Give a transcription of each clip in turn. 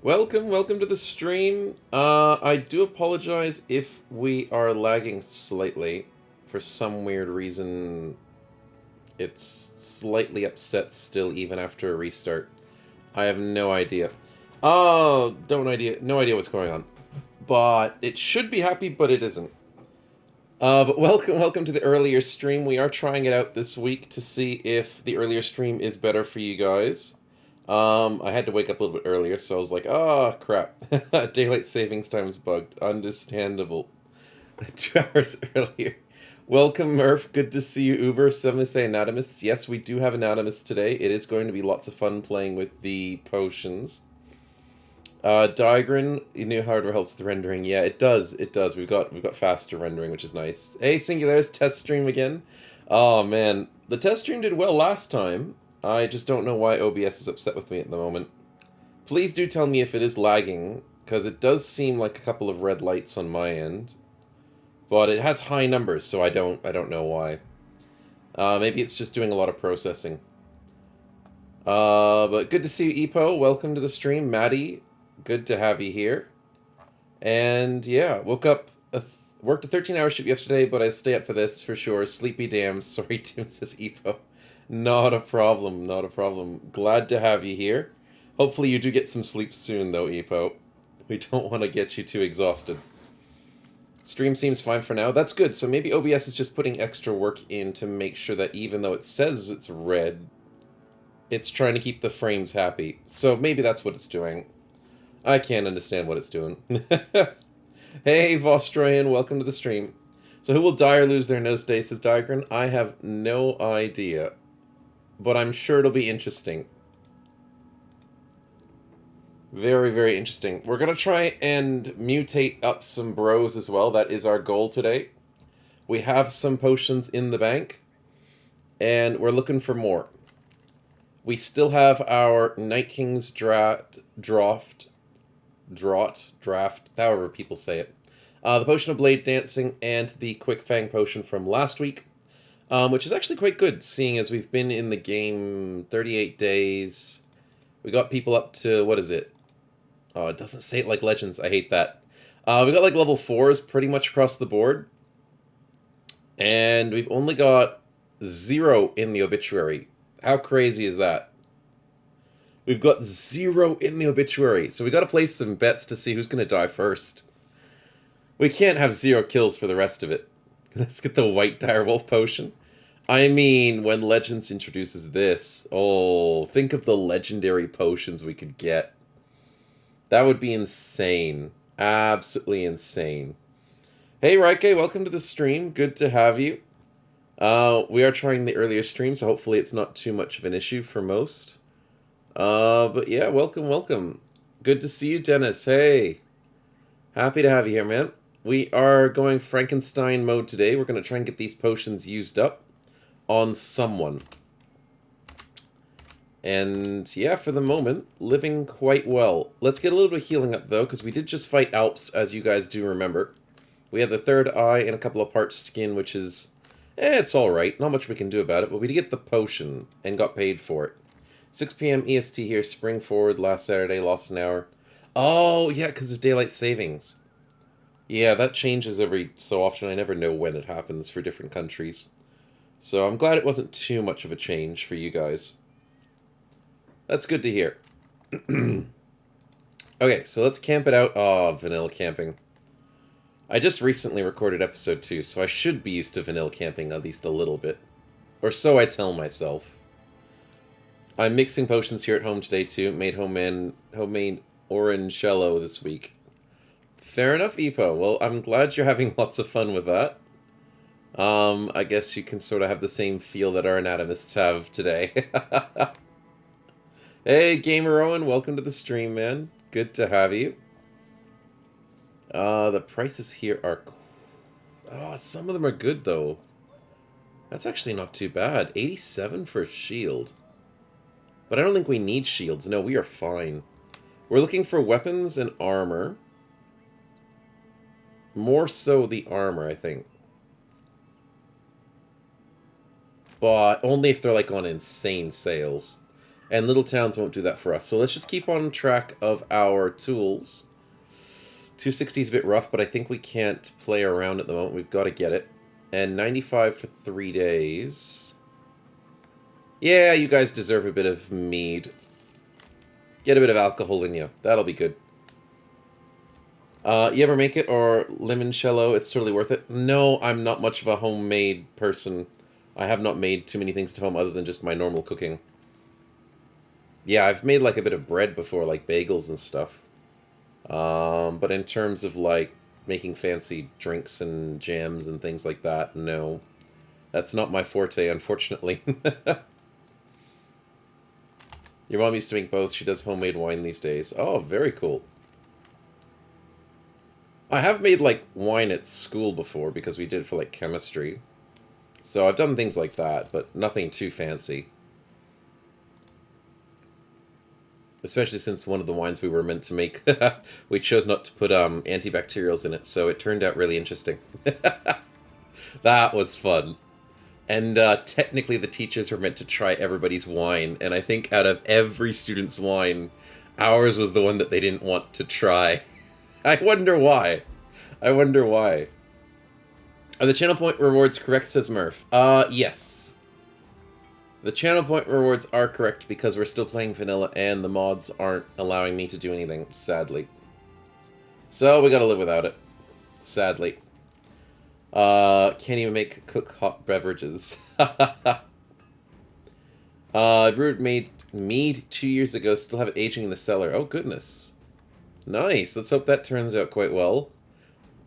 Welcome to the stream. I do apologize if we are lagging slightly. For some weird reason, it's slightly upset still even after a restart. I have no idea. No idea what's going on. But it should be happy, but it isn't. But welcome to the earlier stream. We are trying it out this week to see if the earlier stream is better for you guys. I had to wake up a little bit earlier, so I was like, oh, crap. Daylight savings time's bugged. Understandable. 2 hours earlier. Welcome, Murph. Good to see you, Uber. Some say Anatomists. Yes, we do have Anatomists today. It is going to be lots of fun playing with the potions. Diagrin, new hardware helps with rendering. Yeah, it does. It does. We've got faster rendering, which is nice. Hey, Singularis, test stream again. Oh man, the test stream did well last time. I just don't know why OBS is upset with me at the moment. Please do tell me if it is lagging, because it does seem like a couple of red lights on my end. But it has high numbers, so I don't know why. Maybe it's just doing a lot of processing. But good to see you, Epo. Welcome to the stream, Maddie. Good to have you here. And yeah, worked a 13-hour shift yesterday, but I stay up for this for sure. Sleepy damn. Sorry, Tim, says Epo. Not a problem, not a problem. Glad to have you here. Hopefully you do get some sleep soon, though, Epo. We don't want to get you too exhausted. Stream seems fine for now. That's good. So maybe OBS is just putting extra work in to make sure that even though it says it's red, it's trying to keep the frames happy. So maybe that's what it's doing. I can't understand what it's doing. Hey, Vostroyan, welcome to the stream. So who will die or lose their nose day, says Diagrin? I have no idea. But I'm sure it'll be interesting. Very, very interesting. We're going to try and mutate up some bros as well. That is our goal today. We have some potions in the bank. And we're looking for more. We still have our Night King's draft, however people say it. The Potion of Blade Dancing and the Quick Fang Potion from last week. Which is actually quite good, seeing as we've been in the game 38 days. We got people up to, what is it? Oh, it doesn't say it like Legends. I hate that. We got like level 4s pretty much across the board. And we've only got 0 in the obituary. How crazy is that? We've got 0 in the obituary. So we got to place some bets to see who's going to die first. We can't have 0 kills for the rest of it. Let's get the White Direwolf Potion. I mean, when Legends introduces this, oh, think of the legendary potions we could get. That would be insane. Absolutely insane. Hey, Raike, welcome to the stream. Good to have you. We are trying the earlier stream, so hopefully it's not too much of an issue for most. But yeah, welcome. Good to see you, Dennis. Hey. Happy to have you here, man. We are going Frankenstein mode today. We're going to try and get these potions used up on someone. And yeah, for the moment, living quite well. Let's get a little bit of healing up, though, because we did just fight Alps, as you guys do remember. We had the third eye and a couple of parts skin, which is... it's alright. Not much we can do about it, but we did get the potion and got paid for it. 6 p.m. EST here, spring forward, last Saturday, lost an hour. Oh, yeah, because of daylight savings. Yeah, that changes every so often. I never know when it happens for different countries. So I'm glad it wasn't too much of a change for you guys. That's good to hear. Okay, so let's camp it out. Oh, vanilla camping. I just recently recorded episode 2, so I should be used to vanilla camping at least a little bit. Or so I tell myself. I'm mixing potions here at home today too. Made homemade orangello this week. Fair enough, Epo. Well, I'm glad you're having lots of fun with that. I guess you can sort of have the same feel that our anatomists have today. Hey, Gamer Owen, welcome to the stream, man. Good to have you. The prices here are... Oh, some of them are good, though. That's actually not too bad. 87 for a shield. But I don't think we need shields. No, we are fine. We're looking for weapons and armor. More so the armor, I think. But only if they're, like, on insane sales. And little towns won't do that for us. So let's just keep on track of our tools. 260 is a bit rough, but I think we can't play around at the moment. We've got to get it. And 95 for 3 days. Yeah, you guys deserve a bit of mead. Get a bit of alcohol in you. That'll be good. You ever make it or limoncello? It's totally worth it. No, I'm not much of a homemade person. I have not made too many things at home other than just my normal cooking. Yeah, I've made like a bit of bread before, like bagels and stuff. But in terms of like making fancy drinks and jams and things like that, no. That's not my forte, unfortunately. Your mom used to make both. She does homemade wine these days. Oh, very cool. I have made like wine at school before because we did it for like chemistry. So I've done things like that, but nothing too fancy. Especially since one of the wines we were meant to make, we chose not to put antibacterials in it, so it turned out really interesting. That was fun. And technically the teachers were meant to try everybody's wine, and I think out of every student's wine, ours was the one that they didn't want to try. I wonder why. I wonder why. Are the channel point rewards correct, says Murph? Yes. The channel point rewards are correct because we're still playing vanilla and the mods aren't allowing me to do anything, sadly. So we gotta live without it. Sadly. Can't even cook hot beverages. Brewed made mead 2 years ago, still have it aging in the cellar. Oh goodness. Nice, let's hope that turns out quite well.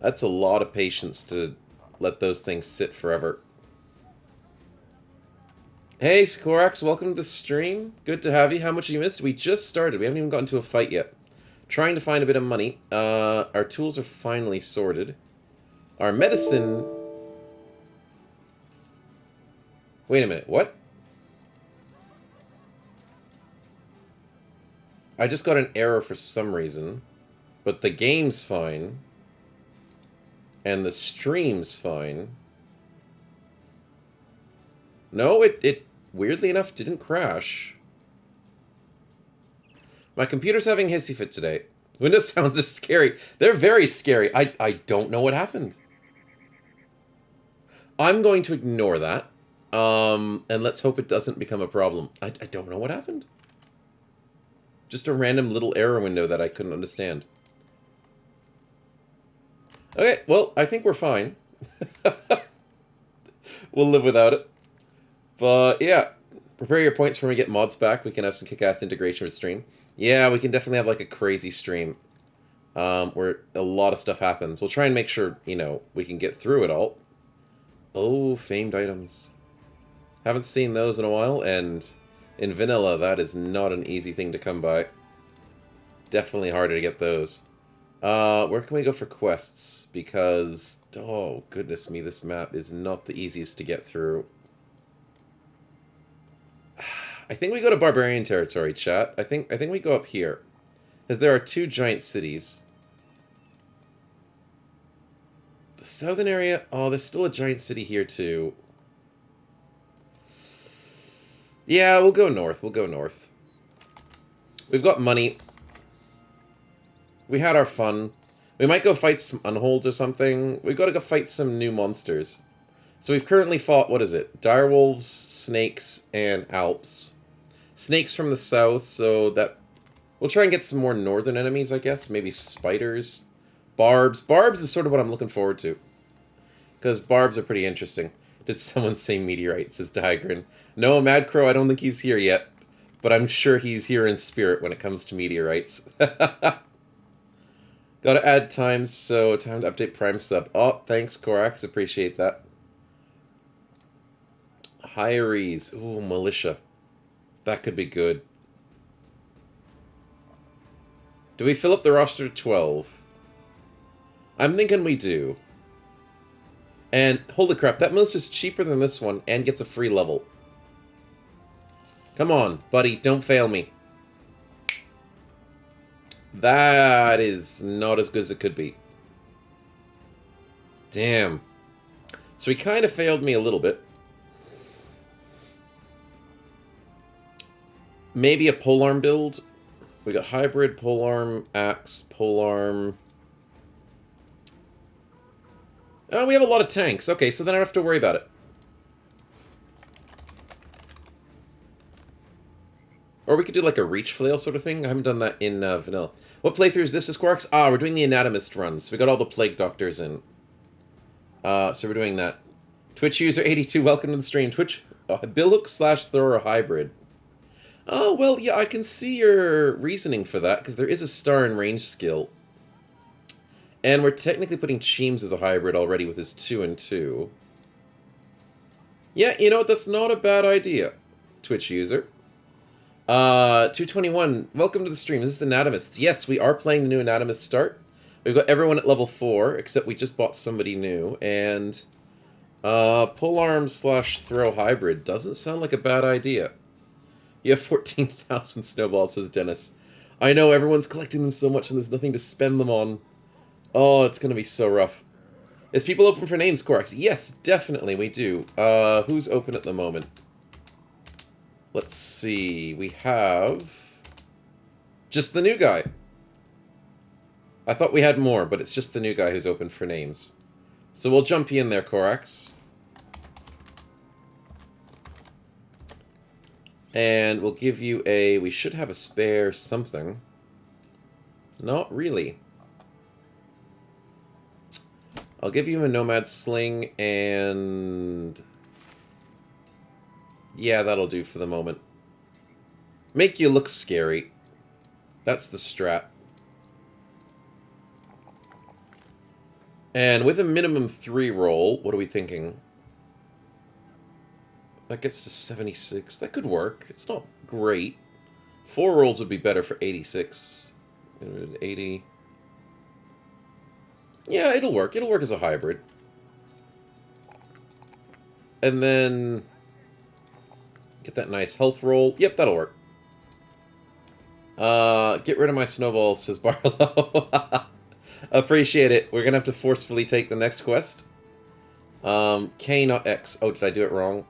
That's a lot of patience to let those things sit forever. Hey, Skorax, welcome to the stream. Good to have you. How much have you missed? We just started. We haven't even gotten to a fight yet. Trying to find a bit of money. Our tools are finally sorted. Our medicine... Wait a minute, what? I just got an error for some reason. But the game's fine. And the stream's fine. No, it weirdly enough didn't crash. My computer's having hissy fit today. Windows sounds are scary. They're very scary. I don't know what happened. I'm going to ignore that. And let's hope it doesn't become a problem. I don't know what happened. Just a random little error window that I couldn't understand. Okay, well, I think we're fine. We'll live without it. But, yeah. Prepare your points for when we get mods back. We can have some kick-ass integration with stream. Yeah, we can definitely have, like, a crazy stream. Where a lot of stuff happens. We'll try and make sure, you know, we can get through it all. Oh, famed items. Haven't seen those in a while, and in vanilla, that is not an easy thing to come by. Definitely harder to get those. Where can we go for quests? Because, oh, goodness me, this map is not the easiest to get through. I think we go to Barbarian territory, chat. I think we go up here. Because there are 2 giant cities. The southern area... Oh, there's still a giant city here, too. Yeah, we'll go north. We'll go north. We've got money. We had our fun. We might go fight some unholds or something. We've got to go fight some new monsters. So we've currently fought, what is it? Direwolves, snakes, and alps. Snakes from the south, so that... We'll try and get some more northern enemies, I guess. Maybe spiders. Barbs. Barbs is sort of what I'm looking forward to. Because barbs are pretty interesting. Did someone say meteorites, says Diagrin. No, Mad Crow, I don't think he's here yet. But I'm sure he's here in spirit when it comes to meteorites. Gotta add times, so time to update Prime sub. Oh, thanks, Korax. Appreciate that. Hirees. Ooh, militia. That could be good. Do we fill up the roster to 12? I'm thinking we do. And, holy crap, that militia's cheaper than this one and gets a free level. Come on, buddy, don't fail me. That is not as good as it could be. Damn. So he kind of failed me a little bit. Maybe a polearm build. We got hybrid, polearm, axe, polearm. Oh, we have a lot of tanks. Okay, so then I don't have to worry about it. Or we could do like a reach flail sort of thing. I haven't done that in vanilla. What playthrough is this, Quarks? Ah, we're doing the Anatomist run. So we got all the Plague Doctors in. So we're doing that. Twitch user 82, welcome to the stream. Twitch, Billook/Thrower hybrid. Oh, well, yeah, I can see your reasoning for that, because there is a star and range skill. And we're technically putting Cheems as a hybrid already with his 2 and 2. Yeah, you know what, that's not a bad idea, Twitch user. 221, welcome to the stream. This is the Anatomists. Yes, we are playing the new Anatomist start. We've got everyone at level 4, except we just bought somebody new, and polearm/throw hybrid doesn't sound like a bad idea. You have 14,000 snowballs, says Dennis. I know, everyone's collecting them so much and there's nothing to spend them on. Oh, it's gonna be so rough. Is people open for names, Corax? Yes, definitely we do. Who's open at the moment? Let's see, we have... just the new guy. I thought we had more, but it's just the new guy who's open for names. So we'll jump you in there, Corax. And we'll give you a... we should have a spare something. Not really. I'll give you a Nomad Sling and... yeah, that'll do for the moment. Make you look scary. That's the strat. And with a minimum 3 roll, what are we thinking? That gets to 76. That could work. It's not great. 4 rolls would be better for 86. 80. Yeah, it'll work. It'll work as a hybrid. And then... get that nice health roll. Yep, that'll work. Get rid of my snowballs, says Barlow. Appreciate it. We're gonna have to forcefully take the next quest. K, not X. Oh, did I do it wrong?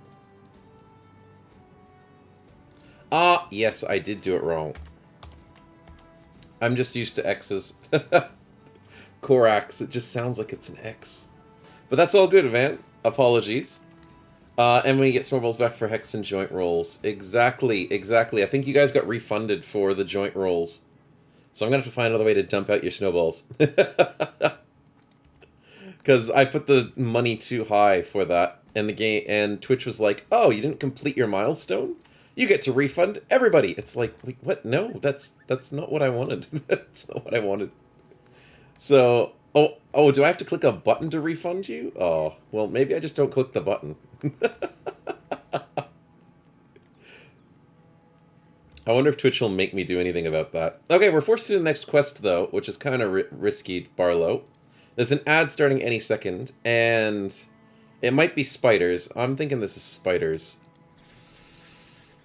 Ah, yes, I did do it wrong. I'm just used to X's. Corax, it just sounds like it's an X. But that's all good, man. Apologies. And when you get snowballs back for hex and joint rolls. Exactly, exactly. I think you guys got refunded for the joint rolls. So I'm going to have to find another way to dump out your snowballs. Because I put the money too high for that. And the game and Twitch was like, oh, you didn't complete your milestone? You get to refund everybody. It's like, wait, what? No, that's not what I wanted. That's not what I wanted. So, oh, do I have to click a button to refund you? Oh, well, maybe I just don't click the button. I wonder if Twitch will make me do anything about that. Okay, we're forced to do the next quest, though, which is kind of risky, Barlow. There's an ad starting any second, and it might be spiders. I'm thinking this is spiders.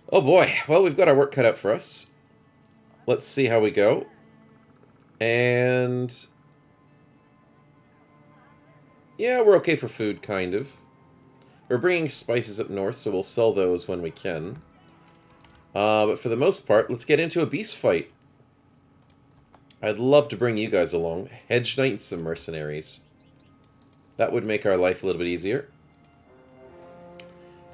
Oh boy, well, we've got our work cut out for us. Let's see how we go. And... yeah, we're okay for food, kind of. We're bringing spices up north, so we'll sell those when we can. But for the most part, let's get into a beast fight. I'd love to bring you guys along. Hedge Knight and some mercenaries. That would make our life a little bit easier.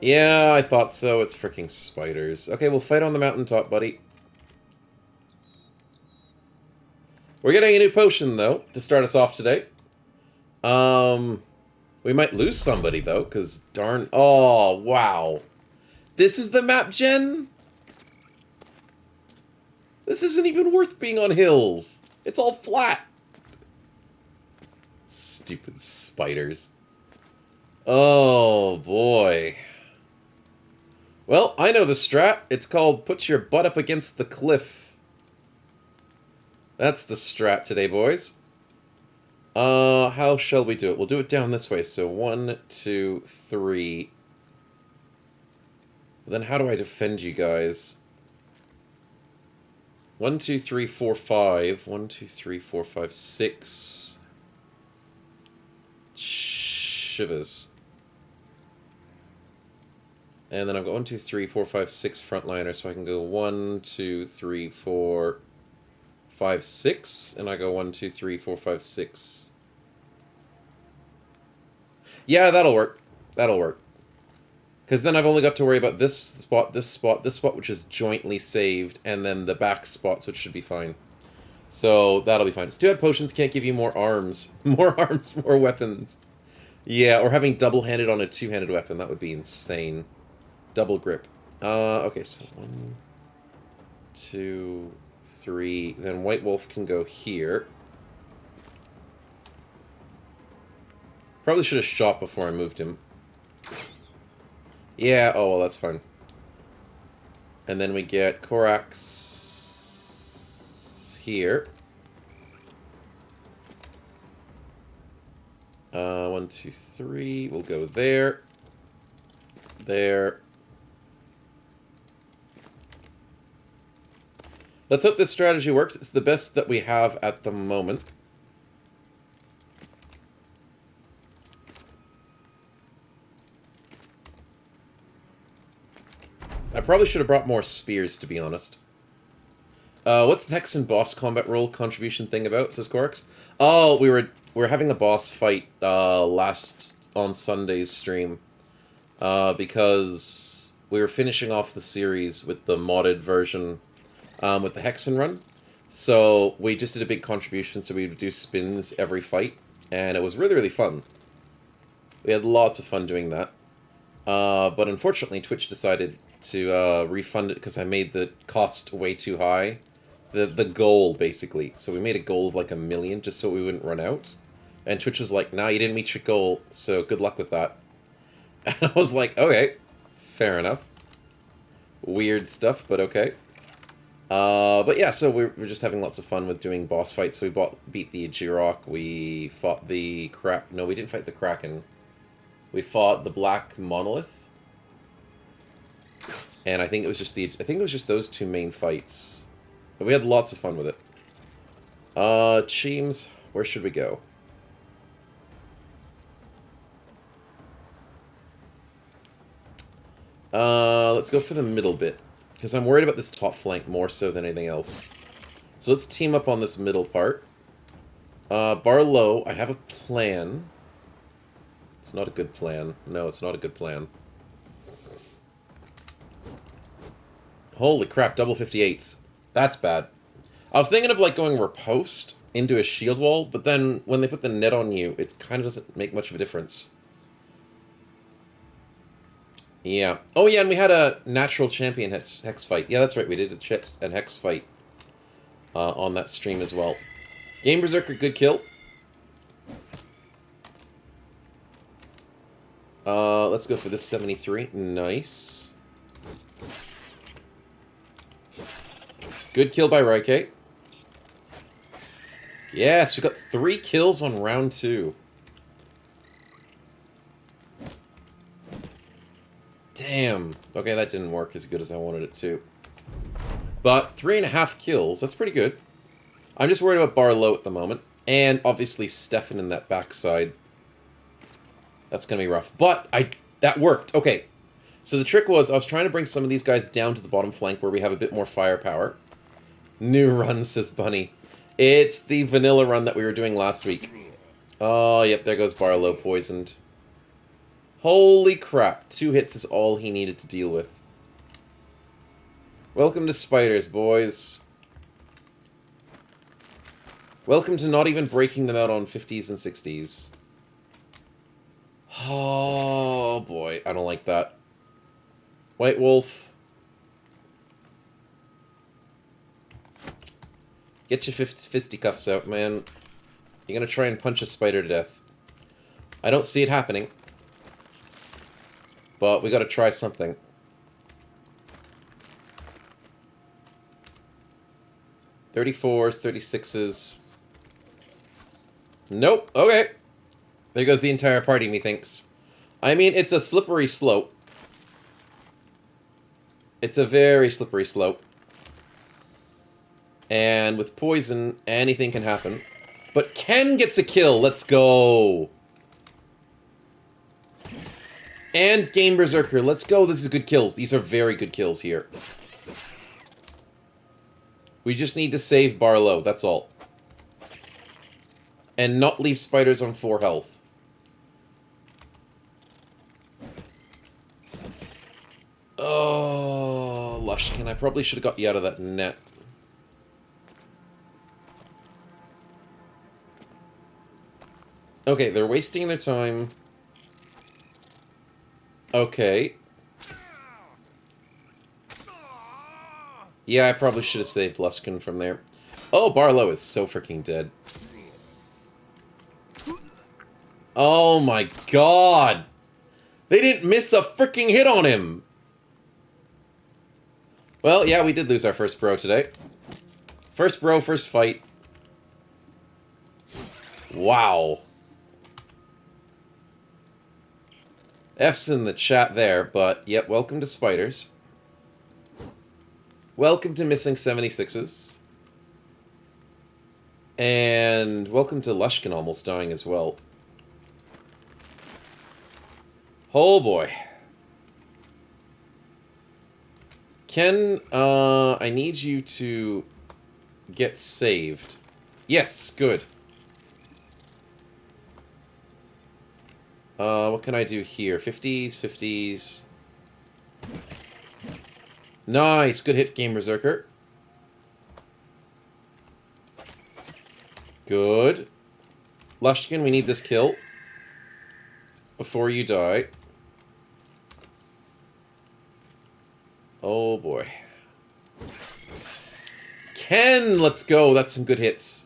Yeah, I thought so. It's freaking spiders. Okay, we'll fight on the mountaintop, buddy. We're getting a new potion, though, to start us off today. We might lose somebody, though, because darn... oh, wow. This is the map, Jen? This isn't even worth being on hills. It's all flat. Stupid spiders. Oh, boy. Well, I know the strat. It's called put your butt up against the cliff. That's the strat today, boys. How shall we do it? We'll do it down this way. So 1, 2, 3. Then how do I defend you guys? 1, 2, 3, 4, 5. 1, 2, 3, 4, 5, 6. Shivers. And then I've got 1, 2, 3, 4, 5, 6 frontliners, so I can go 1, 2, 3, 4, 5, 6, and I go 1, 2, 3, 4, 5, 6. Yeah, that'll work. That'll work. Because then I've only got to worry about this spot, this spot, this spot, which is jointly saved, and then the back spots, which should be fine. So that'll be fine. Two-head potions can't give you more arms. More arms, more weapons. Yeah, or having double-handed on a two-handed weapon. That would be insane. Double grip. Okay, so 1, 2, 3. Then White Wolf can go here. Probably should have shot before I moved him. Yeah, oh, well, that's fine. And then we get Korax here. 1, 2, 3. We'll go there. There. Let's hope this strategy works. It's the best that we have at the moment. I probably should have brought more spears, to be honest. What's the Hexen boss combat roll contribution thing about, says Corix? Oh, we were having a boss fight last on Sunday's stream. Because we were finishing off the series with the modded version with the Hexen run. So we just did a big contribution, so we would do spins every fight. And it was really, really fun. We had lots of fun doing that. But unfortunately, Twitch decided to refund it because I made the cost way too high. The goal, basically. So we made a goal of like 1 million just so we wouldn't run out. And Twitch was like, nah, you didn't meet your goal, so good luck with that. And I was like, okay, fair enough. Weird stuff, but okay. But yeah, so we're just having lots of fun with doing boss fights. So we beat the Jirok, we fought the No, we didn't fight the Kraken. We fought the Black Monolith. And I think it was just those two main fights. But we had lots of fun with it. Cheems, where should we go? Let's go for the middle bit. Because I'm worried about this top flank more so than anything else. So let's team up on this middle part. Barlow, I have a plan. It's not a good plan. No, it's not a good plan. Holy crap, double 58s. That's bad. I was thinking of like going riposte into a shield wall, but then when they put the net on you, it kind of doesn't make much of a difference. Yeah. Oh yeah, and we had a natural champion hex fight. Yeah, that's right, we did a hex fight on that stream as well. Game Berserker, good kill. Let's go for this 73. Nice. Good kill by Raike. Yes, we got 3 kills on round 2. Damn. Okay, that didn't work as good as I wanted it to. But 3.5 kills, that's pretty good. I'm just worried about Barlow at the moment. And obviously Stefan in that backside. That's going to be rough. But that worked. Okay. So the trick was I was trying to bring some of these guys down to the bottom flank where we have a bit more firepower. New run, says Bunny. It's the vanilla run that we were doing last week. Oh, yep, there goes Barlow poisoned. Holy crap. 2 hits is all he needed to deal with. Welcome to spiders, boys. Welcome to not even breaking them out on 50s and 60s. Oh, boy. I don't like that. White Wolf. Get your fisticuffs out, man. You're gonna try and punch a spider to death. I don't see it happening. But we gotta try something. .34s, 36s. Nope. Okay. There goes the entire party, methinks. I mean, it's a slippery slope. It's a very slippery slope. And with poison, anything can happen. But Ken gets a kill. Let's go. And Game Berserker. Let's go. This is good kills. These are very good kills here. We just need to save Barlow. That's all. And not leave spiders on 4 health. Oh, Lushkin. I probably should have got you out of that net. Okay, they're wasting their time. Okay. Yeah, I probably should have saved Luskin from there. Oh, Barlow is so freaking dead. Oh my god! They didn't miss a freaking hit on him! Well, yeah, we did lose our first bro today. First bro, first fight. Wow. F's in the chat there, but yep, welcome to spiders. Welcome to missing 76s. And welcome to Lushkin almost dying as well. Oh boy. Ken, I need you to get saved. Yes, good. What can I do here? 50s, 50s. Nice, good hit, Game Berserker. Good. Lushkin, we need this kill. Before you die. Oh boy. Ken, let's go. That's some good hits.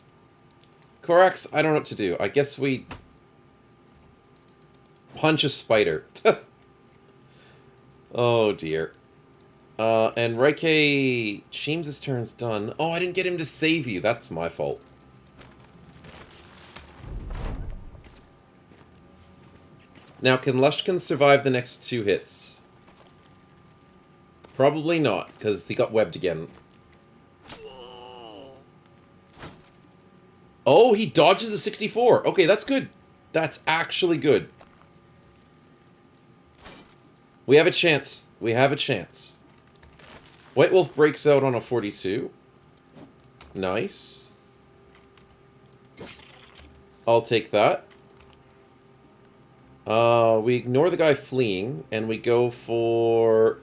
Korax, I don't know what to do. I guess we punch a spider. Oh dear. And Raike, Sheems' turn's done. Oh, I didn't get him to save you. That's my fault. Now, can Lushkin survive the next 2 hits? Probably not, because he got webbed again. Oh, he dodges a 64. Okay, that's good. That's actually good. We have a chance. We have a chance. White Wolf breaks out on a 42. Nice. I'll take that. We ignore the guy fleeing, and we go for...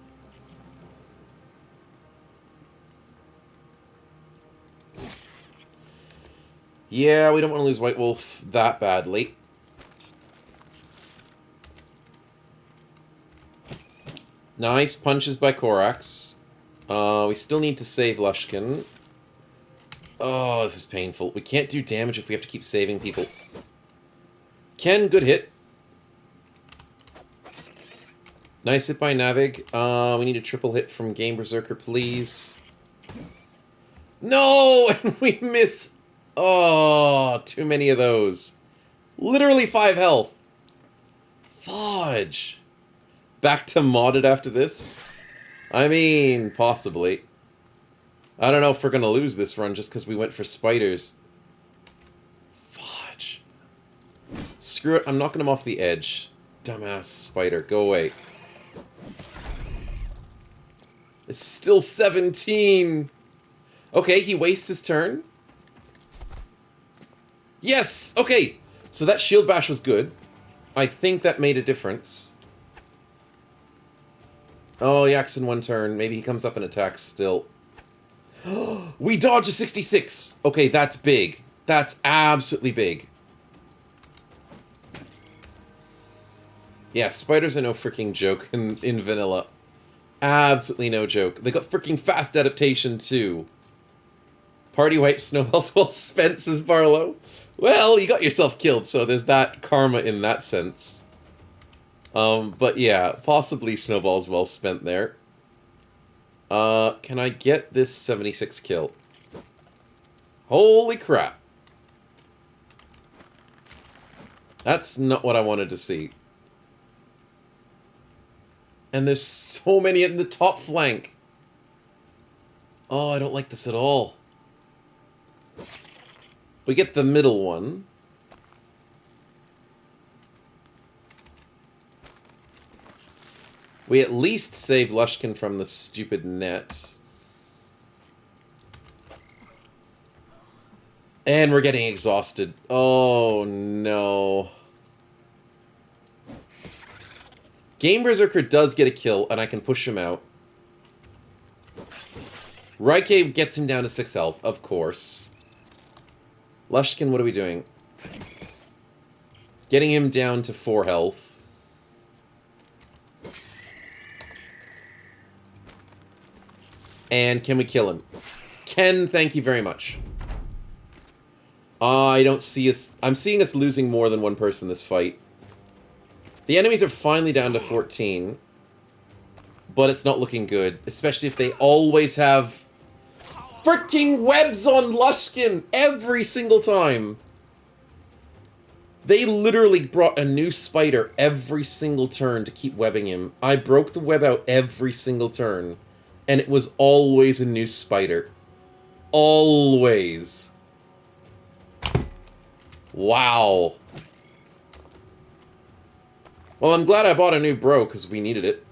Yeah, we don't want to lose White Wolf that badly. Nice punches by Korax. We still need to save Lushkin. Oh, this is painful. We can't do damage if we have to keep saving people. Ken, good hit. Nice hit by Navig. We need a triple hit from Game Berserker, please. No! And we miss... Oh, too many of those. Literally 5 health. Fudge. Back to modded after this? I mean, possibly. I don't know if we're going to lose this run just because we went for spiders. Fudge. Screw it, I'm knocking him off the edge. Dumbass spider, go away. It's still 17. Okay, he wastes his turn. Yes! Okay! So that shield bash was good. I think that made a difference. Oh, he acts in 1 turn. Maybe he comes up and attacks still. We dodge a 66! Okay, that's big. That's absolutely big. Yeah, spiders are no freaking joke in vanilla. Absolutely no joke. They got freaking fast adaptation, too. Party wipe snowballs well spent, says Barlow. Well, you got yourself killed, so there's that karma in that sense. But yeah, possibly snowballs well spent there. Can I get this 76 kill? Holy crap. That's not what I wanted to see. And there's so many in the top flank. Oh, I don't like this at all. We get the middle one. We at least save Lushkin from the stupid net. And we're getting exhausted. Oh, no. Game Berserker does get a kill, and I can push him out. Raike gets him down to 6 health, of course. Lushkin, what are we doing? Getting him down to 4 health. And can we kill him? Ken, thank you very much. I don't see us... I'm seeing us losing more than one person this fight. The enemies are finally down to 14. But it's not looking good. Especially if they always have... freaking webs on Lushkin! Every single time! They literally brought a new spider every single turn to keep webbing him. I broke the web out every single turn. And it was always a new spider. Always. Wow. Well, I'm glad I bought a new bro, because we needed it.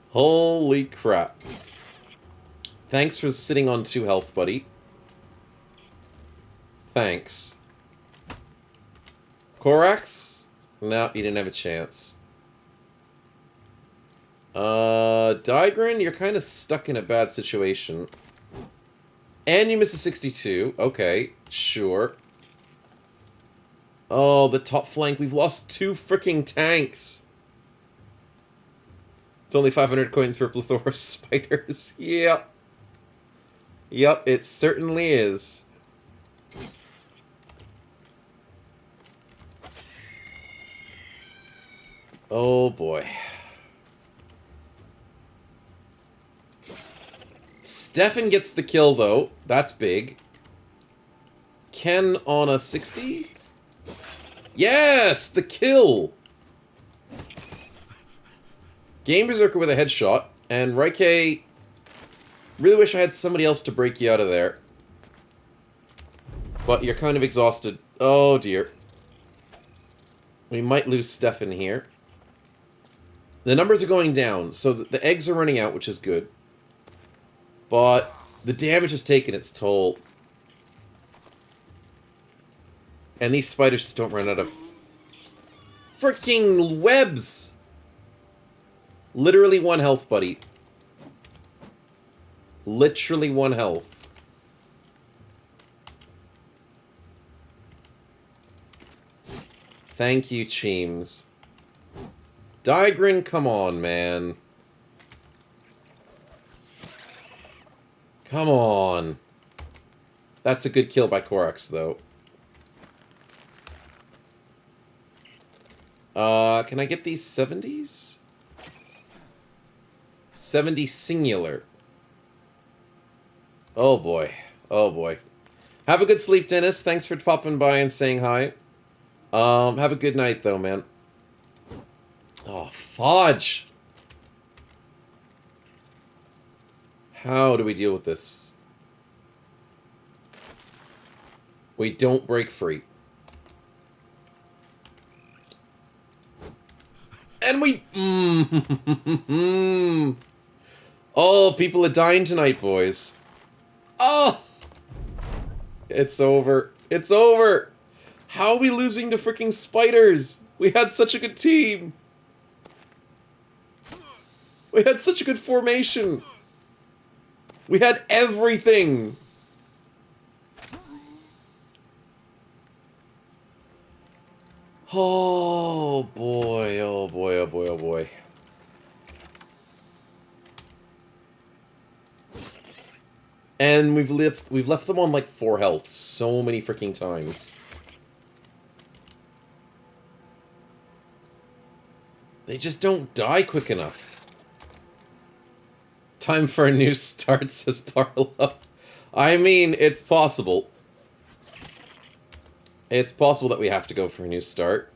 Holy crap. Thanks for sitting on 2 health, buddy. Thanks. Korax? No, you didn't have a chance. Digrin, you're kind of stuck in a bad situation. And you miss a 62. Okay, sure. Oh, the top flank. We've lost 2 freaking tanks. It's only 500 coins for a plethora of spiders. Yep. Yep, it certainly is. Oh, boy. Stefan gets the kill, though. That's big. Ken on a 60? Yes! The kill! Game Berserker with a headshot. And Raike... really wish I had somebody else to break you out of there. But you're kind of exhausted. Oh, dear. We might lose Stefan here. The numbers are going down, so the eggs are running out, which is good. But the damage has taken its toll. And these spiders just don't run out of freaking webs! Literally 1 health, buddy. Literally 1 health. Thank you, Cheems. Digrin, come on, man. Come on. That's a good kill by Korax, though. Can I get these 70s? 70 singular. Oh boy. Oh boy. Have a good sleep, Dennis. Thanks for popping by and saying hi. Have a good night, though, man. Oh, fudge! How do we deal with this? We don't break free. And we... Oh, people are dying tonight, boys. Oh! It's over. It's over! How are we losing to freaking spiders? We had such a good team. We had such a good formation. We had everything. Oh boy, oh boy, oh boy, oh boy. And we've left them on like 4 health so many freaking times. They just don't die quick enough. Time for a new start, says Barlow. I mean, it's possible. It's possible that we have to go for a new start.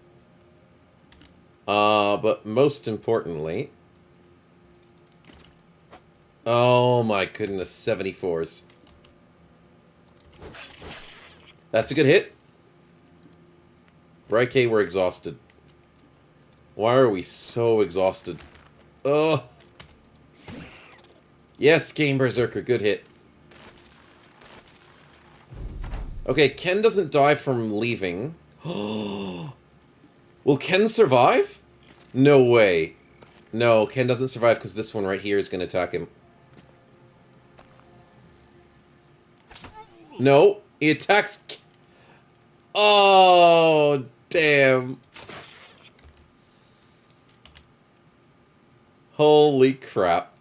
But most importantly... Oh my goodness, 74s. That's a good hit. Raike, we're exhausted. Why are we so exhausted? Ugh. Yes, Game Berserker, good hit. Okay, Ken doesn't die from leaving. Will Ken survive? No way. No, Ken doesn't survive because this one right here is going to attack him. No, he attacks... Oh, damn. Holy crap.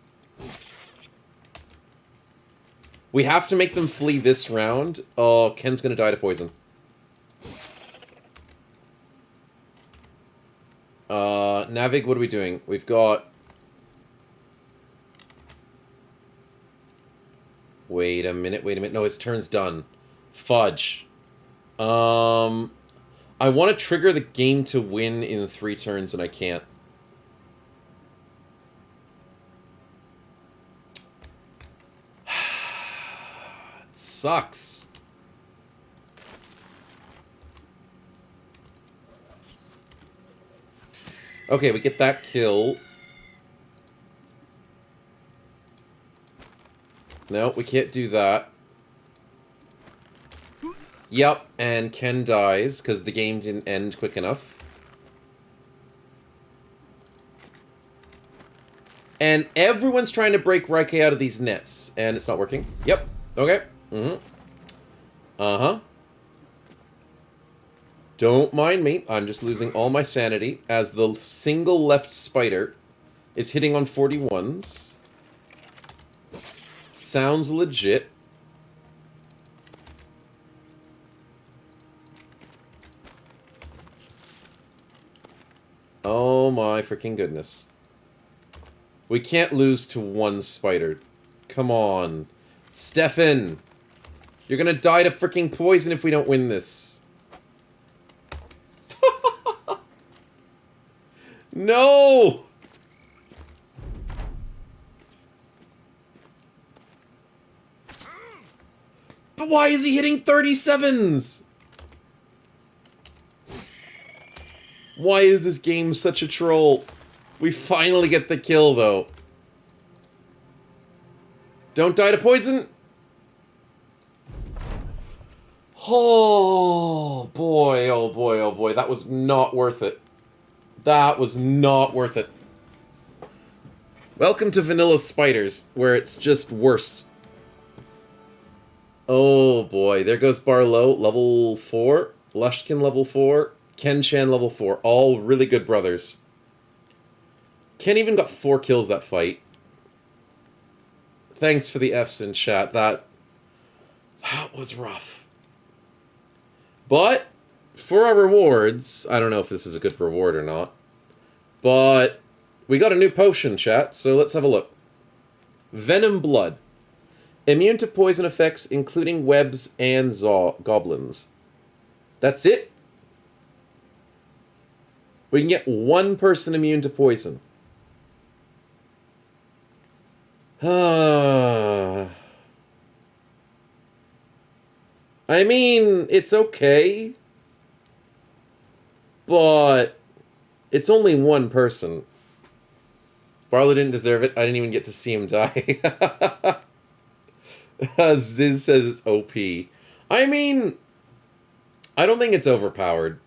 We have to make them flee this round. Oh, Ken's gonna die to poison. Navig, what are we doing? We've got... Wait a minute, wait a minute. No, his turn's done. Fudge. I want to trigger the game to win in 3 turns, and I can't. It sucks. Okay, we get that kill. No, we can't do that. Yep, and Ken dies, because the game didn't end quick enough. And everyone's trying to break Raike out of these nets, and it's not working. Yep, okay. Uh-huh. Don't mind me, I'm just losing all my sanity, as the single left spider is hitting on 41s. Sounds legit. Oh my freaking goodness. We can't lose to 1 spider. Come on. Stefan! You're gonna die to freaking poison if we don't win this. No! But why is he hitting 37s? Why is this game such a troll? We finally get the kill, though. Don't die to poison! Oh, boy, oh boy, oh boy. That was not worth it. That was not worth it. Welcome to Vanilla Spiders, where it's just worse. Oh boy, there goes Barlow, level 4. Lushkin, level 4. Ken-chan, level 4. All really good brothers. Ken even got 4 kills that fight. Thanks for the Fs in chat. That was rough. But, for our rewards, I don't know if this is a good reward or not, but we got a new potion, chat, so let's have a look. Venom Blood. Immune to poison effects, including webs and goblins. That's it? We can get 1 person immune to poison. I mean, it's okay. But it's only 1 person. Barlow didn't deserve it. I didn't even get to see him die. Ziz says it's OP. I mean, I don't think it's overpowered.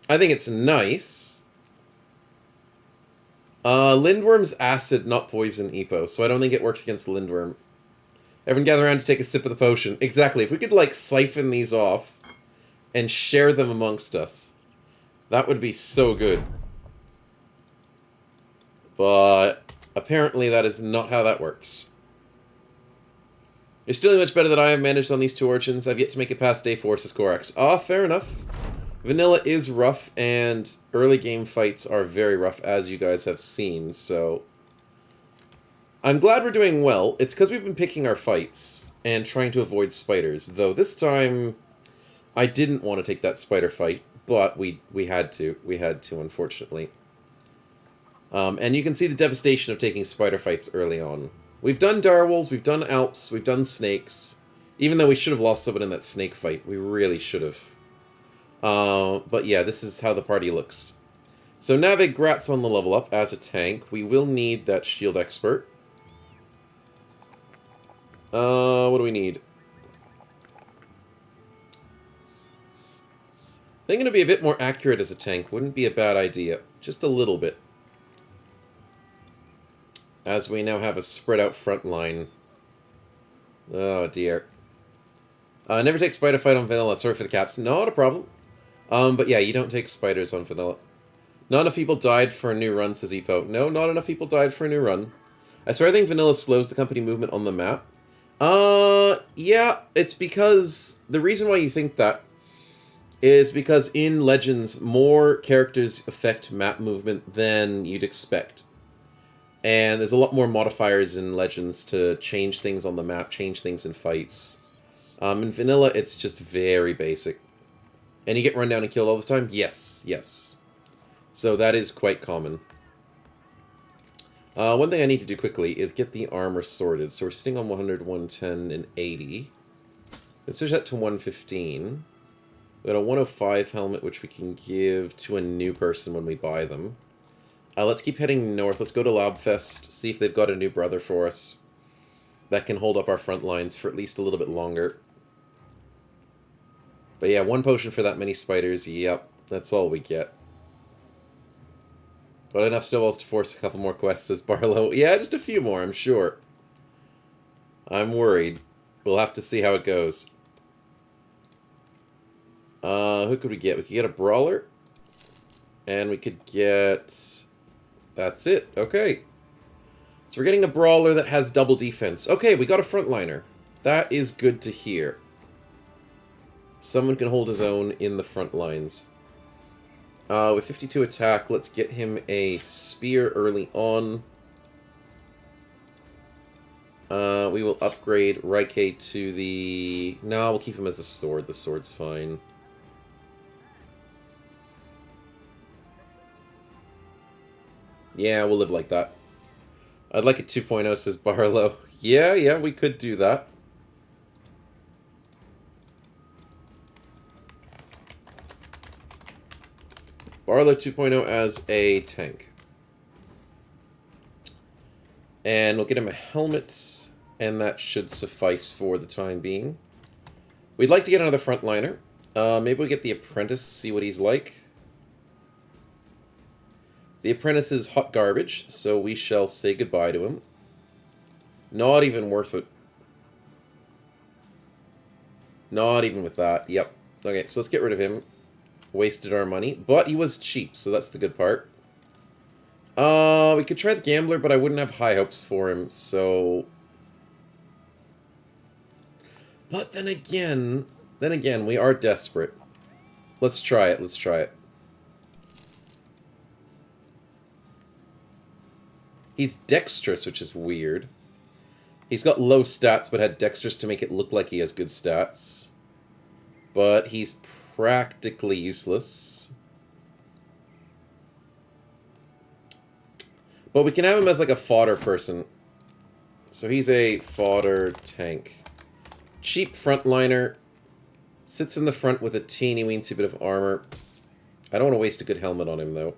I think it's nice. Lindworm's acid, not poison, Epo, so I don't think it works against Lindworm. Everyone gather around to take a sip of the potion. Exactly, if we could, like, siphon these off and share them amongst us, that would be so good. But apparently that is not how that works. You're still doing much better than I have managed on these 2 urchins. I've yet to make it past day 4, says Corax. Ah, fair enough. Vanilla is rough, and early game fights are very rough, as you guys have seen, so... I'm glad we're doing well. It's because we've been picking our fights and trying to avoid spiders, though this time I didn't want to take that spider fight, but we had to. We had to, unfortunately. And you can see the devastation of taking spider fights early on. We've done direwolves, we've done alps, we've done snakes. Even though we should have lost someone in that snake fight. We really should have. But yeah, this is how the party looks. So Navigrat's on the level up as a tank. We will need that shield expert. What do we need? Thinking to be a bit more accurate as a tank wouldn't be a bad idea. Just a little bit. As we now have a spread out front line. Oh dear. Never take spider fight on vanilla. Sorry for the caps. Not a problem. But yeah, you don't take spiders on vanilla. Not enough people died for a new run, says Epo. No, not enough people died for a new run. I swear I think vanilla slows the company movement on the map. Yeah, it's because... The reason why you think that is because in Legends, more characters affect map movement than you'd expect. And there's a lot more modifiers in Legends to change things on the map, change things in fights. In vanilla, it's just very basic. And you get run down and killed all the time? Yes, yes. So that is quite common. One thing I need to do quickly is get the armor sorted. So we're sitting on 100, 110, and 80. Let's switch that to 115. We got a 105 helmet, which we can give to a new person when we buy them. Let's keep heading north. Let's go to Lobfest, see if they've got a new brother for us that can hold up our front lines for at least a little bit longer. But yeah, 1 potion for that many spiders. Yep, that's all we get. But enough snowballs to force a couple more quests, says Barlow. Yeah, just a few more, I'm sure. I'm worried. We'll have to see how it goes. Who could we get? We could get a brawler. And we could get... That's it. Okay. So we're getting a brawler that has double defense. Okay, we got a frontliner. That is good to hear. Someone can hold his own in the front lines. With 52 attack, let's get him a spear early on. We will upgrade Raike to the... No, we'll keep him as a sword. The sword's fine. Yeah, we'll live like that. I'd like a 2.0, says Barlow. Yeah, we could do that. Barlow 2.0 as a tank. And we'll get him a helmet, and that should suffice for the time being. We'd like to get another frontliner. Maybe we'll get the apprentice, see what he's like. The apprentice is hot garbage, so we shall say goodbye to him. Not even worth it. Not even with that. Yep. Okay, so let's get rid of him. Wasted our money, but he was cheap, so that's the good part. We could try the gambler, but I wouldn't have high hopes for him, so... But then again, we are desperate. Let's try it, let's try it. He's dexterous, which is weird. He's got low stats, but had dexterous to make it look like he has good stats. But he's practically useless. But we can have him as like a fodder person. So he's a fodder tank. Cheap frontliner. Sits in the front with a teeny weensy bit of armor. I don't want to waste a good helmet on him, though.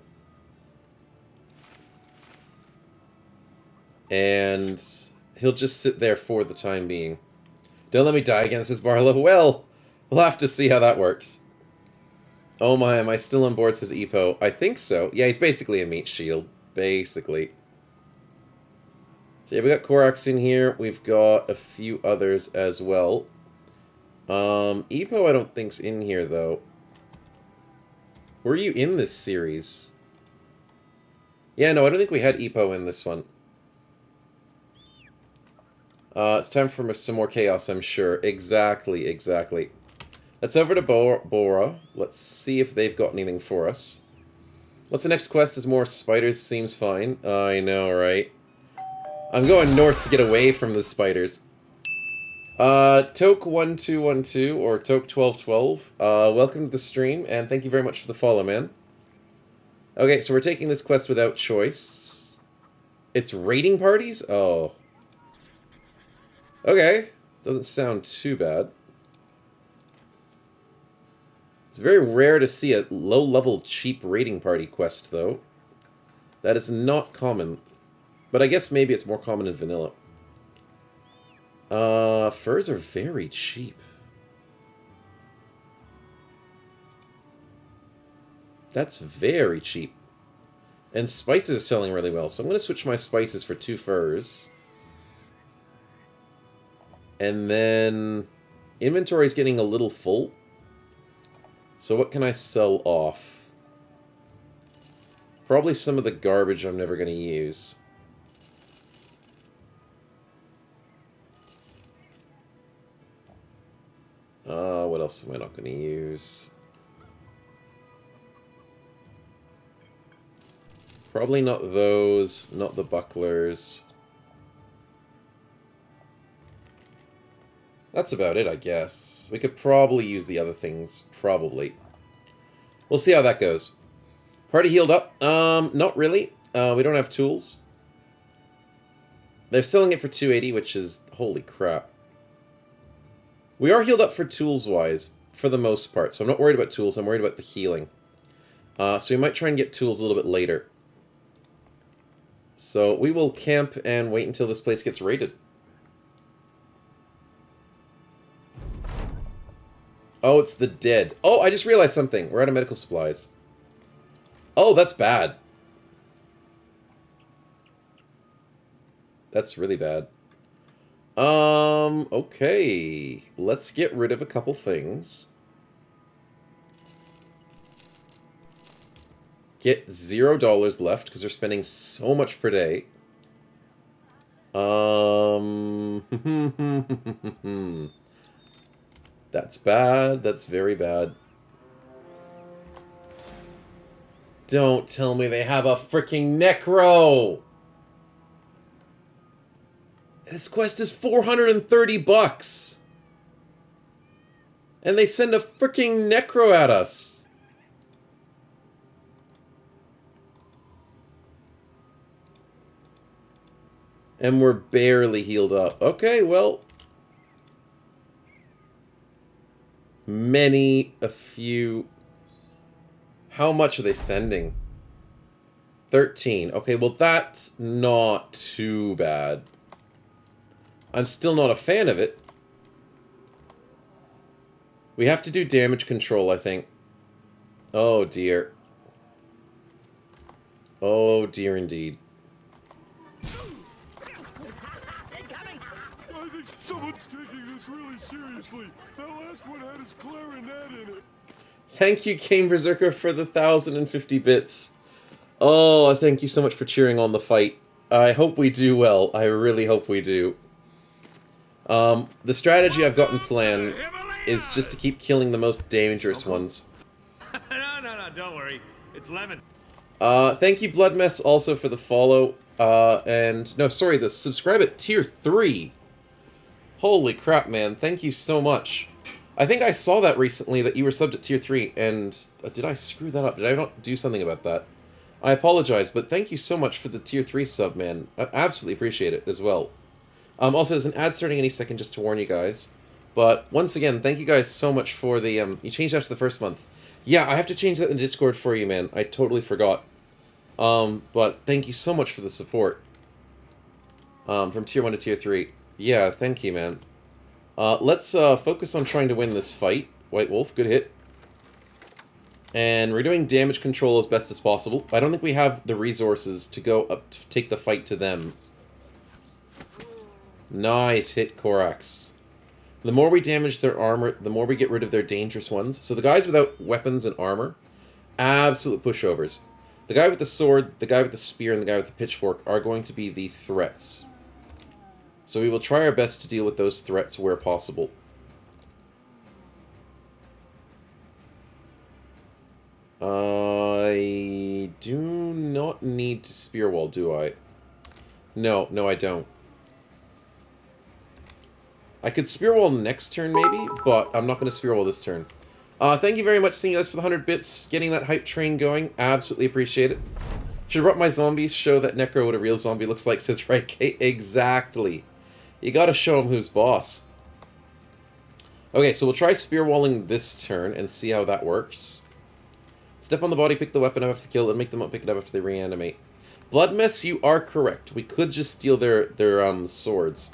And he'll just sit there for the time being. Don't let me die again, says Barlow. Well, we'll have to see how that works. Oh my, am I still on board, says Epo. I think so. Yeah, he's basically a meat shield. Basically. So yeah, we got Korax in here. We've got a few others as well. Epo I don't think's in here, though. Were you in this series? Yeah, no, I don't think we had Epo in this one. It's time for some more chaos, I'm sure. Exactly, exactly. Let's over to Bora. Let's see if they've got anything for us. What's the next quest? Is more spiders? Seems fine. I know, right? I'm going north to get away from the spiders. Toke1212 or Toke1212. Welcome to the stream, and thank you very much for the follow, man. Okay, so we're taking this quest without choice. It's raiding parties? Oh. Okay. Doesn't sound too bad. It's very rare to see a low-level cheap raiding party quest, though. That is not common. But I guess maybe it's more common in vanilla. Furs are very cheap. That's very cheap. And spices are selling really well, so I'm going to switch my spices for 2 furs. And then inventory's getting a little full. So what can I sell off? Probably some of the garbage I'm never going to use. What else am I not going to use? Probably not those, not the bucklers. That's about it, I guess. We could probably use the other things, probably. We'll see how that goes. Party healed up? Not really. We don't have tools. They're selling it for 280, which is... holy crap. We are healed up for tools-wise, for the most part. So I'm not worried about tools, I'm worried about the healing. So we might try and get tools a little bit later. So we will camp and wait until this place gets raided. Oh, it's the dead. Oh, I just realized something. We're out of medical supplies. Oh, that's bad. That's really bad. Okay. Let's get rid of a couple things. Get $0 left, because they're spending so much per day. That's bad. That's very bad. Don't tell me they have a freaking necro! This quest is 430 bucks! And they send a freaking necro at us! And we're barely healed up. Okay, well... a few... How much are they sending? 13. Okay, well that's not too bad. I'm still not a fan of it. We have to do damage control, I think. Oh dear. Oh dear indeed. I think someone's taking this really seriously. That last one had his clarinet in it. Thank you, Game Berserker, for the 1,050 bits. Oh, thank you so much for cheering on the fight. I hope we do well. I really hope we do. The strategy I've got in plan is just to keep killing the most dangerous ones. No, don't worry. It's lemon. Thank you, Blood Mess, also for the follow. The subscribe at tier 3. Holy crap, man. Thank you so much. I think I saw that recently, that you were subbed at tier 3, and did I screw that up? Did I not do something about that? I apologize, but thank you so much for the tier 3 sub, man. I absolutely appreciate it as well. Also, there's an ad starting any second, just to warn you guys. But, once again, thank you guys so much for the, you changed after the first month. Yeah, I have to change that in Discord for you, man. I totally forgot. But thank you so much for the support. From tier 1 to tier 3. Yeah, thank you, man. Let's focus on trying to win this fight. White Wolf, good hit. And we're doing damage control as best as possible. I don't think we have the resources to go up to take the fight to them. Nice hit, Korax. The more we damage their armor, the more we get rid of their dangerous ones. So the guys without weapons and armor, absolute pushovers. The guy with the sword, the guy with the spear, and the guy with the pitchfork are going to be the threats. So we will try our best to deal with those threats where possible. I do not need to spear wall, do I? No, I don't. I could spear wall next turn, maybe, but I'm not going to spear wall this turn. Thank you very much, seeing you guys, for the 100 bits, getting that hype train going. Absolutely appreciate it. Should have brought my zombies, show that Necro what a real zombie looks like, says Right Kate. Exactly. You gotta show him who's boss. Okay, so we'll try spear walling this turn and see how that works. Step on the body, pick the weapon up after the kill, and make them up pick it up after they reanimate. Blood Mess, you are correct. We could just steal their swords.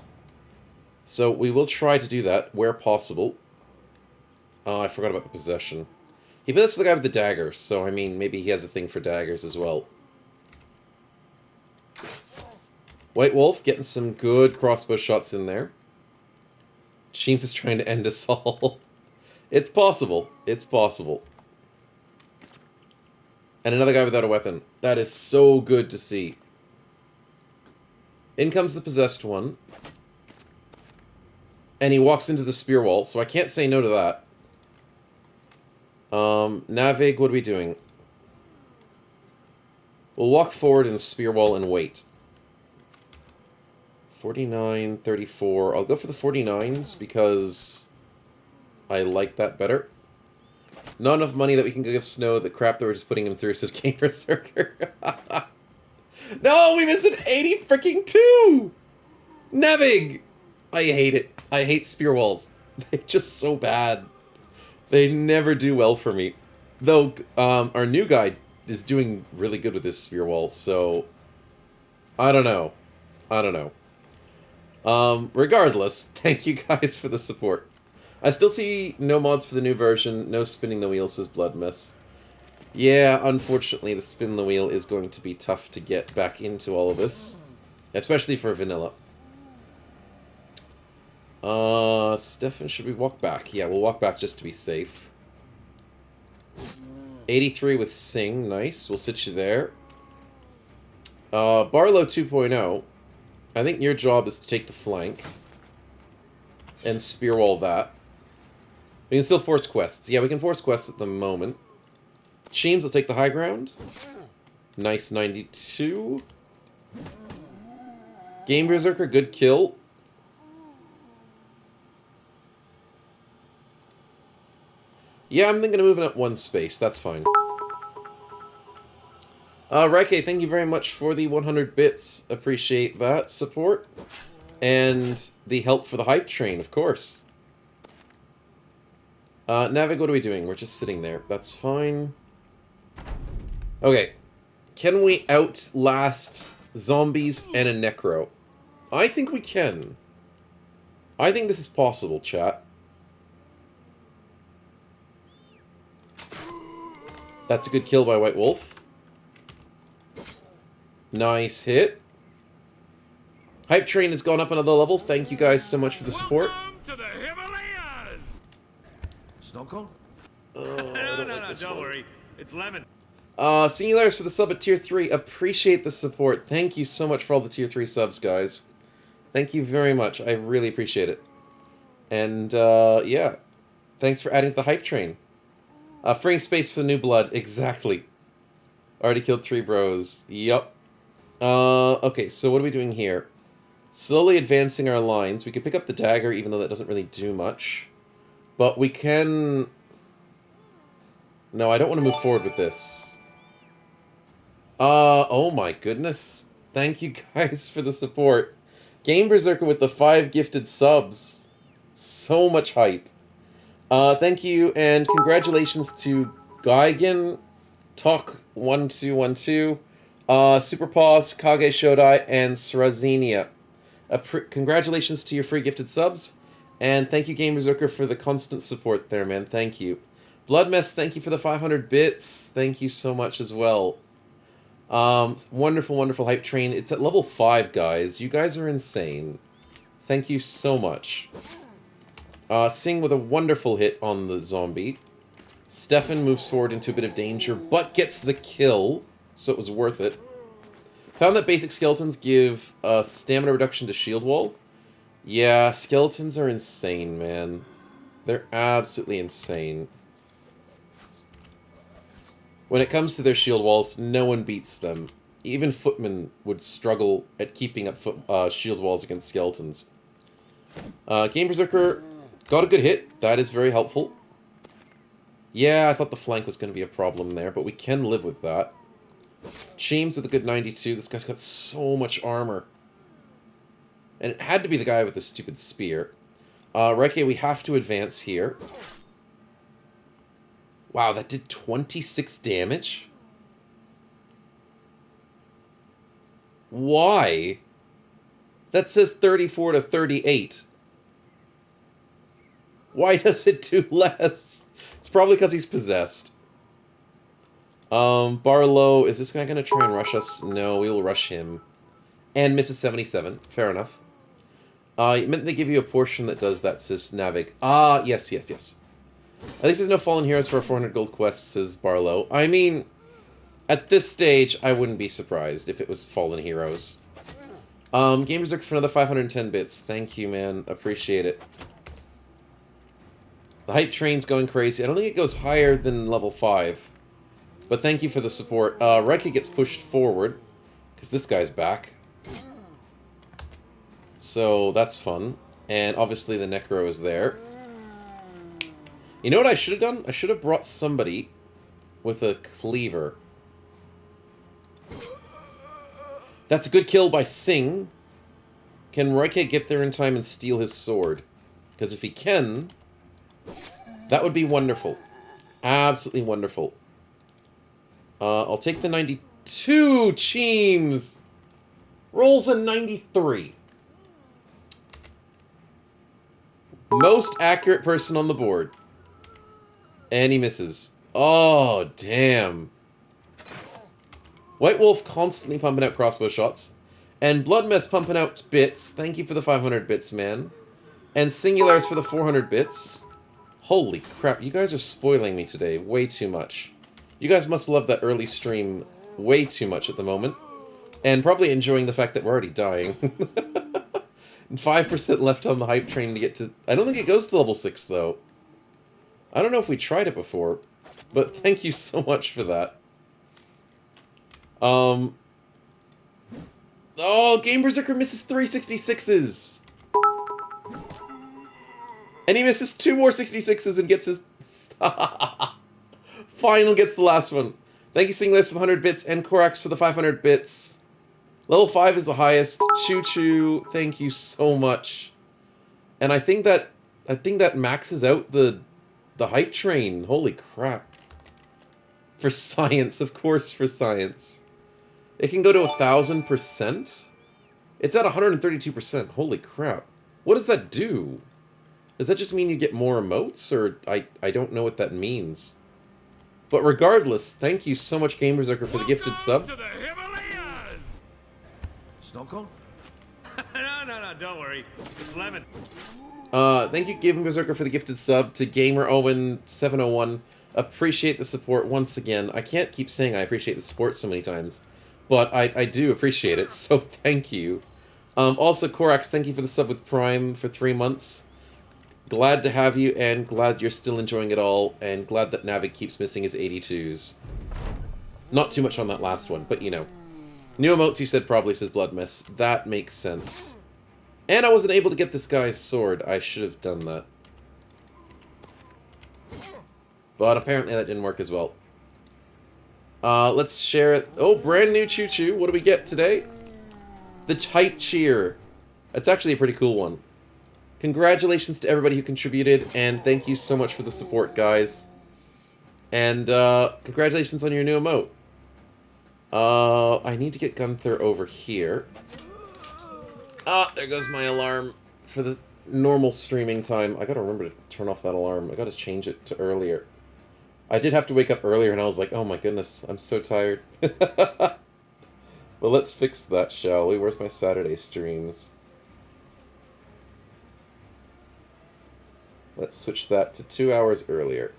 So we will try to do that where possible. Oh, I forgot about the possession. He possessed the guy with the dagger, so I mean, maybe he has a thing for daggers as well. White Wolf getting some good crossbow shots in there. Sheems is trying to end us all. It's possible. It's possible. And another guy without a weapon. That is so good to see. In comes the possessed one. And he walks into the spear wall, so I can't say no to that. Navig, what are we doing? We'll walk forward in spear wall and wait. 49, 34. I'll go for the 49s because I like that better. Not enough money that we can give Snow the crap that we're just putting him through, says Game Berserker. No, we missed an 80 freaking 2! Navig! I hate it. I hate spear walls. They're just so bad. They never do well for me. Though, our new guy is doing really good with this spear wall, so... I don't know. I don't know. Regardless, thank you guys for the support. I still see no mods for the new version, no spinning the wheel, says Blood Mess. Yeah, unfortunately, the spin the wheel is going to be tough to get back into all of this. Especially for vanilla. Stefan, should we walk back? Yeah, we'll walk back just to be safe. 83 with Sing, nice. We'll sit you there. Barlow 2.0. I think your job is to take the flank. And spear wall that. We can still force quests. Yeah, we can force quests at the moment. Sheems will take the high ground. Nice 92. Game Berserker, good kill. Yeah, I'm thinking of moving up one space. That's fine. Raike, thank you very much for the 100 bits. Appreciate that support. And the help for the hype train, of course. Navig, what are we doing? We're just sitting there. That's fine. Okay. Can we outlast zombies and a necro? I think we can. I think this is possible, chat. That's a good kill by White Wolf. Nice hit. Hype train has gone up another level. Thank you guys so much for the support. Welcome to the Himalayas! Snow cone? Don't worry. It's lemon. Singularis for the sub at tier 3. Appreciate the support. Thank you so much for all the tier 3 subs, guys. Thank you very much. I really appreciate it. And, yeah. Thanks for adding to the hype train. Freeing space for the new blood. Exactly. Already killed 3 bros. Yup. Okay, so what are we doing here? Slowly advancing our lines. We can pick up the dagger, even though that doesn't really do much. But we can... No, I don't want to move forward with this. Oh my goodness. Thank you guys for the support. Game Berserker with the 5 gifted subs. So much hype. Thank you, and congratulations to Geigen, Talk1212, Super Paws, Kage Shodai, and Srazinia. Congratulations to your free gifted subs, and thank you, Game Berserker, for the constant support there, man. Thank you. Blood Mess, thank you for the 500 bits. Thank you so much as well. Wonderful, wonderful hype train. It's at level 5, guys. You guys are insane. Thank you so much. Sing with a wonderful hit on the zombie. Stefan moves forward into a bit of danger, but gets the kill, so it was worth it. Found that basic skeletons give stamina reduction to shield wall. Yeah, skeletons are insane, man. They're absolutely insane. When it comes to their shield walls, no one beats them. Even footmen would struggle at keeping up shield walls against skeletons. Game Berserker got a good hit. That is very helpful. Yeah, I thought the flank was going to be a problem there, but we can live with that. Sheems with a good 92. This guy's got so much armor. And it had to be the guy with the stupid spear. Reiki, we have to advance here. Wow, that did 26 damage? Why? That says 34 to 38. Why does it do less? It's probably because he's possessed. Barlow, is this guy going to try and rush us? No, we will rush him. And misses 77. Fair enough. It meant they give you a portion that does that, says Navig. Ah, yes, yes, yes. At least there's no Fallen Heroes for a 400 gold quest, says Barlow. I mean, at this stage, I wouldn't be surprised if it was Fallen Heroes. Game Berserk for another 510 bits. Thank you, man. Appreciate it. The hype train's going crazy. I don't think it goes higher than level 5. But thank you for the support. Reiki gets pushed forward, because this guy's back. So, that's fun. And obviously the Necro is there. You know what I should have done? I should have brought somebody with a cleaver. That's a good kill by Singh. Can Reiki get there in time and steal his sword? Because if he can, that would be wonderful. Absolutely wonderful. I'll take the 92. Cheems! Rolls a 93. Most accurate person on the board. And he misses. Oh, damn. White Wolf constantly pumping out crossbow shots. And Blood Mess pumping out bits. Thank you for the 500 bits, man. And Singulars for the 400 bits. Holy crap, you guys are spoiling me today way too much. You guys must love that early stream way too much at the moment. And probably enjoying the fact that we're already dying. And 5% left on the hype train to get to... I don't think it goes to level 6, though. I don't know if we tried it before. But thank you so much for that. Oh, Game Berserker misses 3 66s! And he misses 2 more 66s and gets his... Final gets the last one. Thank you, Singles, for the 100 bits, and Korax for the 500 bits. Level 5 is the highest. Choo Choo, thank you so much. And I think that maxes out the hype train. Holy crap. For science, of course, for science. It can go to 1,000%? It's at 132%. Holy crap. What does that do? Does that just mean you get more emotes? Or I don't know what that means. But regardless, thank you so much, Game Berserker, for the gifted sub. To the Himalayas! Snow cone? No, don't worry. It's lemon. Thank you, Game Berserker, for the gifted sub. To Gamer Owen 701, appreciate the support once again. I can't keep saying I appreciate the support so many times, but I do appreciate it, so thank you. Also, Korax, thank you for the sub with Prime for 3 months. Glad to have you, and glad you're still enjoying it all, and glad that Navig keeps missing his 82s. Not too much on that last one, but you know. New emotes, you said, probably, says Blood Mess. That makes sense. And I wasn't able to get this guy's sword. I should have done that. But apparently that didn't work as well. Let's share it. Oh, brand new Choo Choo. What do we get today? The Hype Cheer. That's actually a pretty cool one. Congratulations to everybody who contributed, and thank you so much for the support, guys. And, congratulations on your new emote. I need to get Gunther over here. Ah, there goes my alarm for the normal streaming time. I gotta remember to turn off that alarm. I gotta change it to earlier. I did have to wake up earlier, and I was like, oh my goodness, I'm so tired. Well, let's fix that, shall we? Where's my Saturday streams? Let's switch that to 2 hours earlier.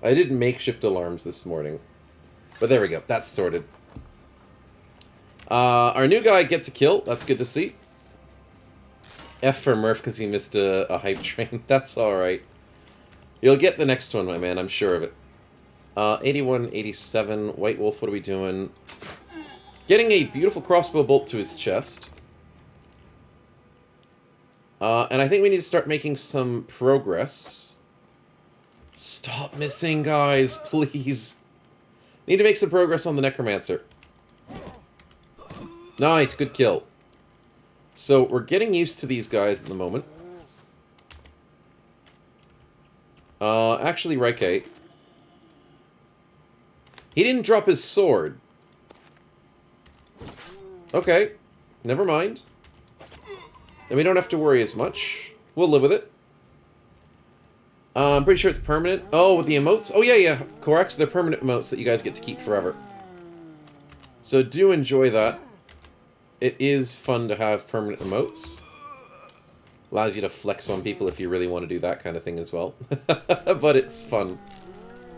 I did makeshift alarms this morning. But there we go. That's sorted. Our new guy gets a kill. That's good to see. F for Murph because he missed a hype train. That's alright. You'll get the next one, my man. I'm sure of it. 81, 87. White Wolf, what are we doing? Getting a beautiful crossbow bolt to his chest. And I think we need to start making some progress. Stop missing, guys, please. Need to make some progress on the Necromancer. Nice, good kill. So, we're getting used to these guys at the moment. Actually, Reike. He didn't drop his sword. Okay. Never mind. And we don't have to worry as much. We'll live with it. I'm pretty sure it's permanent. Oh, with the emotes? Oh, yeah. Correct. So they're permanent emotes that you guys get to keep forever. So do enjoy that. It is fun to have permanent emotes. Allows you to flex on people if you really want to do that kind of thing as well. But it's fun.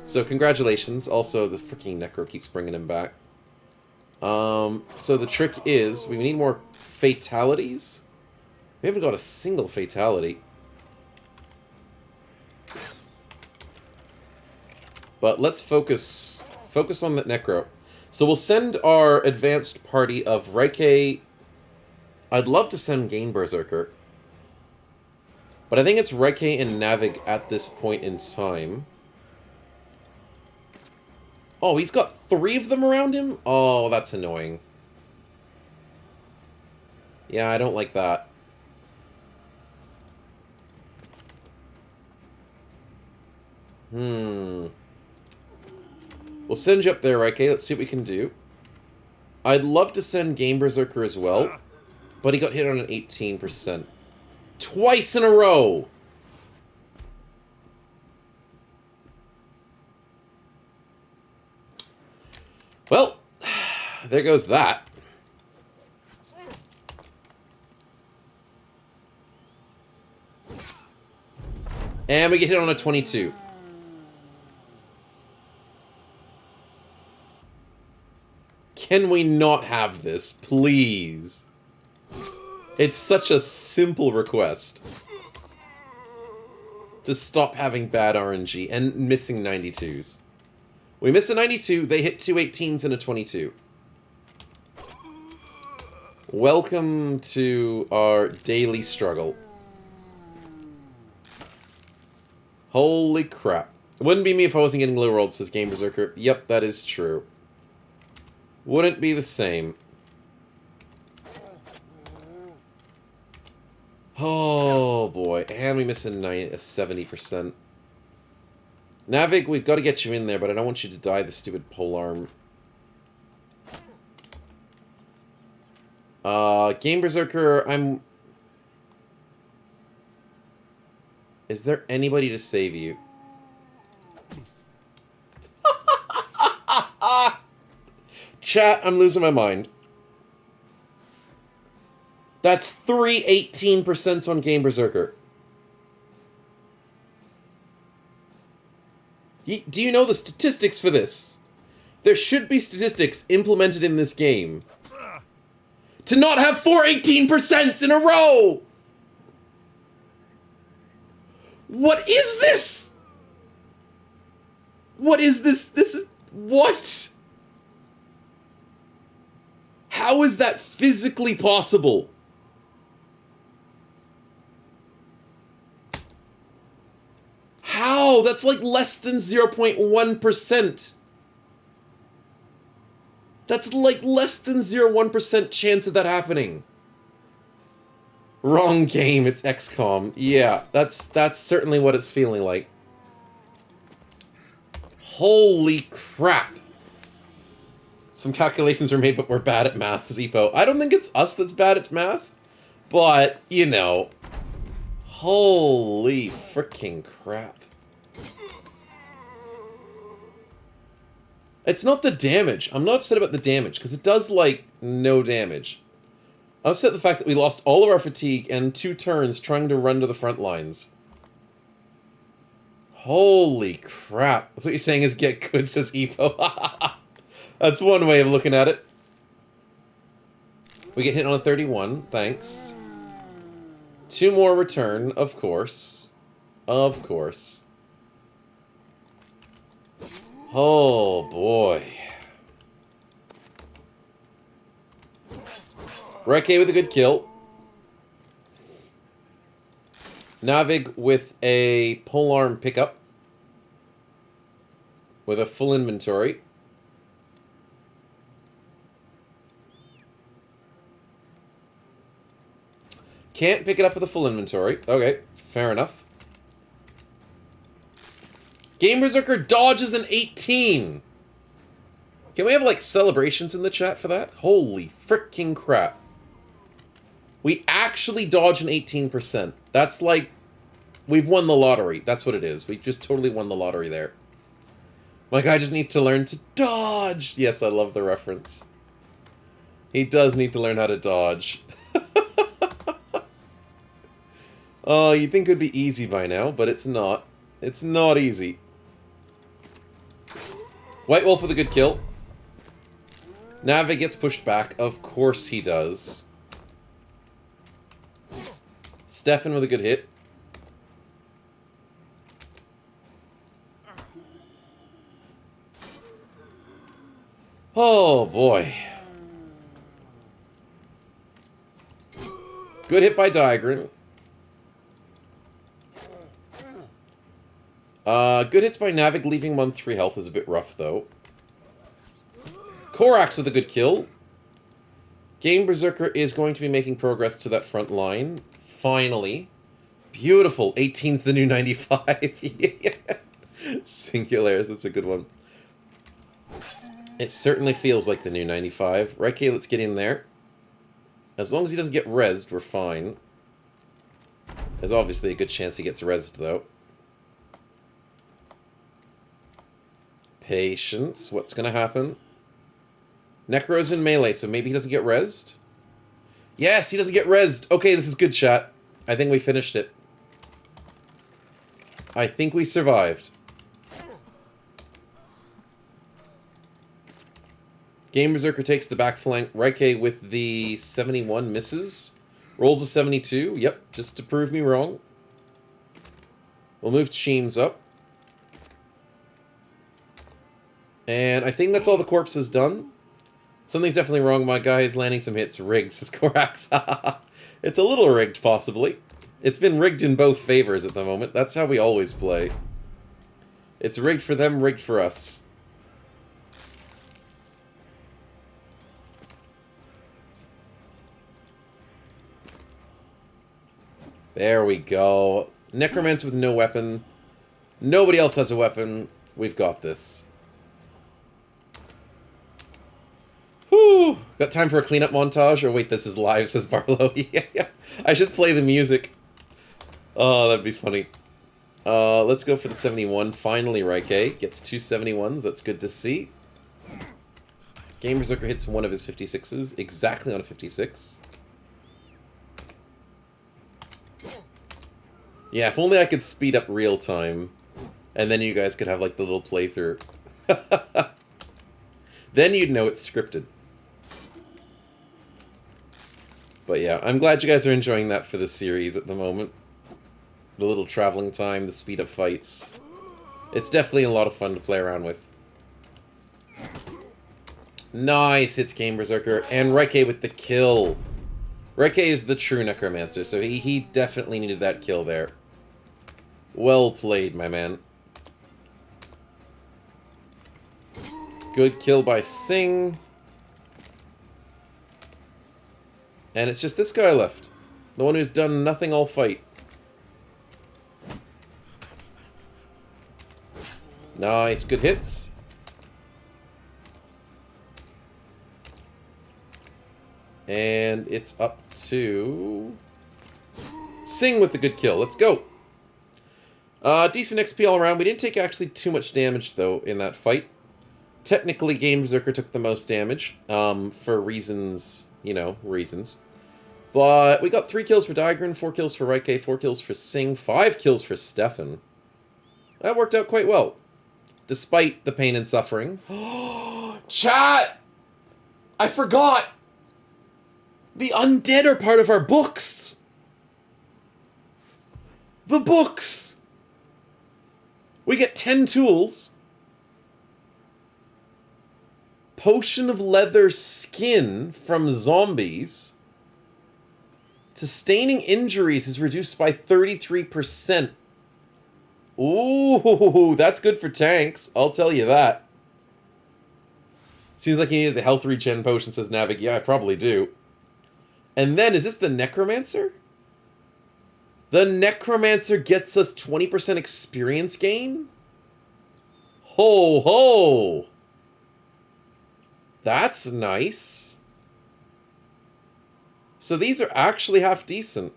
So congratulations. Also, the freaking Necro keeps bringing him back. So the trick is, we need more fatalities. We haven't got a single fatality. But let's focus on that Necro. So we'll send our advanced party of Reike. I'd love to send Game Berserker. But I think it's Reike and Navig at this point in time. Oh, he's got 3 of them around him? Oh, that's annoying. Yeah, I don't like that. We'll send you up there, Reike. Let's see what we can do. I'd love to send Game Berserker as well, but he got hit on an 18%. Twice in a row! Well, there goes that. And we get hit on a 22. Can we not have this, please? It's such a simple request. To stop having bad RNG and missing 92s. We miss a 92, they hit 2 18s and a 22. Welcome to our daily struggle. Holy crap. It wouldn't be me if I wasn't getting low rolled, says Game Berserker. Yep, that is true. Wouldn't be the same. Oh boy, and we miss a 70%. Navig, we've got to get you in there, but I don't want you to die the stupid polearm. Game Berserker, Is there anybody to save you? Chat, I'm losing my mind. That's 3 18% on Game Berserker. Do you know the statistics for this? There should be statistics implemented in this game. To not have 4 18% in a row! What is this? What is this? This is... What? How is that physically possible? How? That's like less than 0.1%. That's like less than 0.1% chance of that happening. Wrong game, it's XCOM. Yeah, that's certainly what it's feeling like. Holy crap. Some calculations are made, but we're bad at math, says Epo. I don't think it's us that's bad at math, but, you know. Holy freaking crap. It's not the damage. I'm not upset about the damage, because it does, like, no damage. I'm upset at the fact that we lost all of our fatigue and 2 turns trying to run to the front lines. Holy crap. What you're saying is get good, says Epo. That's one way of looking at it. We get hit on a 31, thanks. 2 more return, of course. Of course. Oh, boy. Reike with a good kill. Navig with a polearm pickup. With a full inventory. Can't pick it up with a full inventory. Okay, fair enough. Game Berserker dodges an 18. Can we have, like, celebrations in the chat for that? Holy freaking crap. We actually dodge an 18%. That's like, we've won the lottery. That's what it is. We just totally won the lottery there. My guy just needs to learn to dodge. Yes, I love the reference. He does need to learn how to dodge. Oh, you'd think it would be easy by now, but it's not. It's not easy. White Wolf with a good kill. Nave gets pushed back. Of course he does. Stefan with a good hit. Oh, boy. Good hit by Diagrin. Good hits by Navig, leaving him on 3 health is a bit rough, though. Korax with a good kill. Game Berserker is going to be making progress to that front line. Finally. Beautiful. 18's the new 95. Singulares, that's a good one. It certainly feels like the new 95. Right, okay, let's get in there. As long as he doesn't get rezzed, we're fine. There's obviously a good chance he gets rezzed, though. Patience. What's going to happen? Necro's in melee, so maybe he doesn't get rezzed? Yes, he doesn't get rezzed. Okay, this is good, chat. I think we finished it. I think we survived. Game Berserker takes the back flank. Raike with the 71 misses. Rolls a 72. Yep, just to prove me wrong. We'll move Cheems up. And I think that's all the corpse has done. Something's definitely wrong. My guy is landing some hits. Rigged, says Korax. It's a little rigged, possibly. It's been rigged in both favors at the moment. That's how we always play. It's rigged for them, rigged for us. There we go. Necromancer with no weapon. Nobody else has a weapon. We've got this. Whew. Got time for a cleanup montage? Or wait, this is live, says Barlow. Yeah. I should play the music. Oh, that'd be funny. Let's go for the 71. Finally, Raike gets 2 71s. That's good to see. Game Berserker hits one of his 56s. Exactly on a 56. Yeah, if only I could speed up real time. And then you guys could have, like, the little playthrough. Then you'd know it's scripted. But yeah, I'm glad you guys are enjoying that for the series at the moment. The little traveling time, the speed up fights. It's definitely a lot of fun to play around with. Nice hits Game Berserker. And Raike with the kill. Raike is the true Necromancer, so he definitely needed that kill there. Well played, my man. Good kill by Singh. And it's just this guy left. The one who's done nothing all fight. Nice, good hits. And it's up to Singh with the good kill. Let's go. Decent XP all around. We didn't take actually too much damage, though, in that fight. Technically, Game Berserker took the most damage, for reasons, you know, reasons. But we got 3 kills for Diagrin, 4 kills for Raike, 4 kills for Singh, 5 kills for Stefan. That worked out quite well. Despite the pain and suffering. Chat! I forgot! The undead are part of our books! The books! We get 10 tools. Potion of leather skin from zombies. Sustaining injuries is reduced by 33%. Ooh, that's good for tanks. I'll tell you that. Seems like you needed the health regen potion, says Navig. Yeah, I probably do. And then, is this the Necromancer? The Necromancer gets us 20% experience gain? Ho ho! That's nice. So these are actually half decent.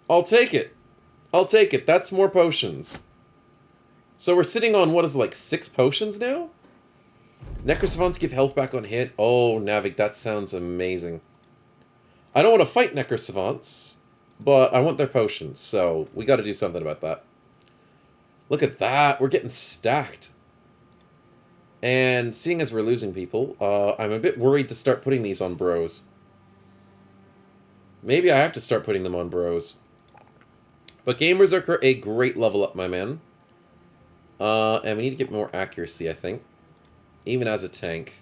I'll take it. I'll take it. That's more potions. So we're sitting on, what is it, like 6 potions now? Necrosavants give health back on hit. Oh, Navig, that sounds amazing. I don't want to fight Necrosavants, but I want their potions, so we got to do something about that. Look at that. We're getting stacked. And seeing as we're losing people, I'm a bit worried to start putting these on bros. Maybe I have to start putting them on bros. But Game Berserker, a great level up, my man. And we need to get more accuracy, I think. Even as a tank.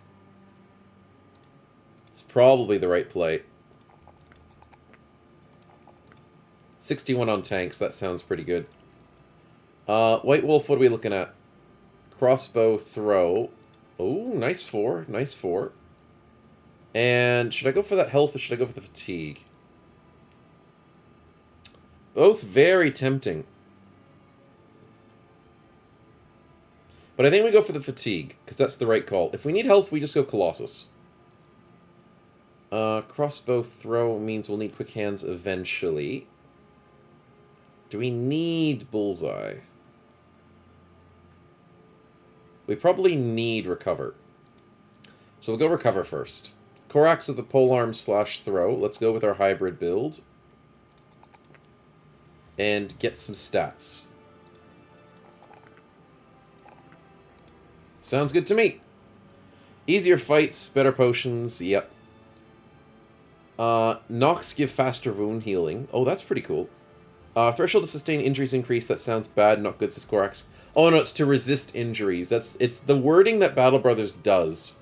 It's probably the right play. 61 on tanks, that sounds pretty good. White Wolf, what are we looking at? Crossbow throw. Oh, nice 4. Nice 4. And should I go for that health or should I go for the fatigue? Both very tempting. But I think we go for the fatigue, because that's the right call. If we need health, we just go Colossus. Crossbow throw means we'll need quick hands eventually. Do we need bullseye? We probably need recover. So we'll go recover first. Korax with the polearm / throw. Let's go with our hybrid build. And get some stats. Sounds good to me. Easier fights, better potions, yep. Nox give faster wound healing. Oh, that's pretty cool. Threshold to sustain injuries increase. That sounds bad, not good, says Korax. Oh no, it's to resist injuries. It's the wording that Battle Brothers does.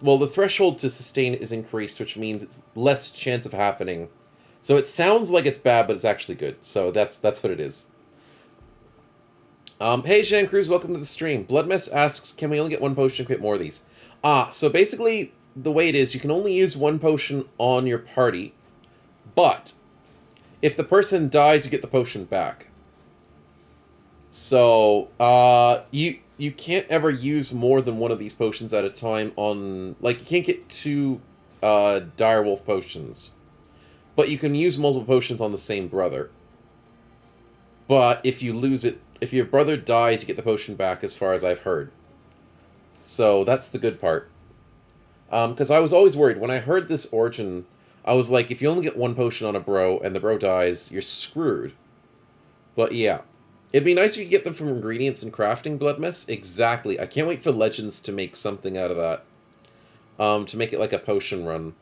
Well, the threshold to sustain is increased, which means it's less chance of happening. So it sounds like it's bad, but it's actually good. So that's what it is. Hey, Jean Cruz, welcome to the stream. Bloodmess asks, can we only get 1 potion to create more of these? So basically, the way it is, you can only use 1 potion on your party, but if the person dies, you get the potion back. So, you can't ever use more than 1 of these potions at a time on... Like, you can't get 2 Direwolf potions. But you can use multiple potions on the same brother. But if you lose it, if your brother dies, you get the potion back, as far as I've heard. So, that's the good part. Because I was always worried. When I heard this origin, I was like, if you only get 1 potion on a bro, and the bro dies, you're screwed. But yeah. It'd be nice if you could get them from ingredients and crafting, Bloodmess. Exactly. I can't wait for Legends to make something out of that. To make it like a potion run.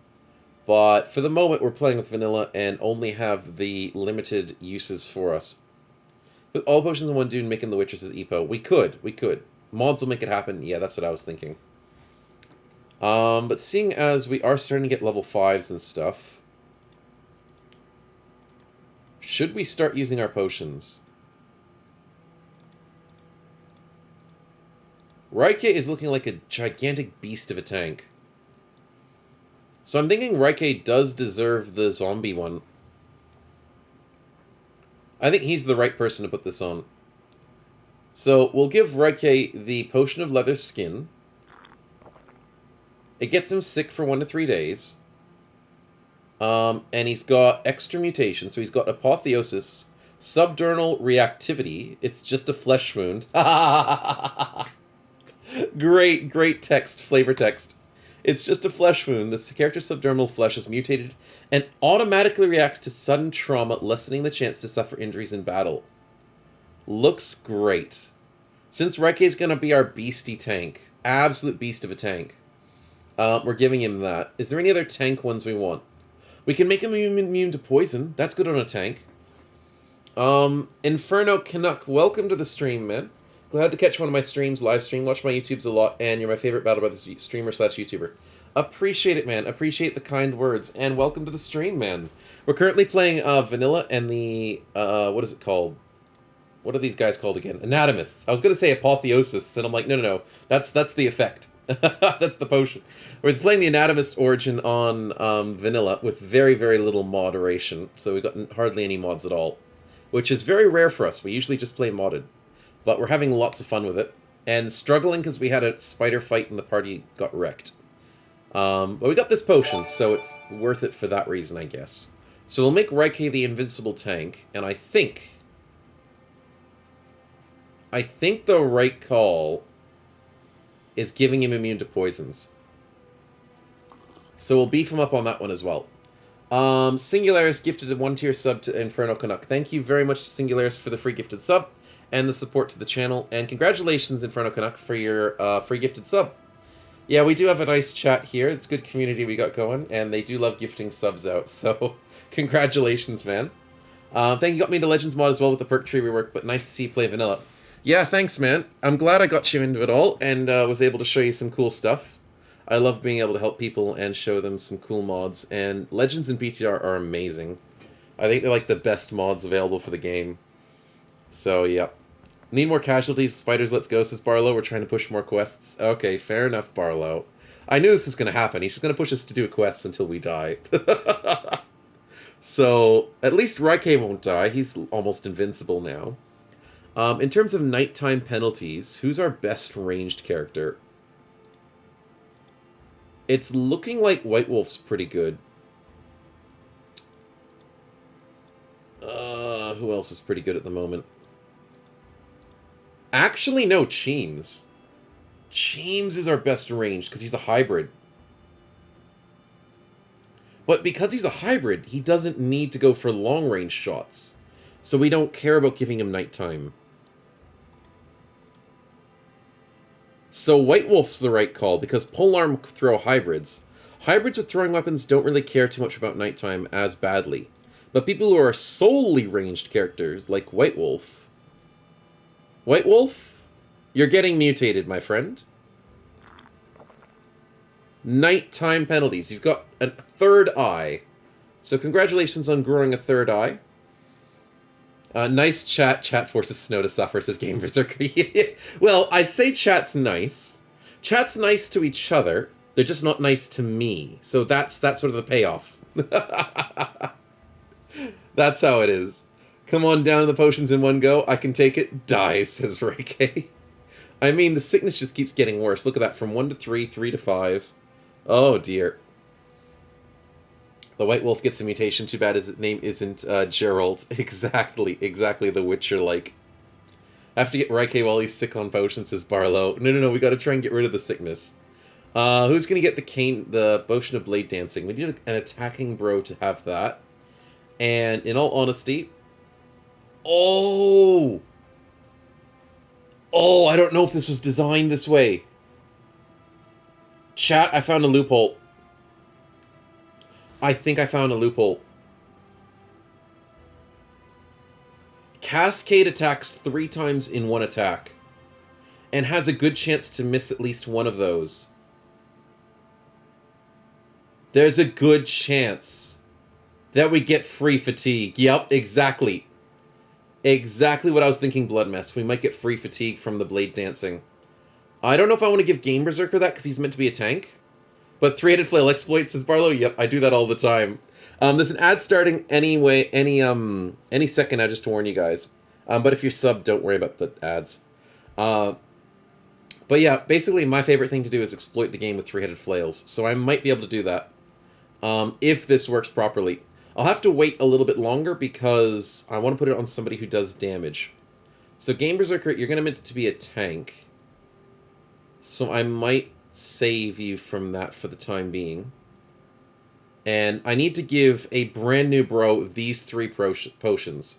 But for the moment, we're playing with vanilla and only have the limited uses for us. With all potions in one dude making the Witcher, says Epo. We could. Mods will make it happen. Yeah, that's what I was thinking. But seeing as we are starting to get level 5s and stuff, should we start using our potions? Raike is looking like a gigantic beast of a tank. So I'm thinking Raike does deserve the zombie one. I think he's the right person to put this on. So we'll give Raike the Potion of Leather Skin. It gets him sick for 1 to 3 days. And he's got extra mutations. So he's got Apotheosis, Subdermal Reactivity. It's just a flesh wound. Great text, flavor text. It's just a flesh wound. This character's subdermal flesh is mutated and automatically reacts to sudden trauma, lessening the chance to suffer injuries in battle. Looks great. Since Raike is going to be our beastie tank, absolute beast of a tank, we're giving him that. Is there any other tank ones we want? We can make him immune to poison. That's good on a tank. Inferno Canuck, welcome to the stream, man. Glad to catch one of my streams, live stream. Watch my YouTubes a lot, and you're my favorite Battle Brothers streamer / YouTuber. Appreciate it, man. Appreciate the kind words, and welcome to the stream, man. We're currently playing Vanilla and the, what is it called? What are these guys called again? Anatomists. I was going to say Apotheosis, and I'm like, no. That's the effect. That's the potion. We're playing the Anatomist origin on Vanilla with very, very little moderation, so we've got hardly any mods at all. which is very rare for us. We usually just play modded. But we're having lots of fun with it. And struggling because we had a spider fight and the party got wrecked. But we got this potion, so it's worth it for that reason, I guess. So we'll make Raike the invincible tank, and I think the right call is giving him immune to poisons. So we'll beef him up on that one as well. Singularis gifted a 1-tier sub to Inferno Canuck. Thank you very much, Singularis, for the free gifted sub and the support to the channel. And congratulations, Inferno Canuck, for your free gifted sub. Yeah, we do have a nice chat here. It's a good community we got going, and they do love gifting subs out. So, congratulations, man. Thank you, got me into Legends mod as well with the perk tree rework, but nice to see you play vanilla. Yeah, thanks, man. I'm glad I got you into it all and was able to show you some cool stuff. I love being able to help people and show them some cool mods, and Legends and BTR are amazing. I think they're like the best mods available for the game. So, yeah. Need more casualties, spiders, let's go, says Barlow. We're trying to push more quests. Okay, fair enough, Barlow. I knew this was going to happen. He's just going to push us to do quests until we die. So, at least Raike won't die. He's almost invincible now. In terms of nighttime penalties, who's our best ranged character? It's looking like White Wolf's pretty good. Who else is pretty good at the moment? Actually, no, Cheems. Cheems is our best range, because he's a hybrid. But because he's a hybrid, he doesn't need to go for long-range shots. So we don't care about giving him nighttime. So White Wolf's the right call, because polearm throw hybrids. Hybrids with throwing weapons don't really care too much about nighttime as badly. But people who are solely ranged characters, like White Wolf... White Wolf, you're getting mutated, my friend. Nighttime penalties. You've got a third eye. So congratulations on growing a third eye. Nice chat. Chat forces Snow to suffer, says Game Berserker. Well, I say chat's nice. Chat's nice to each other. They're just not nice to me. So that's sort of the payoff. That's how it is. Come on down to the potions in one go. I can take it. Die, says Raike. I mean, the sickness just keeps getting worse. Look at that. From 1 to 3, 3 to 5. Oh, dear. The White Wolf gets a mutation. Too bad his name isn't Gerald. Exactly the Witcher-like. I have to get Raike while he's sick on potions, says Barlow. No, we gotta try and get rid of the sickness. Who's gonna get the potion of blade dancing? We need an attacking bro to have that. And in all honesty... Oh, I don't know if this was designed this way. Chat, I found a loophole. I think I found a loophole. Cascade attacks 3 times in one attack. And has a good chance to miss at least one of those. There's a good chance that we get free fatigue. Yep, exactly. Exactly what I was thinking, Blood Mess. We might get free fatigue from the blade dancing. I don't know if I want to give Game Berserker that, because he's meant to be a tank. But 3-headed flail exploit, says Barlow. Yep, I do that all the time. There's an ad starting anyway, any second now, just to warn you guys. But if you're sub, don't worry about the ads. But yeah, basically my favorite thing to do is exploit the game with 3-headed flails. So I might be able to do that. If this works properly. I'll have to wait a little bit longer because I want to put it on somebody who does damage. So Game Berserker, you're going to meant to be a tank. So I might save you from that for the time being. And I need to give a brand new bro these 3 potions.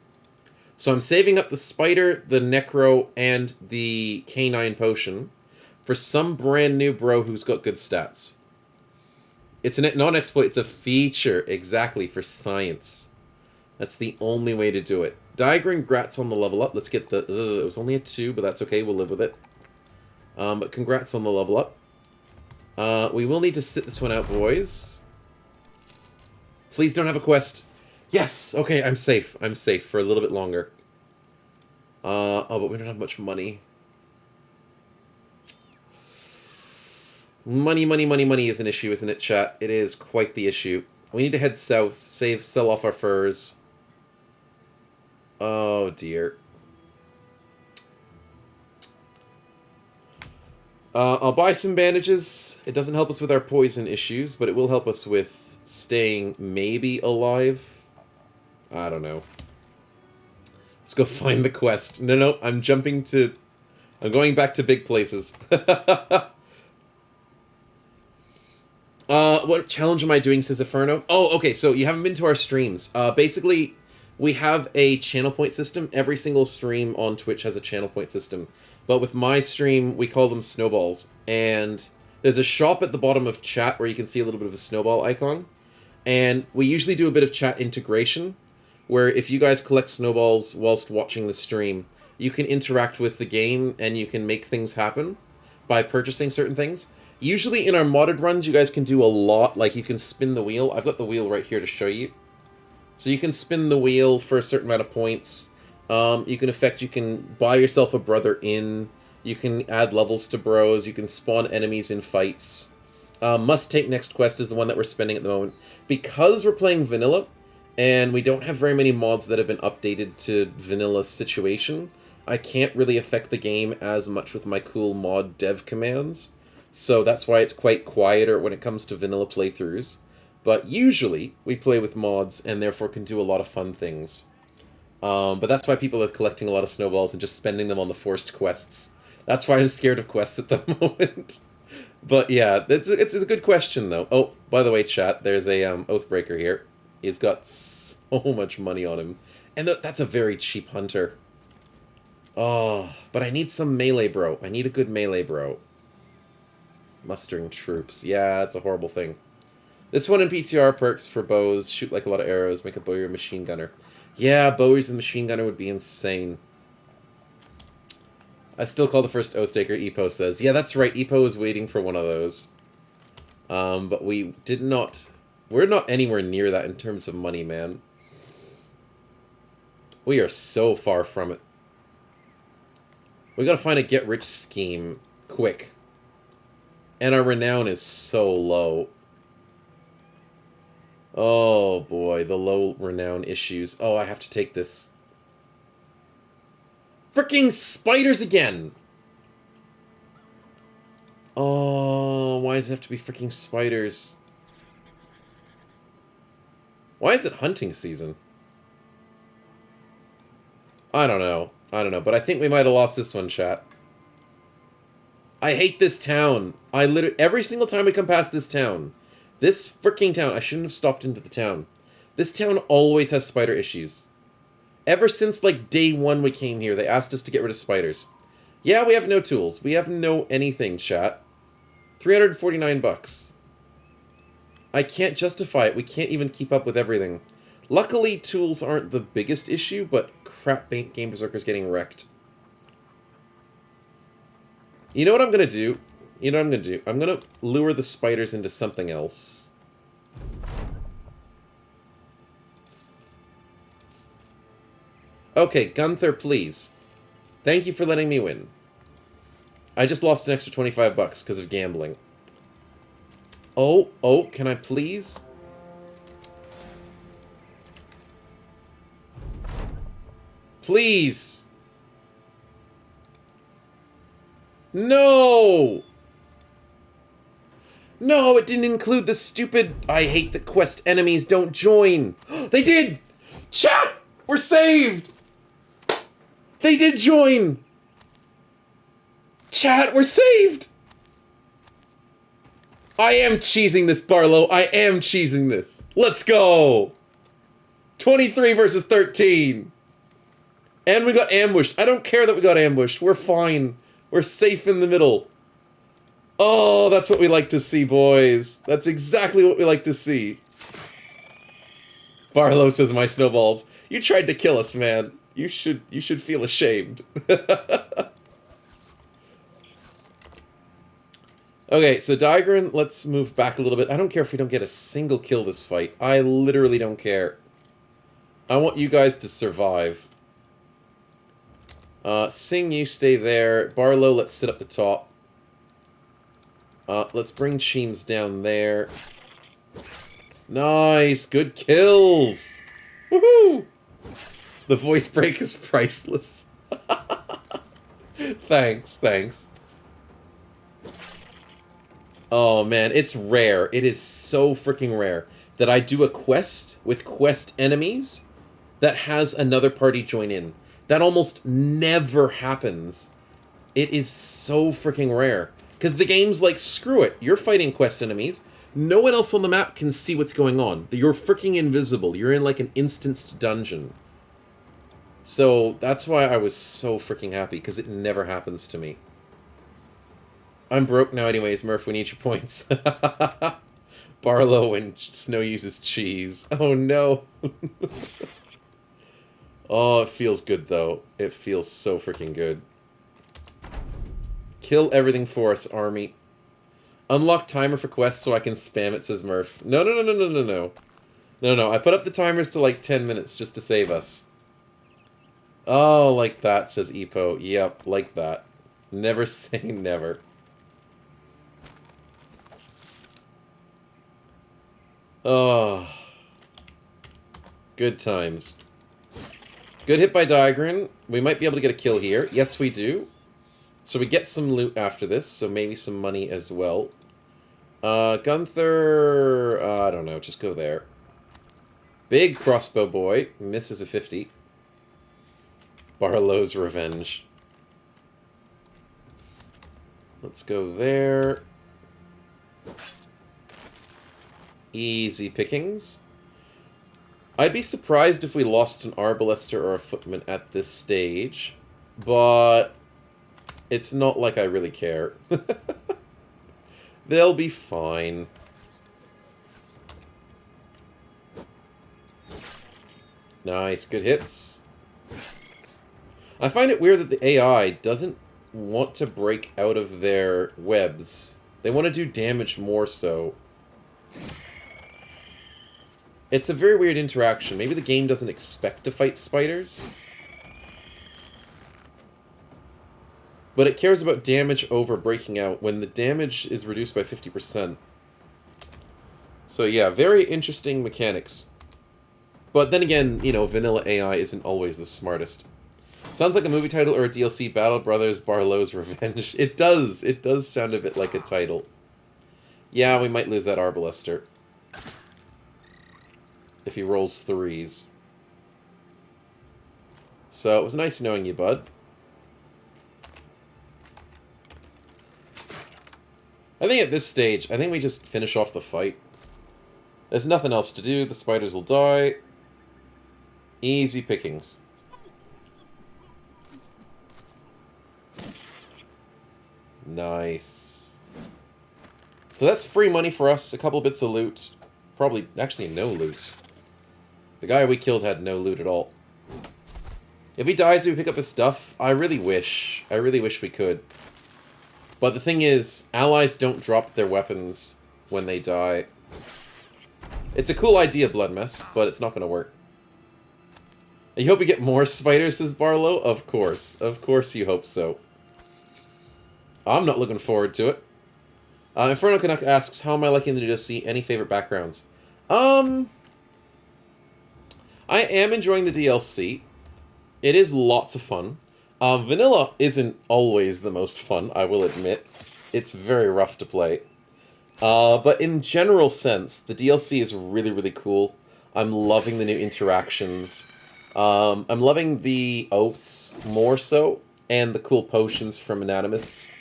So I'm saving up the Spider, the Necro, and the Canine potion for some brand new bro who's got good stats. It's a non-exploit, it's a feature, exactly, for science. That's the only way to do it. Diagram grats on the level up. Let's get the... it was only a 2, but that's okay, we'll live with it. But congrats on the level up. We will need to sit this one out, boys. Please don't have a quest. Yes! Okay, I'm safe. I'm safe for a little bit longer. Oh, but we don't have much money. Money is an issue, isn't it, chat? It is quite the issue. We need to head south, sell off our furs. Oh, dear. I'll buy some bandages. It doesn't help us with our poison issues, but it will help us with staying maybe alive. I don't know. Let's go find the quest. No, I'm jumping to... I'm going back to big places. What challenge am I doing, says Inferno? Oh, okay, so you haven't been to our streams. Basically, we have a channel point system. Every single stream on Twitch has a channel point system. But with my stream, we call them snowballs. And there's a shop at the bottom of chat where you can see a little bit of a snowball icon. And we usually do a bit of chat integration, where if you guys collect snowballs whilst watching the stream, you can interact with the game and you can make things happen by purchasing certain things. Usually in our modded runs, you guys can do a lot, like you can spin the wheel. I've got the wheel right here to show you. So you can spin the wheel for a certain amount of points. You can buy yourself a brother in. You can add levels to bros. You can spawn enemies in fights. Must Take Next Quest is the one that we're spending at the moment. Because we're playing vanilla, and we don't have very many mods that have been updated to vanilla situation, I can't really affect the game as much with my cool mod dev commands. So that's why it's quite quieter when it comes to vanilla playthroughs. But usually, we play with mods, and therefore can do a lot of fun things. But that's why people are collecting a lot of snowballs and just spending them on the forced quests. That's why I'm scared of quests at the moment. But yeah, it's a good question, though. Oh, by the way, chat, there's a Oathbreaker here. He's got so much money on him. And that's a very cheap hunter. Oh, but I need some melee bro. I need a good melee bro. Mustering troops. Yeah, it's a horrible thing. This one in PTR perks for bows. Shoot like a lot of arrows. Make a bowie or machine gunner. Yeah, bowies and machine gunner would be insane. I still call the first Oathtaker, Epo says. Yeah, that's right. Epo was waiting for one of those. But we did not... We're not anywhere near that in terms of money, man. We are so far from it. We gotta find a get-rich scheme. Quick. And our renown is so low. Oh, boy. The low renown issues. Oh, I have to take this... Freaking spiders again! Oh, why does it have to be freaking spiders? Why is it hunting season? I don't know. But I think we might have lost this one, chat. I hate this town. Every single time we come past this town. This freaking town. I shouldn't have stopped into the town. This town always has spider issues. Ever since, like, day one we came here, they asked us to get rid of spiders. Yeah, we have no tools. We have no anything, chat. 349 bucks. I can't justify it. We can't even keep up with everything. Luckily, tools aren't the biggest issue, but crap, Game Berserker's getting wrecked. You know what I'm gonna do? I'm gonna lure the spiders into something else. Okay, Gunther, please. Thank you for letting me win. I just lost an extra 25 bucks because of gambling. Oh, can I please? Please! No! No, it didn't include the stupid... I hate that quest enemies don't join. They did! Chat! We're saved! They did join! Chat, we're saved! I am cheesing this, Barlow. I am cheesing this. Let's go! 23 versus 13. And we got ambushed. I don't care that we got ambushed. We're fine. We're safe in the middle. Oh, that's what we like to see, boys. That's exactly what we like to see. Barlow says, my snowballs. You tried to kill us, man. You should feel ashamed. Okay, so Digran, let's move back a little bit. I don't care if we don't get a single kill this fight. I literally don't care. I want you guys to survive. Sing, you stay there. Barlow, let's sit up the top. Let's bring Cheems down there. Nice! Good kills! Woohoo! The voice break is priceless. Thanks, thanks. Oh man, it's rare. It is so freaking rare that I do a quest with quest enemies that has another party join in. That almost never happens. It is so freaking rare. Because the game's like, screw it, you're fighting quest enemies. No one else on the map can see what's going on. You're freaking invisible. You're in like an instanced dungeon. So that's why I was so freaking happy, because it never happens to me. I'm broke now anyways, Murph, we need your points. Barlow and Snow uses cheese. Oh no. Oh, it feels good though. It feels so freaking good. Kill everything for us, army. Unlock timer for quests so I can spam it, says Murph. No, no, no, no, no, no, no. No, no, I put up the timers to like 10 minutes just to save us. Oh, like that, says Epo. Yep, like that. Never say never. Oh. Good times. Good hit by Diagrin. We might be able to get a kill here. Yes, we do. So we get some loot after this, so maybe some money as well. Gunther... I don't know, just go there. Big crossbow boy. Misses a 50. Barlow's revenge. Let's go there. Easy pickings. I'd be surprised if we lost an Arbalister or a Footman at this stage, but it's not like I really care. They'll be fine. Nice, good hits. I find it weird that the AI doesn't want to break out of their webs. They want to do damage more so. It's a very weird interaction. Maybe the game doesn't expect to fight spiders. But it cares about damage over breaking out when the damage is reduced by 50%. So yeah, very interesting mechanics. But then again, you know, vanilla AI isn't always the smartest. Sounds like a movie title or a DLC, Battle Brothers Barlow's Revenge. It does. It does sound a bit like a title. Yeah, we might lose that Arbalister. If he rolls threes. So, it was nice knowing you, bud. I think at this stage, I think we just finish off the fight. There's nothing else to do. The spiders will die. Easy pickings. Nice. So that's free money for us. A couple bits of loot. Probably, actually no loot. The guy we killed had no loot at all. If he dies, do we pick up his stuff? I really wish. I really wish we could. But the thing is, allies don't drop their weapons when they die. It's a cool idea, Bloodmess, but it's not going to work. You hope we get more spiders, says Barlow? Of course. Of course you hope so. I'm not looking forward to it. Inferno Canuck asks, how am I liking the new DLC? Any favorite backgrounds? I am enjoying the DLC. It is lots of fun. Vanilla isn't always the most fun, I will admit. It's very rough to play. But in general sense, the DLC is really, really cool. I'm loving the new interactions. I'm loving the oaths more so, and the cool potions from anatomists.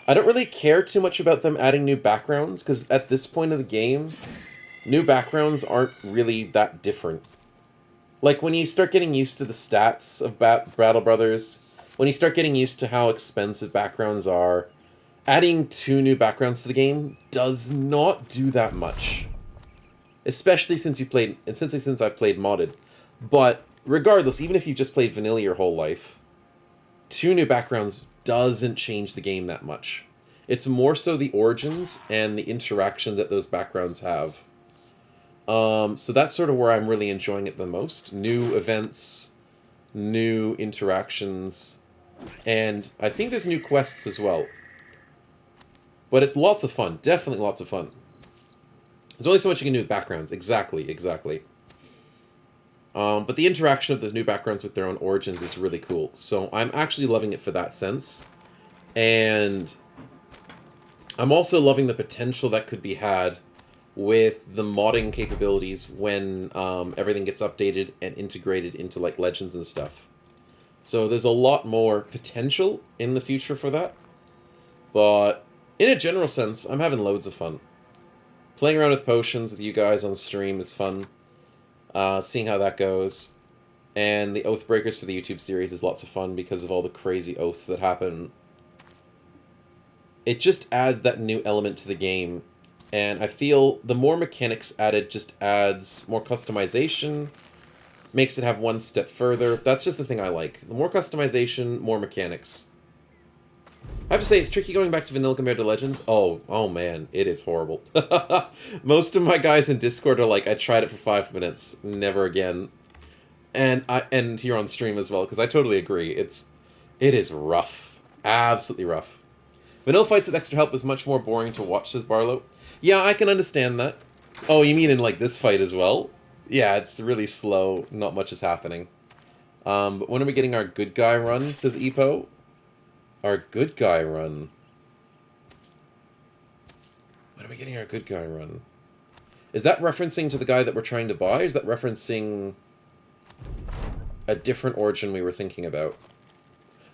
I don't really care too much about them adding new backgrounds, because at this point of the game, new backgrounds aren't really that different. Like, when you start getting used to the stats of Battle Brothers, when you start getting used to how expensive backgrounds are, adding 2 new backgrounds to the game does not do that much. Especially since I've played modded. But regardless, even if you've just played vanilla your whole life, 2 new backgrounds doesn't change the game that much. It's more so the origins and the interactions that those backgrounds have. So that's sort of where I'm really enjoying it the most. New events, new interactions, and I think there's new quests as well. But it's lots of fun. Definitely lots of fun. There's only so much you can do with backgrounds. Exactly, exactly. But the interaction of the new backgrounds with their own origins is really cool. So I'm actually loving it for that sense. And I'm also loving the potential that could be had with the modding capabilities when everything gets updated and integrated into like Legends and stuff. So there's a lot more potential in the future for that. But in a general sense, I'm having loads of fun. Playing around with potions with you guys on stream is fun. Seeing how that goes. And the Oathbreakers for the YouTube series is lots of fun because of all the crazy oaths that happen. It just adds that new element to the game. And I feel the more mechanics added just adds more customization, makes it have one step further. That's just the thing I like. The more customization, more mechanics. I have to say, it's tricky going back to vanilla compared to Legends. Oh man, it is horrible. Most of my guys in Discord are like, I tried it for 5 minutes, never again. And here on stream as well, because I totally agree. It is rough. Absolutely rough. Vanilla fights with extra help is much more boring to watch, says Barlow. Yeah, I can understand that. Oh, you mean in like this fight as well? Yeah, it's really slow. Not much is happening. But when are we getting our good guy run, says Epo? Our good guy run. When are we getting our good guy run? Is that referencing to the guy that we're trying to buy? Or is that referencing a different origin we were thinking about?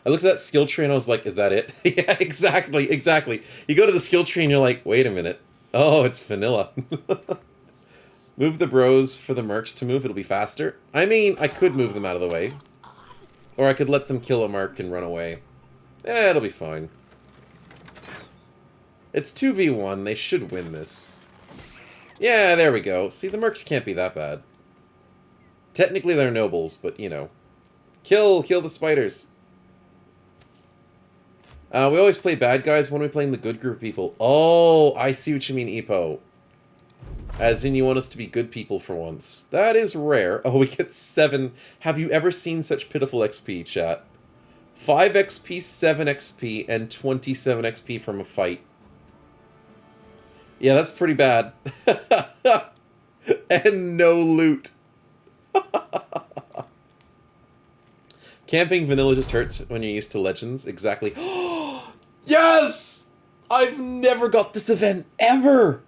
I looked at that skill tree and I was like, is that it? Yeah, exactly, exactly. You go to the skill tree and you're like, wait a minute. Oh, it's vanilla. Move the bros for the mercs to move, it'll be faster. I mean, I could move them out of the way. Or I could let them kill a merc and run away. It'll be fine. It's 2v1, they should win this. Yeah, there we go. See, the mercs can't be that bad. Technically they're nobles, but you know. Kill the spiders. We always play bad guys when we're playing the good group of people. Oh, I see what you mean, Epo. As in you want us to be good people for once. That is rare. Oh, we get 7. Have you ever seen such pitiful XP, chat? 5 XP, 7 XP, and 27 XP from a fight. Yeah, that's pretty bad. And no loot. Camping vanilla just hurts when you're used to Legends. Exactly. Yes! I've never got this event, ever!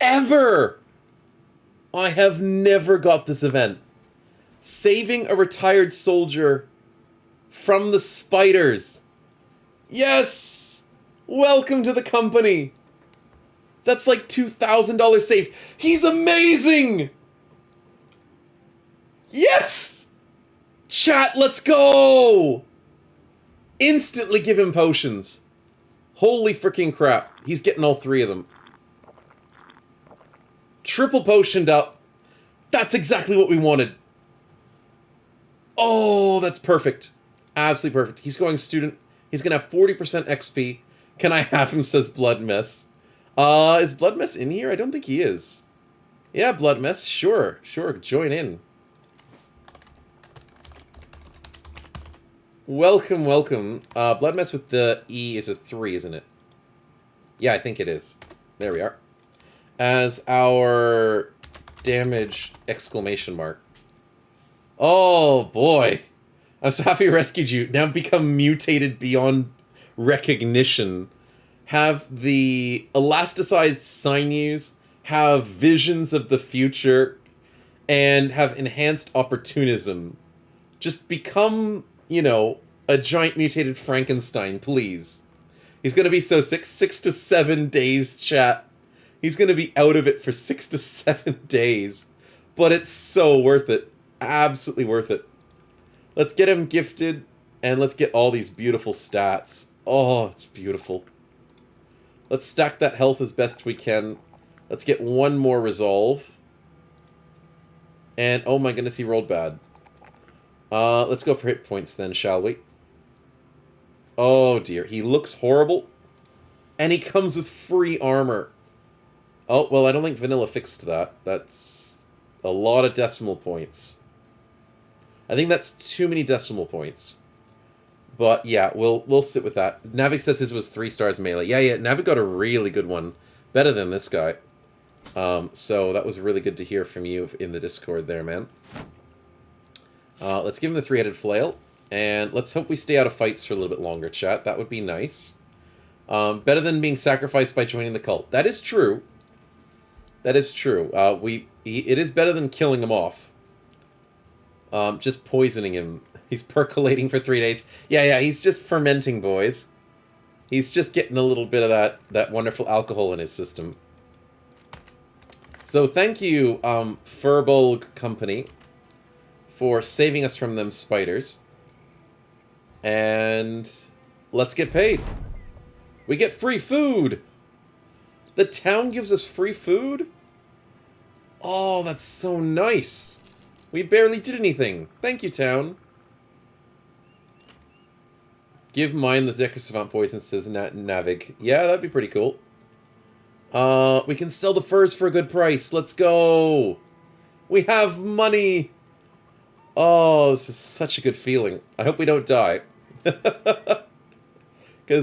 Ever! I have never got this event. Saving a retired soldier from the spiders. Yes! Welcome to the company. That's like $2,000 saved. He's amazing! Yes! Chat, let's go! Instantly give him potions. Holy freaking crap. He's getting all 3 of them. Triple potioned up. That's exactly what we wanted. Oh, that's perfect. Absolutely perfect. He's going student. He's going to have 40% XP. Can I have him, says Blood Mess. Is Blood Mess in here? I don't think he is. Yeah, Blood Mess. Sure. Join in. Welcome. Blood Mess with the E is a 3, isn't it? Yeah, I think it is. There we are. As our damage exclamation mark. Oh, boy. I'm so happy I rescued you. Now become mutated beyond recognition. Have the elasticized sinews, have visions of the future, and have enhanced opportunism. Just become, you know, a giant mutated Frankenstein, please. He's gonna be so sick. 6 to 7 days, chat. He's gonna be out of it for 6 to 7 days. But it's so worth it. Absolutely worth it. Let's get him gifted, and let's get all these beautiful stats. Oh, it's beautiful. Let's stack that health as best we can. Let's get one more resolve. And, oh my goodness, he rolled bad. Let's go for hit points then, shall we? Oh dear, he looks horrible. And he comes with free armor. Oh, well, I don't think Vanilla fixed that. That's a lot of decimal points. I think that's too many decimal points. But yeah, we'll sit with that. Navik says his was 3 stars melee. Yeah, Navik got a really good one. Better than this guy. So that was really good to hear from you in the Discord there, man. Let's give him the three-headed flail. And let's hope we stay out of fights for a little bit longer, chat. That would be nice. Better than being sacrificed by joining the cult. That is true. That is true. It is better than killing him off. Just poisoning him. He's percolating for 3 days. Yeah, he's just fermenting, boys. He's just getting a little bit of that wonderful alcohol in his system. So thank you, Furbulg Company, for saving us from them spiders. And let's get paid. We get free food! The town gives us free food? Oh, that's so nice. We barely did anything. Thank you, town. Give mine the Decker Savant poison, says Navig. Yeah, that'd be pretty cool. We can sell the furs for a good price. Let's go. We have money. Oh, this is such a good feeling. I hope we don't die. Because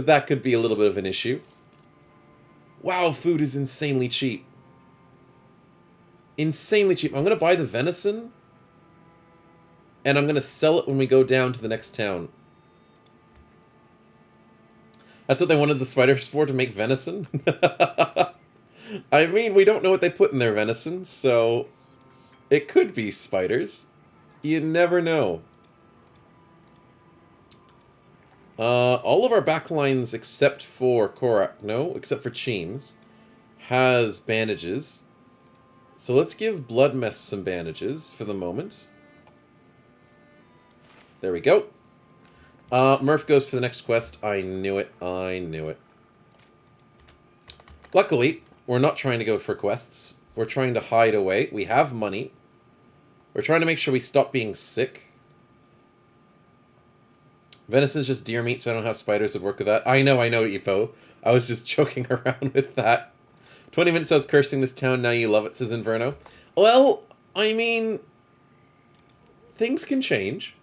that could be a little bit of an issue. Wow, food is insanely cheap. Insanely cheap. I'm going to buy the venison. And I'm going to sell it when we go down to the next town. That's what they wanted the spiders for, to make venison? I mean, we don't know what they put in their venison, so... It could be spiders. You never know. All of our backlines, except for Korak... No, except for Cheems, has bandages. So let's give Bloodmess some bandages for the moment. There we go. Murph goes for the next quest. I knew it. I knew it. Luckily, we're not trying to go for quests. We're trying to hide away. We have money. We're trying to make sure we stop being sick. Venison's just deer meat, so I don't know how spiders would work with that. I know, Epo. I was just joking around with that. 20 minutes I was cursing this town, now you love it, says Inverno. Well, I mean... Things can change.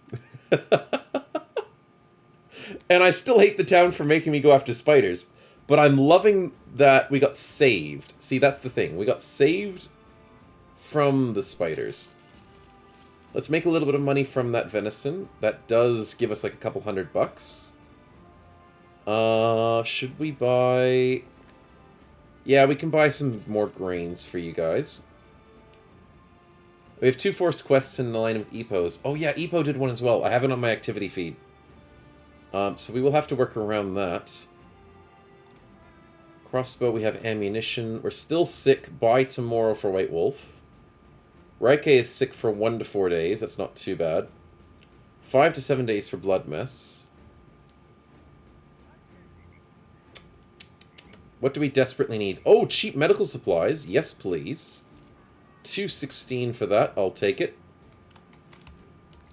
And I still hate the town for making me go after spiders. But I'm loving that we got saved. See, that's the thing. We got saved from the spiders. Let's make a little bit of money from that venison. That does give us like a couple $100. Should we buy... Yeah, we can buy some more grains for you guys. We have 2 forced quests in the line with Epo's. Oh yeah, Epo did one as well. I have it on my activity feed. So we will have to work around that. Crossbow, we have ammunition. We're still sick by tomorrow for White Wolf. Raike is sick for 1 to 4 days. That's not too bad. 5 to 7 days for Bloodmess. What do we desperately need? Oh, cheap medical supplies. Yes, please. 216 for that. I'll take it.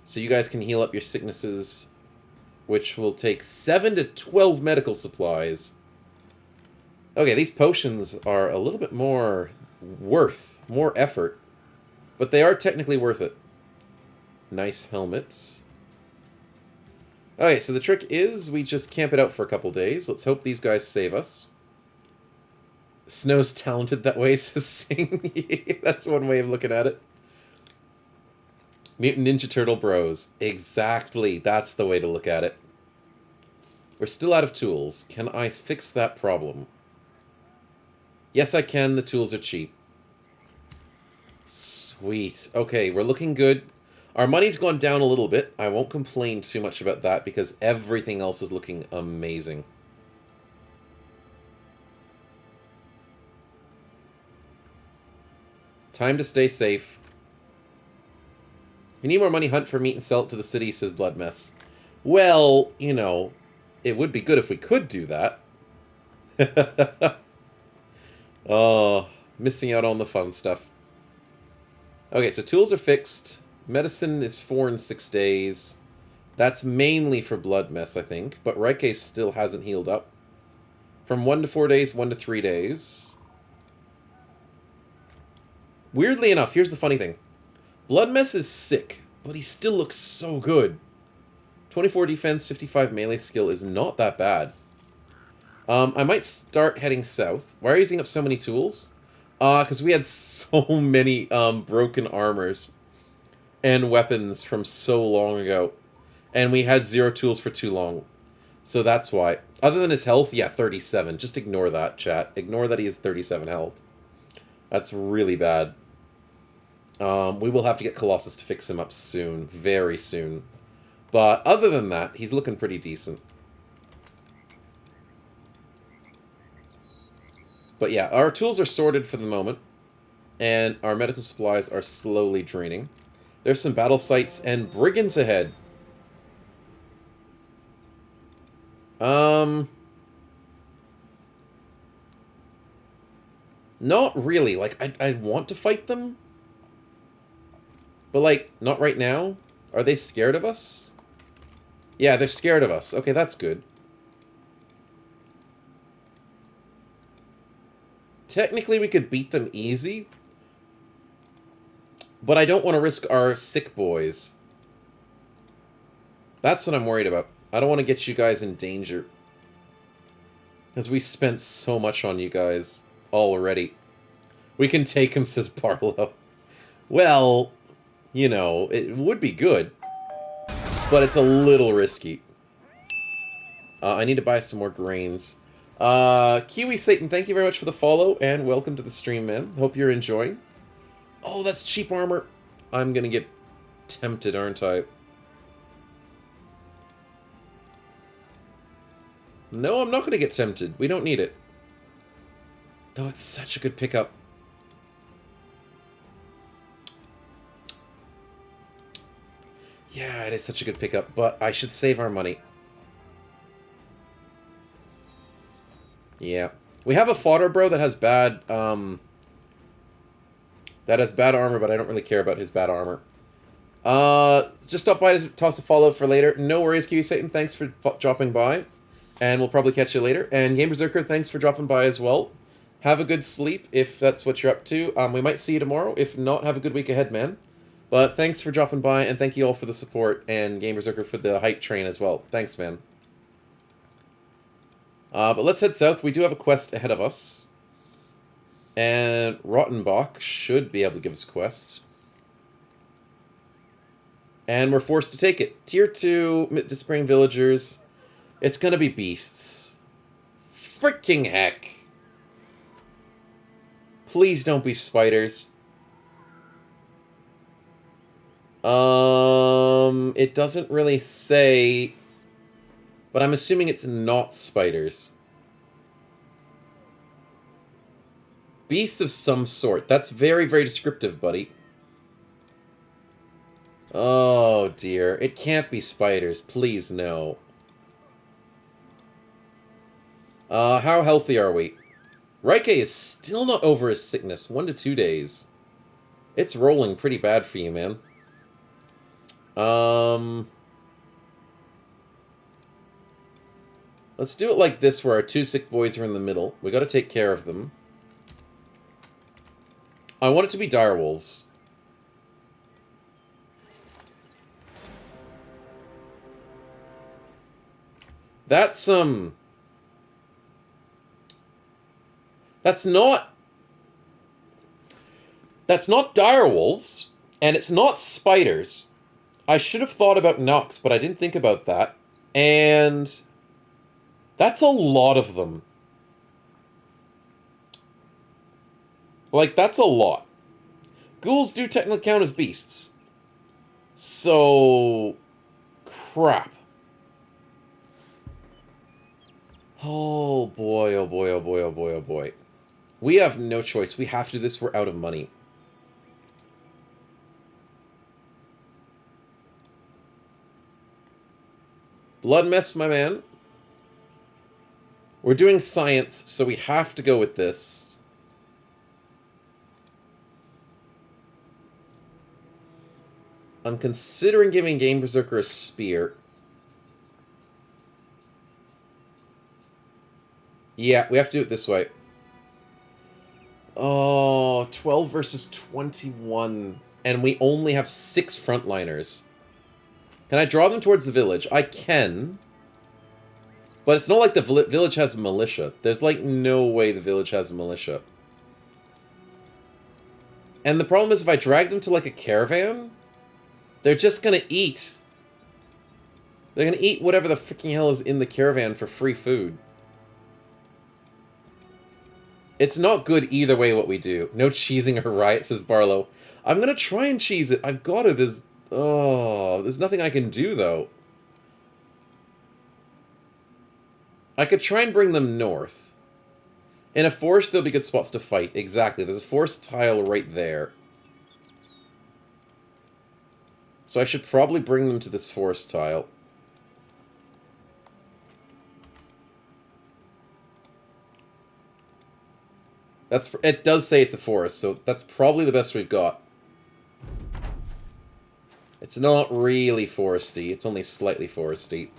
So you guys can heal up your sicknesses, which will take 7 to 12 medical supplies. Okay, these potions are a little bit more more effort. But they are technically worth it. Nice helmet. Okay, so the trick is we just camp it out for a couple days. Let's hope these guys save us. Snow's talented that way, says Sing. That's one way of looking at it. Mutant Ninja Turtle bros. Exactly. That's the way to look at it. We're still out of tools. Can I fix that problem? Yes, I can. The tools are cheap. Sweet. Okay, we're looking good. Our money's gone down a little bit. I won't complain too much about that because everything else is looking amazing. Time to stay safe. If you need more money, hunt for meat and sell it to the city, says Bloodmess. Well, you know, it would be good if we could do that. Oh, missing out on the fun stuff. Okay, so tools are fixed. Medicine is 4 and 6 days. That's mainly for Bloodmess, I think. But Raike still hasn't healed up. From 1 to 4 days, 1 to 3 days. Weirdly enough, here's the funny thing. Bloodmess is sick, but he still looks so good. 24 defense, 55 melee skill is not that bad. I might start heading south. Why are you using up so many tools? Because we had so many broken armors. and weapons from so long ago. And we had 0 tools for too long. So that's why. Other than his health, yeah, 37. Just ignore that, chat. Ignore that he has 37 health. That's really bad. We will have to get Colossus to fix him up soon. Very soon. But other than that, he's looking pretty decent. But yeah, our tools are sorted for the moment. And our medical supplies are slowly draining. There's some battle sites and brigands ahead. Not really. Like, I want to fight them. But, like, not right now. Are they scared of us? Yeah, they're scared of us. Okay, that's good. Technically, we could beat them easy. But I don't want to risk our sick boys. That's what I'm worried about. I don't want to get you guys in danger. Because we spent so much on you guys already. We can take him, says Barlow. Well, you know, it would be good. But it's a little risky. I need to buy some more grains. Kiwi Satan, thank you very much for the follow, and welcome to the stream, man. Hope you're enjoying. Oh, that's cheap armor. I'm gonna get tempted, aren't I? No, I'm not gonna get tempted. We don't need it. No, it's such a good pickup. Yeah, it is such a good pickup, but I should save our money. Yeah. We have a fodder bro that has bad, armor, but I don't really care about his bad armor. Just stop by to toss a follow for later. No worries, Kiwi Satan. Thanks for dropping by. And we'll probably catch you later. And Game Berserker, thanks for dropping by as well. Have a good sleep, if that's what you're up to. We might see you tomorrow. If not, have a good week ahead, man. But thanks for dropping by, and thank you all for the support, and Game Berserker for the hype train as well. Thanks, man. But let's head south. We do have a quest ahead of us. And Rottenbach should be able to give us a quest. And we're forced to take it. Tier 2, Despairing Villagers. It's gonna be beasts. Freaking heck. Please don't be spiders. It doesn't really say, but I'm assuming it's not spiders. Beasts of some sort. That's very, very descriptive, buddy. Oh, dear. It can't be spiders. Please, no. How healthy are we? Raike is still not over his sickness. 1 to 2 days. It's rolling pretty bad for you, man. Let's do it like this, where our 2 sick boys are in the middle. We gotta take care of them. I want it to be direwolves. That's not direwolves, and it's not spiders. I should have thought about Nox, but I didn't think about that. And that's a lot of them. Like, that's a lot. Ghouls do technically count as beasts. So, crap. Oh boy, oh boy, oh boy, oh boy, oh boy. We have no choice. We have to do this. We're out of money. Blood mess, my man. We're doing science, so we have to go with this. I'm considering giving Game Berserker a spear. Yeah, we have to do it this way. Oh, 12 versus 21. And we only have 6 frontliners. Can I draw them towards the village? I can. But it's not like the village has a militia. There's like no way the village has a militia. And the problem is if I drag them to like a caravan, They're just gonna eat. They're gonna eat whatever the freaking hell is in the caravan for free food. It's not good either way what we do. No cheesing or riot, says Barlow. I'm gonna try and cheese it. I've got to. There's nothing I can do, though. I could try and bring them north. In a forest, there'll be good spots to fight. Exactly. There's a forest tile right there. So I should probably bring them to this forest tile. It does say it's a forest, so that's probably the best we've got. It's not really foresty. It's only slightly foresty.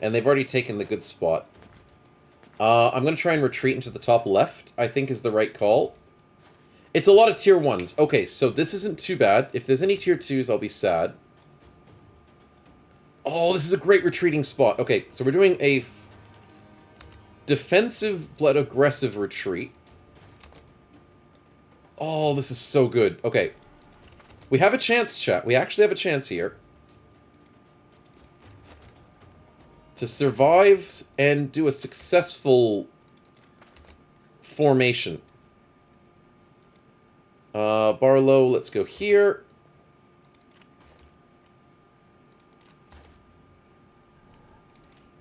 And they've already taken the good spot. I'm going to try and retreat into the top left, I think is the right call. It's a lot of tier 1s. Okay, so this isn't too bad. If there's any tier 2s, I'll be sad. Oh, this is a great retreating spot. Okay, so we're doing a defensive but aggressive retreat. Oh, this is so good. Okay. We have a chance, chat. We actually have a chance here to survive and do a successful formation. Barlow, let's go here.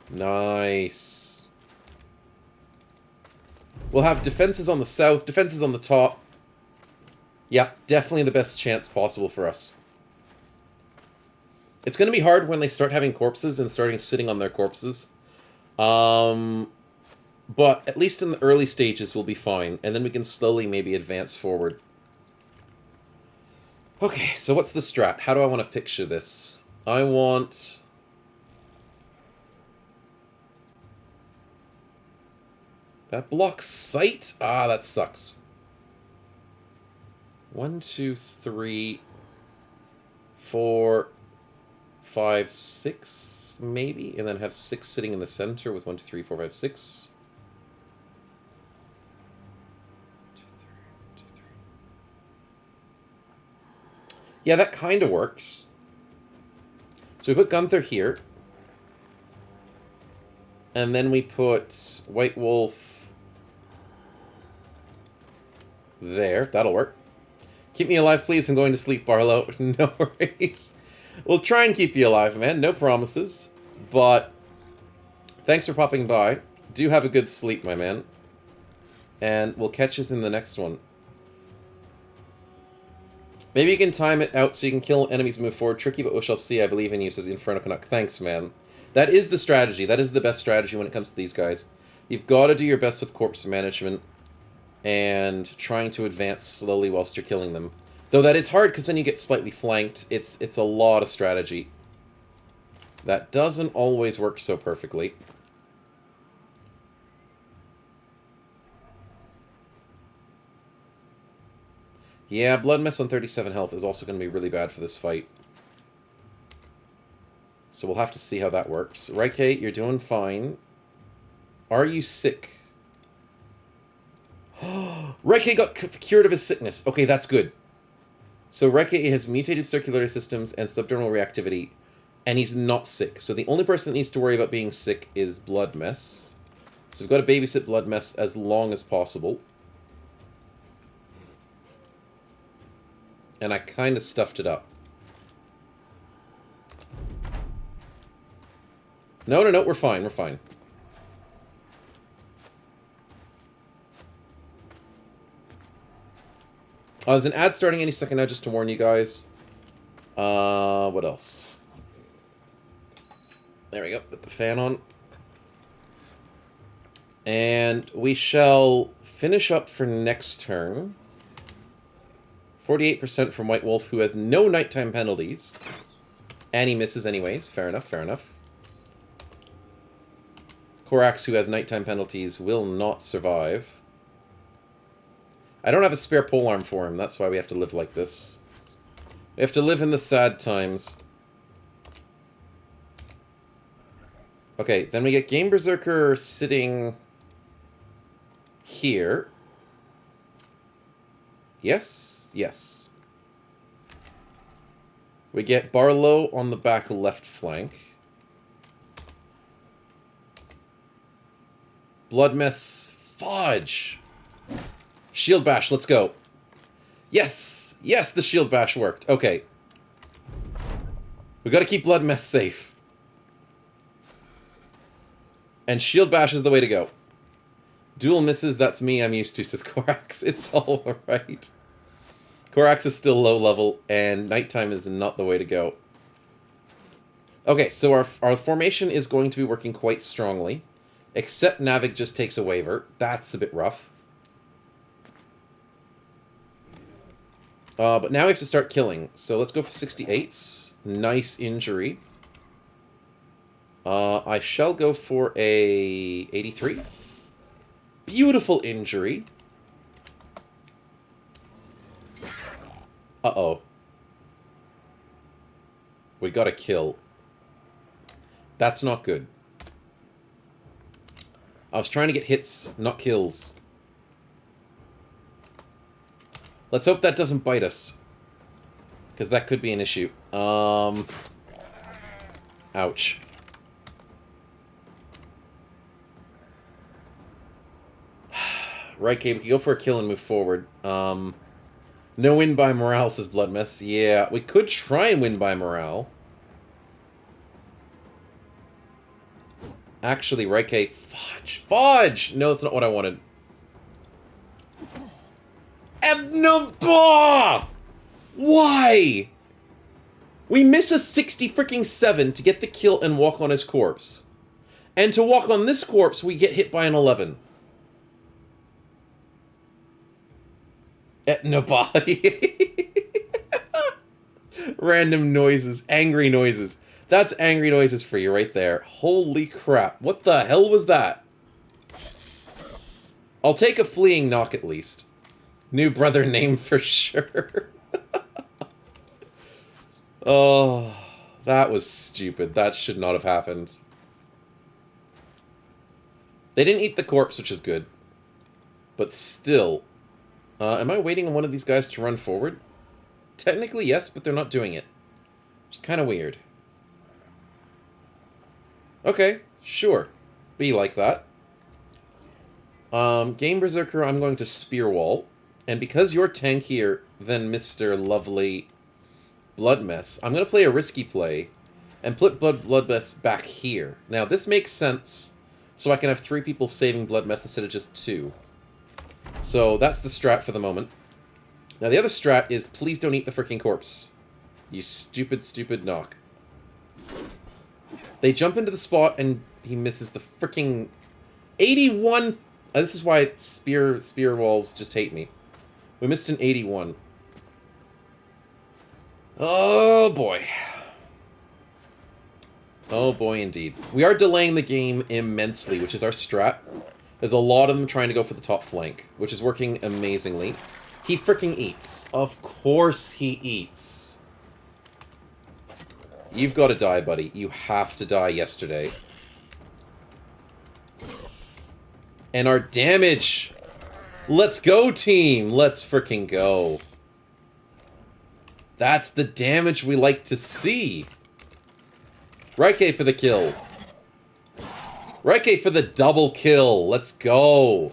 Nice. We'll have defenses on the south, defenses on the top. Yeah, definitely the best chance possible for us. It's going to be hard when they start having corpses and starting sitting on their corpses. But at least in the early stages we'll be fine. And then we can slowly maybe advance forward. Okay, so what's the strat? How do I want to picture this? I want... That blocks sight? Ah, that sucks. 1, 2, 3, 4, 5, 6, maybe? And then have 6 sitting in the center with 1, 2, 3, 4, 5, 6. 2, 3, 2, 3. Yeah, that kind of works. So we put Gunther here. And then we put White Wolf there. That'll work. Keep me alive, please. I'm going to sleep, Barlow. No worries. We'll try and keep you alive, man. No promises. But thanks for popping by. Do have a good sleep, my man. And we'll catch us in the next one. Maybe you can time it out so you can kill enemies and move forward. Tricky, but we shall see. I believe in you, says Inferno Canuck. Thanks, man. That is the strategy. That is the best strategy when it comes to these guys. You've got to do your best with corpse management and trying to advance slowly whilst you're killing them. Though that is hard because then you get slightly flanked. It's a lot of strategy. That doesn't always work so perfectly. Yeah, Blood Mess on 37 health is also going to be really bad for this fight. So we'll have to see how that works. Raike, you're doing fine. Are you sick? Raike got cured of his sickness. Okay, that's good. So Raike has mutated circulatory systems and subdermal reactivity, and he's not sick. So the only person that needs to worry about being sick is Blood Mess. So we've got to babysit Blood Mess as long as possible. And I kind of stuffed it up. No, we're fine, we're fine. There's an ad starting any second now, just to warn you guys. What else? There we go, put the fan on. And we shall finish up for next turn. 48% from White Wolf, who has no nighttime penalties. And he misses anyways. Fair enough, fair enough. Korax, who has nighttime penalties, will not survive. I don't have a spare polearm for him. That's why we have to live like this. We have to live in the sad times. Okay, then we get Game Berserker sitting here. Yes, yes. We get Barlow on the back left flank. Blood Mess. Fudge. Shield Bash, let's go. Yes! Yes, the Shield Bash worked. Okay. We gotta keep Blood Mess safe. And Shield Bash is the way to go. Dual misses, that's me, I'm used to, says Korax. It's alright. Korax is still low level, and nighttime is not the way to go. Okay, so our formation is going to be working quite strongly. Except Navig just takes a waiver. That's a bit rough. But now we have to start killing. So let's go for 68s. Nice injury. I shall go for a 83. Beautiful injury. Uh-oh. We got a kill. That's not good. I was trying to get hits, not kills. Let's hope that doesn't bite us. Because that could be an issue. Ouch. Right, okay, we can go for a kill and move forward. No win by morale, says Blood Mess. Yeah, we could try and win by morale. Actually, right, okay, fudge. Fudge! No, that's not what I wanted. Ednaba! Why? We miss a 60 freaking 7 to get the kill and walk on his corpse. And to walk on this corpse, we get hit by an 11. Etnaba. Random noises. Angry noises. That's angry noises for you right there. Holy crap. What the hell was that? I'll take a fleeing knock at least. New brother name for sure. Oh, that was stupid. That should not have happened. They didn't eat the corpse, which is good. But still. Am I waiting on one of these guys to run forward? Technically, yes, but they're not doing it. Which is kind of weird. Okay, sure. Be like that. Game Berserker, I'm going to Spear Wall. And because you're tankier than Mr. Lovely Blood Mess, I'm going to play a risky play and put Blood Mess back here. Now, this makes sense, so I can have 3 people saving Blood Mess instead of just 2. So, that's the strat for the moment. Now, the other strat is please don't eat the freaking corpse. You stupid, stupid knock. They jump into the spot, and he misses the freaking 81... this is why spear walls just hate me. We missed an 81. Oh, boy. Oh, boy, indeed. We are delaying the game immensely, which is our strat. There's a lot of them trying to go for the top flank, which is working amazingly. He freaking eats. Of course he eats. You've got to die, buddy. You have to die yesterday. And our damage! Let's go, team! Let's freaking go. That's the damage we like to see. Raike for the kill. Raike for the double kill. Let's go.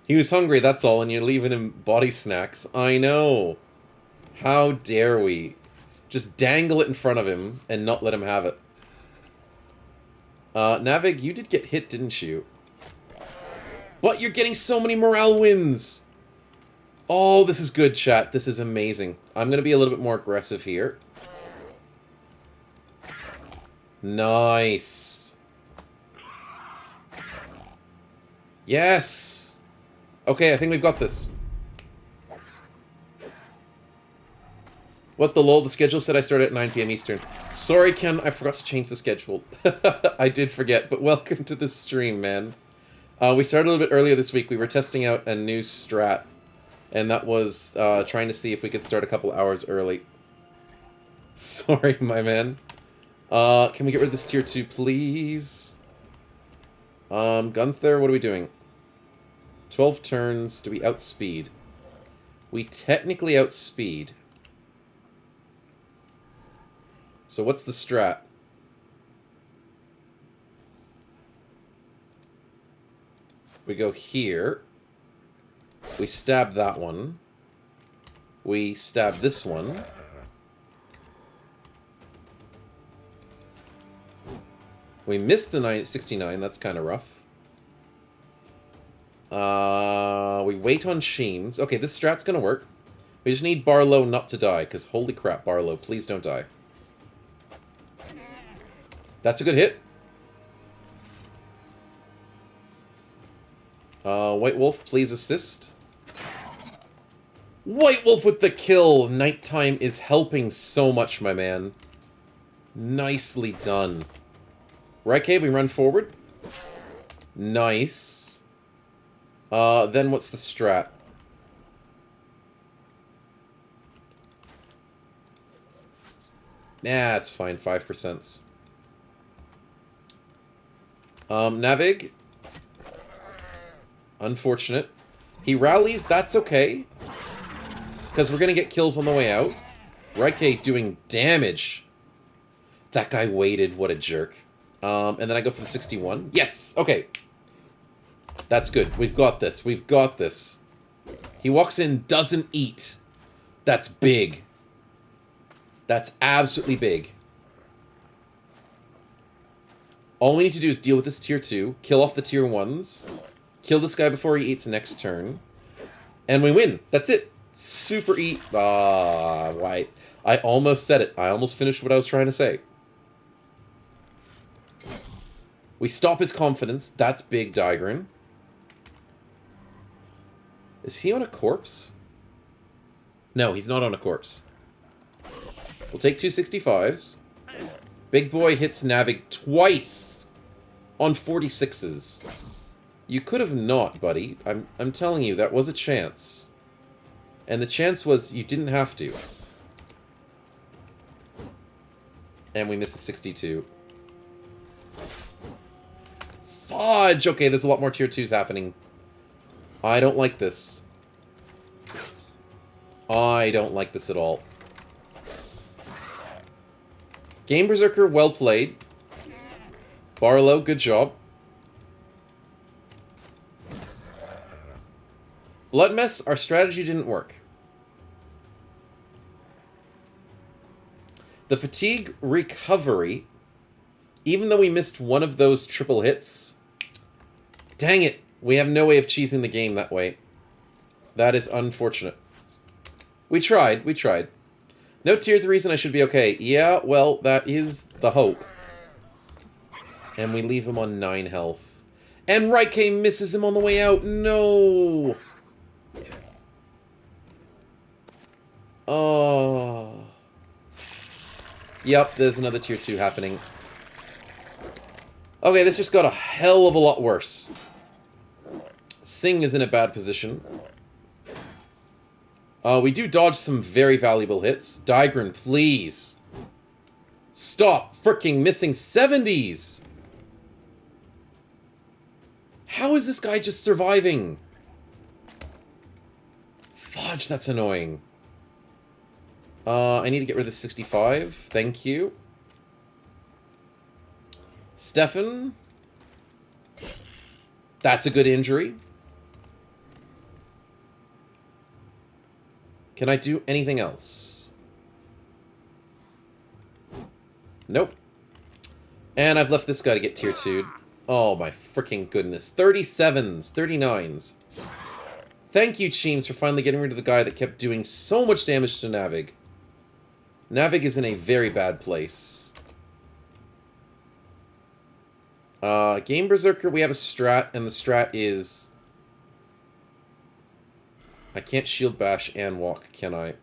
He was hungry, that's all, and you're leaving him body snacks. I know. How dare we? Just dangle it in front of him and not let him have it. Navig, you did get hit, didn't you? But you're getting so many morale wins! Oh, this is good, chat. This is amazing. I'm going to be a little bit more aggressive here. Nice. Yes! Okay, I think we've got this. What the lol? The schedule said I started at 9 PM Eastern. Sorry, Ken, I forgot to change the schedule. I did forget, but welcome to the stream, man. We started a little bit earlier this week. We were testing out a new strat, and that was trying to see if we could start a couple hours early. Sorry, my man. Can we get rid of this tier 2, please? Gunther, what are we doing? 12 turns. Do we outspeed? We technically outspeed. So what's the strat? We go here. We stab that one. We stab this one. We missed the 69. That's kind of rough. We wait on Sheems. Okay, this strat's gonna work. We just need Barlow not to die, because holy crap, Barlow, please don't die. That's a good hit. White Wolf, please assist. White Wolf with the kill! Nighttime is helping so much, my man. Nicely done. Right, okay, we run forward. Nice. Then what's the strat? Nah, it's fine. 5%. Navig. Unfortunate. He rallies. That's okay. Because we're going to get kills on the way out. Raike doing damage. That guy waited. What a jerk. And then I go for the 61. Yes! Okay. That's good. We've got this. We've got this. He walks in, doesn't eat. That's big. That's absolutely big. All we need to do is deal with this tier 2, kill off the tier 1s, kill this guy before he eats next turn, and we win. That's it. Super eat. Why? I almost said it. I almost finished what I was trying to say. We stop his confidence. That's big, Digran. Is he on a corpse? No, he's not on a corpse. We'll take 265s. Big boy hits Navig twice on 46s. You could have not, buddy. I'm telling you, that was a chance. And the chance was you didn't have to. And we miss a 62. Fudge! Okay, there's a lot more tier 2s happening. I don't like this. I don't like this at all. Game Berserker, well played. Barlow, good job. Blood Mess, our strategy didn't work. The fatigue recovery, even though we missed one of those triple hits, dang it, we have no way of cheesing the game that way. That is unfortunate. We tried, we tried. No tier 3s and I should be okay. Yeah, well, that is the hope. And we leave him on 9 health. And Raike misses him on the way out. No! Oh. Yep, there's another tier 2 happening. Okay, this just got a hell of a lot worse. Singh is in a bad position. We do dodge some very valuable hits. Digran, please. Stop freaking missing 70s! How is this guy just surviving? Fudge, that's annoying. I need to get rid of the 65. Thank you. Stefan. That's a good injury. Can I do anything else? Nope. And I've left this guy to get tier 2'd. Oh my freaking goodness. 37s, 39s. Thank you, Cheems, for finally getting rid of the guy that kept doing so much damage to Navig. Navig is in a very bad place. Game Berserker, we have a strat, and the strat is... I can't shield bash and walk, can I?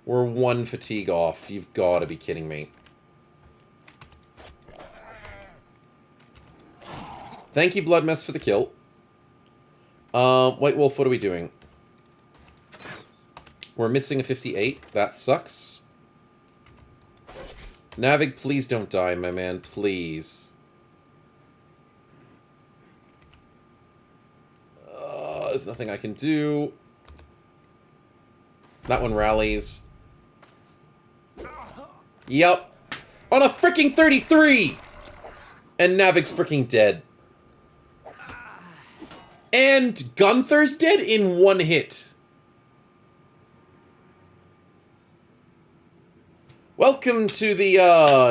We're 1 fatigue off. You've got to be kidding me. Thank you, Blood Mess, for the kill. White Wolf, what are we doing? We're missing a 58. That sucks. Navig, please don't die, my man. Please. There's nothing I can do. That one rallies. Yup. On a freaking 33! And Navik's freaking dead. And Gunther's dead in one hit. Welcome to the,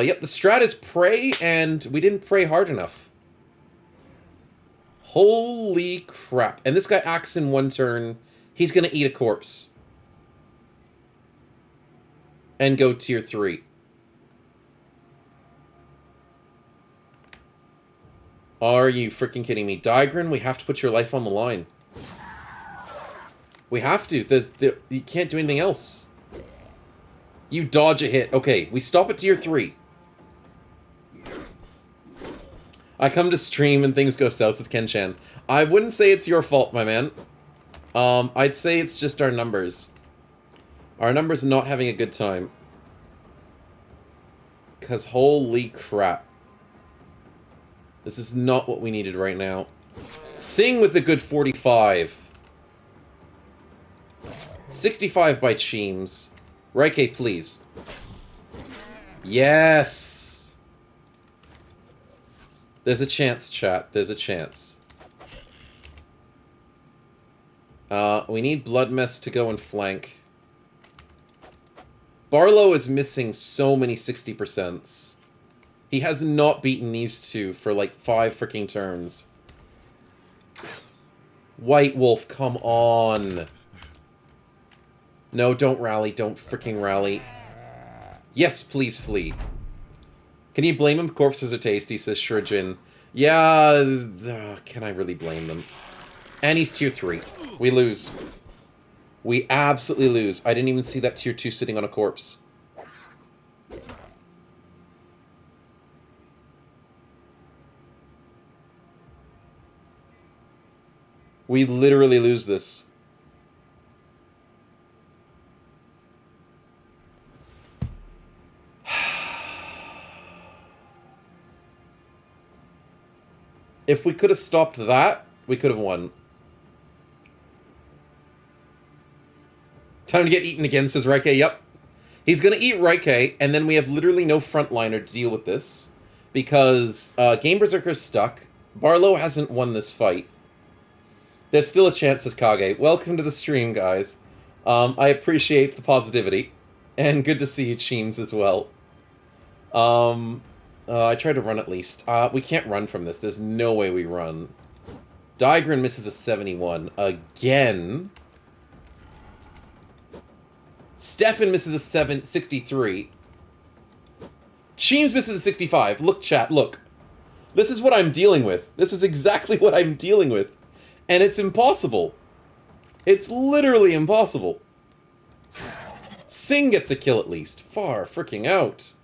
yep, the strat is pray, and we didn't pray hard enough. Holy crap. And this guy acts in one turn. He's gonna eat a corpse. And go tier 3. Are you freaking kidding me? Digran, we have to put your life on the line. We have to. You can't do anything else. You dodge a hit. Okay, we stop at tier 3. I come to stream and things go south as Ken-chan. I wouldn't say it's your fault, my man. I'd say it's just our numbers. Our numbers not having a good time. Because holy crap. This is not what we needed right now. Sing with a good 45. 65 by Cheems. Raike, please. Yes! There's a chance, chat. There's a chance. We need Blood Mess to go and flank. Barlow is missing so many 60%. He has not beaten these two for like 5 freaking turns. White Wolf, come on. No, don't rally. Don't freaking rally. Yes, please flee. Can you blame him? Corpses are tasty, says Shurjin. Yeah, can I really blame them? And he's tier 3. We lose. We absolutely lose. I didn't even see that tier 2 sitting on a corpse. We literally lose this. If we could have stopped that, we could have won. Time to get eaten again, says Raike. Yep. He's gonna eat Raike, and then we have literally no frontliner to deal with this. Because Game Berserker's stuck. Barlow hasn't won this fight. There's still a chance, says Kage. Welcome to the stream, guys. I appreciate the positivity. And good to see you, Cheems, as well. I tried to run at least. We can't run from this. There's no way we run. Digran misses a 71. Again. Stefan misses a 63. Cheems misses a 65. Look, chat, look. This is what I'm dealing with. This is exactly what I'm dealing with. And it's impossible. It's literally impossible. Sing gets a kill at least. Far freaking out.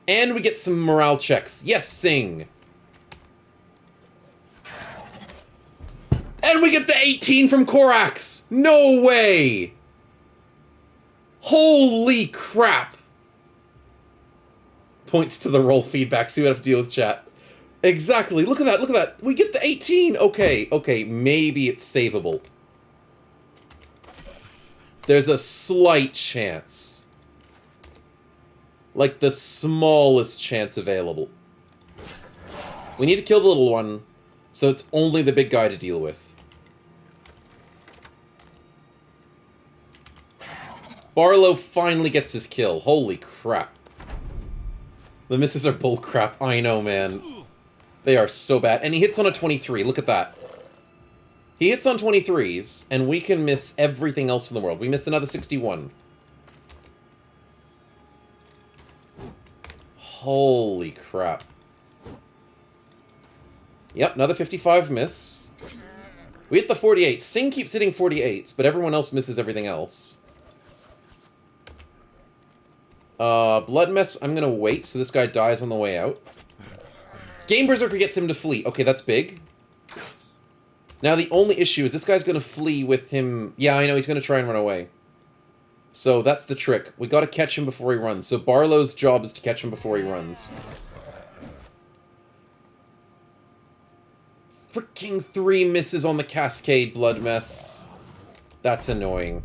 And we get some morale checks. Yes, Sing. And we get the 18 from Korax. No way. Holy crap. Points to the roll feedback, so you have to deal with chat. Exactly. Look at that. Look at that. We get the 18. Okay. Okay. Maybe it's savable. There's a slight chance. Like the smallest chance available. We need to kill the little one, so it's only the big guy to deal with. Barlow finally gets his kill. Holy crap. The misses are bullcrap. I know, man. They are so bad. And he hits on a 23. Look at that. He hits on 23s, and we can miss everything else in the world. We miss another 61. Holy crap. Yep, another 55 miss. We hit the 48. Sing keeps hitting 48s, but everyone else misses everything else. Blood Mess, I'm gonna wait so this guy dies on the way out. Game Berserker gets him to flee. Okay, that's big. Now the only issue is this guy's gonna flee with him. Yeah, I know, he's gonna try and run away. So that's the trick. We gotta catch him before he runs. So Barlow's job is to catch him before he runs. Freaking 3 misses on the Cascade, Blood Mess. That's annoying.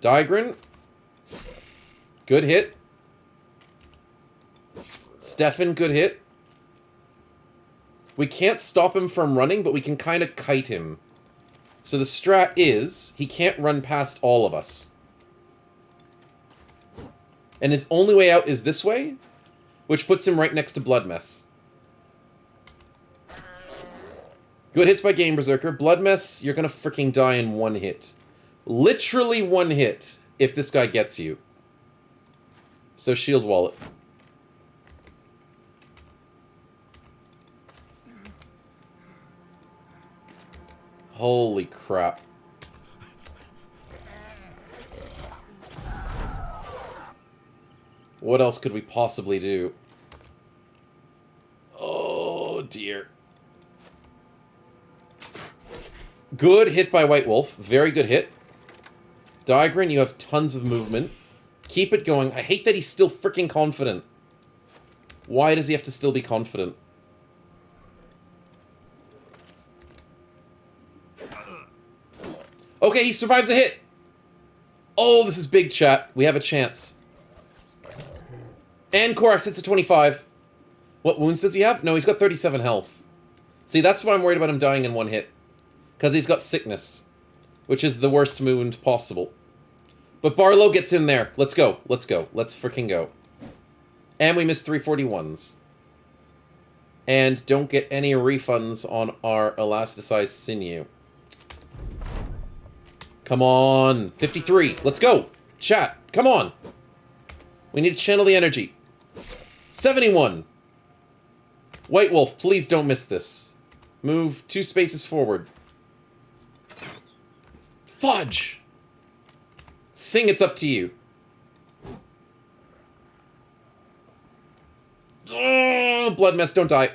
Digrin. Good hit. Stefan, good hit. We can't stop him from running, but we can kind of kite him. So the strat is, he can't run past all of us. And his only way out is this way, which puts him right next to Blood Mess. Good hits by Game Berserker. Blood Mess, you're gonna freaking die in one hit. Literally one hit, if this guy gets you. So Shield Wallet. Holy crap. What else could we possibly do? Oh, dear. Good hit by White Wolf. Very good hit. Digrin, you have tons of movement. Keep it going. I hate that he's still freaking confident. Why does he have to still be confident? Okay, he survives a hit. Oh, this is big, chat. We have a chance. And Korax hits a 25. What wounds does he have? No, he's got 37 health. See, that's why I'm worried about him dying in one hit. Because he's got sickness. Which is the worst wound possible. But Barlow gets in there. Let's go. Let's go. Let's freaking go. And we missed 341s. And don't get any refunds on our elasticized sinew. Come on. 53. Let's go. Chat. Come on. We need to channel the energy. 71. White Wolf, please don't miss this. Move 2 spaces forward. Fudge! Sing, it's up to you. Oh, Blood Mess, don't die.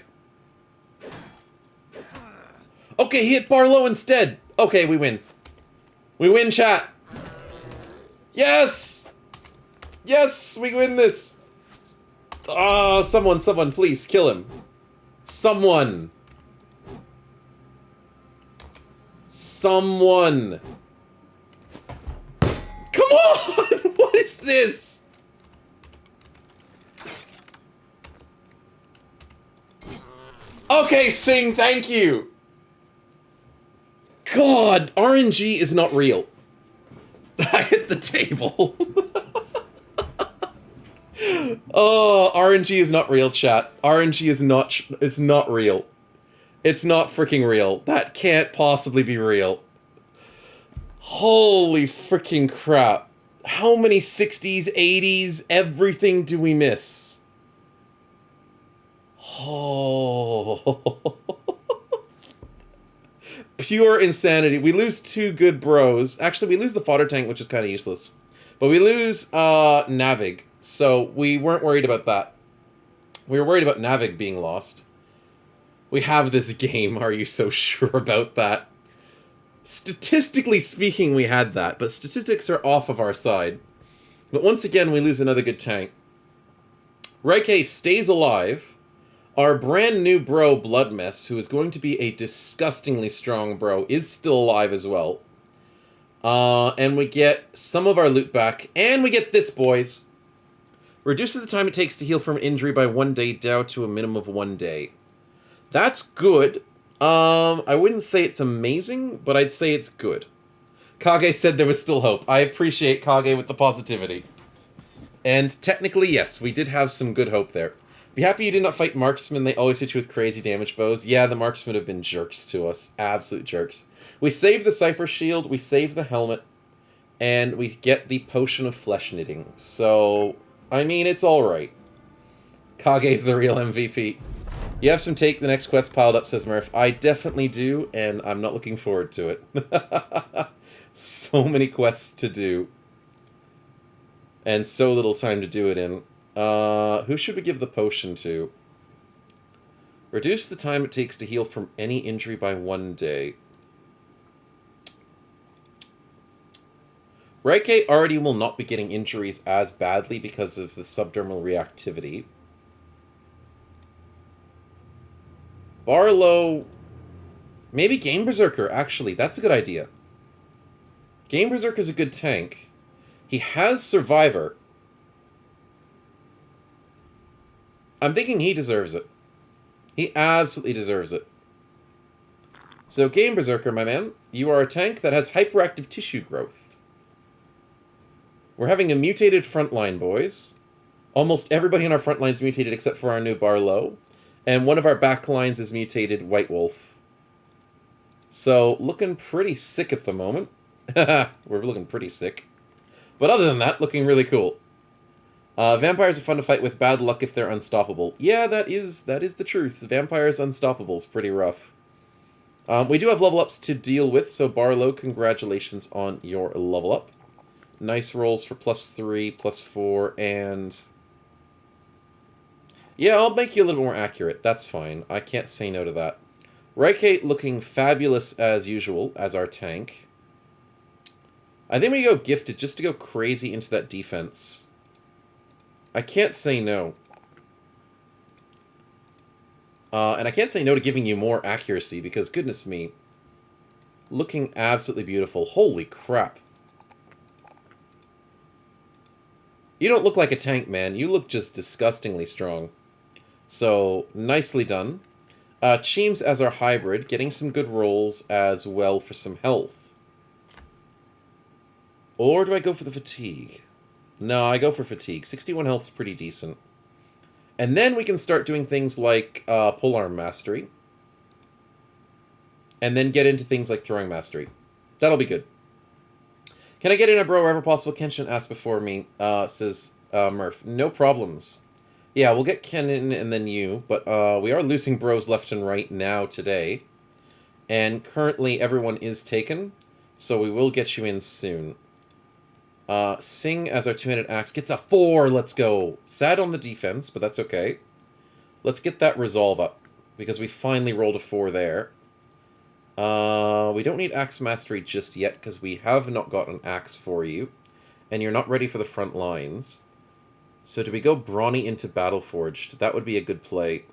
Okay, he hit Barlow instead. Okay, we win. We win, chat. Yes! Yes, we win this. Oh, someone, please, kill him. Someone. Someone. Come on! What is this? Okay, Sing, thank you. God, RNG is not real. I hit the table. Oh, RNG is not real, chat. RNG is not, it's not real. It's not freaking real. That can't possibly be real. Holy freaking crap. How many 60s, 80s, everything do we miss? Oh. Pure insanity. We lose 2 good bros. Actually, we lose the fodder tank, which is kind of useless. But we lose Navig. So we weren't worried about that. We were worried about Navig being lost. We have this game, are you so sure about that? Statistically speaking, we had that, but statistics are off of our side. But once again, we lose another good tank. Raike stays alive. Our brand new bro, Bloodmest, who is going to be a disgustingly strong bro, is still alive as well. And we get some of our loot back, and we get this, boys. Reduces the time it takes to heal from injury by 1 day down to a minimum of 1 day. That's good. I wouldn't say it's amazing, but I'd say it's good. Kage said there was still hope. I appreciate Kage with the positivity. And technically, yes, we did have some good hope there. Be happy you did not fight marksmen. They always hit you with crazy damage bows. Yeah, the marksmen have been jerks to us. Absolute jerks. We saved the Cypher Shield, we saved the helmet, and we get the Potion of Flesh Knitting. So, I mean, it's alright. Kage's the real MVP. You have some Take the Next quest piled up, says Murph. I definitely do, and I'm not looking forward to it. So many quests to do. And so little time to do it in. Who should we give the potion to? Reduce the time it takes to heal from any injury by 1 day. Raike already will not be getting injuries as badly because of the subdermal reactivity. Barlow... Maybe Game Berserker, actually. That's a good idea. Game Berserker's a good tank. He has Survivor. I'm thinking he deserves it. He absolutely deserves it. So, Game Berserker, my man, you are a tank that has hyperactive tissue growth. We're having a mutated frontline, boys. Almost everybody on our front line's mutated except for our new Barlow. And one of our back lines is mutated White Wolf. So, looking pretty sick at the moment. We're looking pretty sick. But other than that, looking really cool. Vampires are fun to fight with, bad luck if they're unstoppable. Yeah, that is the truth. Vampires unstoppable is pretty rough. We do have level ups to deal with, so Barlow, congratulations on your level up. Nice rolls for +3, +4, and... yeah, I'll make you a little more accurate. That's fine. I can't say no to that. Raikate looking fabulous as usual as our tank. I think we go Gifted just to go crazy into that defense. I can't say no. And I can't say no to giving you more accuracy because, goodness me, looking absolutely beautiful. Holy crap. You don't look like a tank, man. You look just disgustingly strong. So, nicely done. Cheems as our hybrid, getting some good rolls as well for some health. Or do I go for the fatigue? No, I go for fatigue. 61 health's pretty decent. And then we can start doing things like Polearm Mastery. And then get into things like Throwing Mastery. That'll be good. Can I get in a bro wherever possible? Kenshin asked before me, says Murph. No problems. Yeah, we'll get Ken in and then you, but we are losing bros left and right now today. And currently everyone is taken, so we will get you in soon. Sing as our two-handed axe gets a 4, let's go. Sad on the defense, but that's okay. Let's get that resolve up, because we finally rolled a 4 there. We don't need axe mastery just yet, because we have not got an axe for you. And you're not ready for the front lines. So do we go Brawny into Battleforged? That would be a good play.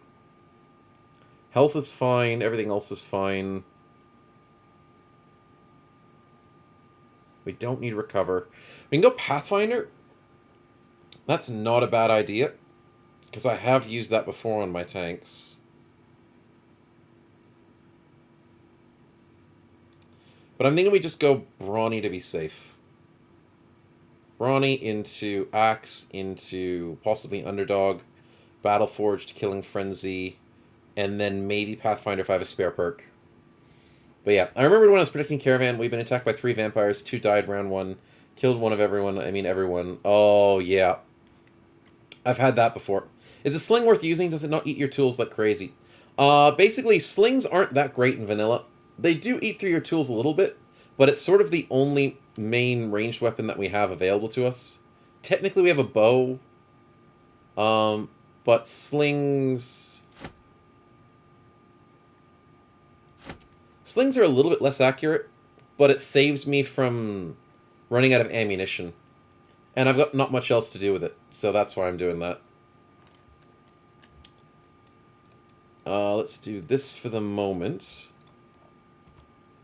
Health is fine, everything else is fine. We don't need Recover. We can go Pathfinder. That's not a bad idea, because I have used that before on my tanks. But I'm thinking we just go Brawny to be safe. Brawny into Axe, into possibly Underdog, Battleforged, Killing Frenzy, and then maybe Pathfinder if I have a spare perk. But yeah, I remember when I was predicting Caravan, we've been attacked by 3 vampires, 2 died round 1, killed one of everyone, I mean everyone. Oh, yeah. I've had that before. Is a sling worth using? Does it not eat your tools like crazy? Basically, slings aren't that great in vanilla. They do eat through your tools a little bit, but it's sort of the only main ranged weapon that we have available to us. Technically, we have a bow, but slings... slings are a little bit less accurate, but it saves me from running out of ammunition. And I've got not much else to do with it, so that's why I'm doing that. Let's do this for the moment.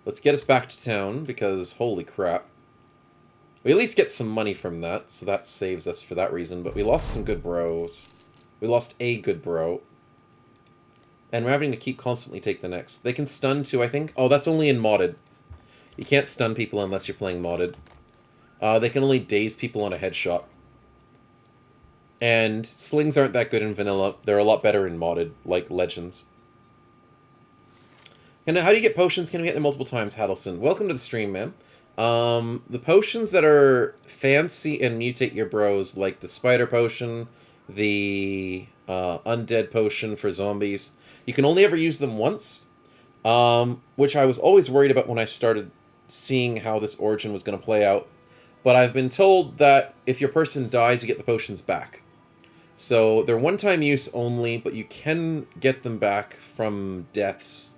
Let's get us back to town, because holy crap. We at least get some money from that, so that saves us for that reason, but we lost some good bros. We lost a good bro. And we're having to keep constantly take the next. They can stun too, I think. Oh, that's only in modded. You can't stun people unless you're playing modded. They can only daze people on a headshot. And slings aren't that good in vanilla. They're a lot better in modded, like Legends. And how do you get potions? Can we get them multiple times, Haddleson? Welcome to the stream, man. The potions that are fancy and mutate your bros, like the spider potion, the undead potion for zombies, you can only ever use them once, which I was always worried about when I started seeing how this origin was going to play out. But I've been told that if your person dies, you get the potions back. So they're one-time use only, but you can get them back from deaths.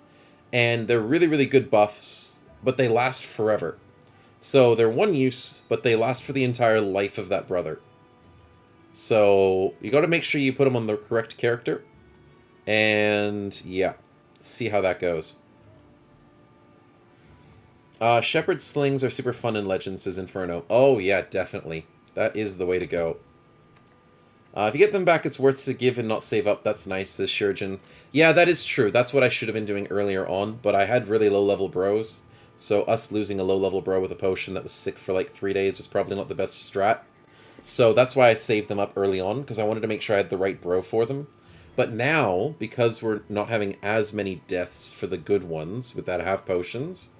And they're really, really good buffs, but they last forever. So they're one use, but they last for the entire life of that brother. So you got to make sure you put them on the correct character. And yeah, see how that goes. Shepherd slings are super fun in Legends, says Inferno. Oh, yeah, definitely. That is the way to go. If you get them back, it's worth to give and not save up. That's nice, says Shurjin. Yeah, that is true. That's what I should have been doing earlier on, but I had really low-level bros, so us losing a low-level bro with a potion that was sick for like 3 days was probably not the best strat. So that's why I saved them up early on, because I wanted to make sure I had the right bro for them. But now, because we're not having as many deaths for the good ones with that have potions,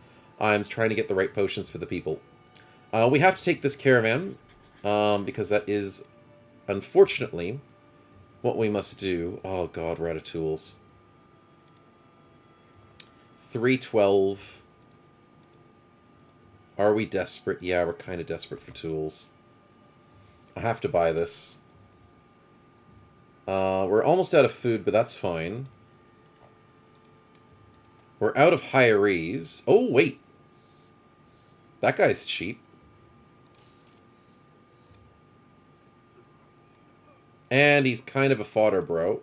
I'm trying to get the right potions for the people. We have to take this caravan, because that is, unfortunately, what we must do. Oh god, we're out of tools. 312. Are we desperate? Yeah, we're kind of desperate for tools. I have to buy this. We're almost out of food, but that's fine. We're out of hirees. Oh, wait. That guy's cheap. And he's kind of a fodder bro.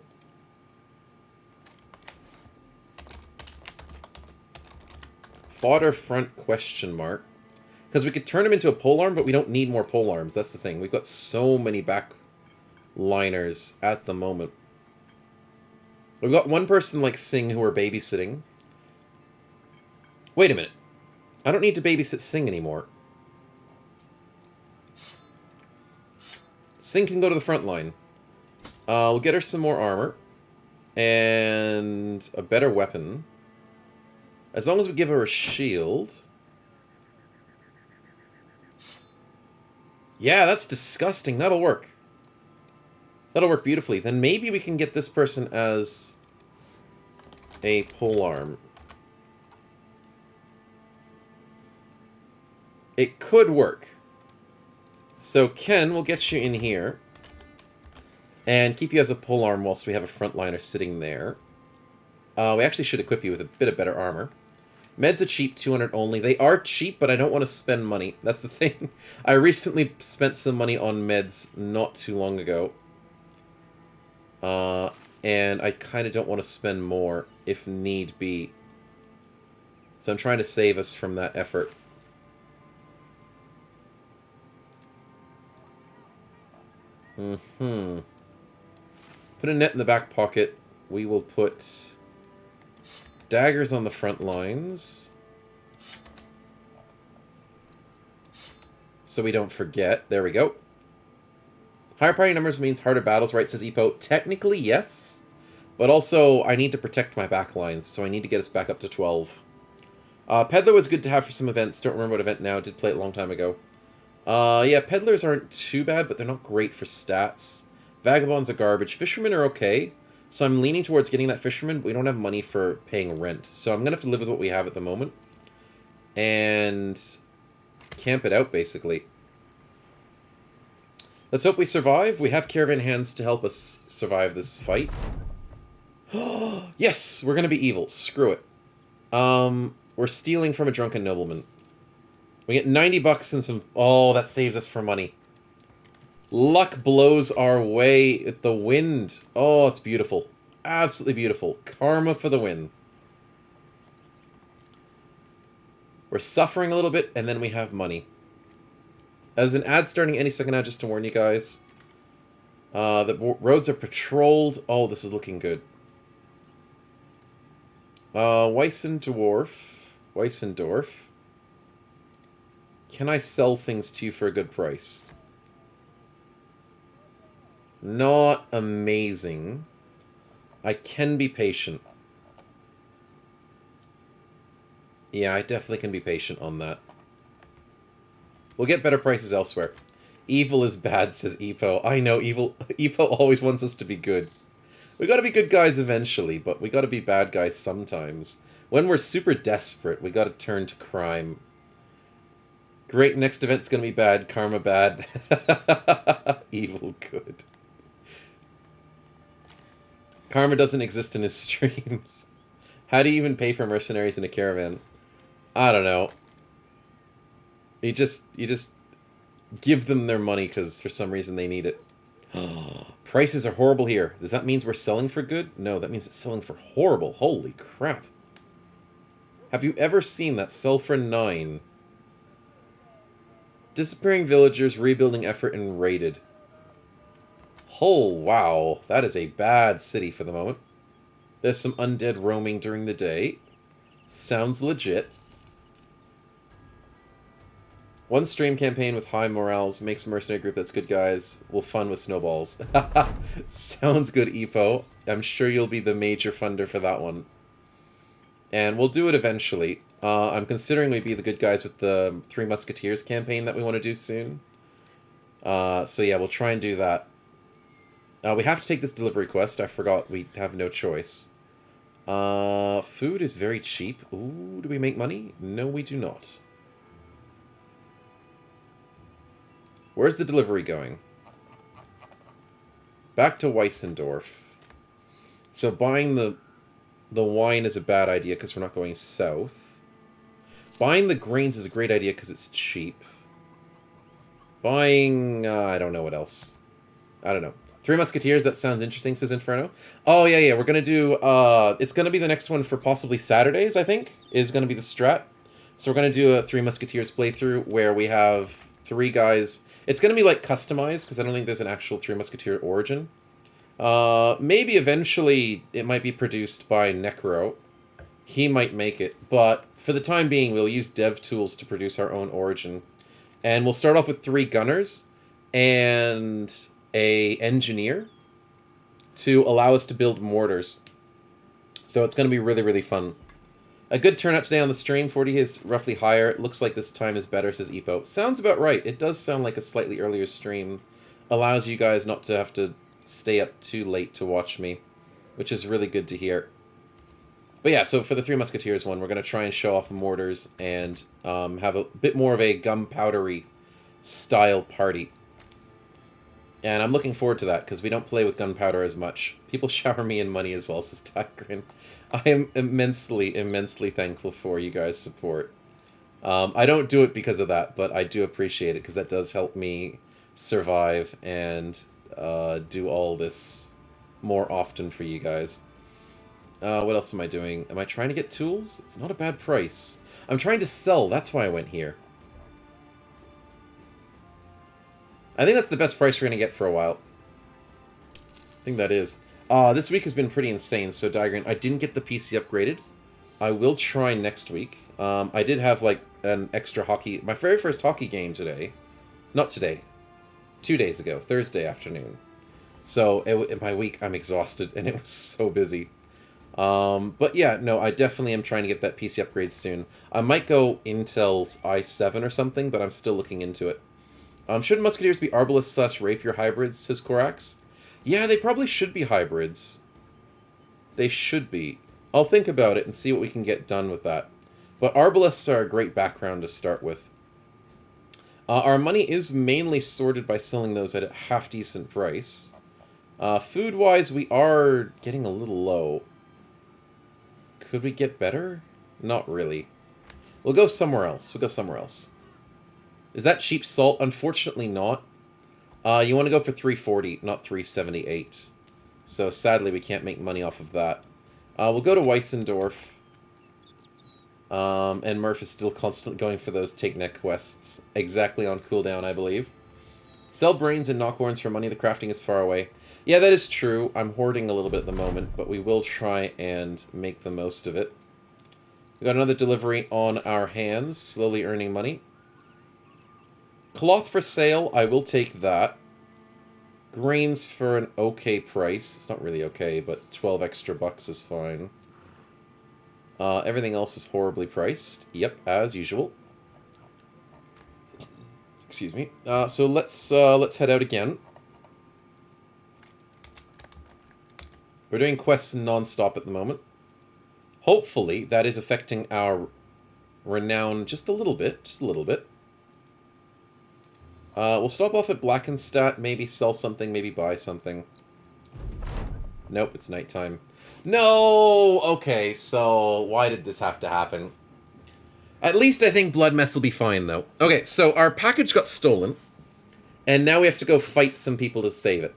Fodder front question mark. Because we could turn him into a polearm, but we don't need more polearms. That's the thing. We've got so many backliners at the moment. We've got one person like Sing who we're babysitting. Wait a minute. I don't need to babysit Sing anymore. Sing can go to the front line. We'll get her some more armor. And a better weapon. As long as we give her a shield. Yeah, that's disgusting. That'll work. That'll work beautifully. Then maybe we can get this person as a polearm. It could work. So Ken, we'll get you in here. And keep you as a polearm whilst we have a frontliner sitting there. We actually should equip you with a bit of better armor. Meds are cheap, 200 only. They are cheap, but I don't want to spend money. That's the thing. I recently spent some money on meds not too long ago. And I kind of don't want to spend more if need be. So I'm trying to save us from that effort. Put a net in the back pocket. We will put daggers on the front lines. So we don't forget. There we go. Higher priority numbers means harder battles, right, says Epo. Technically, yes. But also, I need to protect my back lines, so I need to get us back up to 12. Peddler was good to have for some events. Don't remember what event now. Did play it a long time ago. Yeah, Peddlers aren't too bad, but they're not great for stats. Vagabonds are garbage. Fishermen are okay. So I'm leaning towards getting that fisherman, but we don't have money for paying rent. So I'm going to have to live with what we have at the moment. And camp it out, basically. Let's hope we survive. We have caravan hands to help us survive this fight. Yes! We're going to be evil. Screw it. We're stealing from a drunken nobleman. We get 90 bucks and some... Oh, that saves us for money. Luck blows our way at the wind. Oh, it's beautiful. Absolutely beautiful. Karma for the win. We're suffering a little bit, and then we have money. As an ad starting any second ad, just to warn you guys. The roads are patrolled. Oh, this is looking good. Weissendorf. Can I sell things to you for a good price? Not amazing. I can be patient. Yeah, I definitely can be patient on that. We'll get better prices elsewhere. Evil is bad, says Epo. I know, Epo always wants us to be good. We gotta be good guys eventually, but we gotta be bad guys sometimes. When we're super desperate, we gotta turn to crime. Great, next event's gonna be bad. Karma bad. Evil good. Karma doesn't exist in his streams. How do you even pay for mercenaries in a caravan? I don't know. You just give them their money because for some reason they need it. Prices are horrible here. Does that mean we're selling for good? No, that means it's selling for horrible. Holy crap. Have you ever seen that sell for 9? Disappearing villagers, rebuilding effort, and raided. Oh, wow. That is a bad city for the moment. There's some undead roaming during the day. Sounds legit. One stream campaign with high morales makes a mercenary group that's good guys. Will fund with snowballs. Sounds good, Epo. I'm sure you'll be the major funder for that one. And we'll do it eventually. I'm considering we be the good guys with the Three Musketeers campaign that we want to do soon. So yeah, we'll try and do that. We have to take this delivery quest. I forgot we have no choice. Food is very cheap. Ooh, do we make money? No, we do not. Where's the delivery going? Back to Weissendorf. So buying the wine is a bad idea because we're not going south. Buying the grains is a great idea because it's cheap. Buying... I don't know what else. I don't know. Three Musketeers, that sounds interesting, says Inferno. Oh, yeah, we're going to do... it's going to be the next one for possibly Saturdays, I think, is going to be the strat. So we're going to do a Three Musketeers playthrough where we have 3 guys... It's going to be, like, customized, because I don't think there's an actual Three Musketeer origin. Maybe eventually it might be produced by Necro. He might make it, but for the time being, we'll use dev tools to produce our own origin. And we'll start off with 3 gunners and a engineer to allow us to build mortars. So it's going to be really, really fun. A good turnout today on the stream. 40 is roughly higher. It looks like this time is better, says Epo. Sounds about right. It does sound like a slightly earlier stream. Allows you guys not to have to stay up too late to watch me, which is really good to hear. But yeah, so for the Three Musketeers one, we're going to try and show off mortars and have a bit more of a gunpowdery style party. And I'm looking forward to that, because we don't play with gunpowder as much. People shower me in money as well, says Tigrin. I am immensely, immensely thankful for you guys' support. I don't do it because of that, but I do appreciate it, because that does help me survive and do all this more often for you guys. What else am I doing? Am I trying to get tools? It's not a bad price. I'm trying to sell, that's why I went here. I think that's the best price we're going to get for a while. I think that is. This week has been pretty insane, so Diagram, I didn't get the PC upgraded. I will try next week. I did have, like, an extra hockey... My very first hockey game today. Not today. 2 days ago. Thursday afternoon. So, in my week, I'm exhausted, and it was so busy. But yeah, no, I definitely am trying to get that PC upgrade soon. I might go Intel's i7 or something, but I'm still looking into it. Should Musketeers be Arbalest / Rapier hybrids, says Korax? Yeah, they probably should be hybrids. They should be. I'll think about it and see what we can get done with that. But Arbalests are a great background to start with. Our money is mainly sorted by selling those at a half-decent price. Food-wise, we are getting a little low. Could we get better? Not really. We'll go somewhere else. We'll go somewhere else. Is that cheap salt? Unfortunately not. You want to go for 340, not 378. So sadly we can't make money off of that. We'll go to Weissendorf. And Murph is still constantly going for those take neck quests. Exactly on cooldown, I believe. Sell brains and knockhorns for money. The crafting is far away. Yeah, that is true. I'm hoarding a little bit at the moment, but we will try and make the most of it. We got another delivery on our hands, slowly earning money. Cloth for sale, I will take that. Grains for an okay price. It's not really okay, but 12 extra bucks is fine. Everything else is horribly priced. Yep, as usual. Excuse me. So let's head out again. We're doing quests non-stop at the moment. Hopefully, that is affecting our renown just a little bit. Just a little bit. We'll stop off at Blackenstadt, maybe sell something, maybe buy something. Nope, it's nighttime. No! Okay, so why did this have to happen? At least I think Blood Mess will be fine, though. Okay, so our package got stolen, and now we have to go fight some people to save it.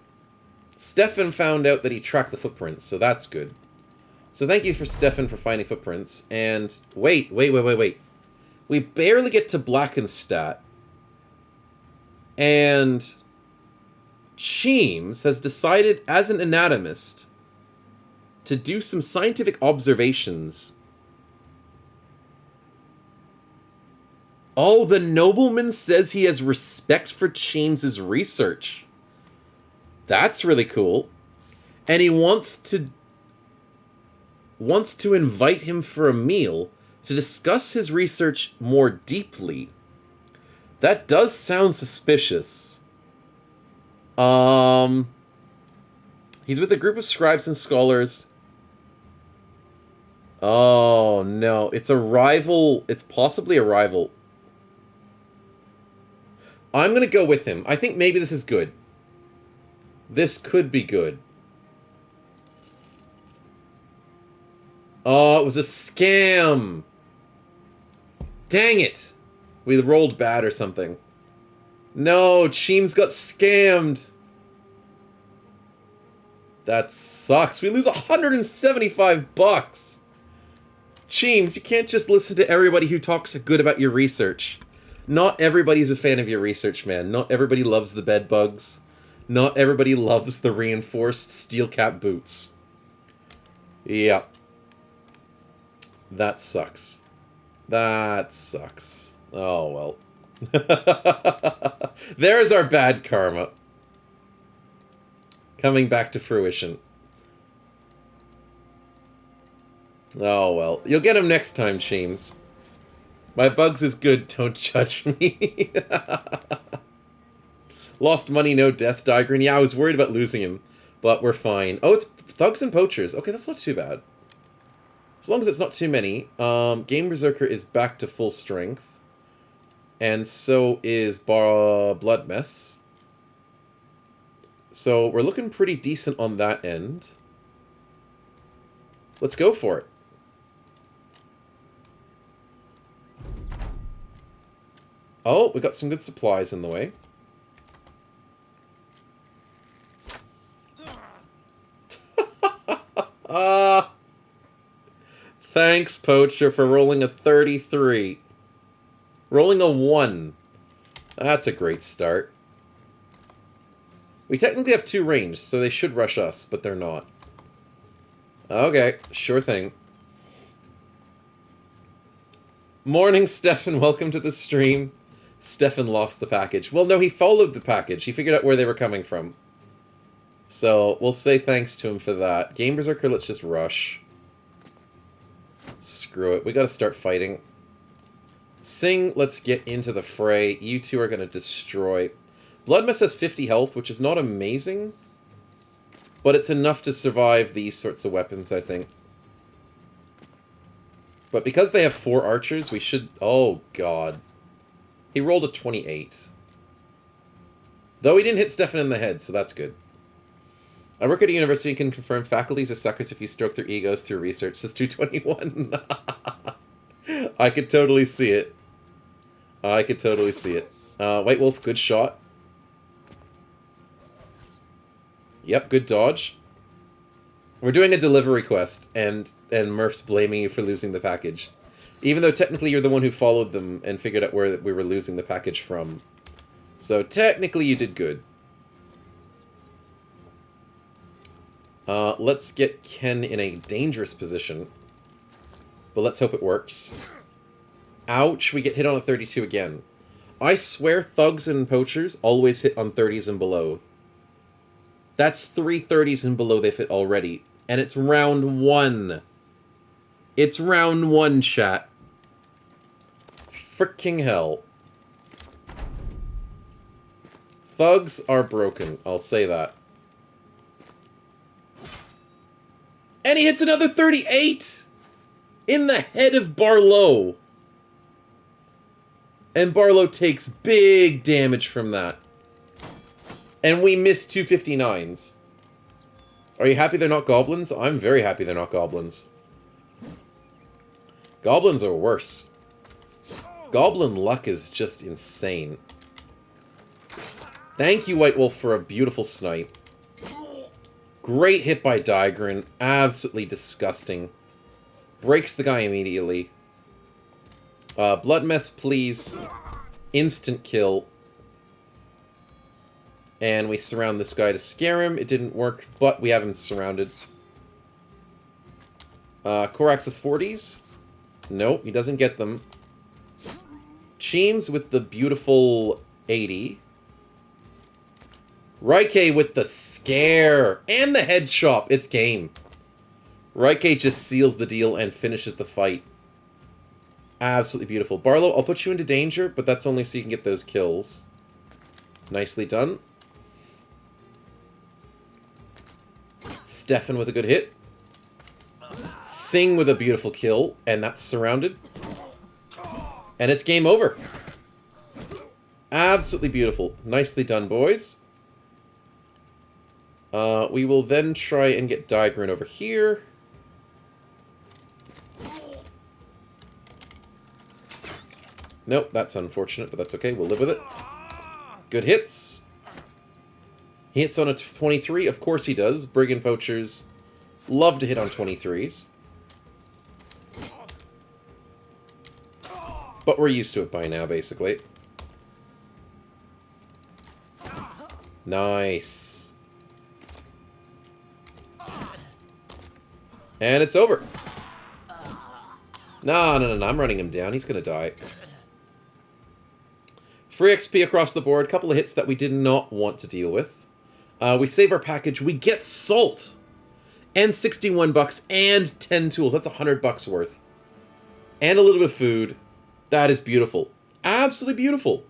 Stefan found out that he tracked the footprints, so that's good. So thank you for Stefan for finding footprints. And wait. We barely get to Blackenstat. And Cheems has decided as an anatomist to do some scientific observations. Oh, the nobleman says he has respect for Cheems's research. That's really cool. And he wants to invite him for a meal to discuss his research more deeply. That does sound suspicious. He's with a group of scribes and scholars. Oh, no. It's a rival. It's possibly a rival. I'm going to go with him. I think maybe this is good. This could be good. Oh, it was a scam. Dang it. We rolled bad or something. No, Cheems got scammed. That sucks. We lose 175 bucks. Cheems, you can't just listen to everybody who talks good about your research. Not everybody's a fan of your research, man. Not everybody loves the bed bugs. Not everybody loves the reinforced steel cap boots. Yeah. That sucks. That sucks. Oh, well. There's our bad karma. Coming back to fruition. Oh, well. You'll get him next time, Cheems. My bugs is good, don't judge me. Lost money, no death, Digrin. Yeah, I was worried about losing him, but we're fine. Oh, it's thugs and poachers. Okay, that's not too bad. As long as it's not too many. Game Berserker is back to full strength. And so is Blood Mess. So we're looking pretty decent on that end. Let's go for it. Oh, we got some good supplies in the way. Thanks, Poacher, for rolling a 33. Rolling a 1. That's a great start. We technically have 2 range, so they should rush us, but they're not. Okay, sure thing. Morning, Stefan. Welcome to the stream. Stefan lost the package. Well, no, he followed the package. He figured out where they were coming from. So, we'll say thanks to him for that. Game Berserker, let's just rush. Screw it. We gotta start fighting. Sing, let's get into the fray. You two are gonna destroy. Bloodmess has 50 health, which is not amazing. But it's enough to survive these sorts of weapons, I think. But because they have 4 archers, we should... Oh, God. He rolled a 28. Though he didn't hit Stefan in the head, so that's good. I work at a university and can confirm faculties are suckers if you stroke their egos through research, says 221. I could totally see it. I could totally see it. White Wolf, good shot. Yep, good dodge. We're doing a delivery quest, and Murph's blaming you for losing the package. Even though technically you're the one who followed them and figured out where we were losing the package from. So technically you did good. Let's get Ken in a dangerous position. But let's hope it works. Ouch, we get hit on a 32 again. I swear thugs and poachers always hit on 30s and below. That's 3 30s and below they've hit already. And it's round 1. It's round 1, chat. Fricking hell. Thugs are broken, I'll say that. And he hits another 38! In the head of Barlow. And Barlow takes big damage from that. And we miss 259s. Are you happy they're not goblins? I'm very happy they're not goblins. Goblins are worse. Goblin luck is just insane. Thank you, White Wolf, for a beautiful snipe. Great hit by Digrin. Absolutely disgusting. Breaks the guy immediately. Blood Mess, please. Instant kill. And we surround this guy to scare him. It didn't work, but we have him surrounded. Korax with 40s. Nope, he doesn't get them. Cheems with the beautiful 80. Raike with the scare. And the head chop. It's game. Raike just seals the deal and finishes the fight. Absolutely beautiful. Barlow, I'll put you into danger, but that's only so you can get those kills. Nicely done. Stefan with a good hit. Sing with a beautiful kill, and that's surrounded. And it's game over. Absolutely beautiful. Nicely done, boys. We will then try and get Digrin over here. Nope, that's unfortunate, but that's okay. We'll live with it. Good hits. He hits on a 23. Of course he does. Brigand Poachers love to hit on 23s. But we're used to it by now, basically. Nice. And it's over. No, I'm running him down. He's going to die. Free XP across the board. Couple of hits that we did not want to deal with. We save our package. We get salt. And 61 bucks and 10 tools. That's 100 bucks worth. And a little bit of food. That is beautiful. Absolutely beautiful.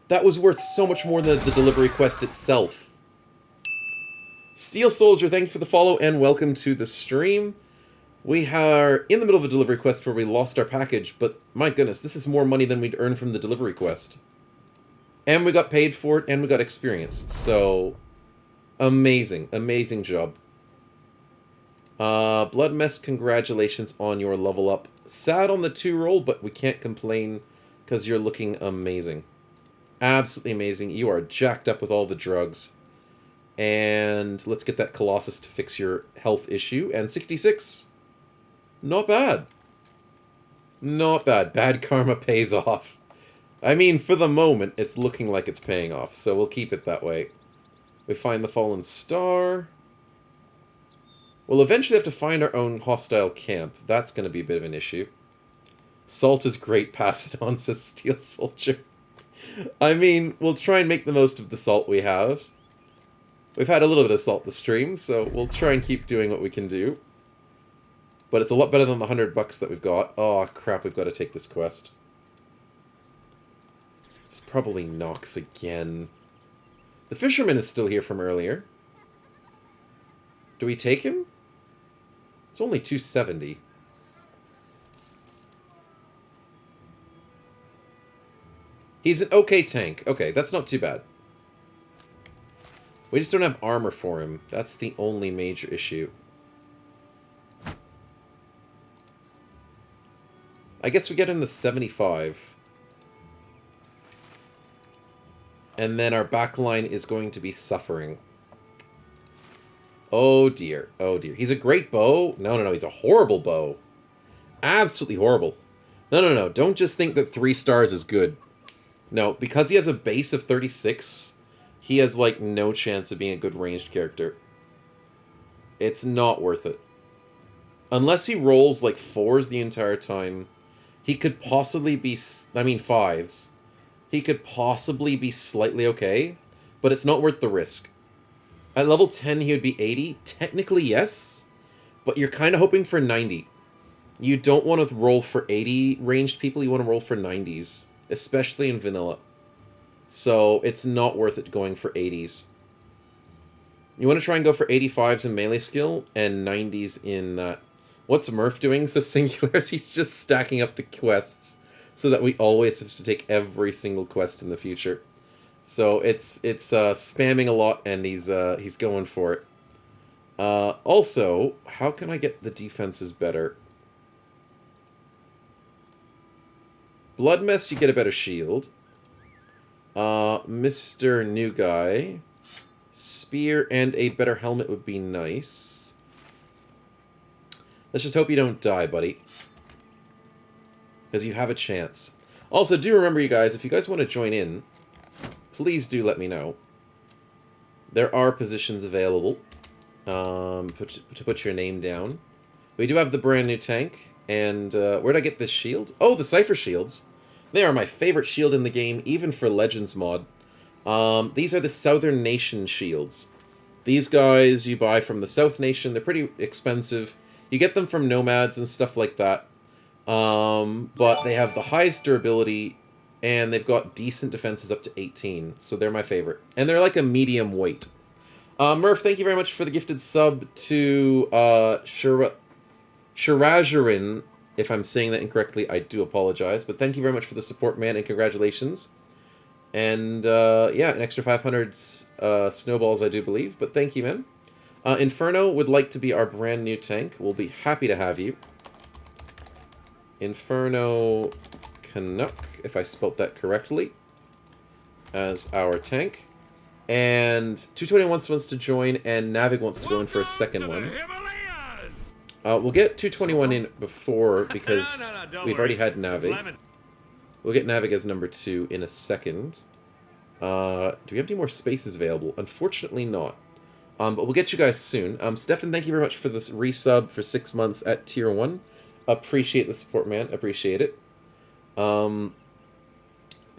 That was worth so much more than the delivery quest itself. Steel Soldier, thank you for the follow and welcome to the stream. We are in the middle of a delivery quest where we lost our package, but my goodness, this is more money than we'd earned from the delivery quest. And we got paid for it, and we got experience. So, amazing. Amazing job. Blood Mess, congratulations on your level up. Sad on the 2 roll, but we can't complain because you're looking amazing. Absolutely amazing. You are jacked up with all the drugs. And let's get that Colossus to fix your health issue. And 66. Not bad. Not bad. Bad karma pays off. I mean, for the moment, it's looking like it's paying off. So we'll keep it that way. We find the Fallen Star. We'll eventually have to find our own hostile camp. That's going to be a bit of an issue. Salt is great. Pass it on, says Steel Soldier. I mean, we'll try and make the most of the salt we have. We've had a little bit of salt this stream, so we'll try and keep doing what we can do. But it's a lot better than the 100 bucks that we've got. Oh, crap, we've got to take this quest. It's probably Nox again. The fisherman is still here from earlier. Do we take him? It's only 270. He's an okay tank. Okay, that's not too bad. We just don't have armor for him. That's the only major issue. I guess we get him the 75. And then our backline is going to be suffering. Oh dear. Oh dear. He's a great bow. No. He's a horrible bow. Absolutely horrible. No. Don't just think that 3 stars is good. No, because he has a base of 36, he has, like, no chance of being a good ranged character. It's not worth it. Unless he rolls, like, 4s the entire time, he could possibly be... I mean, 5s. He could possibly be slightly okay, but it's not worth the risk. At level 10, he would be 80. Technically, yes, but you're kind of hoping for 90. You don't want to roll for 80 ranged people, you want to roll for 90s. Especially in vanilla. So, it's not worth it going for 80s. You want to try and go for 85s in melee skill, and 90s in... What's Murph doing? So Singulars, he's just stacking up the quests, so that we always have to take every single quest in the future. So, it's spamming a lot, and he's going for it. Also, how can I get the defenses better? Blood Mess, you get a better shield. Mr. New Guy. Spear and a better helmet would be nice. Let's just hope you don't die, buddy. Because you have a chance. Also, do remember, you guys, if you guys want to join in, please do let me know. There are positions available to put your name down. We do have the brand new tank. And where'd I get this shield? Oh, the Cypher shields. They are my favorite shield in the game, even for Legends mod. These are the Southern Nation shields. These guys you buy from the South Nation. They're pretty expensive. You get them from nomads and stuff like that. But they have the highest durability, and they've got decent defenses up to 18. So they're my favorite. And they're like a medium weight. Murph, thank you very much for the gifted sub to Shirajarin. If I'm saying that incorrectly, I do apologize. But thank you very much for the support, man, and congratulations. And, yeah, an extra 500 snowballs, I do believe. But thank you, man. Inferno would like to be our brand new tank. We'll be happy to have you. Inferno Canuck, if I spelt that correctly, as our tank. And 221 wants to join, and Navig wants to go in for a second one. We'll get 221 in before, because we've already had Navig. We'll get Navig as number 2 in a second. Do we have any more spaces available? Unfortunately not. But we'll get you guys soon. Stefan, thank you very much for this resub for 6 months at Tier 1. Appreciate the support, man. Appreciate it. But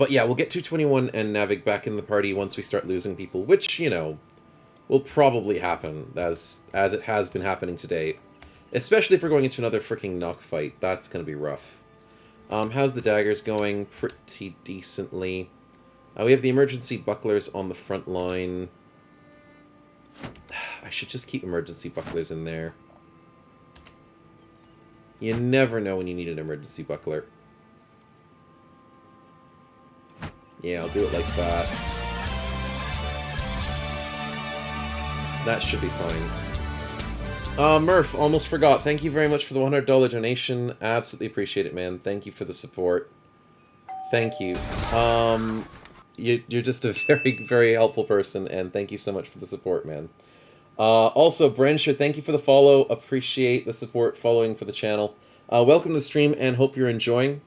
yeah, we'll get 221 and Navig back in the party once we start losing people, which, you know, will probably happen, as it has been happening today. Especially if we're going into another freaking knock fight. That's going to be rough. How's the daggers going? Pretty decently. We have the emergency bucklers on the front line. I should just keep emergency bucklers in there. You never know when you need an emergency buckler. Yeah, I'll do it like that. That should be fine. Murph, almost forgot. Thank you very much for the $100 donation. Absolutely appreciate it, man. Thank you for the support. Thank you. You're just a very, very helpful person, and thank you so much for the support, man. Also, Brensher, thank you for the follow. Appreciate the support following for the channel. Welcome to the stream, and hope you're enjoying.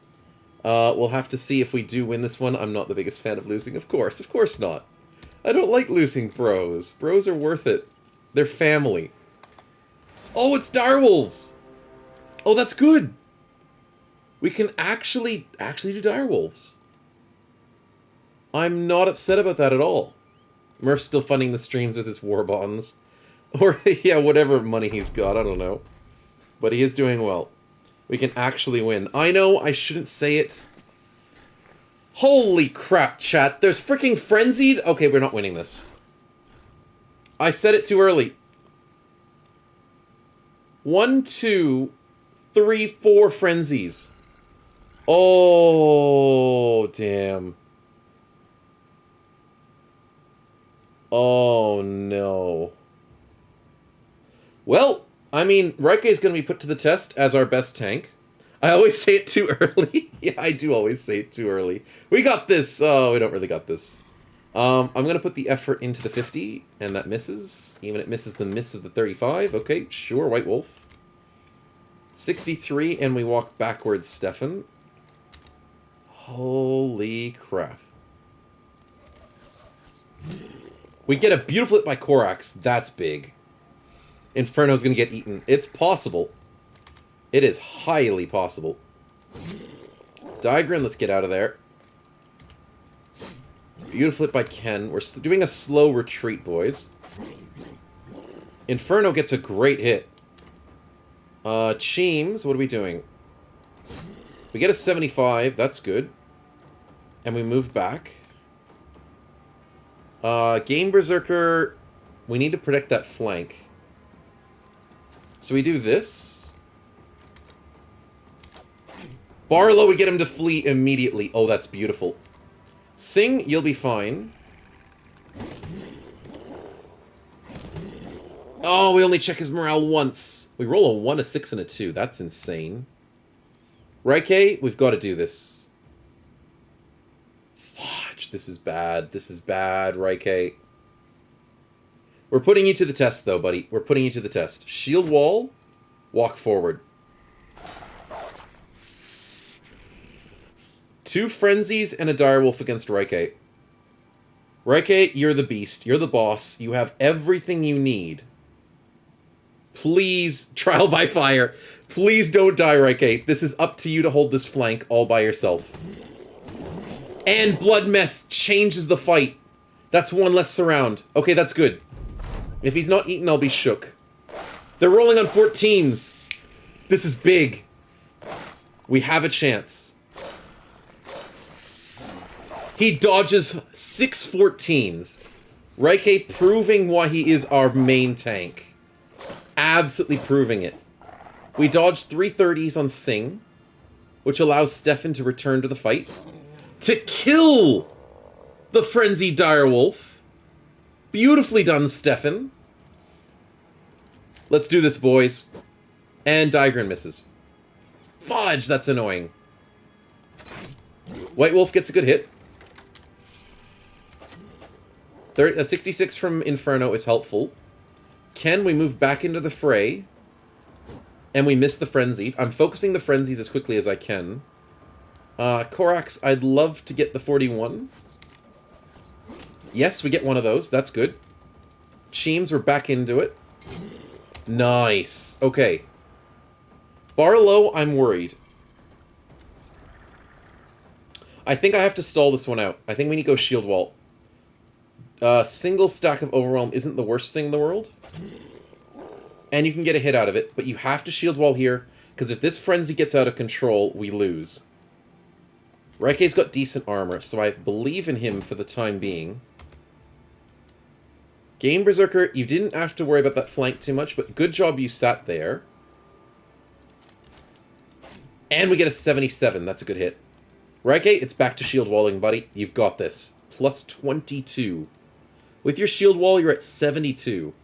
We'll have to see if we do win this one. I'm not the biggest fan of losing, of course not. I don't like losing bros. Bros are worth it. They're family. Oh, it's direwolves! Oh, that's good! We can actually do direwolves. I'm not upset about that at all. Murph's still funding the streams with his war bonds. Or, yeah, whatever money he's got, I don't know. But he is doing well. We can actually win. I know, I shouldn't say it. Holy crap, chat. There's freaking frenzied... Okay, we're not winning this. I said it too early. 1, 2, 3, 4 frenzies. Oh, damn. Oh, no. Well, I mean, Raike is going to be put to the test as our best tank. I always say it too early. Yeah, I do always say it too early. We got this. Oh, we don't really got this. I'm going to put the effort into the 50, and that misses. Even it misses the miss of the 35. Okay, sure, White Wolf. 63, and we walk backwards, Stefan. Holy crap. We get a beautiful hit by Korax. That's big. Inferno's gonna get eaten. It's possible. It is highly possible. Diagram, let's get out of there. Beautiful hit by Ken. We're doing a slow retreat, boys. Inferno gets a great hit. Cheems, what are we doing? We get a 75, that's good. And we move back. Game Berserker, we need to protect that flank. So we do this. Barlow, we get him to flee immediately. Oh, that's beautiful. Sing, you'll be fine. Oh, we only check his morale once. We roll a 1, a 6, and a 2. That's insane. Raike, we've got to do this. Fudge, this is bad. This is bad, Raike. We're putting you to the test, though, buddy. We're putting you to the test. Shield wall, walk forward. 2 frenzies and a direwolf against Raike. Raike, you're the beast. You're the boss. You have everything you need. Please, trial by fire. Please don't die, Raike. This is up to you to hold this flank all by yourself. And Blood Mess changes the fight. That's 1 less surround. Okay, that's good. If he's not eaten, I'll be shook. They're rolling on 14s. This is big. We have a chance. He dodges 6 14s. Raike proving why he is our main tank. Absolutely proving it. We dodge 3 30s on Sing, which allows Stefan to return to the fight. To kill the Frenzied Direwolf. Beautifully done, Stefan. Let's do this, boys. And Digran misses. Fudge, that's annoying. White Wolf gets a good hit. 66 from Inferno is helpful. Can we move back into the fray? And we miss the Frenzied. I'm focusing the Frenzies as quickly as I can. Korax, I'd love to get the 41. Yes, we get one of those. That's good. Cheems, we're back into it. Nice. Okay. Barlow, I'm worried. I think I have to stall this one out. I think we need to go shield wall. Single stack of Overwhelm isn't the worst thing in the world. And you can get a hit out of it, but you have to shield wall here, because if this frenzy gets out of control, we lose. Raike's got decent armor, so I believe in him for the time being. Game Berserker, you didn't have to worry about that flank too much, but good job you sat there. And we get a 77, that's a good hit. Raike, it's back to shield walling, buddy. You've got this. Plus 22. With your shield wall, you're at 72.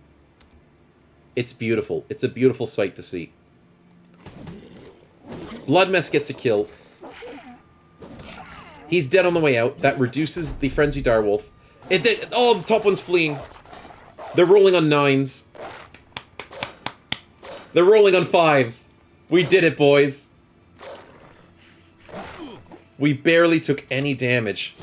It's beautiful. It's a beautiful sight to see. Blood Mess gets a kill. He's dead on the way out. That reduces the Frenzy Direwolf. Oh, the top one's fleeing. They're rolling on 9s. They're rolling on 5s. We did it, boys. We barely took any damage.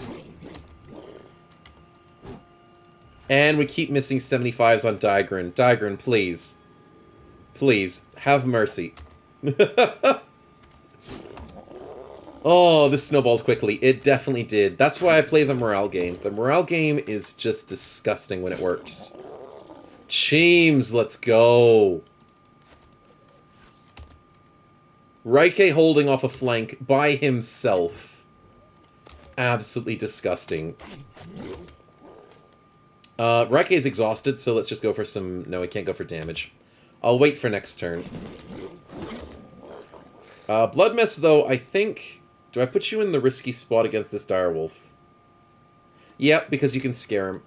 And we keep missing 75s on Digran. Digran, please. Please, have mercy. Oh, this snowballed quickly. It definitely did. That's why I play the morale game. The morale game is just disgusting when it works. Cheems, let's go. Raike holding off a flank by himself. Absolutely disgusting. Raike is exhausted, so let's just go for some... No, he can't go for damage. I'll wait for next turn. Blood Mess, though, I think... Do I put you in the risky spot against this Direwolf? Yep, because you can scare him.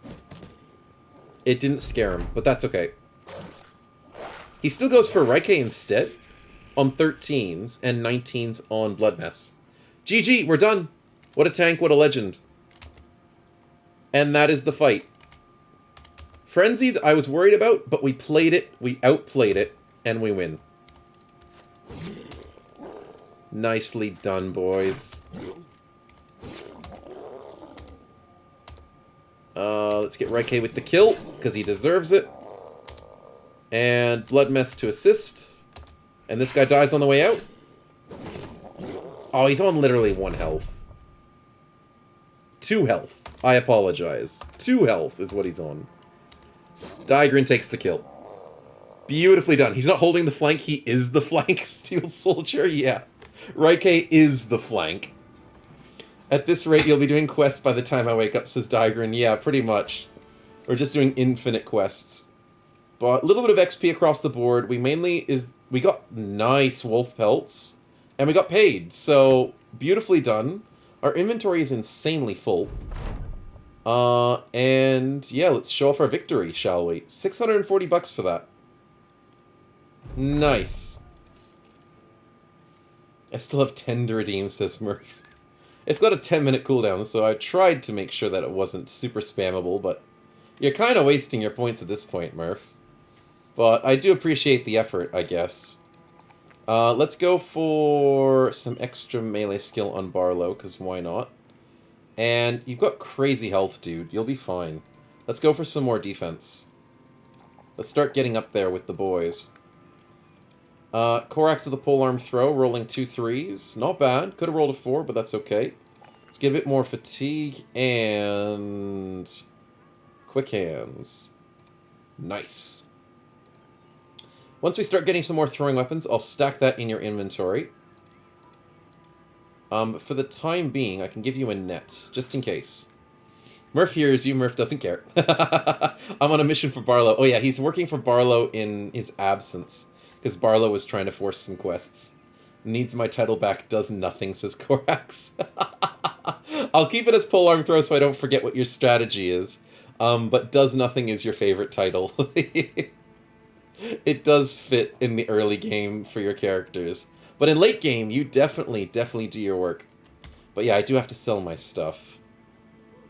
It didn't scare him, but that's okay. He still goes for Raike instead. On 13s and 19s on Blood Mess. GG, we're done. What a tank, what a legend. And that is the fight. Frenzied, I was worried about, but we played it, we outplayed it, and we win. Nicely done, boys. Let's get Raike with the kill, because he deserves it. And Blood Mess to assist. And this guy dies on the way out. Oh, he's on literally 1 health. 2 health. I apologize. 2 health is what he's on. Digran takes the kill. Beautifully done. He's not holding the flank, he is the flank. Steel Soldier, yeah. Raike is the flank. At this rate, you'll be doing quests by the time I wake up, says Digran. Yeah, pretty much. We're just doing infinite quests. But a little bit of XP across the board. We got nice wolf pelts. And we got paid, so beautifully done. Our inventory is insanely full. And yeah, let's show off our victory, shall we? 640 bucks for that. Nice. I still have 10 to redeem, says Murph. It's got a 10-minute cooldown, so I tried to make sure that it wasn't super spammable, but You're kind of wasting your points at this point, Murph. But I do appreciate the effort, I guess. Let's go for some extra melee skill on Barlow, because why not? And you've got crazy health, dude. You'll be fine. Let's go for some more defense. Let's start getting up there with the boys. Korax with the polearm throw, rolling 2 3s. Not bad. Could have rolled a 4, but that's okay. Let's get a bit more fatigue and quick hands. Nice. Once we start getting some more throwing weapons, I'll stack that in your inventory. For the time being, I can give you a net, just in case. Murph hears you, Murph doesn't care. I'm on a mission for Barlow. Oh yeah, he's working for Barlow in his absence, because Barlow was trying to force some quests. Needs my title back, does nothing, says Korax. I'll keep it as polearm throw so I don't forget what your strategy is. But does nothing is your favorite title. It does fit in the early game for your characters. But in late game, you definitely do your work. But yeah, I do have to sell my stuff.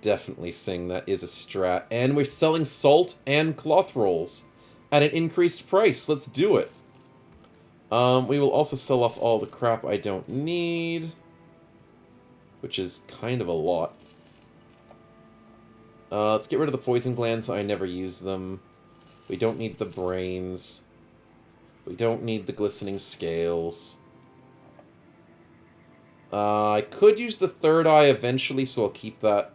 Definitely sing, that is a strat. And we're selling salt and cloth rolls at an increased price. Let's do it. We will also sell off all the crap I don't need, which is kind of a lot. Let's get rid of the poison glands. I never use them. We don't need the brains. We don't need the glistening scales. I could use the third eye eventually, so I'll keep that.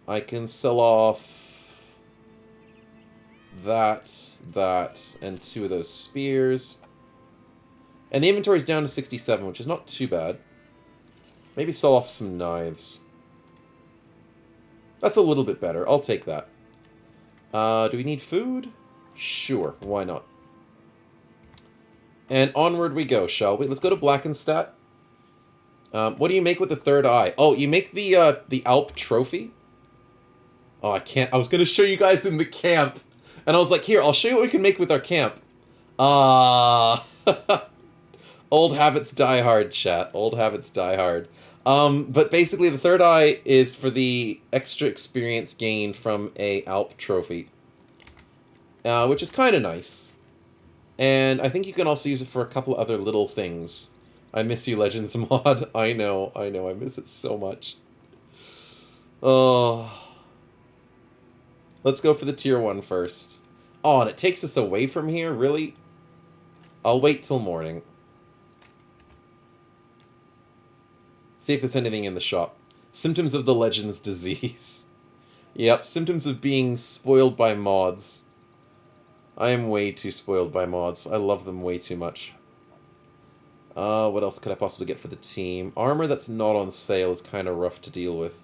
I can sell off that, and 2 of those spears. And the inventory's down to 67, which is not too bad. Maybe sell off some knives. That's a little bit better. I'll take that. Do we need food? Sure, why not? And onward we go, shall we? Let's go to Blackenstat. What do you make with the third eye? Oh, you make the Alp trophy? Oh, I can't. I was going to show you guys in the camp. And I was like, here, I'll show you what we can make with our camp. Old habits die hard, chat. Old habits die hard. But basically, the third eye is for the extra experience gain from a Alp trophy. Which is kind of nice. And I think you can also use it for a couple other little things. I miss you, Legends mod. I know, I miss it so much. Oh. Let's go for the tier 1 first. Oh, and it takes us away from here? Really? I'll wait till morning. See if there's anything in the shop. Symptoms of the Legends disease. Yep, symptoms of being spoiled by mods. I am way too spoiled by mods. I love them way too much. What else could I possibly get for the team? Armor that's not on sale is kind of rough to deal with.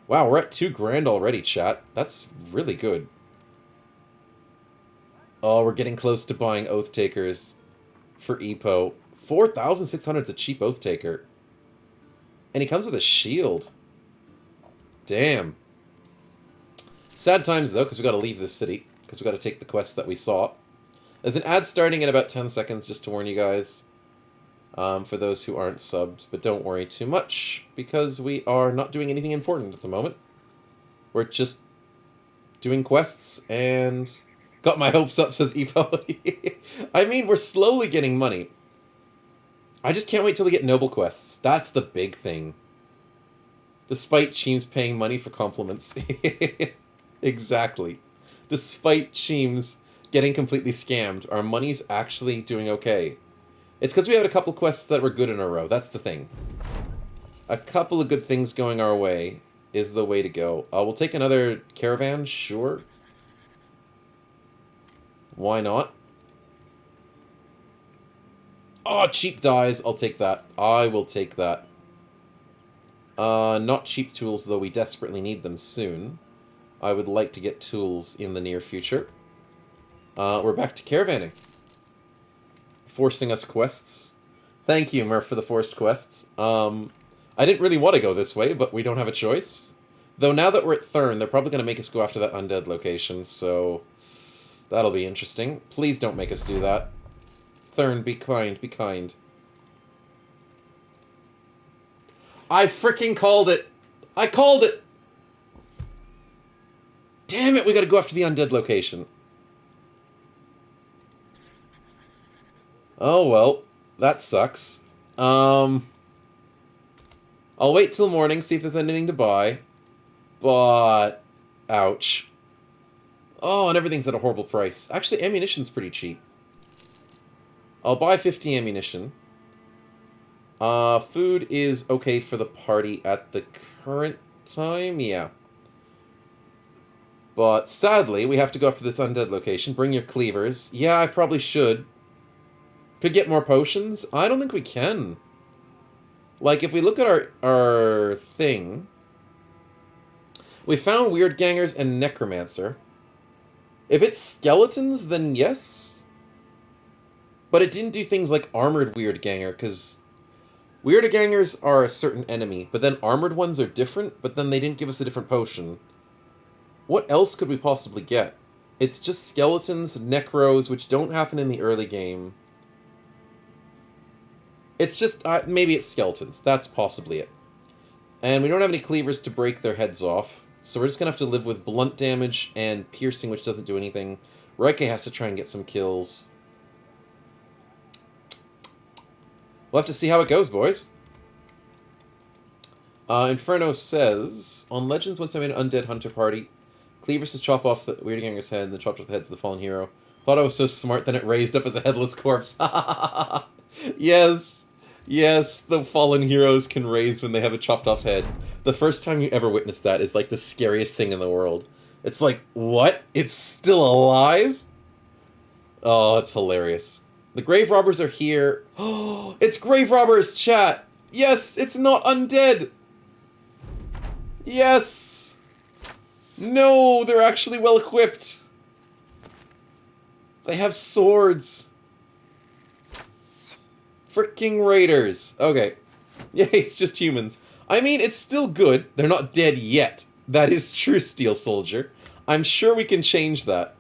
Wow, we're at 2 grand already, chat. That's really good. Oh, we're getting close to buying Oath Takers for EPO. 4,600 is a cheap Oath Taker. And he comes with a shield. Damn. Sad times, though, because we got to leave this city. Because we got to take the quest that we saw. There's an ad starting in about 10 seconds, just to warn you guys. For those who aren't subbed. But don't worry too much, because we are not doing anything important at the moment. We're just doing quests, and got my hopes up, says Evo. I mean, we're slowly getting money. I just can't wait till we get noble quests. That's the big thing. Despite Cheems paying money for compliments. Exactly. Despite Cheems getting completely scammed, our money's actually doing okay. It's because we had a couple quests that were good in a row. That's the thing. A couple of good things going our way is the way to go. We'll take another caravan, sure. Why not? Oh, cheap dyes. I'll take that. I will take that. Not cheap tools, though we desperately need them soon. I would like to get tools in the near future. We're back to caravanning. Forcing us quests. Thank you, Murph, for the forced quests. I didn't really want to go this way, but we don't have a choice. Though now that we're at Thurn, they're probably going to make us go after that undead location, so that'll be interesting. Please don't make us do that. Thurn, be kind, be kind. I freaking called it! I called it! Damn it, we gotta go after the undead location. Oh well, that sucks. I'll wait till morning, see if there's anything to buy. But... ouch. Oh, and everything's at a horrible price. Actually, ammunition's pretty cheap. I'll buy 50 ammunition. Food is okay for the party at the current time, yeah. But sadly, we have to go after this undead location. Bring your cleavers. Yeah, I probably should. Could get more potions? I don't think we can. Like, if we look at our thing... We found Weird Gangers and Necromancer. If it's skeletons, then yes. But it didn't do things like Armored Weird Ganger, because... Weird Gangers are a certain enemy, but then Armored ones are different, but then they didn't give us a different potion. What else could we possibly get? It's just skeletons, necros, which don't happen in the early game. It's just, maybe it's skeletons. That's possibly it. And we don't have any cleavers to break their heads off, so we're just going to have to live with blunt damage and piercing, which doesn't do anything. Reike has to try and get some kills. We'll have to see how it goes, boys. Inferno says, on Legends, once I made an undead hunter party, cleavers to chop off the Weird Ganger's head and then chopped off the heads of the fallen hero. Thought I was so smart, then it raised up as a headless corpse. Yes, yes, the fallen heroes can raise when they have a chopped off head. The first time you ever witness that is like the scariest thing in the world. It's like, what? It's still alive? Oh, it's hilarious. The grave robbers are here. Oh, it's grave robbers, chat! Yes, it's not undead! Yes! No, they're actually well equipped. They have swords. Fricking raiders. Okay. Yeah, it's just humans. I mean, it's still good. They're not dead yet. That is true, Steel Soldier. I'm sure we can change that.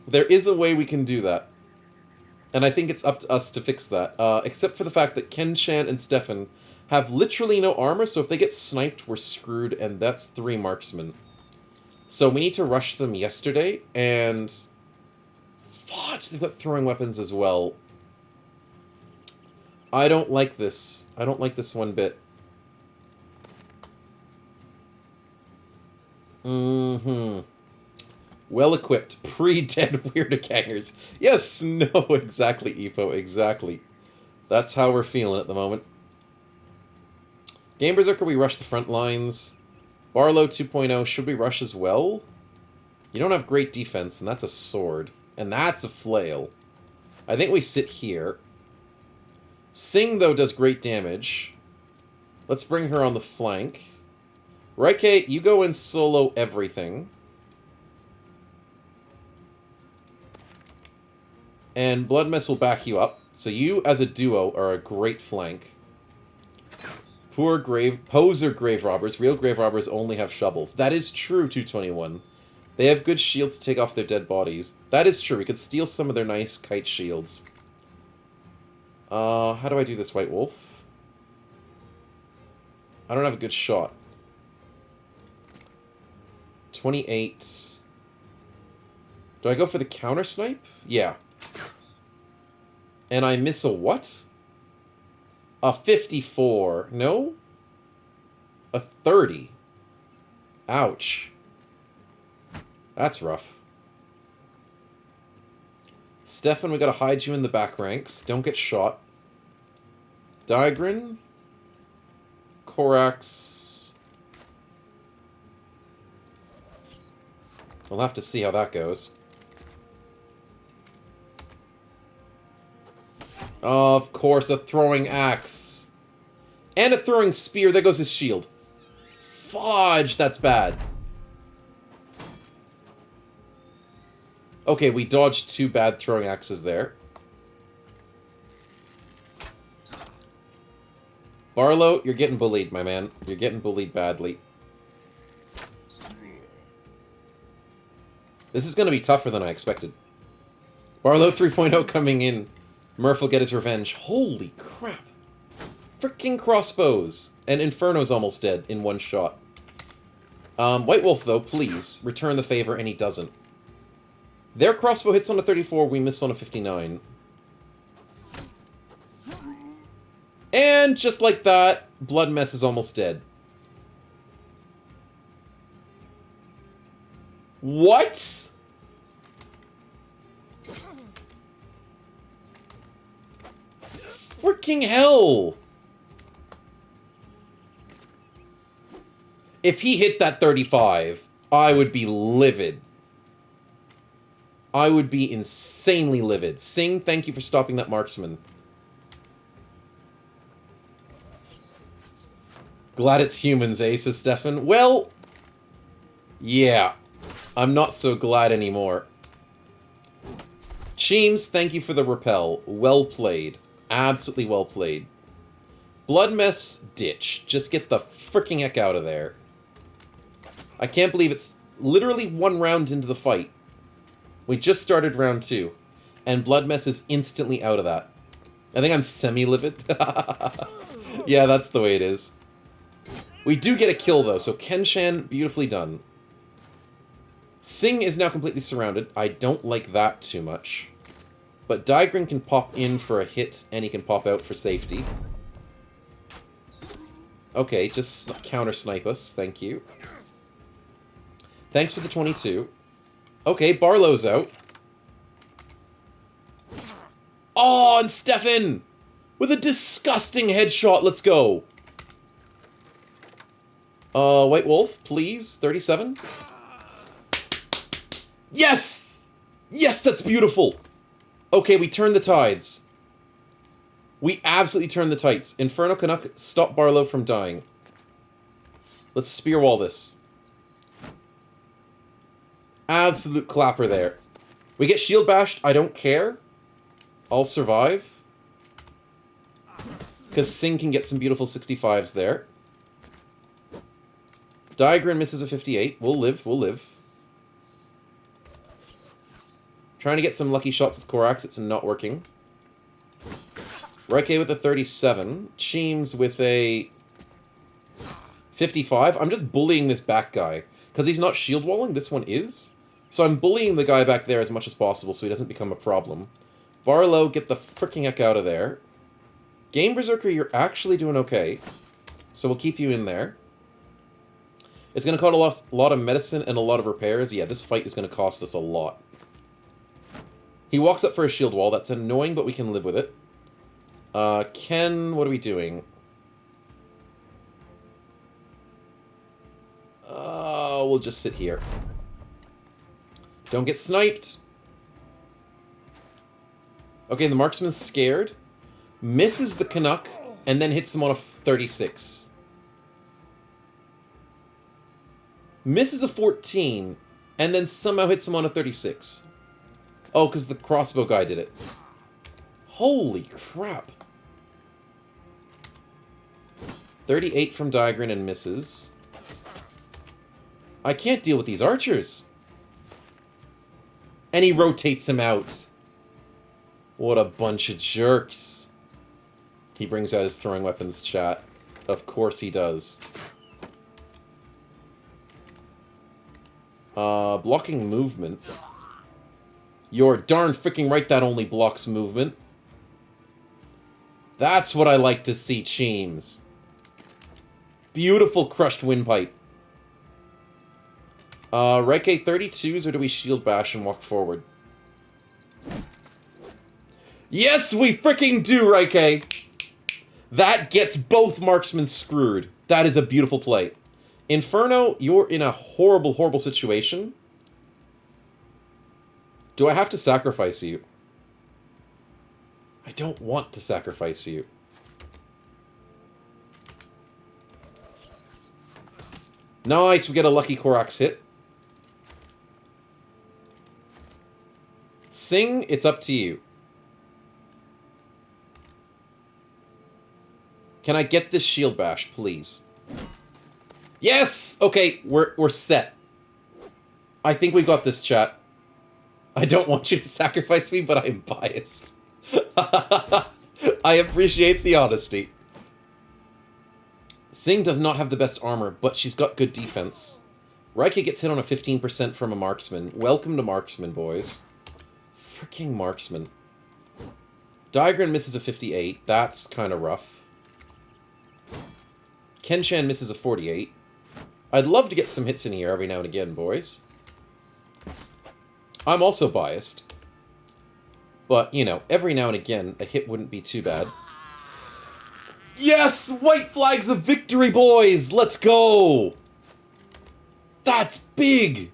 There is a way we can do that. And I think it's up to us to fix that. Except for the fact that Ken-chan and Stefan have literally no armor, so if they get sniped, we're screwed, and that's 3 marksmen. So we need to rush them yesterday, and... Fudge, they've got throwing weapons as well. I don't like this. I don't like this one bit. Mm-hmm. Well-equipped, pre-dead Weird Gangers. Yes, no, exactly, Epo, exactly. That's how we're feeling at the moment. Game Berserker, we rush the front lines. Barlow 2.0, should we rush as well? You don't have great defense, and that's a sword. And that's a flail. I think we sit here. Sing, though, does great damage. Let's bring her on the flank. Reike, you go in solo everything. And Blood Mess will back you up. So you, as a duo, are a great flank. Poser grave robbers. Real grave robbers only have shovels. That is true, 221. They have good shields to take off their dead bodies. That is true. We could steal some of their nice kite shields. How do I do this, White Wolf? I don't have a good shot. 28. Do I go for the counter snipe? Yeah. And I miss a what? A 54. No? A 30. Ouch. That's rough. Stefan, we gotta hide you in the back ranks. Don't get shot. Digrin. Korax. We'll have to see how that goes. Of course, a throwing axe. And a throwing spear. There goes his shield. Fudge, that's bad. Okay, we dodged 2 bad throwing axes there. Barlow, you're getting bullied, my man. You're getting bullied badly. This is going to be tougher than I expected. Barlow 3.0 coming in. Murph will get his revenge. Holy crap. Frickin' crossbows. And Inferno's almost dead in one shot. White Wolf, though, please, return the favor, and he doesn't. Their crossbow hits on a 34, we miss on a 59. And just like that, Blood Mess is almost dead. What? Freaking hell! If he hit that 35, I would be livid. I would be insanely livid. Sing, thank you for stopping that marksman. Glad it's humans, eh, says Stefan. Well, yeah. I'm not so glad anymore. Cheems, thank you for the repel. Well played. Absolutely well played. Blood Mess, ditch. Just get the freaking heck out of there. I can't believe it's literally one round into the fight. We just started round 2. And Blood Mess is instantly out of that. I think I'm semi-livid. Yeah, that's the way it is. We do get a kill, though, so Kenshan, beautifully done. Sing is now completely surrounded. I don't like that too much. But Daigren can pop in for a hit, and he can pop out for safety. Okay, just counter-snipe us. Thank you. Thanks for the 22. Okay, Barlow's out. Oh, and Stefan! With a disgusting headshot, let's go! White Wolf, please. 37. Yes! Yes, that's beautiful! Okay, we turn the tides. We absolutely turn the tides. Inferno Canuck, stop Barlow from dying. Let's spear wall this. Absolute clapper there. We get shield bashed, I don't care. I'll survive. Because Sing can get some beautiful 65s there. Daigren misses a 58. We'll live, we'll live. Trying to get some lucky shots at Korax, it's not working. Raike with a 37. Cheems with a 55. I'm just bullying this back guy. Because he's not shield walling, this one is. So I'm bullying the guy back there as much as possible so he doesn't become a problem. Barlow, get the freaking heck out of there. Game Berserker, you're actually doing okay. So we'll keep you in there. It's going to cost a lot of medicine and a lot of repairs. Yeah, this fight is going to cost us a lot. He walks up for a shield wall. That's annoying, but we can live with it. Ken, what are we doing? We'll just sit here. Don't get sniped. Okay, the marksman's scared. Misses the Canuck, and then hits him on a 36. Misses a 14, and then somehow hits him on a 36. Oh, because the crossbow guy did it. Holy crap. 38 from Daigren and misses. I can't deal with these archers. And he rotates him out. What a bunch of jerks. He brings out his throwing weapons chat. Of course he does. Blocking movement. You're darn freaking right that only blocks movement. That's what I like to see, Cheems. Beautiful crushed windpipe. Raike 32s, or do we shield bash and walk forward? Yes, we freaking do, Raike! That gets both marksmen screwed. That is a beautiful play. Inferno, you're in a horrible, horrible situation. Do I have to sacrifice you? I don't want to sacrifice you. Nice, we get a lucky Korax hit. Sing, it's up to you. Can I get this shield bash, please? Yes! Okay, we're set. I think we got this, chat. I don't want you to sacrifice me, but I'm biased. I appreciate the honesty. Sing does not have the best armor, but she's got good defense. Rika gets hit on a 15% from a marksman. Welcome to marksman, boys. Freaking marksman. Diagran misses a 58. That's kind of rough. Kenchan misses a 48. I'd love to get some hits in here every now and again, boys. I'm also biased. But, you know, every now and again, a hit wouldn't be too bad. Yes! White flags of victory, boys! Let's go! That's big!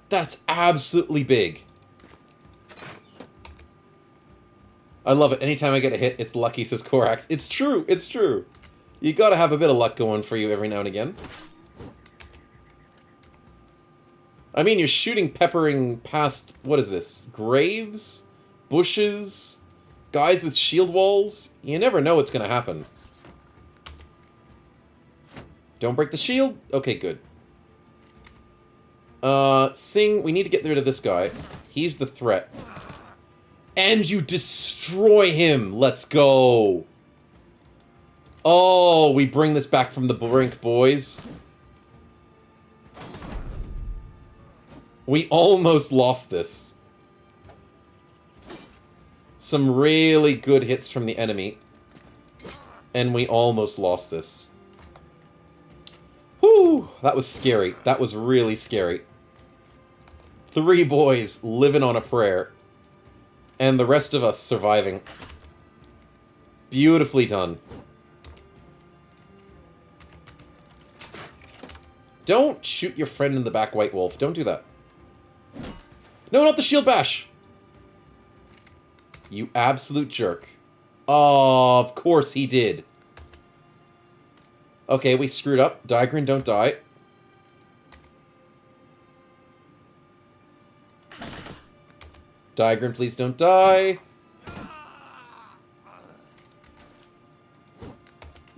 That's absolutely big. I love it. Anytime I get a hit, it's lucky, says Korax. It's true, it's true. You gotta have a bit of luck going for you every now and again. I mean, you're shooting peppering past, what is this? Graves? Bushes? Guys with shield walls? You never know what's gonna happen. Don't break the shield? Okay, good. Sing, we need to get rid of this guy. He's the threat. And you destroy him! Let's go! Oh, we bring this back from the brink, boys. We almost lost this. Some really good hits from the enemy. And we almost lost this. Whew, that was scary. That was really scary. 3 boys living on a prayer. And the rest of us surviving. Beautifully done. Don't shoot your friend in the back, White Wolf. Don't do that. No, not the shield bash! You absolute jerk. Oh, of course he did. Okay, we screwed up. Diagran, don't die. Diagran, please don't die.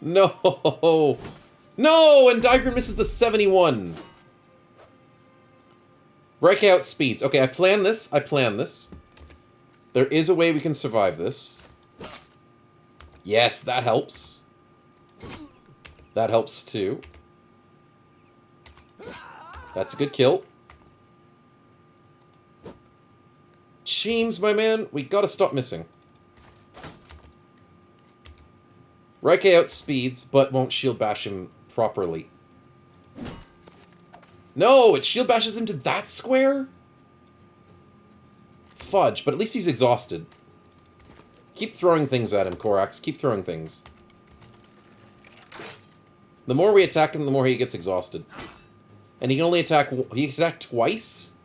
No! No! And Diagran misses the 71. Breakout speeds. Okay, I planned this. I planned this. There is a way we can survive this. Yes, that helps. That helps too. That's a good kill. Cheems, my man, we gotta stop missing. Raike outspeeds, but won't shield bash him properly. No, it shield bashes him to that square? Fudge, but at least he's exhausted. Keep throwing things at him, Korax. Keep throwing things. The more we attack him, the more he gets exhausted. And he can only attack... He can attack twice?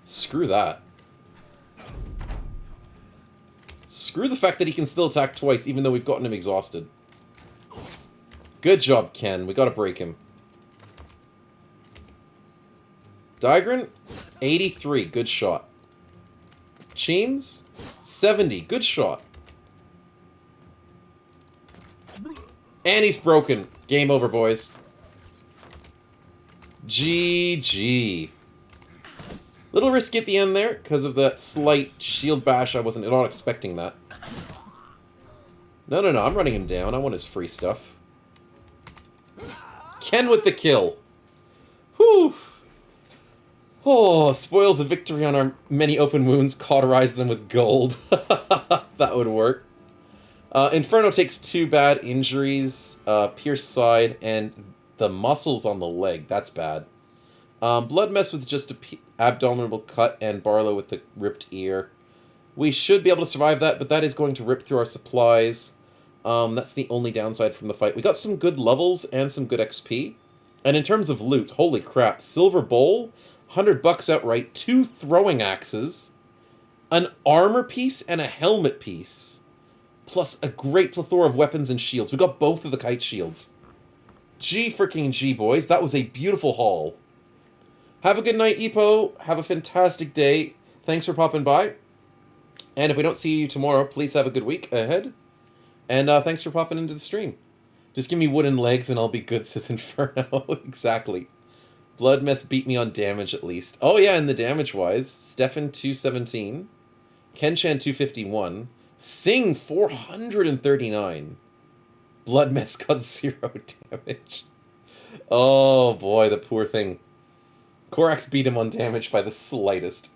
Screw that. Screw the fact that he can still attack twice, even though we've gotten him exhausted. Good job, Ken. We gotta break him. Diagran, 83. Good shot. Cheems, 70. Good shot. And he's broken. Game over, boys. GG. Little risky at the end there, because of that slight shield bash. I wasn't not expecting that. No, I'm running him down. I want his free stuff. Ken with the kill. Whew. Oh, spoils of victory on our many open wounds. Cauterize them with gold. That would work. Inferno takes 2 bad injuries. Pierced side and the muscles on the leg. That's bad. Blood Mess with just a abdominal cut and Barlow with the ripped ear. We should be able to survive that, but that is going to rip through our supplies. That's the only downside from the fight. We got some good levels and some good XP. And in terms of loot, holy crap. Silver Bowl, $100 outright, 2 throwing axes, an armor piece and a helmet piece, plus a great plethora of weapons and shields. We got both of the kite shields. G, boys. That was a beautiful haul. Have a good night, Epo. Have a fantastic day. Thanks for popping by. And if we don't see you tomorrow, please have a good week ahead. And thanks for popping into the stream. Just give me wooden legs and I'll be good, says Inferno. Exactly. Blood Mess beat me on damage at least. Oh yeah, and the damage-wise, Stefan 217, Kenchan 251, Sing 439. Blood Mess got 0 damage. Oh boy, the poor thing. Korax beat him on damage by the slightest.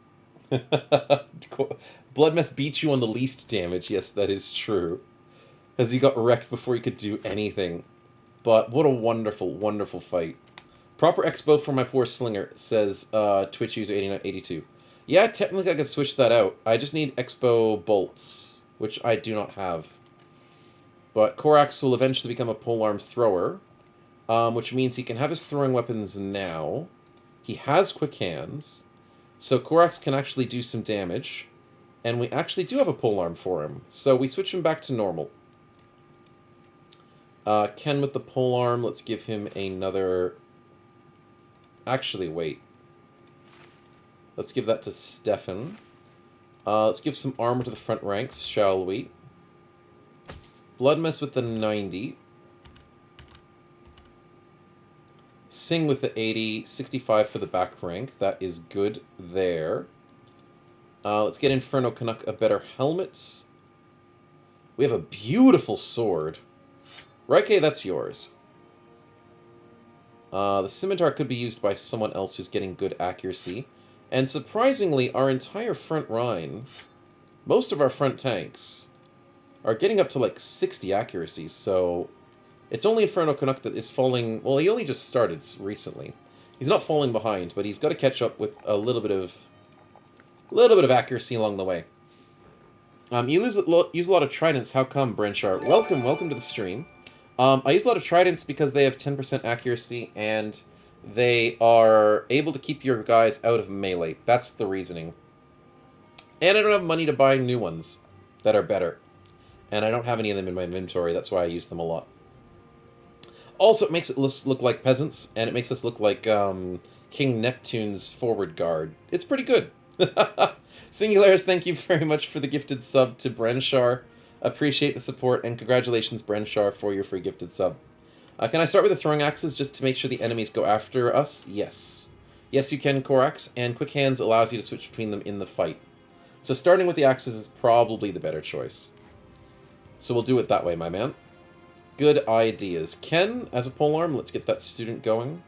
Blood Mess beat you on the least damage. Yes, that is true. As he got wrecked before he could do anything. But what a wonderful, wonderful fight. Proper expo for my poor slinger, says Twitch user 8982. Yeah, technically I could switch that out. I just need expo bolts, which I do not have. But Korax will eventually become a polearms thrower, which means he can have his throwing weapons now. He has quick hands, so Korax can actually do some damage. And we actually do have a polearm for him, so we switch him back to normal. Ken with the polearm, let's give him another... Actually, wait. Let's give that to Stefan. Let's give some armor to the front ranks, shall we? Blood Mess with the 90. Sing with the 80. 65 for the back rank. That is good there. Let's get Inferno Canuck a better helmet. We have a beautiful sword. Raike, that's yours. The Scimitar could be used by someone else who's getting good accuracy. And surprisingly, our entire front line, most of our front tanks, are getting up to like 60 accuracy, so it's only Inferno Canuck that is falling... Well, he only just started recently. He's not falling behind, but he's got to catch up with a little bit of accuracy along the way. You use a lot of tridents. How come, Brenchar? Welcome to the stream. I use a lot of tridents because they have 10% accuracy, and they are able to keep your guys out of melee. That's the reasoning. And I don't have money to buy new ones that are better. And I don't have any of them in my inventory, that's why I use them a lot. Also, it makes it look like peasants, and it makes us look like King Neptune's forward guard. It's pretty good. Singularis, thank you very much for the gifted sub to Brenchar. Appreciate the support, and congratulations, Brenchar, for your free gifted sub. Can I start with the throwing axes just to make sure the enemies go after us? Yes. Yes, you can, Korax, and Quick Hands allows you to switch between them in the fight. So starting with the axes is probably the better choice. So we'll do it that way, my man. Good ideas. Ken, as a polearm, let's get that student going.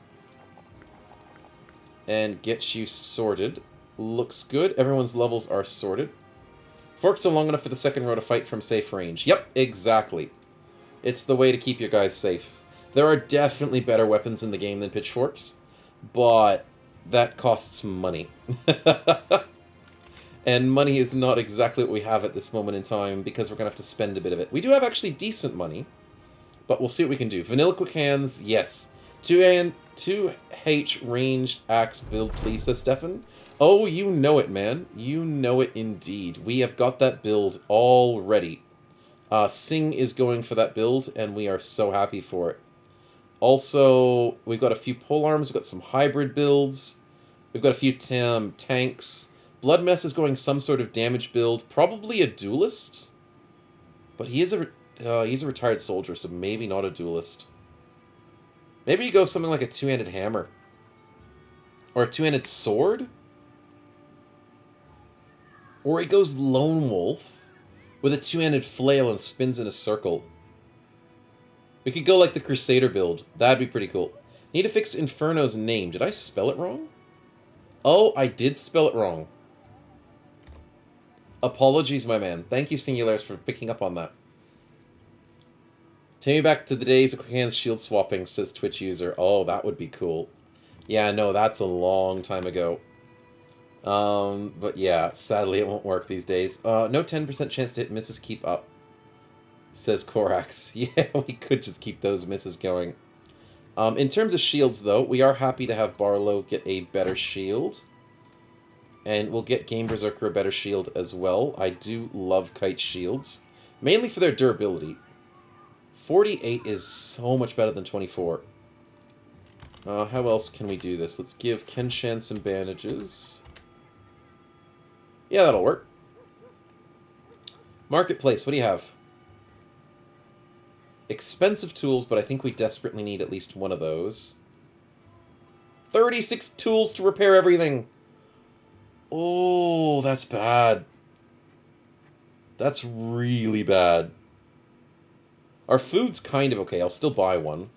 And get you sorted. Looks good. Everyone's levels are sorted. Forks are long enough for the second row to fight from safe range. Yep, exactly. It's the way to keep your guys safe. There are definitely better weapons in the game than pitchforks, but that costs money. And money is not exactly what we have at this moment in time, because we're going to have to spend a bit of it. We do have actually decent money, but we'll see what we can do. Vanilla Quick Hands, yes. 2H ranged axe build, please, says Stefan. Oh, you know it, man. You know it indeed. We have got that build already. Sing is going for that build, and we are so happy for it. Also, we've got a few polearms, we've got some hybrid builds, we've got a few tanks. Blood Mess is going some sort of damage build, probably a duelist, but he's a retired soldier, so maybe not a duelist. Maybe you go something like a two-handed hammer, or a two-handed sword, or he goes lone wolf with a two-handed flail and spins in a circle. We could go like the Crusader build. That'd be pretty cool. Need to fix Inferno's name. Did I spell it wrong? Oh, I did spell it wrong. Apologies, my man. Thank you, Singularis, for picking up on that. Take me back to the days of Quick Hands shield swapping, says Twitch user. Oh, that would be cool. Yeah, no, that's a long time ago. But yeah, sadly it won't work these days. No 10% chance to hit misses, keep up, says Korax. Yeah, we could just keep those misses going. In terms of shields, though, we are happy to have Barlow get a better shield. And we'll get Game Berserker a better shield as well. I do love Kite shields, mainly for their durability. 48 is so much better than 24. How else can we do this? Let's give Kenshan some bandages. Yeah, that'll work. Marketplace, what do you have? Expensive tools, but I think we desperately need at least one of those. 36 tools to repair everything! Oh, that's bad. That's really bad. Our food's kind of okay. I'll still buy one.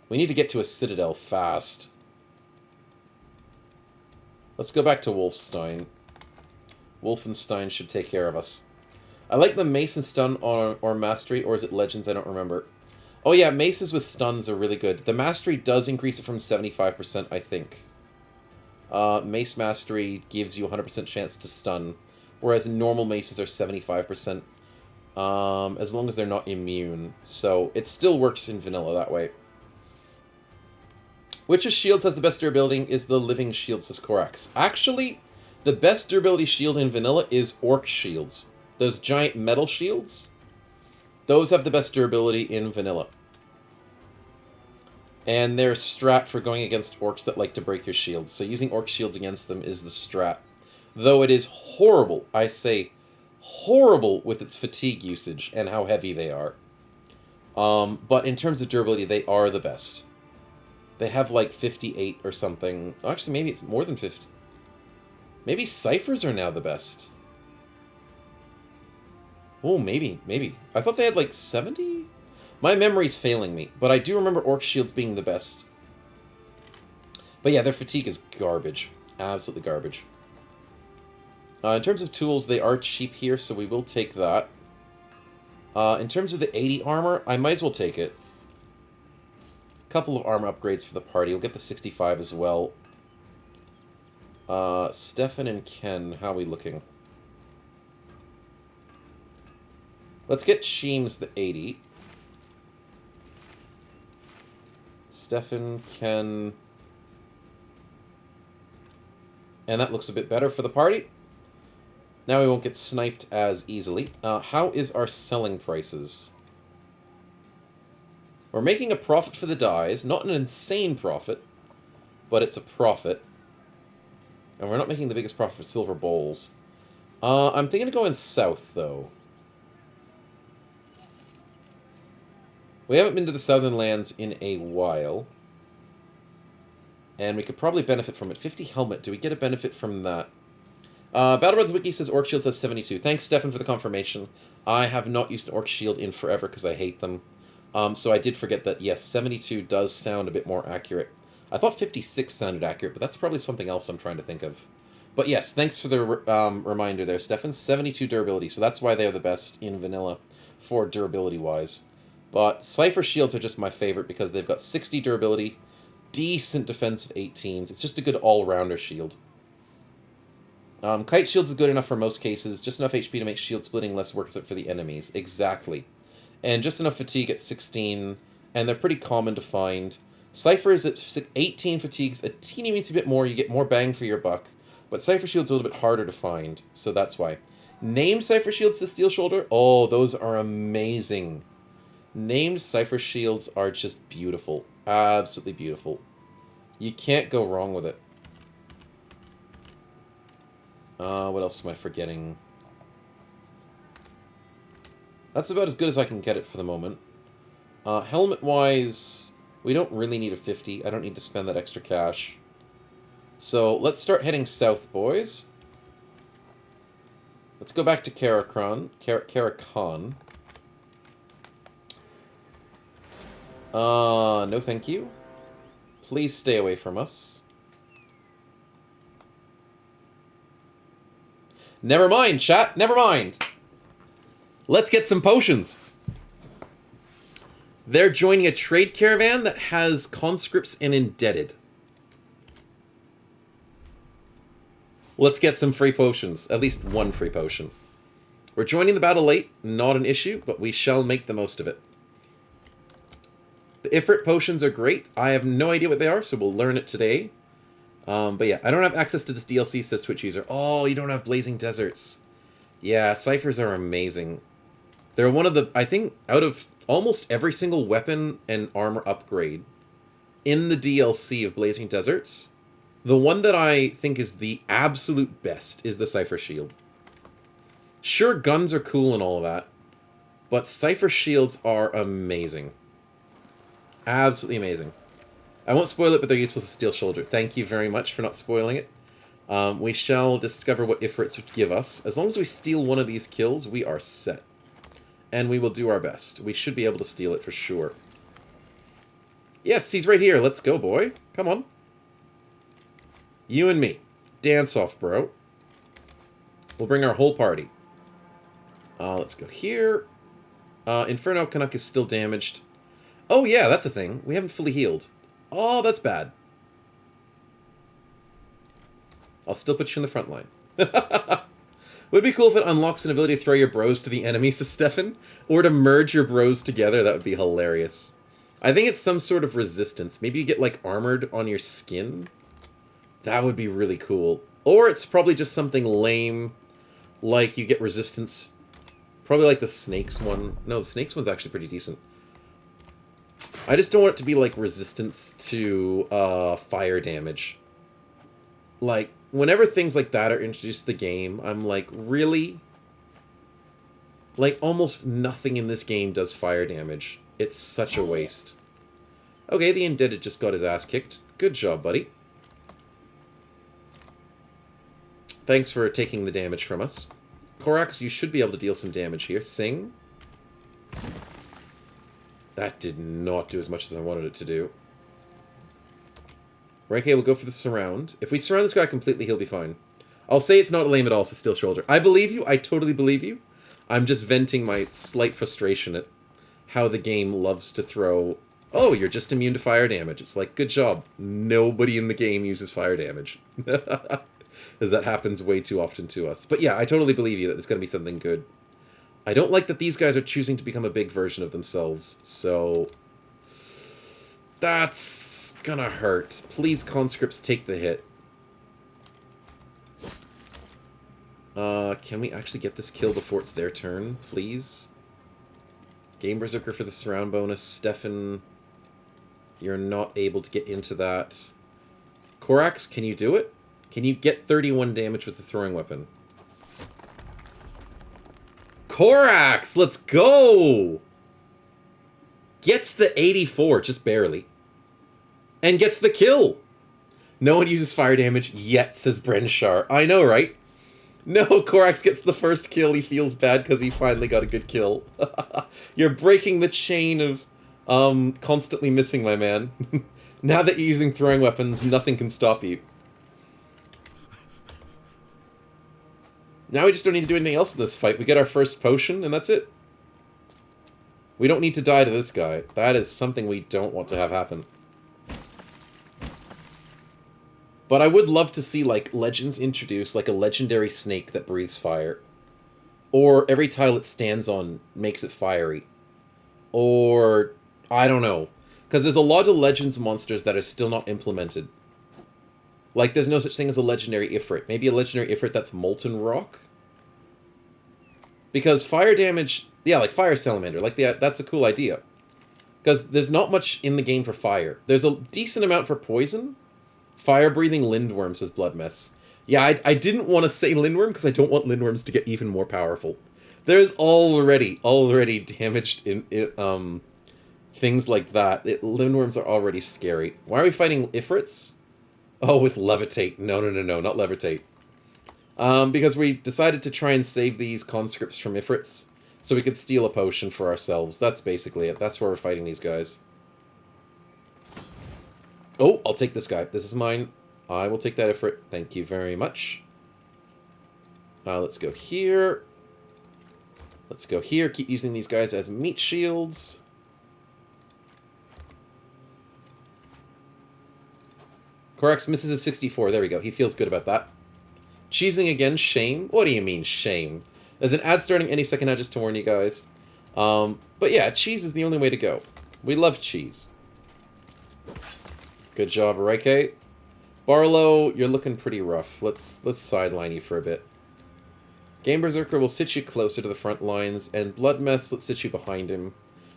We need to get to a citadel fast. Let's go back to Wolfenstein. Wolfenstein should take care of us. I like the mace and stun or mastery, or is it legends? I don't remember. Oh yeah, maces with stuns are really good. The mastery does increase it from 75%, I think. Mace mastery gives you a 100% chance to stun, whereas normal maces are 75%, as long as they're not immune. So it still works in vanilla that way. Which of shields has the best durability is the living shield, says Korax. Actually, the best durability shield in vanilla is orc shields. Those giant metal shields, those have the best durability in vanilla. And they're strat for going against orcs that like to break your shields. So using orc shields against them is the strat. Though it is horrible, I say horrible with its fatigue usage and how heavy they are. But in terms of durability, they are the best. They have like 58 or something. Actually, maybe it's more than 50. Maybe ciphers are now the best. Oh, maybe. I thought they had like 70? My memory's failing me, but I do remember orc shields being the best. But yeah, their fatigue is garbage. Absolutely garbage. In terms of tools, they are cheap here, so we will take that. In terms of the 80 armor, I might as well take it. Couple of armor upgrades for the party. We'll get the 65 as well. Stefan and Ken, how are we looking? Let's get Sheems the 80. Stefan, Ken... And that looks a bit better for the party. Now we won't get sniped as easily. How is our selling prices? We're making a profit for the dies. Not an insane profit, but it's a profit. And we're not making the biggest profit for silver bowls. I'm thinking of going south, though. We haven't been to the southern lands in a while. And we could probably benefit from it. 50 helmet. Do we get a benefit from that? Battlebrothers Wiki says Orc Shields has 72. Thanks, Stefan, for the confirmation. I have not used an Orc Shield in forever because I hate them. So I did forget that, yes, 72 does sound a bit more accurate. I thought 56 sounded accurate, but that's probably something else I'm trying to think of. But yes, thanks for the reminder there, Stefan. 72 durability, so that's why they're the best in vanilla for durability-wise. But Cypher Shields are just my favorite because they've got 60 durability, decent defense of 18s. It's just a good all-rounder shield. Kite Shields is good enough for most cases, just enough HP to make shield splitting less worth it for the enemies. Exactly. And just enough fatigue at 16, and they're pretty common to find. Cypher is at 18 fatigues, a teeny weensy bit more, you get more bang for your buck. But Cypher Shield's a little bit harder to find, so that's why. Named Cypher Shields to Steel Shoulder? Oh, those are amazing. Named Cypher Shields are just beautiful. Absolutely beautiful. You can't go wrong with it. What else am I forgetting? That's about as good as I can get it for the moment. Helmet-wise, we don't really need a 50. I don't need to spend that extra cash. So, let's start heading south, boys. Let's go back to Karakhan. Karakhan. No thank you. Please stay away from us. Never mind, chat. Never mind. Let's get some potions. They're joining a trade caravan that has conscripts and indebted. Let's get some free potions. At least one free potion. We're joining the battle late. Not an issue, but we shall make the most of it. The Ifrit potions are great. I have no idea what they are, so we'll learn it today. But yeah, I don't have access to this DLC, says Twitch user. Oh, you don't have Blazing Deserts. Yeah, Ciphers are amazing. They're one of the, I think, out of almost every single weapon and armor upgrade in the DLC of Blazing Deserts, the one that I think is the absolute best is the Cypher Shield. Sure, guns are cool and all of that, but Cypher Shields are amazing. Absolutely amazing. I won't spoil it, but they're useful as a Steel Shoulder. Thank you very much for not spoiling it. We shall discover what Ifrits would give us. As long as we steal one of these kills, we are set. And we will do our best. We should be able to steal it for sure. Yes, he's right here. Let's go, boy. Come on. You and me. Dance off, bro. We'll bring our whole party. Let's go here. Inferno Canuck is still damaged. Oh, yeah, that's a thing. We haven't fully healed. Oh, that's bad. I'll still put you in the front line. Would it be cool if it unlocks an ability to throw your bros to the enemy, says Stefan? Or to merge your bros together? That would be hilarious. I think it's some sort of resistance. Maybe you get, like, armored on your skin? That would be really cool. Or it's probably just something lame, like you get resistance. Probably like the Snakes one. No, the Snakes one's actually pretty decent. I just don't want it to be, like, resistance to fire damage. Like, whenever things like that are introduced to the game, I'm like, really? Like, almost nothing in this game does fire damage. It's such a waste. Okay, the Indebted just got his ass kicked. Good job, buddy. Thanks for taking the damage from us. Korax, you should be able to deal some damage here. Sing. That did not do as much as I wanted it to do. Ranke will go for the surround. If we surround this guy completely, he'll be fine. I'll say it's not lame at all, so Steel Shoulder. I believe you. I totally believe you. I'm just venting my slight frustration at how the game loves to throw... Oh, you're just immune to fire damage. It's like, good job. Nobody in the game uses fire damage. Because that happens way too often to us. But yeah, I totally believe you that there's going to be something good. I don't like that these guys are choosing to become a big version of themselves, so... That's gonna hurt. Please, conscripts, take the hit. Can we actually get this kill before it's their turn, please? Game Berserker for the surround bonus. Stefan, you're not able to get into that. Korax, can you do it? Can you get 31 damage with the throwing weapon? Korax, let's go! Gets the 84, just barely. And gets the kill! No one uses fire damage yet, says Brenshar. I know, right? No, Korax gets the first kill. He feels bad because he finally got a good kill. You're breaking the chain of constantly missing, my man. Now that you're using throwing weapons, nothing can stop you. Now we just don't need to do anything else in this fight. We get our first potion, and that's it. We don't need to die to this guy. That is something we don't want to have happen. But I would love to see, like, Legends introduce, like, a legendary snake that breathes fire. Or every tile it stands on makes it fiery. Or, I don't know. Because there's a lot of Legends monsters that are still not implemented. Like, there's no such thing as a legendary Ifrit. Maybe a legendary Ifrit that's Molten Rock? Because fire damage... Yeah, like Fire Salamander. Like, that's a cool idea. Because there's not much in the game for fire. There's a decent amount for poison. Fire-breathing Lindworm, says Blood Mess. Yeah, I didn't want to say Lindworm because I don't want Lindworms to get even more powerful. There's already damaged in things like that. Lindworms are already scary. Why are we fighting Ifrits? Oh, with Levitate. No, not Levitate. Because we decided to try and save these conscripts from Ifrits, so we could steal a potion for ourselves. That's basically it. That's where we're fighting these guys. Oh, I'll take this guy. This is mine. I will take that Ifrit. Thank you very much. Let's go here. Let's go here. Keep using these guys as meat shields. Korax misses a 64. There we go. He feels good about that. Cheesing again. Shame? What do you mean, shame? There's an ad starting any second now, just to warn you guys. But yeah, cheese is the only way to go. We love cheese. Good job, Reike. Barlow, you're looking pretty rough. Let's sideline you for a bit. Game Berserker will sit you closer to the front lines, and Blood Mess, let's sit you behind him.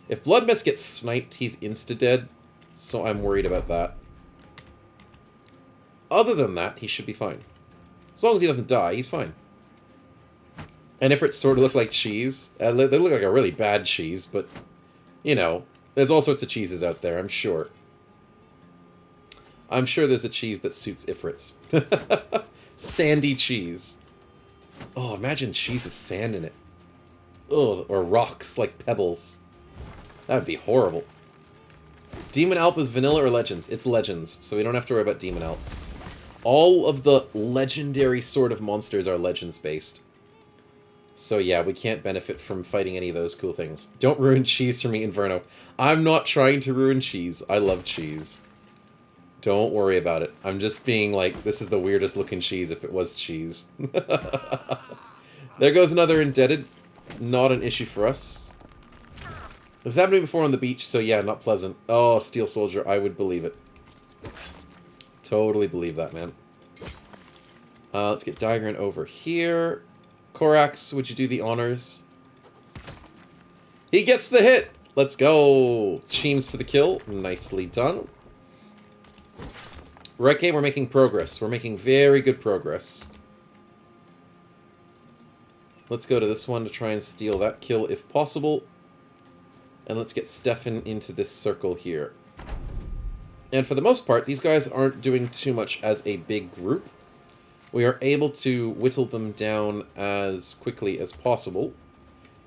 If Blood Mess gets sniped, he's insta-dead, so I'm worried about that. Other than that, he should be fine. As long as he doesn't die, he's fine. And if it sort of look like cheese, they look like a really bad cheese, but, you know, there's all sorts of cheeses out there, I'm sure. I'm sure there's a cheese that suits Ifrits. Sandy cheese. Oh, imagine cheese with sand in it. Ugh, or rocks, like pebbles. That would be horrible. Demon Alp is vanilla or legends? It's legends, so we don't have to worry about Demon Alps. All of the legendary sort of monsters are legends based. So yeah, we can't benefit from fighting any of those cool things. Don't ruin cheese for me, Inferno. I'm not trying to ruin cheese. I love cheese. Don't worry about it. I'm just being like, this is the weirdest looking cheese if it was cheese. There goes another indebted. Not an issue for us. This happened to me before on the beach, so yeah, not pleasant. Oh, Steel Soldier, I would believe it. Totally believe that, man. Let's get Diagran over here. Korax, would you do the honors? He gets the hit! Let's go! Cheems for the kill. Nicely done. Right, okay, we're making progress. We're making very good progress. Let's go to this one to try and steal that kill if possible. And let's get Stefan into this circle here. And for the most part, these guys aren't doing too much as a big group. We are able to whittle them down as quickly as possible.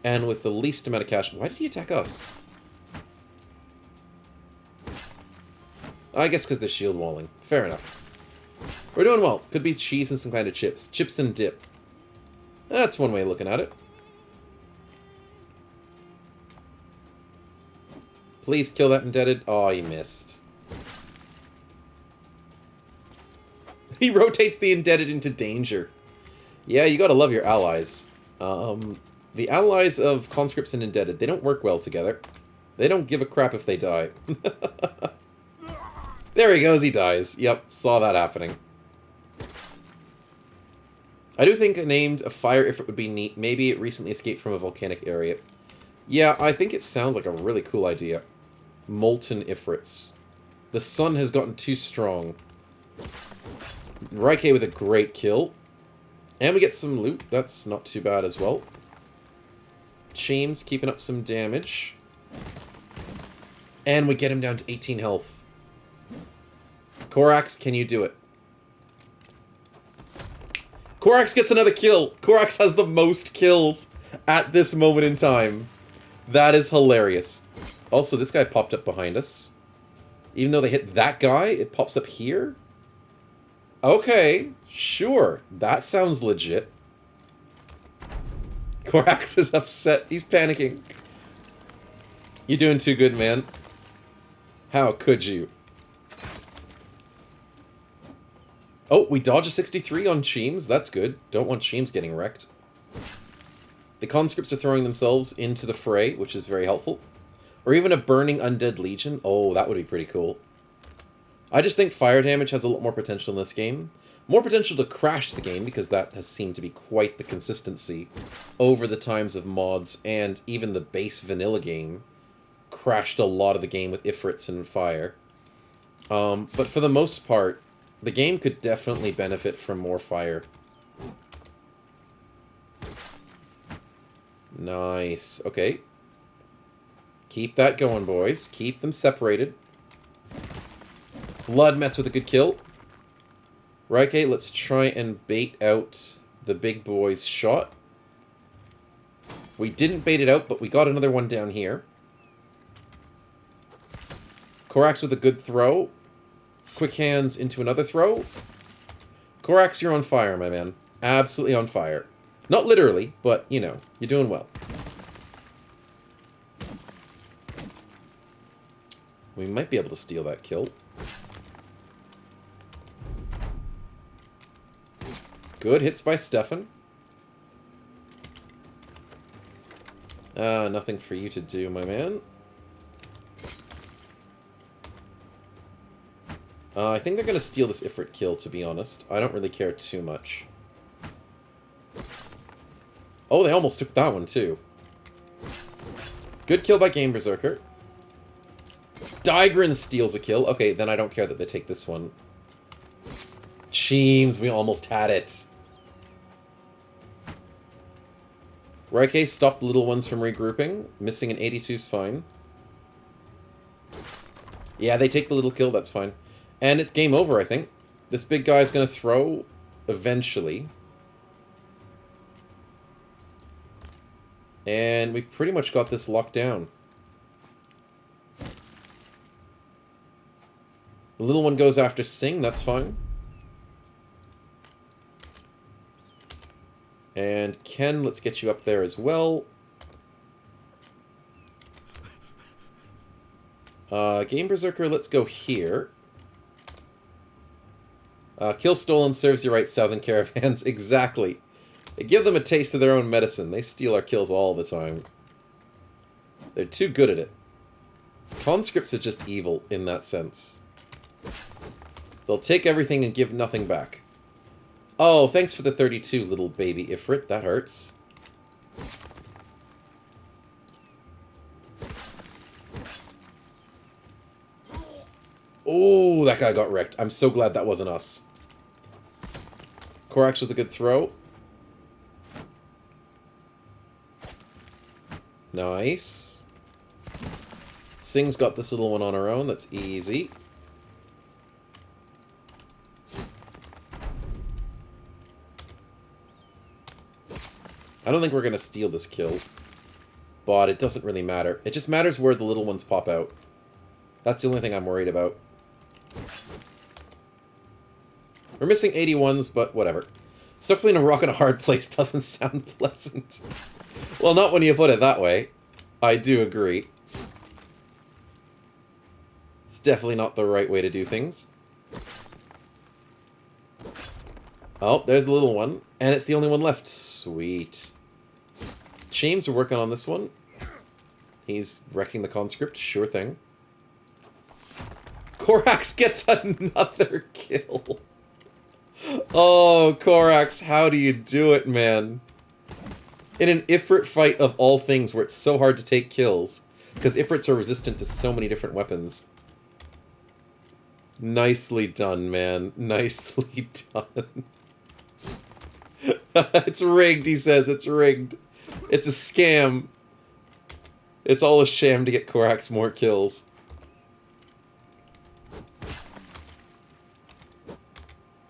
And with the least amount of cash... Why did he attack us? I guess because they're shield walling. Fair enough. We're doing well. Could be cheese and some kind of chips. Chips and dip. That's one way of looking at it. Please kill that indebted. Oh, he missed. He rotates the indebted into danger. Yeah, you gotta love your allies. The allies of conscripts and indebted, they don't work well together. They don't give a crap if they die. There he goes, he dies. Yep, saw that happening. I do think named a fire ifrit would be neat. Maybe it recently escaped from a volcanic area. Yeah, I think it sounds like a really cool idea. Molten ifrits. The sun has gotten too strong. Raike with a great kill. And we get some loot. That's not too bad as well. Cheems keeping up some damage. And we get him down to 18 health. Korax, can you do it? Korax gets another kill. Korax has the most kills at this moment in time. That is hilarious. Also, this guy popped up behind us. Even though they hit that guy, it pops up here? Okay, sure. That sounds legit. Korax is upset. He's panicking. You're doing too good, man. How could you? Oh, we dodge a 63 on Cheems. That's good. Don't want Cheems getting wrecked. The conscripts are throwing themselves into the fray, which is very helpful. Or even a burning undead legion. Oh, that would be pretty cool. I just think fire damage has a lot more potential in this game. More potential to crash the game, because that has seemed to be quite the consistency over the times of mods, and even the base vanilla game crashed a lot of the game with ifrits and fire. But for the most part, the game could definitely benefit from more fire. Nice. Okay. Keep that going, boys. Keep them separated. Blood mess with a good kill. Right, okay, let's try and bait out the big boy's shot. We didn't bait it out, but we got another one down here. Korax with a good throw. Quick hands into another throw. Korax, you're on fire, my man. Absolutely on fire. Not literally, but, you know, you're doing well. We might be able to steal that kill. Good hits by Stefan. Nothing for you to do, my man. I think they're going to steal this Ifrit kill, to be honest. I don't really care too much. Oh, they almost took that one, too. Good kill by Game Berserker. Digran steals a kill. Okay, then I don't care that they take this one. Cheems, we almost had it. Raike stopped the little ones from regrouping. Missing an 82 is fine. Yeah, they take the little kill, that's fine. And it's game over, I think. This big guy's gonna throw eventually. And we've pretty much got this locked down. The little one goes after Sing, that's fine. And Ken, let's get you up there as well. Game Berserker, let's go here. Kill stolen serves you right, Southern Caravans. Exactly. They give them a taste of their own medicine. They steal our kills all the time. They're too good at it. Conscripts are just evil in that sense. They'll take everything and give nothing back. Oh, thanks for the 32, little baby Ifrit. That hurts. Oh, that guy got wrecked. I'm so glad that wasn't us. Korax with a good throw. Nice. Sing's got this little one on her own. That's easy. I don't think we're going to steal this kill. But it doesn't really matter. It just matters where the little ones pop out. That's the only thing I'm worried about. We're missing 81s, but whatever. Stuck between a rock and a hard place doesn't sound pleasant. Well, not when you put it that way. I do agree. It's definitely not the right way to do things. Oh, there's the little one. And it's the only one left. Sweet. James, we're working on this one. He's wrecking the conscript. Sure thing. Korax gets another kill. Oh, Korax, how do you do it, man? In an Ifrit fight of all things where it's so hard to take kills. Because Ifrits are resistant to so many different weapons. Nicely done, man. Nicely done. It's rigged, he says. It's rigged. It's a scam. It's all a sham to get Korax more kills.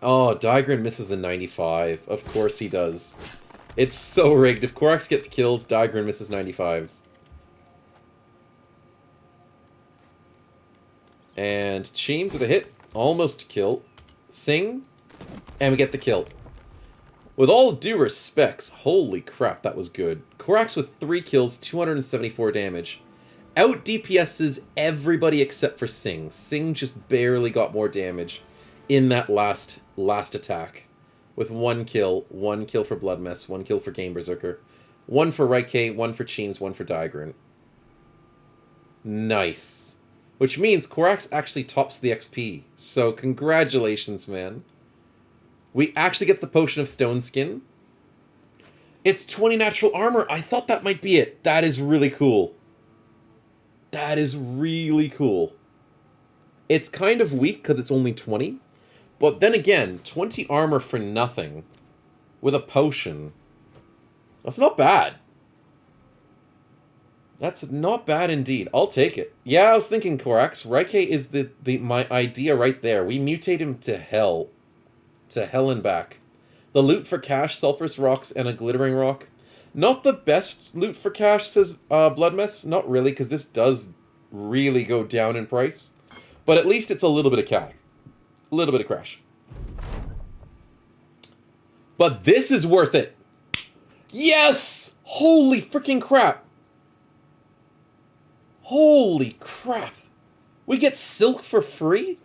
Oh, Daigren misses the 95. Of course he does. It's so rigged. If Korax gets kills, Daigren misses 95s. And Cheems with a hit. Almost kill. Sing. And we get the kill. With all due respects, holy crap, that was good. Korax with 3 kills, 274 damage. Out DPS's everybody except for Sing. Sing just barely got more damage in that last attack. With 1 kill for Blood Mess, 1 kill for Game Berserker, 1 for Raike, 1 for Cheems, 1 for Daigren. Nice. Which means Korax actually tops the XP. So congratulations, man. We actually get the Potion of Stone Skin. It's 20 natural armor. I thought that might be it. That is really cool. That is really cool. It's kind of weak because it's only 20. But then again, 20 armor for nothing with a potion. That's not bad. That's not bad indeed. I'll take it. Yeah, I was thinking Korax. Raike is my idea right there. We mutate him to hell. To hell and back. The loot for cash, sulfurous rocks, and a glittering rock. Not the best loot for cash, says Blood Mess. Not really, because this does really go down in price. But at least it's a little bit of cash. A little bit of crash. But this is worth it. Yes! Holy freaking crap. Holy crap. We get silk for free?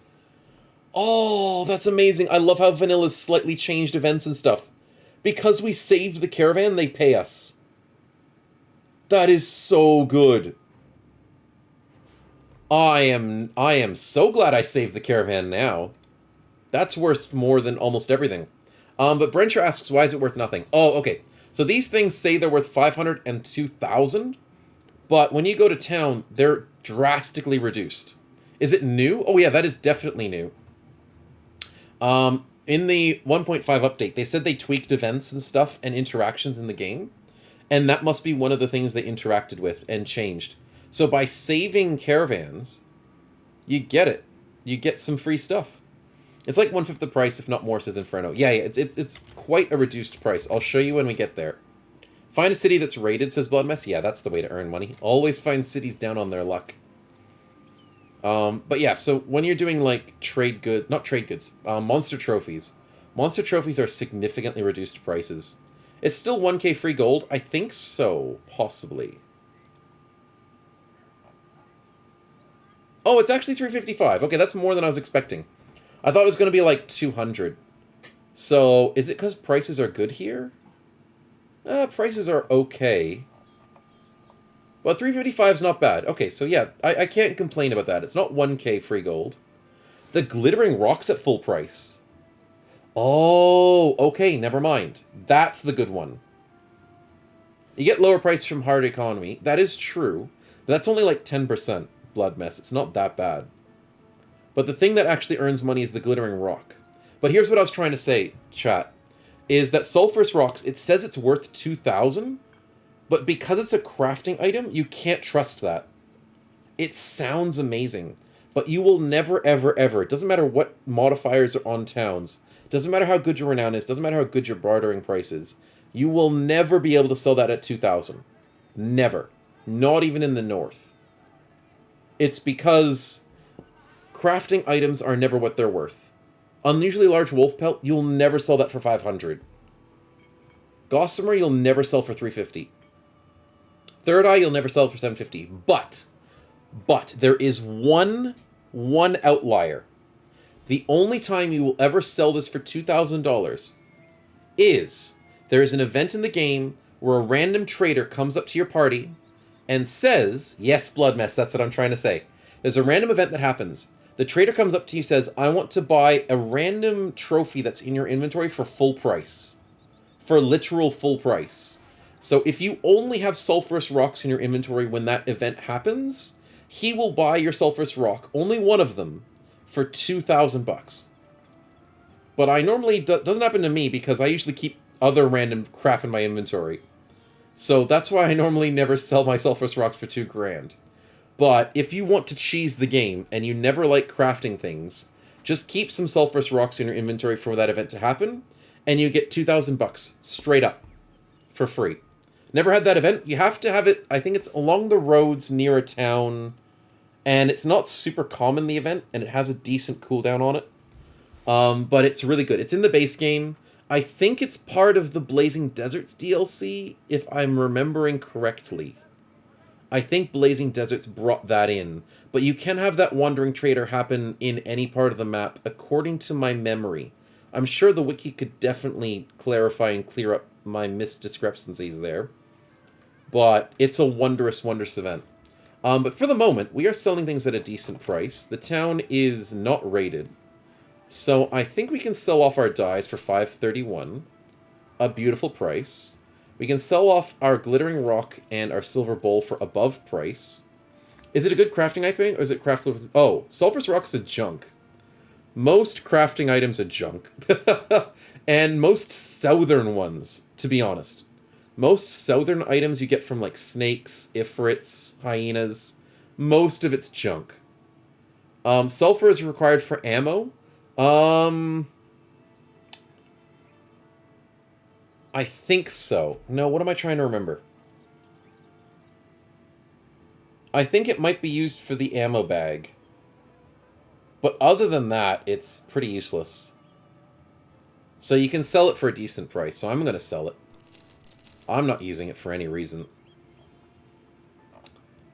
Oh, that's amazing. I love how Vanilla's slightly changed events and stuff. Because we saved the caravan, they pay us. That is so good. I am so glad I saved the caravan now. That's worth more than almost everything. But Brencher asks, why is it worth nothing? Oh, okay. So these things say they're worth 502,000, but when you go to town, they're drastically reduced. Is it new? Oh yeah, that is definitely new. In the 1.5 update, they said they tweaked events and stuff and interactions in the game, and that must be one of the things they interacted with and changed. So by saving caravans, you get it. You get some free stuff. It's like 1/5 the price, if not more, says Inferno. Yeah, it's quite a reduced price. I'll show you when we get there. Find a city that's raided, says Blood Mess. Yeah, that's the way to earn money. Always find cities down on their luck. But yeah, so when you're doing like not trade goods, monster trophies. Monster trophies are significantly reduced prices. It's still 1k free gold? I think so, possibly. Oh, it's actually 355. Okay, that's more than I was expecting. I thought it was going to be like 200. So, is it because prices are good here? Prices are okay. But 355 is not bad. Okay, so yeah, I can't complain about that. It's not 1k free gold. The glittering rock's at full price. Oh, okay, never mind. That's the good one. You get lower price from hard economy. That is true. But that's only like 10% blood mess. It's not that bad. But the thing that actually earns money is the glittering rock. But here's what I was trying to say, chat. Is that sulfurous rocks, it says it's worth 2,000, but because it's a crafting item, you can't trust that. It sounds amazing, but you will never, ever, ever, it doesn't matter what modifiers are on towns, doesn't matter how good your renown is, doesn't matter how good your bartering price is, you will never be able to sell that at 2,000. Never. Not even in the north. It's because crafting items are never what they're worth. Unusually large wolf pelt, you'll never sell that for 500. Gossamer, you'll never sell for 350. Third Eye, you'll never sell for 750. But there is one outlier. The only time you will ever sell this for $2,000 is there is an event in the game where a random trader comes up to your party and says, yes, Blood Mess, that's what I'm trying to say. There's a random event that happens. The trader comes up to you and says, I want to buy a random trophy that's in your inventory for full price. For literal full price. So if you only have sulfurous rocks in your inventory when that event happens, he will buy your sulfurous rock, only one of them, for 2,000 bucks. But I normally, doesn't happen to me because I usually keep other random crap in my inventory. So that's why I normally never sell my sulfurous rocks for 2 grand. But if you want to cheese the game and you never like crafting things, just keep some sulfurous rocks in your inventory for that event to happen, and you get 2,000 bucks straight up for free. Never had that event. You have to have it, I think it's along the roads near a town, and it's not super common, the event, and it has a decent cooldown on it. But it's really good. It's in the base game. I think it's part of the Blazing Deserts DLC, if I'm remembering correctly. I think Blazing Deserts brought that in, but you can have that Wandering Trader happen in any part of the map, according to my memory. I'm sure the wiki could definitely clarify and clear up my misdiscrepancies there. But it's a wondrous, wondrous event. But for the moment, we are selling things at a decent price. The town is not raided. So I think we can sell off our dyes for 531. A beautiful price. We can sell off our glittering rock and our silver bowl for above price. Is it a good crafting item, or is it crafted? Oh, sulfurous rock's a junk. Most crafting items are junk. And most southern ones, to be honest. Most southern items you get from like snakes, ifrits, hyenas. Most of it's junk. Sulfur is required for ammo. I think so. No, what am I trying to remember? I think it might be used for the ammo bag. But other than that, it's pretty useless. So you can sell it for a decent price, so I'm going to sell it. I'm not using it for any reason.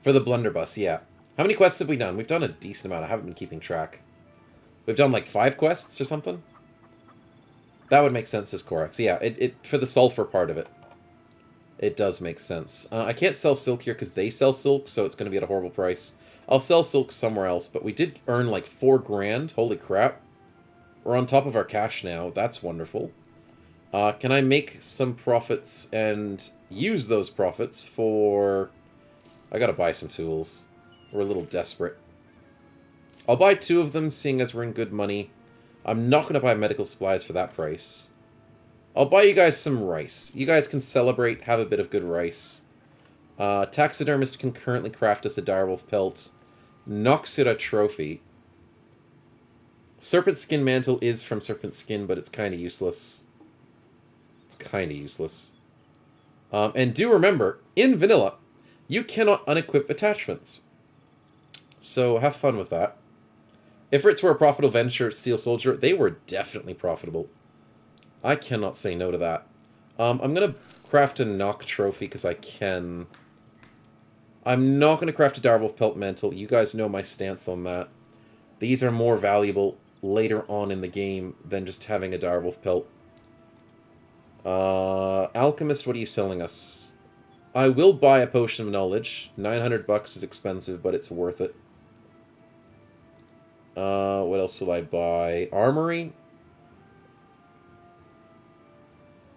For the blunderbuss, yeah. How many quests have we done? We've done a decent amount. I haven't been keeping track. We've done like 5 quests or something? That would make sense as Corax. Yeah, it for the sulfur part of it. It does make sense. I can't sell silk here because they sell silk, so it's going to be at a horrible price. I'll sell silk somewhere else, but we did earn like 4 grand. Holy crap. We're on top of our cash now. That's wonderful. Can I make some profits and use those profits for... I gotta buy some tools. We're a little desperate. I'll buy 2 of them, seeing as we're in good money. I'm not gonna buy medical supplies for that price. I'll buy you guys some rice. You guys can celebrate, have a bit of good rice. Taxidermist can currently craft us a direwolf pelt. Noxura trophy. Serpent skin mantle is from serpent skin, but it's kind of useless. It's kind of useless. And do remember, in vanilla, you cannot unequip attachments. So have fun with that. Ifrits were a profitable venture, Steel Soldier. They were definitely profitable. I cannot say no to that. I'm going to craft a knock trophy because I can. I'm not going to craft a Direwolf Pelt Mantle. You guys know my stance on that. These are more valuable later on in the game than just having a Direwolf Pelt. Alchemist, what are you selling us? I will buy a Potion of Knowledge. 900 bucks is expensive, but it's worth it. What else will I buy? Armory?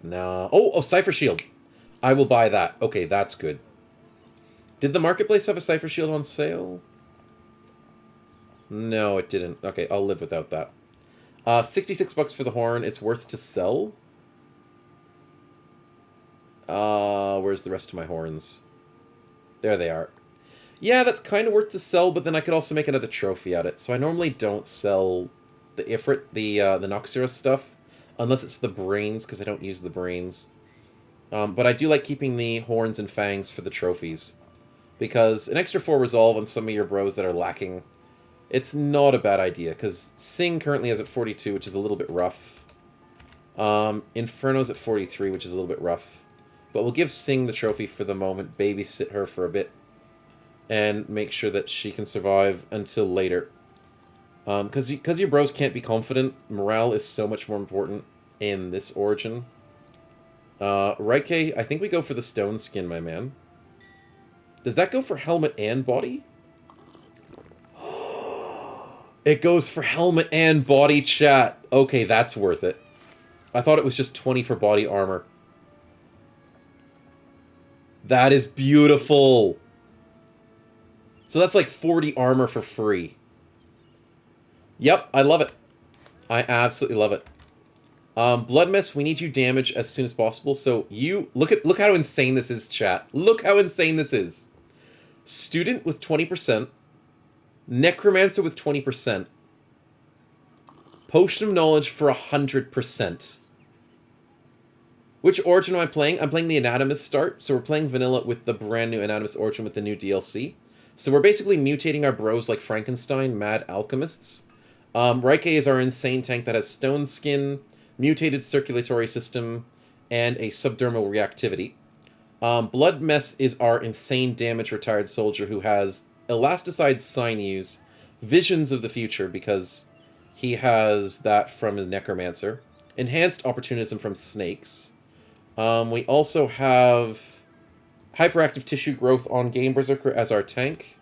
No. Oh, Cypher Shield. I will buy that. Okay, that's good. Did the Marketplace have a Cypher Shield on sale? No, it didn't. Okay, I'll live without that. 66 bucks for the horn. It's worth to sell. Where's the rest of my horns? There they are. Yeah, that's kind of worth to sell, but then I could also make another trophy at it. So I normally don't sell the Ifrit, the Noxera stuff, unless it's the brains, because I don't use the brains. But I do like keeping the horns and fangs for the trophies. Because an extra 4 resolve on some of your bros that are lacking, it's not a bad idea, because Sing currently is at 42, which is a little bit rough. Inferno's at 43, which is a little bit rough. But we'll give Sing the trophy for the moment, babysit her for a bit, and make sure that she can survive until later. Because your bros can't be confident, morale is so much more important in this origin. Raike, I think we go for the stone skin, my man. Does that go for helmet and body? It goes for helmet and body, chat. Okay, that's worth it. I thought it was just 20 for body armor. That is beautiful. So that's like 40 armor for free. Yep, I love it. I absolutely love it. Blood Mess, we need you damage as soon as possible. So you look how insane this is, chat. Look how insane this is. Student with 20%, Necromancer with 20%, Potion of Knowledge for 100%. Which origin am I playing? I'm playing the Anatomist start, so we're playing vanilla with the brand new Anatomist origin with the new DLC. So we're basically mutating our bros like Frankenstein, mad alchemists. Raike is our insane tank that has stone skin, mutated circulatory system, and a subdermal reactivity. Blood Mess is our insane damage retired soldier who has elasticide sinews, visions of the future because he has that from his Necromancer, enhanced opportunism from snakes. We also have hyperactive tissue growth on Game Berserker as our tank.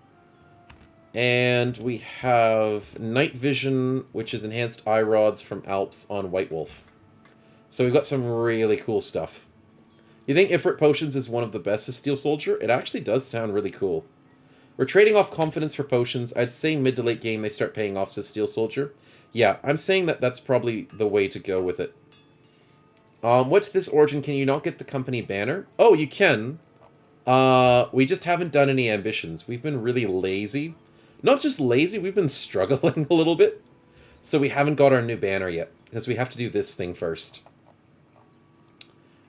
And we have night vision, which is enhanced eye rods from Alps on White Wolf. So we've got some really cool stuff. You think Ifrit Potions is one of the best as Steel Soldier? It actually does sound really cool. We're trading off confidence for potions. I'd say mid to late game they start paying off as Steel Soldier. Yeah, I'm saying that that's probably the way to go with it. What's this origin? Can you not get the company banner? Oh, you can. We just haven't done any ambitions. We've been really lazy. Not just lazy, we've been struggling a little bit. So we haven't got our new banner yet, because we have to do this thing first.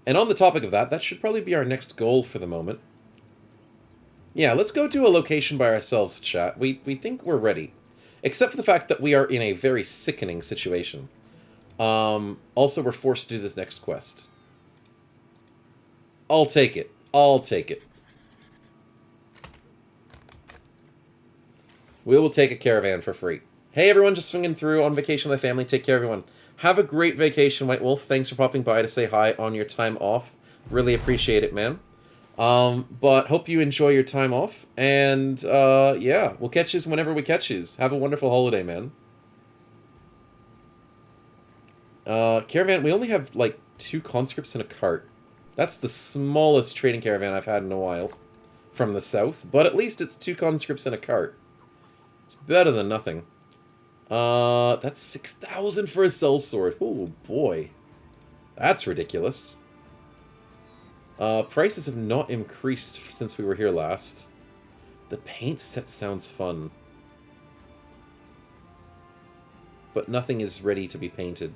And on the topic of that, that should probably be our next goal for the moment. Yeah, let's go to a location by ourselves, chat. We think we're ready. Except for the fact that we are in a very sickening situation. Also, we're forced to do this next quest. I'll take it. I'll take it. We will take a caravan for free. Hey everyone, just swinging through on vacation with my family. Take care, everyone. Have a great vacation, White Wolf. Thanks for popping by to say hi on your time off. Really appreciate it, man. But hope you enjoy your time off. And, yeah, we'll catch yous whenever we catch yous. Have a wonderful holiday, man. Caravan, we only have, like, 2 conscripts in a cart. That's the smallest trading caravan I've had in a while. From the south. But at least it's 2 conscripts in a cart. It's better than nothing. That's 6,000 for a sellsword. Oh, boy. That's ridiculous. Prices have not increased since we were here last. The paint set sounds fun. But nothing is ready to be painted.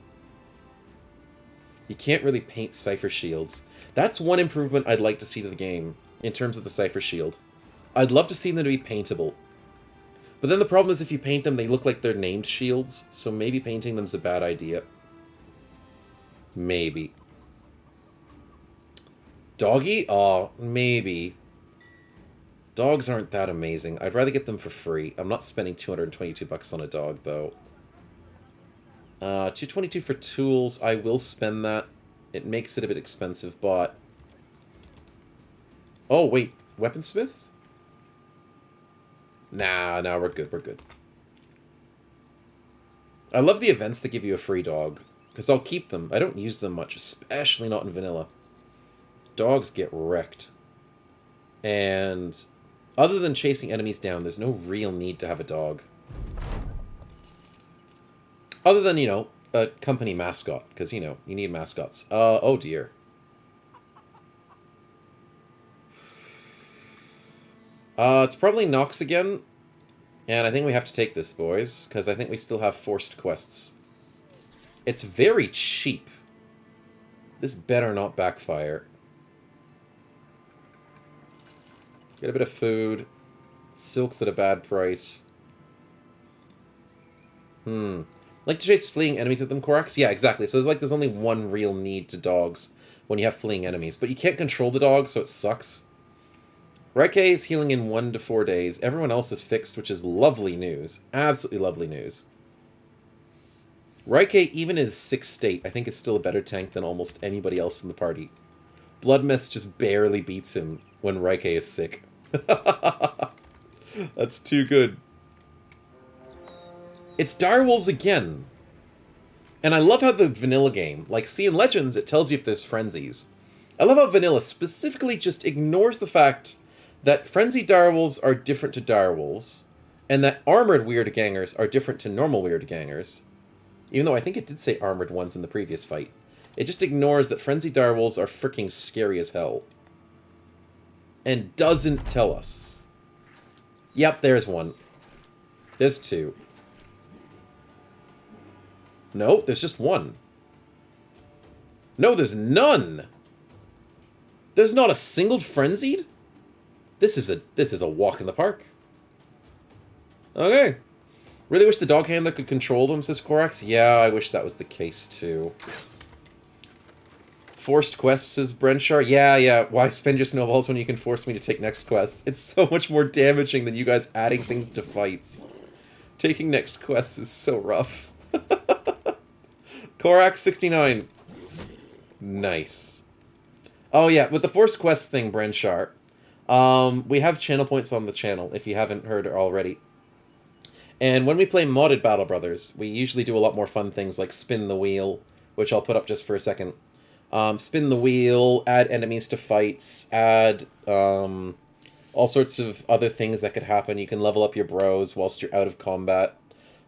You can't really paint Cypher Shields. That's one improvement I'd like to see to the game, in terms of the Cypher Shield. I'd love to see them to be paintable. But then the problem is if you paint them, they look like they're named shields, so maybe painting them's a bad idea. Maybe. Doggy? Aw, maybe. Dogs aren't that amazing. I'd rather get them for free. I'm not spending 222 bucks on a dog, though. 222 for tools. I will spend that. It makes it a bit expensive, but... Oh, wait. Weaponsmith? Nah, we're good, we're good. I love the events that give you a free dog, because I'll keep them. I don't use them much, especially not in vanilla. Dogs get wrecked. And other than chasing enemies down, there's no real need to have a dog. Other than, you know, a company mascot, because, you know, you need mascots. Oh dear. It's probably Nox again. And I think we have to take this, boys, because I think we still have forced quests. It's very cheap. This better not backfire. Get a bit of food. Silk's at a bad price. Like to chase fleeing enemies with them, Korax? Yeah, exactly. So there's only one real need to dogs when you have fleeing enemies. But you can't control the dog, so it sucks. Raike is healing in 1 to 4 days. Everyone else is fixed, which is lovely news. Absolutely lovely news. Raike, even in his 6th state, I think is still a better tank than almost anybody else in the party. Bloodmess just barely beats him when Raike is sick. That's too good. It's direwolves again. And I love how the vanilla game, like, see in Legends, it tells you if there's frenzies. I love how vanilla specifically just ignores the fact that frenzied direwolves are different to direwolves, and that armored weird gangers are different to normal weird gangers. Even though I think it did say armored ones in the previous fight. It just ignores that frenzied direwolves are freaking scary as hell. And doesn't tell us. Yep, there's one. There's 2. No, there's just 1. No, there's none! There's not a single frenzied? This is a walk in the park. Okay. Really wish the dog handler could control them, says Korax. Yeah, I wish that was the case too. Forced quests, says Brenshar. Yeah. Why spend your snowballs when you can force me to take next quests? It's so much more damaging than you guys adding things to fights. Taking next quests is so rough. Korax 69. Nice. Oh yeah, with the forced quest thing, Brenshar. We have channel points on the channel, if you haven't heard already. And when we play modded Battle Brothers, we usually do a lot more fun things like spin the wheel, which I'll put up just for a second. Spin the wheel, add enemies to fights, add all sorts of other things that could happen. You can level up your bros whilst you're out of combat.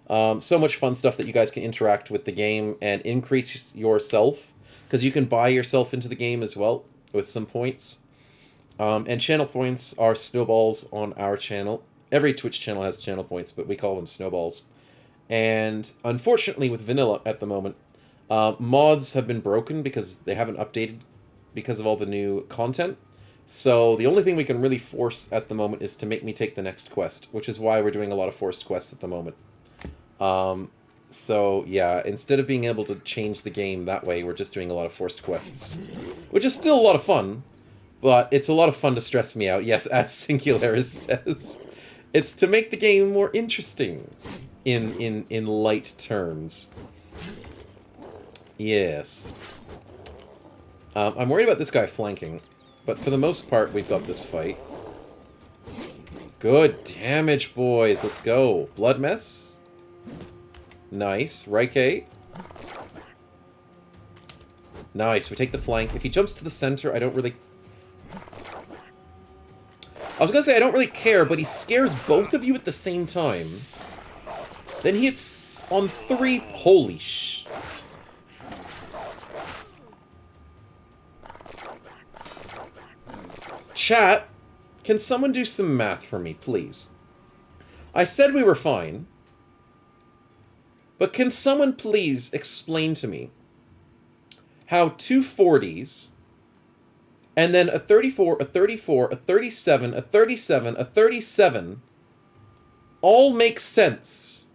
So much fun stuff that you guys can interact with the game and increase yourself, because you can buy yourself into the game as well with some points. And channel points are snowballs on our channel. Every Twitch channel has channel points, but we call them snowballs. And unfortunately with vanilla at the moment, mods have been broken because they haven't updated because of all the new content. So the only thing we can really force at the moment is to make me take the next quest, which is why we're doing a lot of forced quests at the moment. So yeah, instead of being able to change the game that way, we're just doing a lot of forced quests, which is still a lot of fun, but it's a lot of fun to stress me out. Yes, as Singularis says, it's to make the game more interesting in light terms. Yes. I'm worried about this guy flanking, but for the most part, we've got this fight. Good damage, boys. Let's go. Blood mess. Nice. Raike. Nice. We take the flank. If he jumps to the center, I don't really... I was gonna say I don't really care, but he scares both of you at the same time. Then he hits on 3... Holy sh... Chat, can someone do some math for me, please? I said we were fine, but can someone please explain to me how 2 40s, and then a 34, a 34, a 37, a 37, a 37 all makes sense.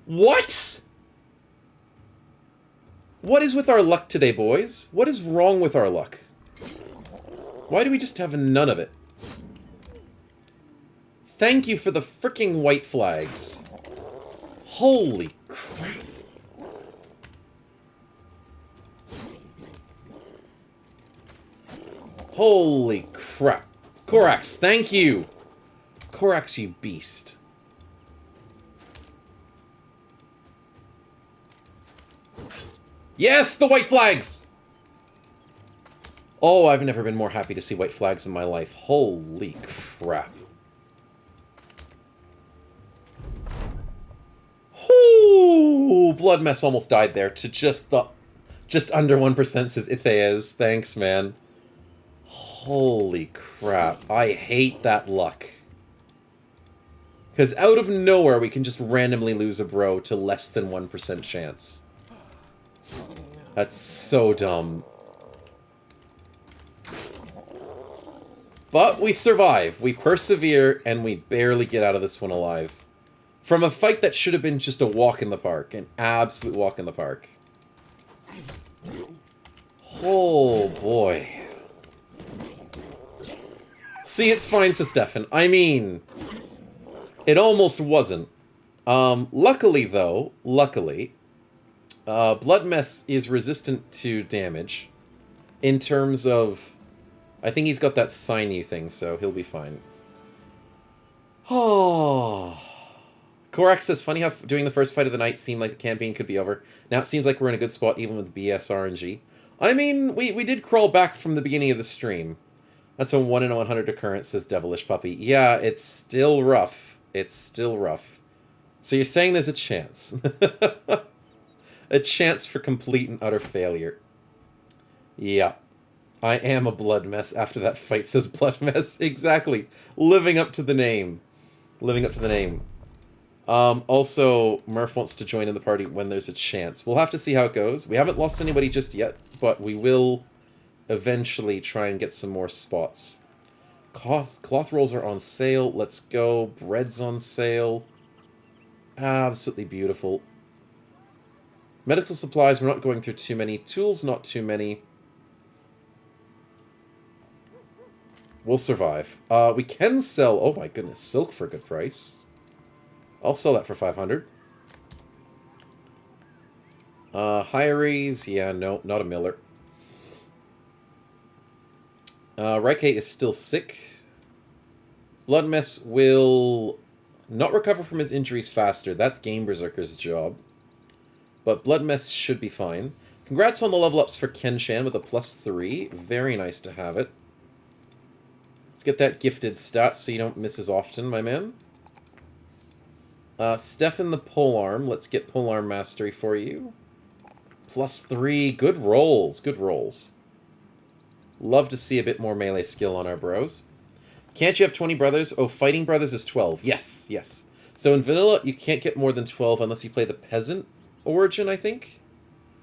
What? What is with our luck today, boys? What is wrong with our luck? Why do we just have none of it? Thank you for the frickin' white flags. Holy crap. Holy crap. Korax, thank you! Korax, you beast. Yes, the white flags! Oh, I've never been more happy to see white flags in my life. Holy crap. Ooh, Blood Mess almost died there to just under 1% says Itheas. Thanks, man. Holy crap. I hate that luck. Because out of nowhere, we can just randomly lose a bro to less than 1% chance. That's so dumb. But we survive. We persevere, and we barely get out of this one alive. From a fight that should have been just a walk in the park. An absolute walk in the park. Oh, boy. See, it's fine, says Stefan. I mean, it almost wasn't. Luckily, though, Blood Mess is resistant to damage. In terms of... I think he's got that sinew thing, so he'll be fine. Oh... Korax says, funny how doing the first fight of the night seemed like the campaign could be over. Now it seems like we're in a good spot even with BS RNG. I mean, we did crawl back from the beginning of the stream. That's a 1 in 100 occurrence, says Devilish Puppy. Yeah, it's still rough. It's still rough. So you're saying there's a chance. A chance for complete and utter failure. Yeah. I am a blood mess after that fight, says Blood Mess. Exactly. Living up to the name. Living up to the name. Also, Murph wants to join in the party when there's a chance. We'll have to see how it goes. We haven't lost anybody just yet, but we will eventually try and get some more spots. Cloth rolls are on sale. Let's go. Bread's on sale. Absolutely beautiful. Medical supplies, we're not going through too many. Tools, not too many. We'll survive. We can sell... Oh my goodness, silk for a good price. I'll sell that for 500. Hirees, yeah, no, not a miller. Raike is still sick. Blood Mess will not recover from his injuries faster. That's Game Berserker's job. But Blood Mess should be fine. Congrats on the level ups for Kenshan with a +3. Very nice to have it. Let's get that gifted stat so you don't miss as often, my man. Stefan the Polearm. Let's get Polearm Mastery for you. +3. Good rolls. Good rolls. Love to see a bit more melee skill on our bros. Can't you have 20 brothers? Oh, Fighting Brothers is 12. Yes, yes. So in Vanilla, you can't get more than 12 unless you play the Peasant Origin, I think.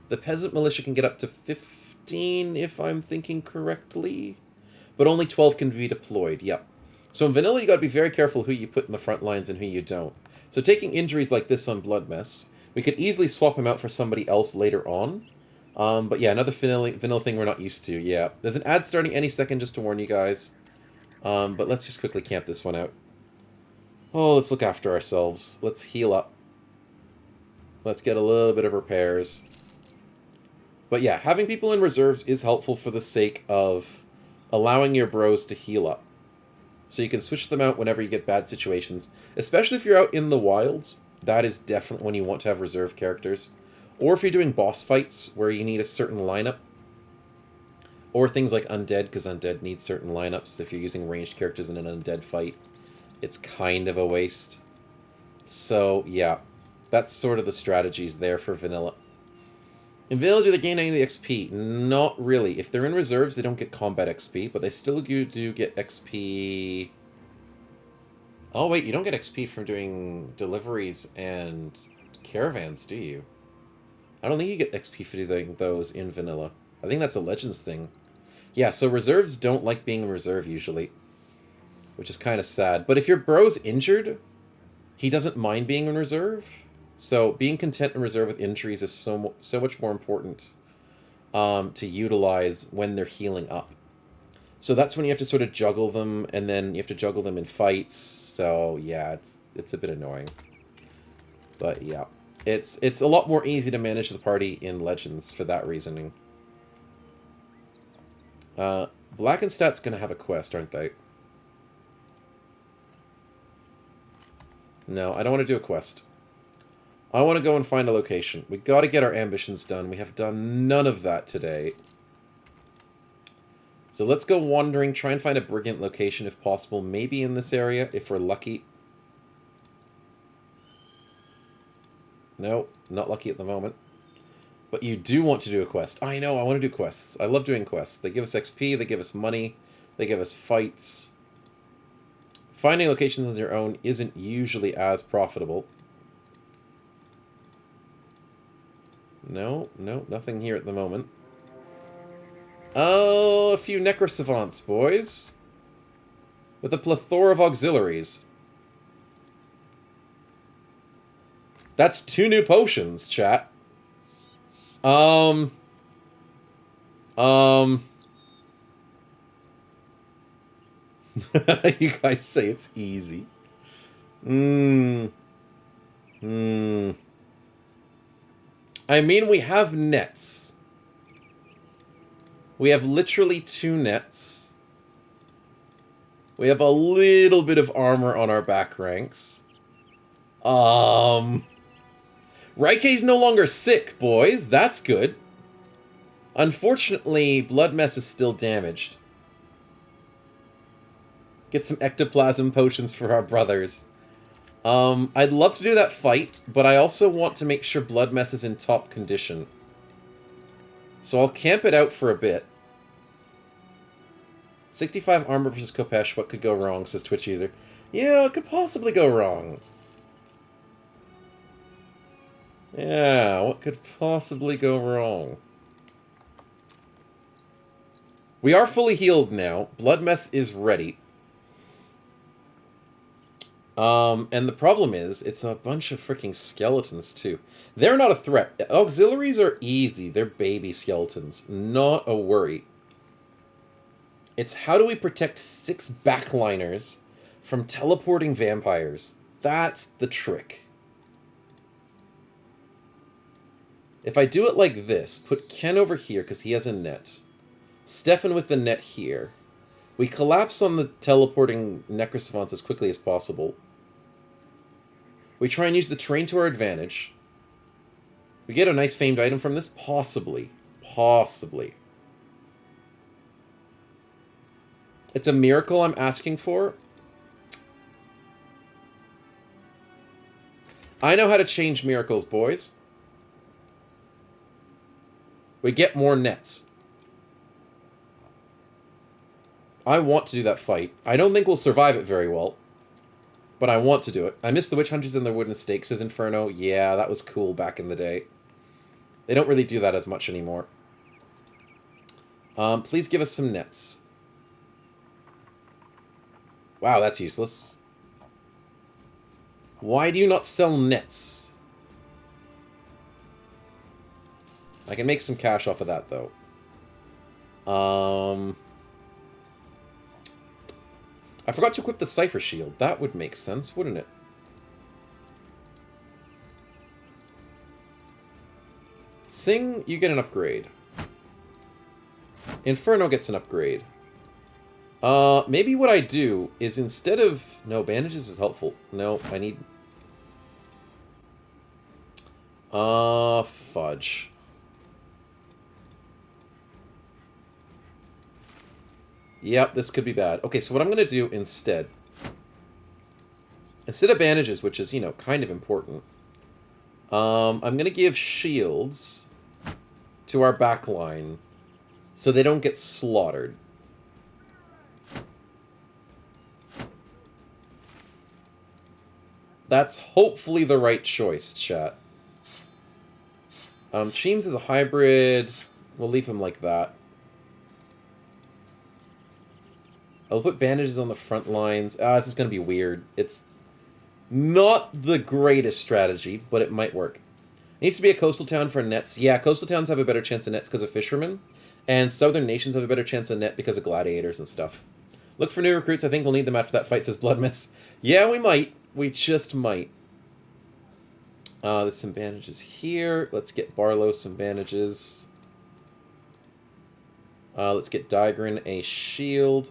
The Peasant Militia can get up to 15, if I'm thinking correctly. But only 12 can be deployed, yep. So in Vanilla, you gotta be very careful who you put in the front lines and who you don't. So taking injuries like this on Blood Mess, we could easily swap him out for somebody else later on. But yeah, another vanilla thing we're not used to, yeah. There's an ad starting any second, just to warn you guys. But let's just quickly camp this one out. Oh, let's look after ourselves. Let's heal up. Let's get a little bit of repairs. But yeah, having people in reserves is helpful for the sake of allowing your bros to heal up. So you can switch them out whenever you get bad situations. Especially if you're out in the wilds, that is definitely when you want to have reserve characters. Or if you're doing boss fights where you need a certain lineup. Or things like Undead, because Undead needs certain lineups. If you're using ranged characters in an Undead fight, it's kind of a waste. So, yeah. That's sort of the strategies there for Vanilla. In Vanilla, do they gain any of the XP? Not really. If they're in reserves, they don't get combat XP, but they still do get XP... Oh, wait, you don't get XP from doing deliveries and caravans, do you? I don't think you get XP for doing those in Vanilla. I think that's a Legends thing. Yeah, so reserves don't like being in reserve, usually. which is kind of sad. But if your bro's injured, he doesn't mind being in reserve. So being content in reserve with injuries is so much more important to utilize when they're healing up. So that's when you have to sort of juggle them, and then you have to juggle them in fights. So yeah, it's a bit annoying. But yeah, it's a lot more easy to manage the party in Legends for that reasoning. Blackenstat's gonna have a quest, aren't they? No, I don't want to do a quest. I want to go and find a location. We got to get our ambitions done. We have done none of that today. So let's go wandering, try and find a brigand location if possible. Maybe in this area, if we're lucky. No, not lucky at the moment. But you do want to do a quest. I know, I want to do quests. I love doing quests. They give us XP, they give us money, they give us fights. Finding locations on your own isn't usually as profitable. No, nothing here at the moment. Oh, a few Necrosavants, boys. With a plethora of auxiliaries. That's 2 new potions, chat. You guys say it's easy. I mean, we have nets. We have literally 2 nets. We have a little bit of armor on our back ranks. Raikei's no longer sick, boys. That's good. Unfortunately, Blood Mess is still damaged. Get some ectoplasm potions for our brothers. I'd love to do that fight, but I also want to make sure Blood Mess is in top condition. So I'll camp it out for a bit. 65 armor versus Kopesh, what could go wrong, says Twitch user. Yeah, what could possibly go wrong? Yeah, what could possibly go wrong? We are fully healed now. Blood Mess is ready. And the problem is, it's a bunch of freaking skeletons, too. They're not a threat. Auxiliaries are easy. They're baby skeletons. Not a worry. It's how do we protect 6 backliners from teleporting vampires? That's the trick. If I do it like this, put Ken over here because he has a net. Stefan with the net here. We collapse on the teleporting Necrosavants as quickly as possible. We try and use the terrain to our advantage. We get a nice famed item from this? Possibly. Possibly. It's a miracle I'm asking for. I know how to change miracles, boys. We get more nets. I want to do that fight. I don't think we'll survive it very well. But I want to do it. I miss the witch hunters and their wooden stakes, says Inferno. Yeah, that was cool back in the day. They don't really do that as much anymore. Please give us some nets. Wow, that's useless. Why do you not sell nets? I can make some cash off of that, though. I forgot to equip the Cypher Shield. That would make sense, wouldn't it? Sing, you get an upgrade. Inferno gets an upgrade. Maybe what I do is instead of... No, bandages is helpful. No, I need... fudge. Yep, this could be bad. Okay, so what I'm going to do instead of bandages, which is, you know, kind of important, I'm going to give shields to our backline so they don't get slaughtered. That's hopefully the right choice, chat. Cheems is a hybrid. We'll leave him like that. I'll put bandages on the front lines. This is going to be weird. It's not the greatest strategy, but it might work. It needs to be a coastal town for nets. Yeah, coastal towns have a better chance of nets because of fishermen, and southern nations have a better chance of net because of gladiators and stuff. Look for new recruits. I think we'll need them after that fight, says Bloodmess. Yeah, we might. We just might. There's some bandages here. Let's get Barlow some bandages. Let's get Digran a shield.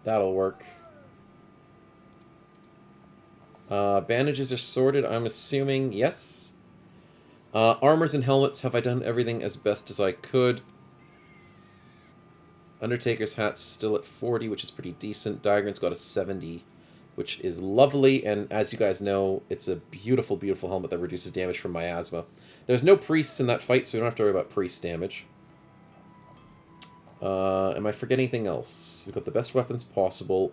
That'll work. Bandages are sorted, I'm assuming. Yes. Armors and helmets. Have I done everything as best as I could? Undertaker's hat's still at 40, which is pretty decent. Digran's got a 70, which is lovely. And as you guys know, it's a beautiful, beautiful helmet that reduces damage from miasma. There's no priests in that fight, so we don't have to worry about priest damage. Am I forgetting anything else? We've got the best weapons possible.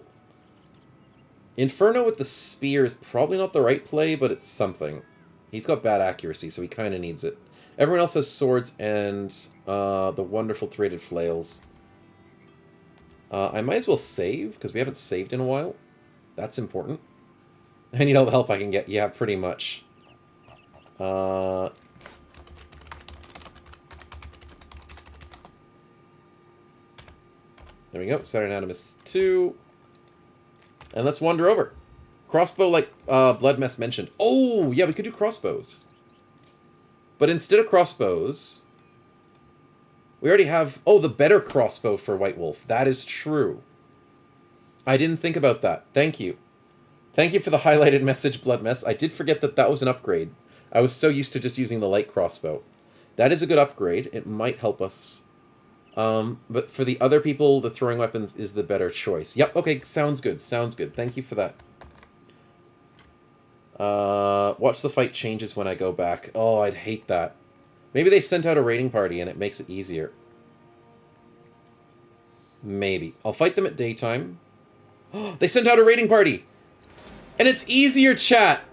Inferno with the spear is probably not the right play, but it's something. He's got bad accuracy, so he kind of needs it. Everyone else has swords and the wonderful three-headed flails. I might as well save, because we haven't saved in a while. That's important. I need all the help I can get. Yeah, pretty much. There we go. Saturn Animus 2. And let's wander over. Crossbow, like Bloodmess mentioned. Oh, yeah, we could do crossbows. But instead of crossbows, we already have... Oh, the better crossbow for White Wolf. That is true. I didn't think about that. Thank you. Thank you for the highlighted message, Bloodmess. I did forget that that was an upgrade. I was so used to just using the light crossbow. That is a good upgrade. It might help us. But for the other people, the throwing weapons is the better choice. Yep, okay, sounds good, sounds good. Thank you for that. Watch the fight changes when I go back. Oh, I'd hate that. Maybe they sent out a raiding party and it makes it easier. Maybe. I'll fight them at daytime. Oh, they sent out a raiding party! And it's easier, chat!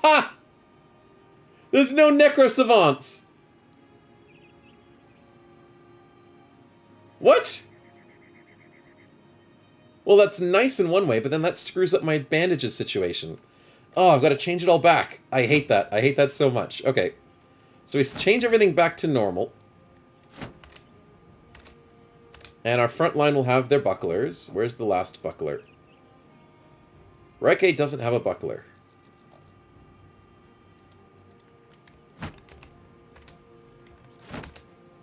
Ha! There's no Necro Savants! What? Well, that's nice in one way, but then that screws up my bandages situation. Oh, I've got to change it all back. I hate that. I hate that so much. Okay. So we change everything back to normal. And our front line will have their bucklers. Where's the last buckler? Reike doesn't have a buckler.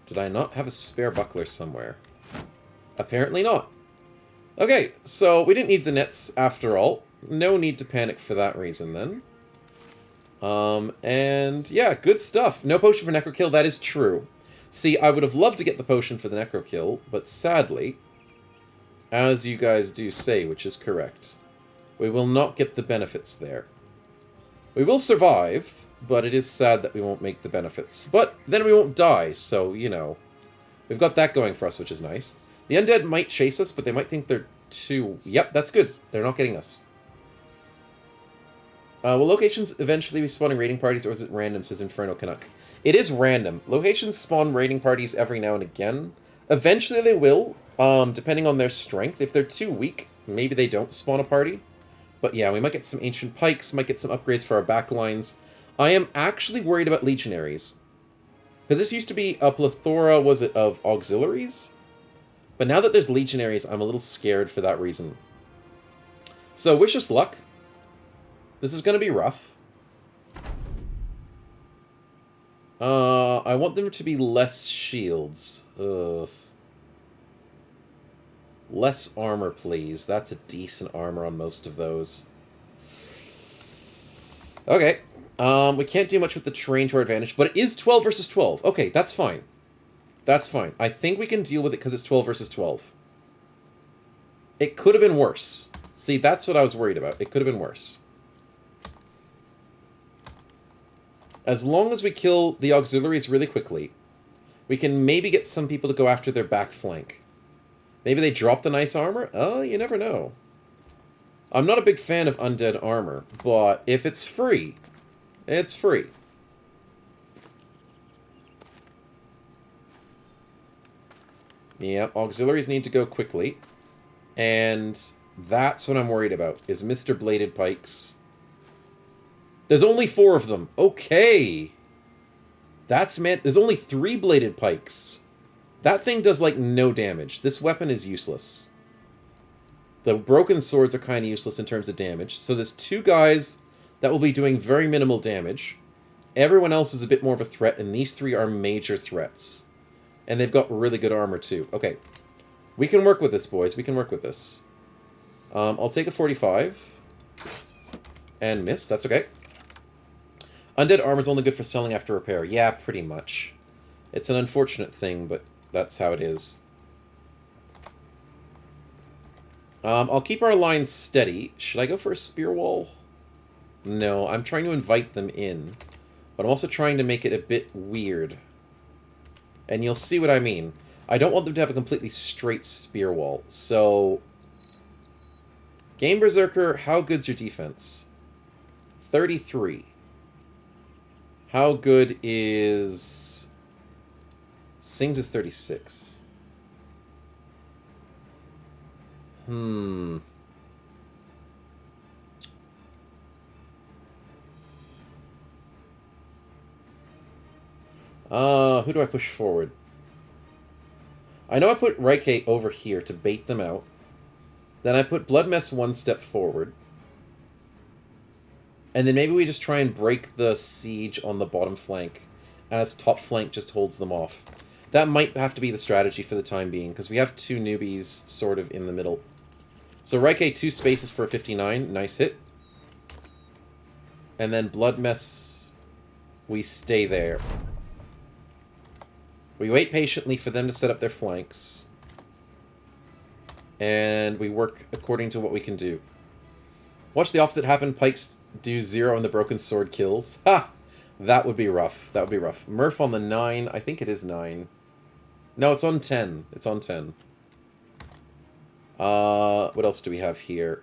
Did I not have a spare buckler somewhere? Apparently not. Okay, so we didn't need the nets after all. No need to panic for that reason then. And yeah, good stuff. No potion for Necro Kill, that is true. See, I would have loved to get the potion for the Necro Kill, but sadly, as you guys do say, which is correct, we will not get the benefits there. We will survive, but it is sad that we won't make the benefits. But then we won't die, so, you know, we've got that going for us, which is nice. The undead might chase us, but they might think they're too... Yep, that's good. They're not getting us. Will locations eventually be spawning raiding parties, or is it random, says Inferno Canuck? It is random. Locations spawn raiding parties every now and again. Eventually they will, depending on their strength. If they're too weak, maybe they don't spawn a party. But yeah, we might get some ancient pikes, might get some upgrades for our backlines. I am actually worried about legionaries. Because this used to be a plethora, was it, of auxiliaries? But now that there's legionaries, I'm a little scared for that reason. So, wish us luck. This is going to be rough. I want them to be less shields. Ugh. Less armor, please. That's a decent armor on most of those. Okay. We can't do much with the terrain to our advantage, but it is 12 versus 12. Okay, that's fine. That's fine. I think we can deal with it because it's 12 versus 12. It could have been worse. See, that's what I was worried about. It could have been worse. As long as we kill the auxiliaries really quickly, we can maybe get some people to go after their back flank. Maybe they drop the nice armor? Oh, you never know. I'm not a big fan of undead armor, but if it's free, it's free. Yeah, auxiliaries need to go quickly. And that's what I'm worried about, is Mr. Bladed Pikes. There's only 4 of them. Okay. That's meant... There's only 3 Bladed Pikes. That thing does, like, no damage. This weapon is useless. The broken swords are kind of useless in terms of damage. So there's 2 guys that will be doing very minimal damage. Everyone else is a bit more of a threat, and these 3 are major threats. And they've got really good armor, too. Okay. We can work with this, boys. We can work with this. I'll take a 45. And miss. That's okay. Undead armor's only good for selling after repair. Yeah, pretty much. It's an unfortunate thing, but that's how it is. I'll keep our lines steady. Should I go for a spear wall? No, I'm trying to invite them in. But I'm also trying to make it a bit weird. And you'll see what I mean. I don't want them to have a completely straight spear wall. So, Game Berserker, how good's your defense? 33. How good is... Sings is 36. Who do I push forward? I know I put Raike over here to bait them out. Then I put Bloodmess 1 step forward. And then maybe we just try and break the siege on the bottom flank, as top flank just holds them off. That might have to be the strategy for the time being, because we have 2 newbies sort of in the middle. So Raike 2 spaces for a 59, nice hit. And then Bloodmess, we stay there. We wait patiently for them to set up their flanks. And we work according to what we can do. Watch the opposite happen. Pikes do 0 and the broken sword kills. Ha! That would be rough. That would be rough. Murph on the 9. I think it is 9. No, it's on 10. It's on 10. What else do we have here?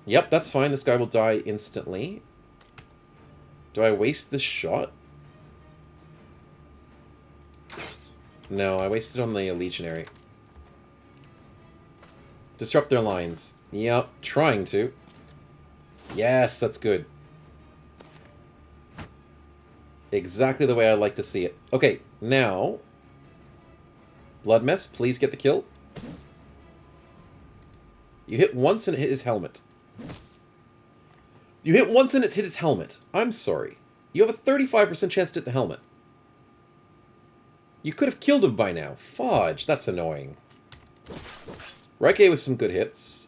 Yep, that's fine. This guy will die instantly. Do I waste this shot? No, I wasted on the Legionary. Disrupt their lines. Yep, trying to. Yes, that's good. Exactly the way I like to see it. Okay, now... Bloodmess, please get the kill. You hit once and it hit his helmet. You hit once and it's hit his helmet. I'm sorry. You have a 35% chance to hit the helmet. You could have killed him by now. Fudge, that's annoying. Raike with some good hits.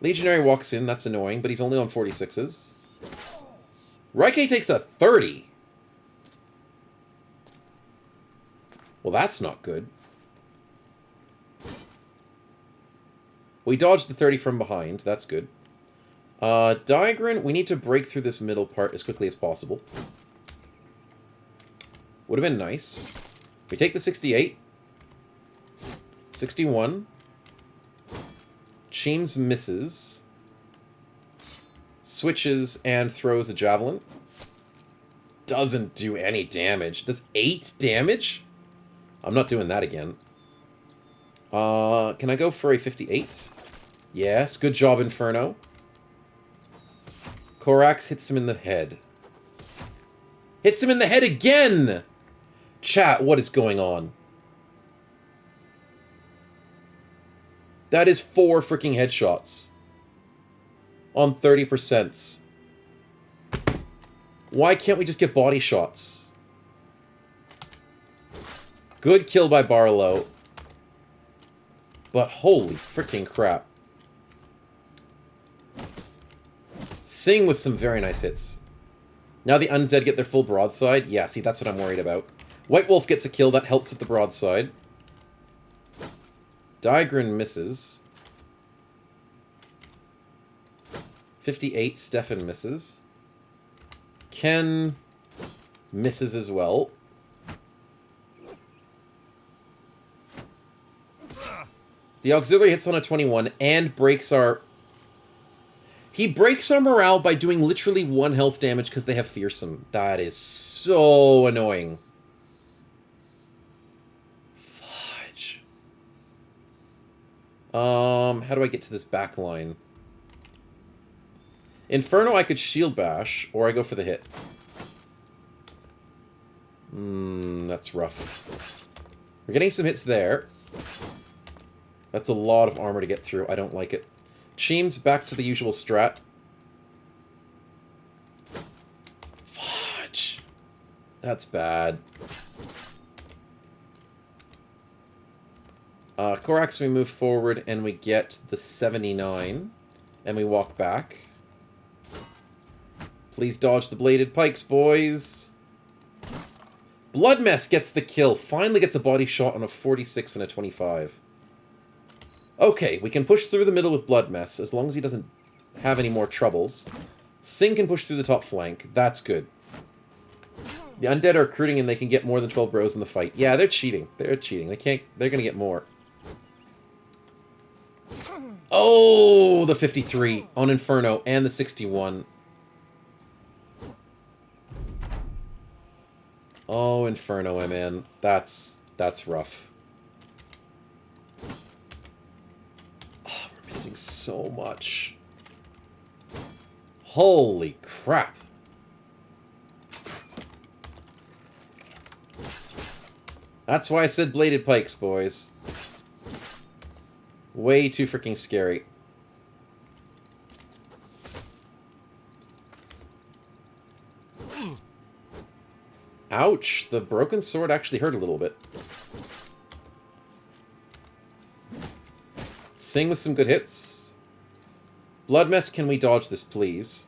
Legionary walks in, that's annoying, but he's only on 46s. Raike takes a 30. Well, that's not good. We dodged the 30 from behind, that's good. Diagrin, we need to break through this middle part as quickly as possible. Would have been nice. We take the 68. 61. Cheems misses. Switches and throws a javelin. Doesn't do any damage. Does 8 damage? I'm not doing that again. Can I go for a 58? Yes, good job, Inferno. Korax hits him in the head. Hits him in the head again! Chat, what is going on? That is 4 freaking headshots. On 30%. Why can't we just get body shots? Good kill by Barlow. But holy freaking crap. Sing with some very nice hits. Now the undead get their full broadside. Yeah, see, that's what I'm worried about. White Wolf gets a kill. That helps with the broadside. Diagrin misses. 58, Stefan misses. Ken misses as well. The auxiliary hits on a 21 and breaks our... He breaks our morale by doing literally 1 health damage because they have Fearsome. That is so annoying. Fudge. How do I get to this back line? Inferno, I could shield bash, or I go for the hit. That's rough. We're getting some hits there. That's a lot of armor to get through. I don't like it. Cheems back to the usual strat. Fudge. That's bad. Korax, we move forward and we get the 79. And we walk back. Please dodge the bladed pikes, boys. Blood Mess gets the kill. Finally gets a body shot on a 46 and a 25. Okay, we can push through the middle with Blood Mess, as long as he doesn't have any more troubles. Sing can push through the top flank. That's good. The undead are recruiting and they can get more than 12 bros in the fight. Yeah, they're cheating. They're cheating. They're gonna get more. Oh, the 53 on Inferno and the 61. Oh, Inferno, man. That's rough. Oh, we're missing so much. Holy crap. That's why I said bladed pikes, boys. Way too freaking scary. Ouch, the broken sword actually hurt a little bit. Sing with some good hits. Blood Mess, can we dodge this, please?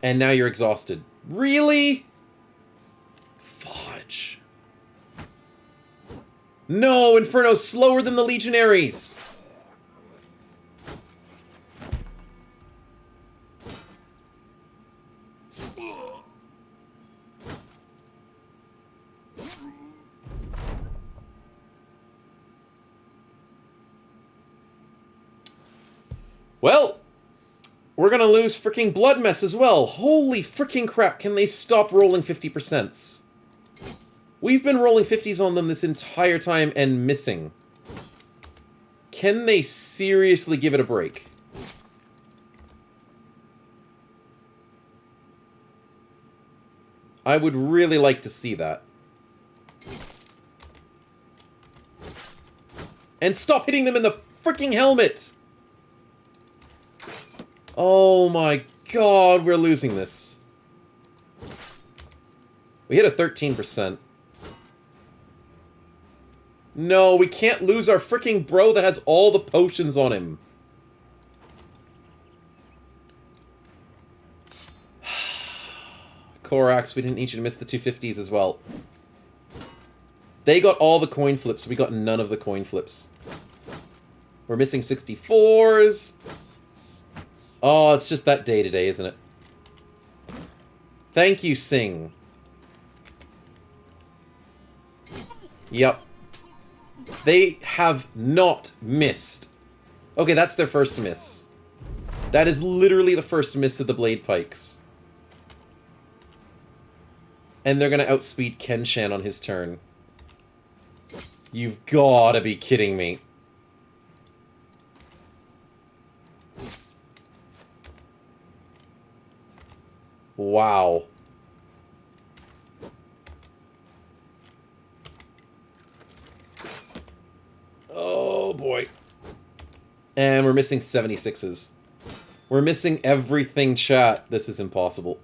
And now you're exhausted. Really? Fudge. No, Inferno's slower than the Legionaries! Well, we're gonna lose freaking Blood Mess as well. Holy freaking crap, can they stop rolling 50%? We've been rolling 50s on them this entire time and missing. Can they seriously give it a break? I would really like to see that. And stop hitting them in the freaking helmet! Oh my god, we're losing this. We hit a 13%. No, we can't lose our freaking bro that has all the potions on him. Korax, we didn't need you to miss the 250s as well. They got all the coin flips, we got none of the coin flips. We're missing 64s. Oh, it's just that day-to-day, isn't it? Thank you, Sing. Yep. They have not missed. Okay, that's their first miss. That is literally the first miss of the Blade Pikes. And they're gonna outspeed Kenshan on his turn. You've gotta be kidding me. Wow. Oh boy. And we're missing 76s. We're missing everything, chat. This is impossible.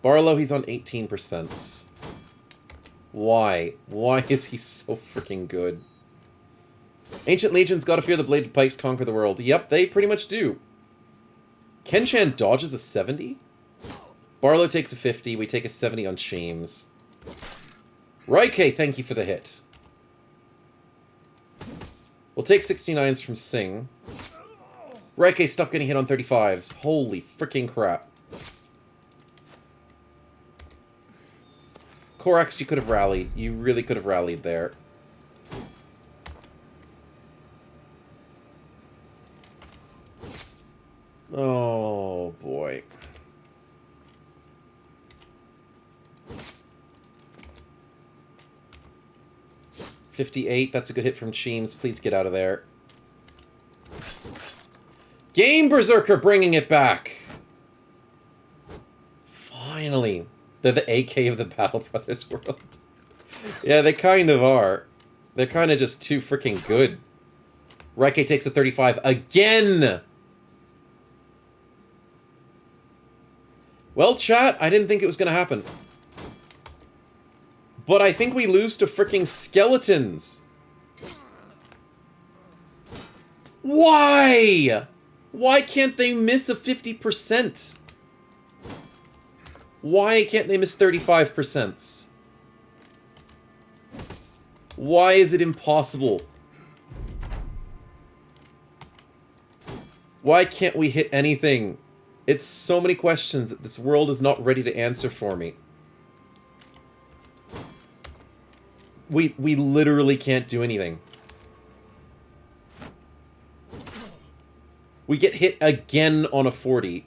Barlow, he's on 18%. Why? Why is he so freaking good? Ancient Legions gotta fear the Bladed Pikes conquer the world. Yep, they pretty much do. Kenshan dodges a 70? Barlow takes a 50, we take a 70 on Sheems. Raike, thank you for the hit. We'll take 69s from Sing. Raike, stop getting hit on 35s. Holy freaking crap. Korax, you could have rallied. You really could have rallied there. Oh, boy. 58, that's a good hit from Cheems. Please get out of there. Game Berserker bringing it back! Finally. They're the AK of the Battle Brothers world. Yeah, they kind of are. They're kind of just too freaking good. Raike takes a 35 again! Well, chat, I didn't think it was going to happen. But I think we lose to freaking skeletons. Why? Why can't they miss a 50%? Why can't they miss 35%? Why is it impossible? Why can't we hit anything? It's so many questions that this world is not ready to answer for me. We literally can't do anything. We get hit again on a 40.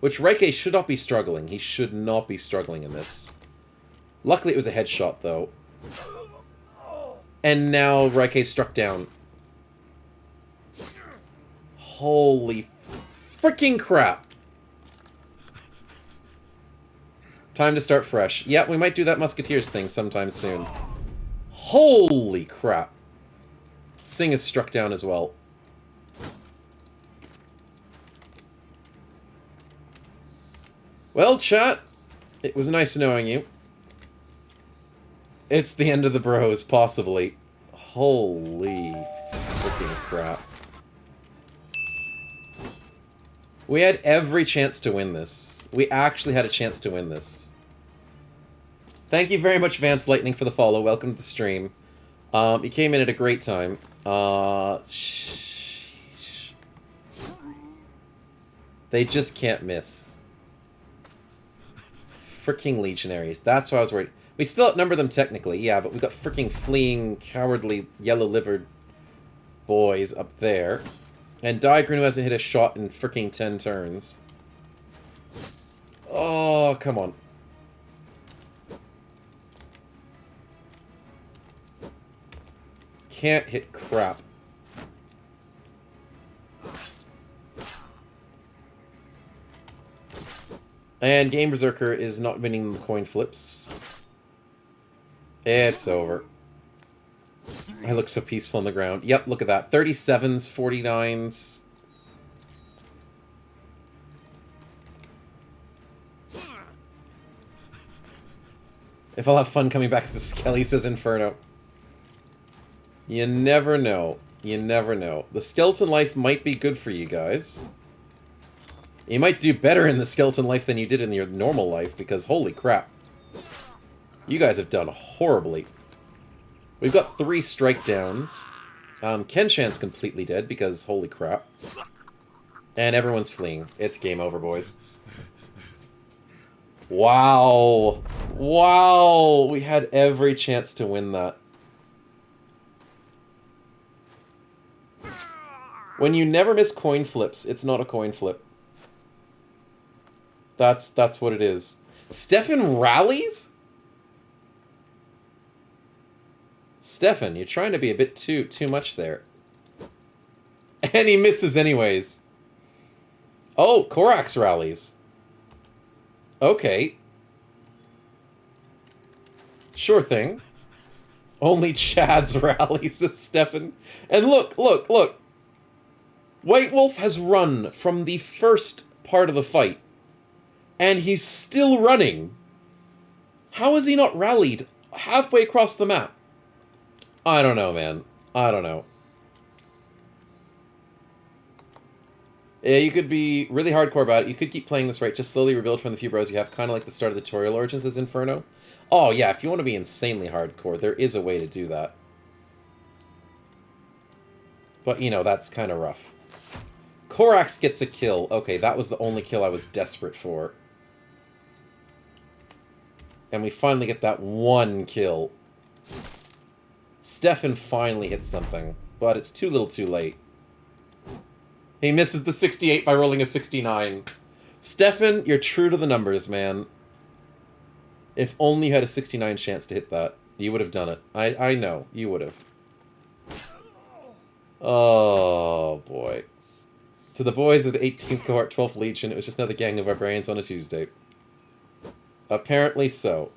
Which Raike should not be struggling. He should not be struggling in this. Luckily it was a headshot, though. And now Raike struck down. Holy freaking crap. Time to start fresh. Yeah, we might do that Musketeers thing sometime soon. Holy crap. Singh is struck down as well. Well, chat, it was nice knowing you. It's the end of the bros, possibly. Holy freaking crap. We had every chance to win this. We actually had a chance to win this. Thank you very much, Vance Lightning, for the follow. Welcome to the stream. You came in at a great time. They just can't miss. Freaking Legionaries. That's why I was worried. We still outnumber them technically, yeah, but we've got freaking fleeing, cowardly, yellow-livered boys up there. And Daigren, who hasn't hit a shot in freaking 10 turns. Oh, come on. Can't hit crap. And Game Berserker is not winning the coin flips. It's over. I look so peaceful on the ground. Yep, look at that. 37s, 49s. If I'll have fun coming back as a Skelly, says Inferno. You never know. You never know. The skeleton life might be good for you guys. You might do better in the skeleton life than you did in your normal life, because holy crap. You guys have done horribly. We've got 3 strike downs. Kenshan's completely dead, because holy crap. And everyone's fleeing. It's game over, boys. Wow. Wow. We had every chance to win that. When you never miss coin flips, it's not a coin flip. That's what it is. Stefan rallies? Stefan, you're trying to be a bit too much there. And he misses anyways. Oh, Korax rallies. Okay. Sure thing. Only Chad's rallies, says Stefan. And look, look, look. White Wolf has run from the first part of the fight. And he's still running. How has he not rallied halfway across the map? I don't know, man. I don't know. Yeah, you could be really hardcore about it. You could keep playing this right. Just slowly rebuild from the few bros you have. Kind of like the start of the tutorial origins as Inferno. Oh, yeah. If you want to be insanely hardcore, there is a way to do that. But, you know, that's kind of rough. Korax gets a kill. Okay, that was the only kill I was desperate for. And we finally get that one kill. Stefan finally hits something, but it's too little too late. He misses the 68 by rolling a 69. Stefan, you're true to the numbers, man. If only you had a 69 chance to hit that. You would have done it. I know. You would have. Oh, boy. To the boys of the 18th Cohort 12th Legion, it was just another gang of barbarians on a Tuesday. Apparently so.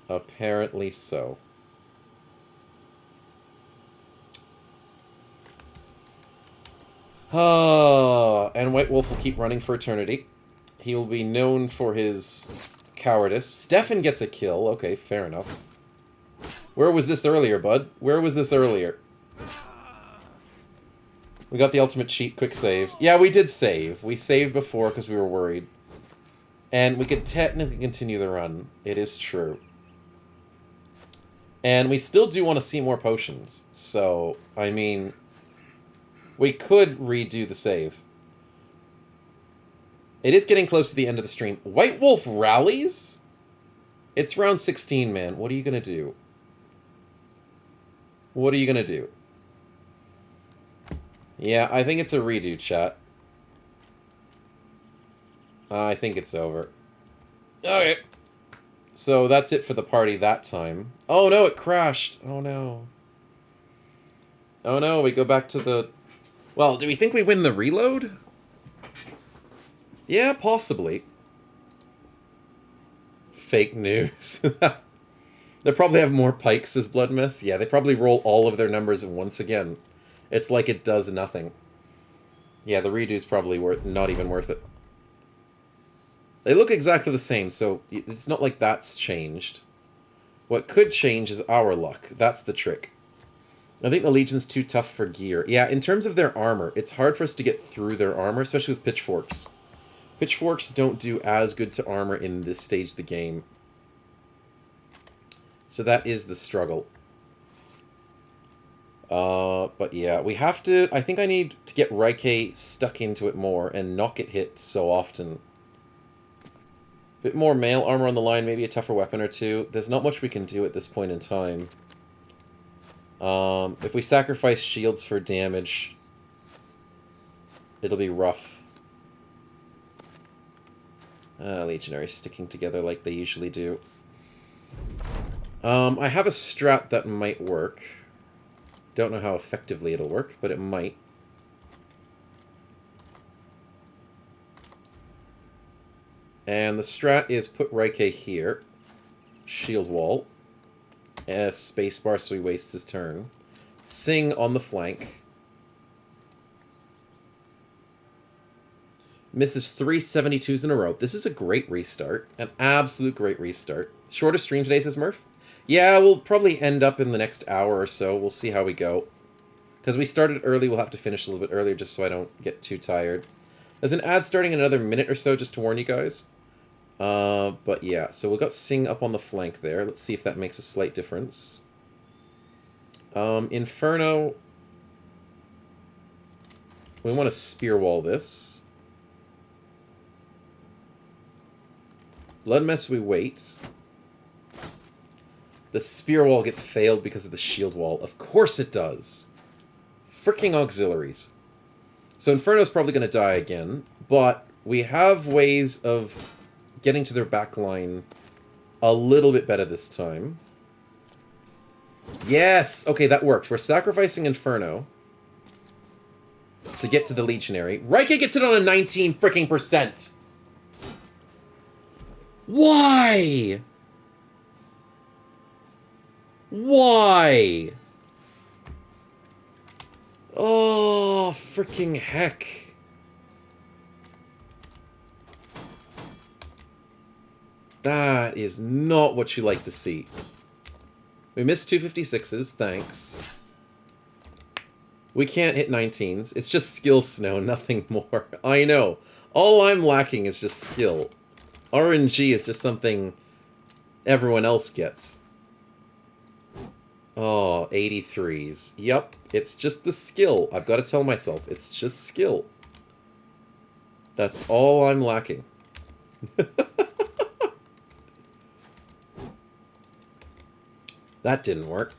Apparently so. Ah, and White Wolf will keep running for eternity. He will be known for his cowardice. Stefan gets a kill. Okay, fair enough. Where was this earlier, bud? Where was this earlier? We got the ultimate cheat, quick save. Yeah, we did save. We saved before because we were worried. And we could technically continue the run. It is true. And we still do want to see more potions. So, I mean, we could redo the save. It is getting close to the end of the stream. White Wolf rallies? It's round 16, man. What are you going to do? What are you going to do? Yeah, I think it's a redo, chat. I think it's over. Okay. So that's it for the party that time. Oh no, it crashed. Oh no. Oh no, we go back to the... Well, do we think we win the reload? Yeah, possibly. Fake news. They probably have more pikes as Blood Mess. Yeah, they probably roll all of their numbers once again. It's like it does nothing. Yeah, the redo's probably not even worth it. They look exactly the same, so it's not like that's changed. What could change is our luck. That's the trick. I think the Legion's too tough for gear. Yeah, in terms of their armor, it's hard for us to get through their armor, especially with pitchforks. Pitchforks don't do as good to armor in this stage of the game. So that is the struggle. But yeah, we have to... I think I need to get Raike stuck into it more and not get hit so often. Bit more mail armor on the line, maybe a tougher weapon or two. There's not much we can do at this point in time. If we sacrifice shields for damage, it'll be rough. Legionaries sticking together like they usually do. I have a strat that might work. Don't know how effectively it'll work, but it might. And the strat is put Raike here. Shield wall. Spacebar so he wastes his turn. Sing on the flank. Misses 3 72s in a row. This is a great restart. An absolute great restart. Shortest stream today, says Murph. Yeah, we'll probably end up in the next hour or so. We'll see how we go. Because we started early, we'll have to finish a little bit earlier just so I don't get too tired. There's an ad starting in another minute or so, just to warn you guys. But yeah, so we've got Sing up on the flank there. Let's see if that makes a slight difference. Inferno. We want to spear wall this. Blood Mess we wait. The spear wall gets failed because of the shield wall. Of course it does. Fricking auxiliaries. So Inferno's probably going to die again, but we have ways of getting to their back line a little bit better this time. Yes! Okay, that worked. We're sacrificing Inferno to get to the Legionary. Raike gets it on a 19 freaking %! Why? Why? Oh, freaking heck. That is not what you like to see. We missed 256s, thanks. We can't hit 19s. It's just skill snow, nothing more. I know. All I'm lacking is just skill. RNG is just something everyone else gets. Oh, 83s. Yep, it's just the skill. I've got to tell myself, it's just skill. That's all I'm lacking. That didn't work.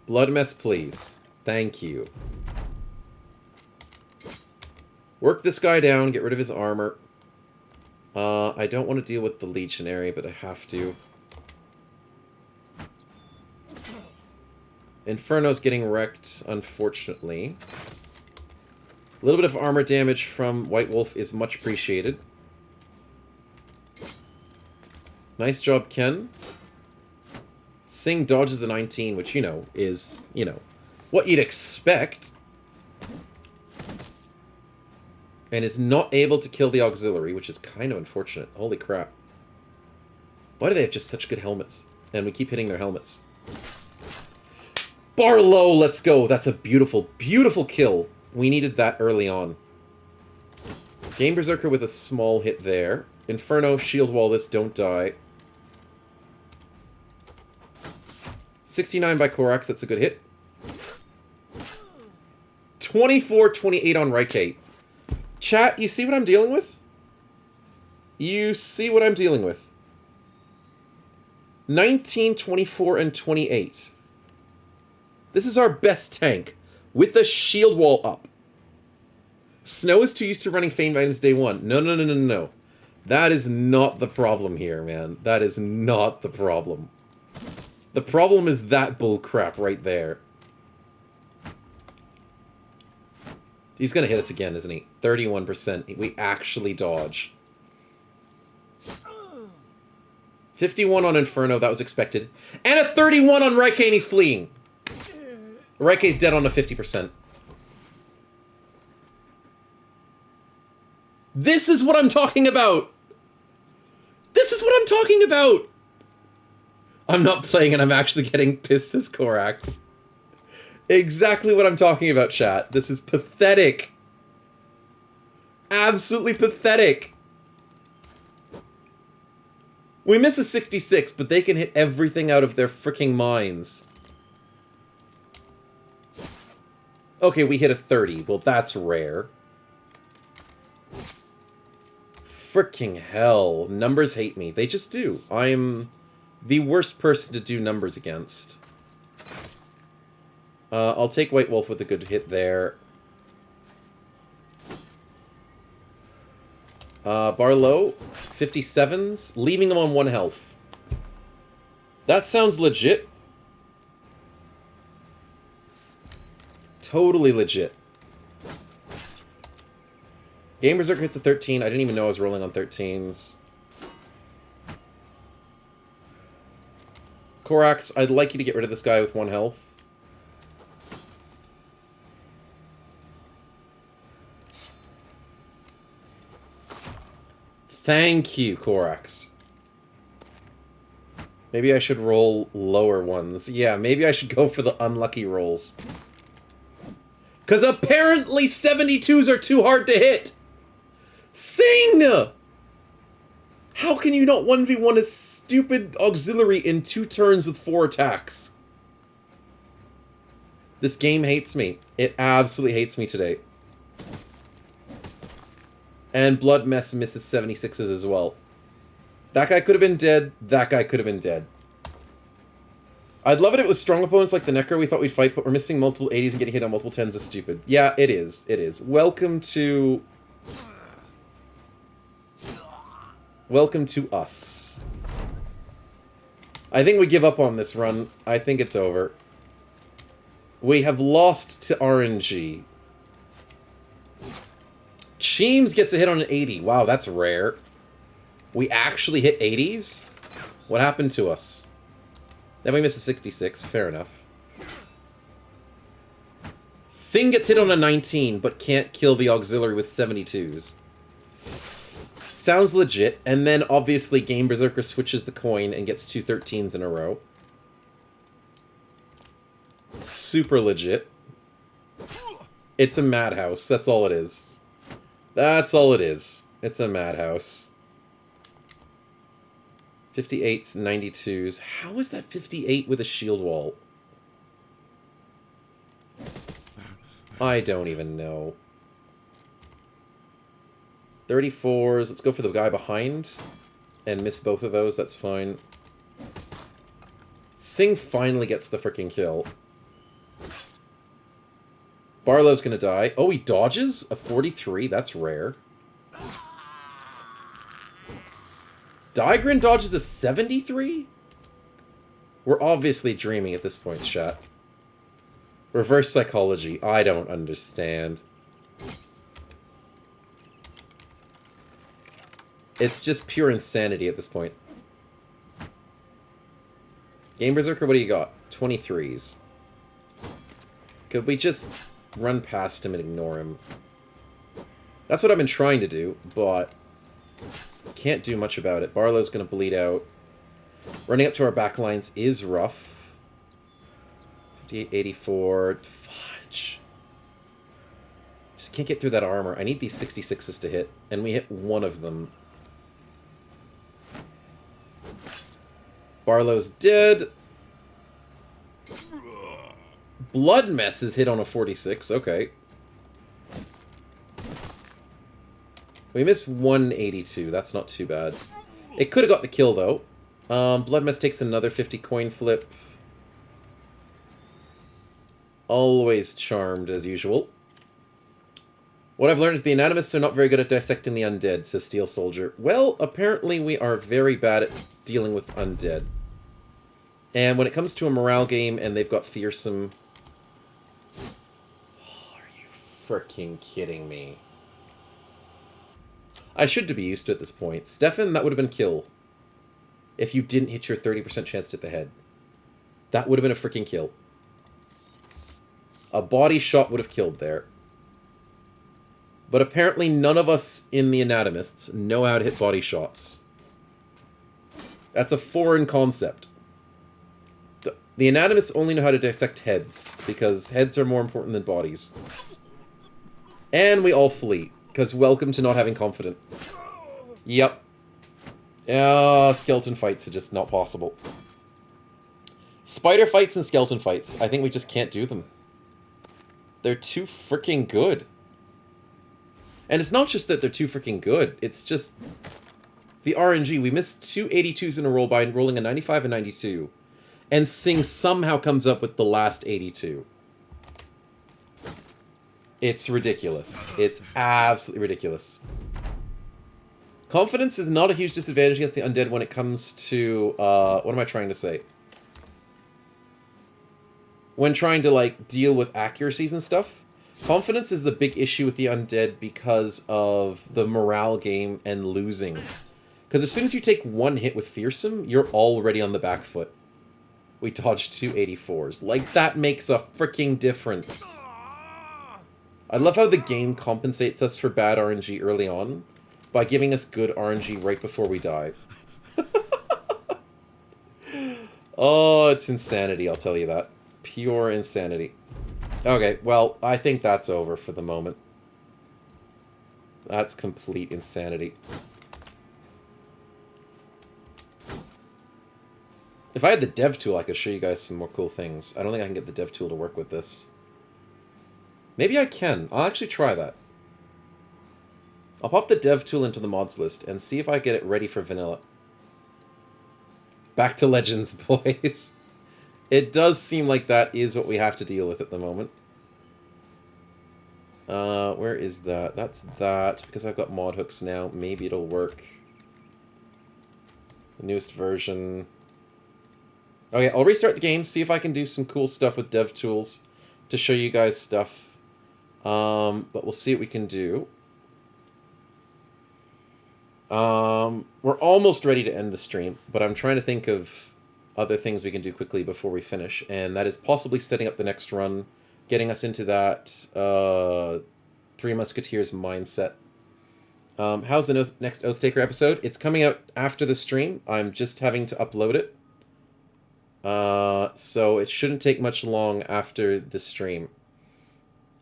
Blood Mess, please. Thank you. Work this guy down, get rid of his armor. I don't want to deal with the Legionary, but I have to. Inferno's getting wrecked, unfortunately. A little bit of armor damage from White Wolf is much appreciated. Nice job, Ken. Singh dodges the 19, which, you know, is, you know, what you'd expect. And is not able to kill the auxiliary, which is kind of unfortunate. Holy crap. Why do they have just such good helmets? And we keep hitting their helmets. Barlow, let's go. That's a beautiful, beautiful kill. We needed that early on. Game Berserker with a small hit there. Inferno, shield wall this, don't die. 69 by Korax, that's a good hit. 24-28 on Raikate. Chat, you see what I'm dealing with? You see what I'm dealing with. 19, 24, and 28. This is our best tank, with the shield wall up. Snow is too used to running famed items day one. No, no, no, no, no. That is not the problem here, man. That is not the problem. The problem is that bullcrap right there. He's gonna hit us again, isn't he? 31%. We actually dodge. 51 on Inferno, that was expected. And a 31 on Raikate, and he's fleeing. Raikate's dead on a 50%. This is what I'm talking about! This is what I'm talking about! I'm not playing and I'm actually getting pissed as Korax. Exactly what I'm talking about, chat. This is pathetic. Absolutely pathetic. We miss a 66, but they can hit everything out of their freaking minds. Okay, we hit a 30. Well, that's rare. Freaking hell. Numbers hate me. They just do. I'm the worst person to do numbers against. I'll take White Wolf with a good hit there. Barlow, 57s, leaving him on 1 health. That sounds legit. Totally legit. Game Berserker hits a 13. I didn't even know I was rolling on 13s. Korax, I'd like you to get rid of this guy with 1 health. Thank you, Korax. Maybe I should roll lower ones. Yeah, maybe I should go for the unlucky rolls. Because apparently 72s are too hard to hit! Sing! How can you not 1v1 a stupid auxiliary in 2 turns with 4 attacks? This game hates me. It absolutely hates me today. And Blood Mess misses 76s as well. That guy could have been dead. That guy could have been dead. I'd love it if it was strong opponents like the Necro we thought we'd fight, but we're missing multiple 80s and getting hit on multiple 10s is stupid. Yeah, it is. It is. Welcome to... Welcome to us. I think we give up on this run. I think it's over. We have lost to RNG. Cheems gets a hit on an 80. Wow, that's rare. We actually hit 80s? What happened to us? Then we missed a 66. Fair enough. Singh gets hit on a 19, but can't kill the auxiliary with 72s. Sounds legit. And then, obviously, Game Berserker switches the coin and gets 2 13s in a row. Super legit. It's a madhouse. That's all it is. That's all it is. It's a madhouse. 58s, 92s. How is that 58 with a shield wall? I don't even know. 34s. Let's go for the guy behind. And miss both of those. That's fine. Singh finally gets the freaking kill. Barlow's gonna die. Oh, he dodges? A 43? That's rare. Digrin dodges a 73? We're obviously dreaming at this point, chat. Reverse psychology. I don't understand. It's just pure insanity at this point. Game Berserker, what do you got? 23s. Could we just run past him and ignore him? That's what I've been trying to do, but can't do much about it. Barlow's going to bleed out. Running up to our backlines is rough. 58, 84. Fudge. Just can't get through that armor. I need these 66s to hit, and we hit one of them. Barlow's dead. Blood Mess is hit on a 46. Okay. We missed 182. That's not too bad. It could have got the kill, though. Blood Mess takes another 50 coin flip. Always charmed, as usual. What I've learned is the anatomists are not very good at dissecting the undead, says Steel Soldier. Well, apparently we are very bad at dealing with undead. And when it comes to a morale game and they've got fearsome... Oh, are you freaking kidding me? I should be used to it at this point. Stefan, that would have been kill. If you didn't hit your 30% chance to hit the head. That would have been a freaking kill. A body shot would have killed there. But apparently none of us in the anatomists know how to hit body shots. That's a foreign concept. The anatomists only know how to dissect heads, because heads are more important than bodies. And we all flee, because welcome to not having confidence. Yep. Skeleton fights are just not possible. Spider fights and skeleton fights, I think we just can't do them. They're too freaking good. And it's not just that they're too freaking good, it's just... The RNG, we missed two 82s in a row by rolling a 95 and 92. And Sing somehow comes up with the last 82. It's ridiculous. It's absolutely ridiculous. Confidence is not a huge disadvantage against the undead when it comes to... what am I trying to say? When trying to, like, deal with accuracies and stuff. Confidence is the big issue with the undead because of the morale game and losing. Because as soon as you take one hit with Fearsome, you're already on the back foot. We dodged two 84s. Like, that makes a freaking difference. I love how the game compensates us for bad RNG early on by giving us good RNG right before we die. Oh, it's insanity, I'll tell you that. Pure insanity. Okay, well, I think that's over for the moment. That's complete insanity. If I had the dev tool, I could show you guys some more cool things. I don't think I can get the dev tool to work with this. Maybe I can. I'll actually try that. I'll pop the dev tool into the mods list and see if I get it ready for vanilla. Back to Legends, boys. It does seem like that is what we have to deal with at the moment. Where is that? That's that. Because I've got mod hooks now, maybe it'll work. The newest version... Okay, I'll restart the game, see if I can do some cool stuff with dev tools to show you guys stuff. But we'll see what we can do. We're almost ready to end the stream, but I'm trying to think of other things we can do quickly before we finish, and that is possibly setting up the next run, getting us into that Three Musketeers mindset. How's the next Oathtaker episode? It's coming out after the stream. I'm just having to upload it. So it shouldn't take much long after the stream.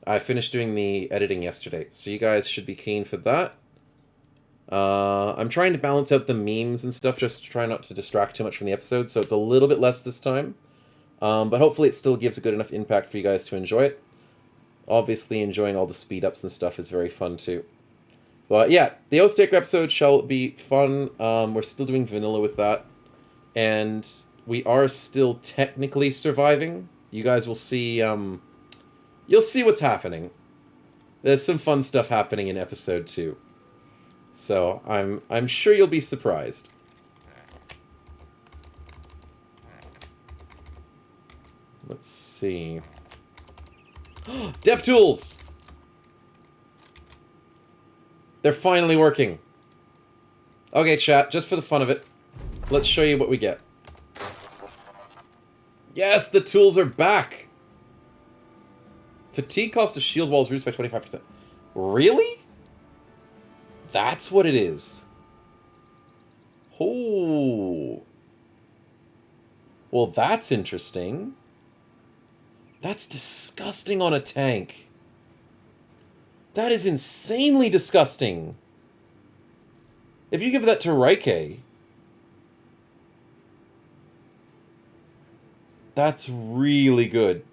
I finished doing the editing yesterday, so you guys should be keen for that. I'm trying to balance out the memes and stuff, just to try not to distract too much from the episode, so it's a little bit less this time. But hopefully it still gives a good enough impact for you guys to enjoy it. Obviously, enjoying all the speed-ups and stuff is very fun, too. But yeah, the Oathtaker episode shall be fun. We're still doing vanilla with that. And we are still technically surviving. You guys will see, you'll see what's happening. There's some fun stuff happening in episode 2. So, I'm sure you'll be surprised. Let's see. Dev tools! They're finally working. Okay, chat, just for the fun of it, let's show you what we get. Yes, the tools are back! Fatigue cost of shield walls reduced by 25%. Really? That's what it is. Oh. Well, that's interesting. That's disgusting on a tank. That is insanely disgusting. If you give that to Raike, that's really good.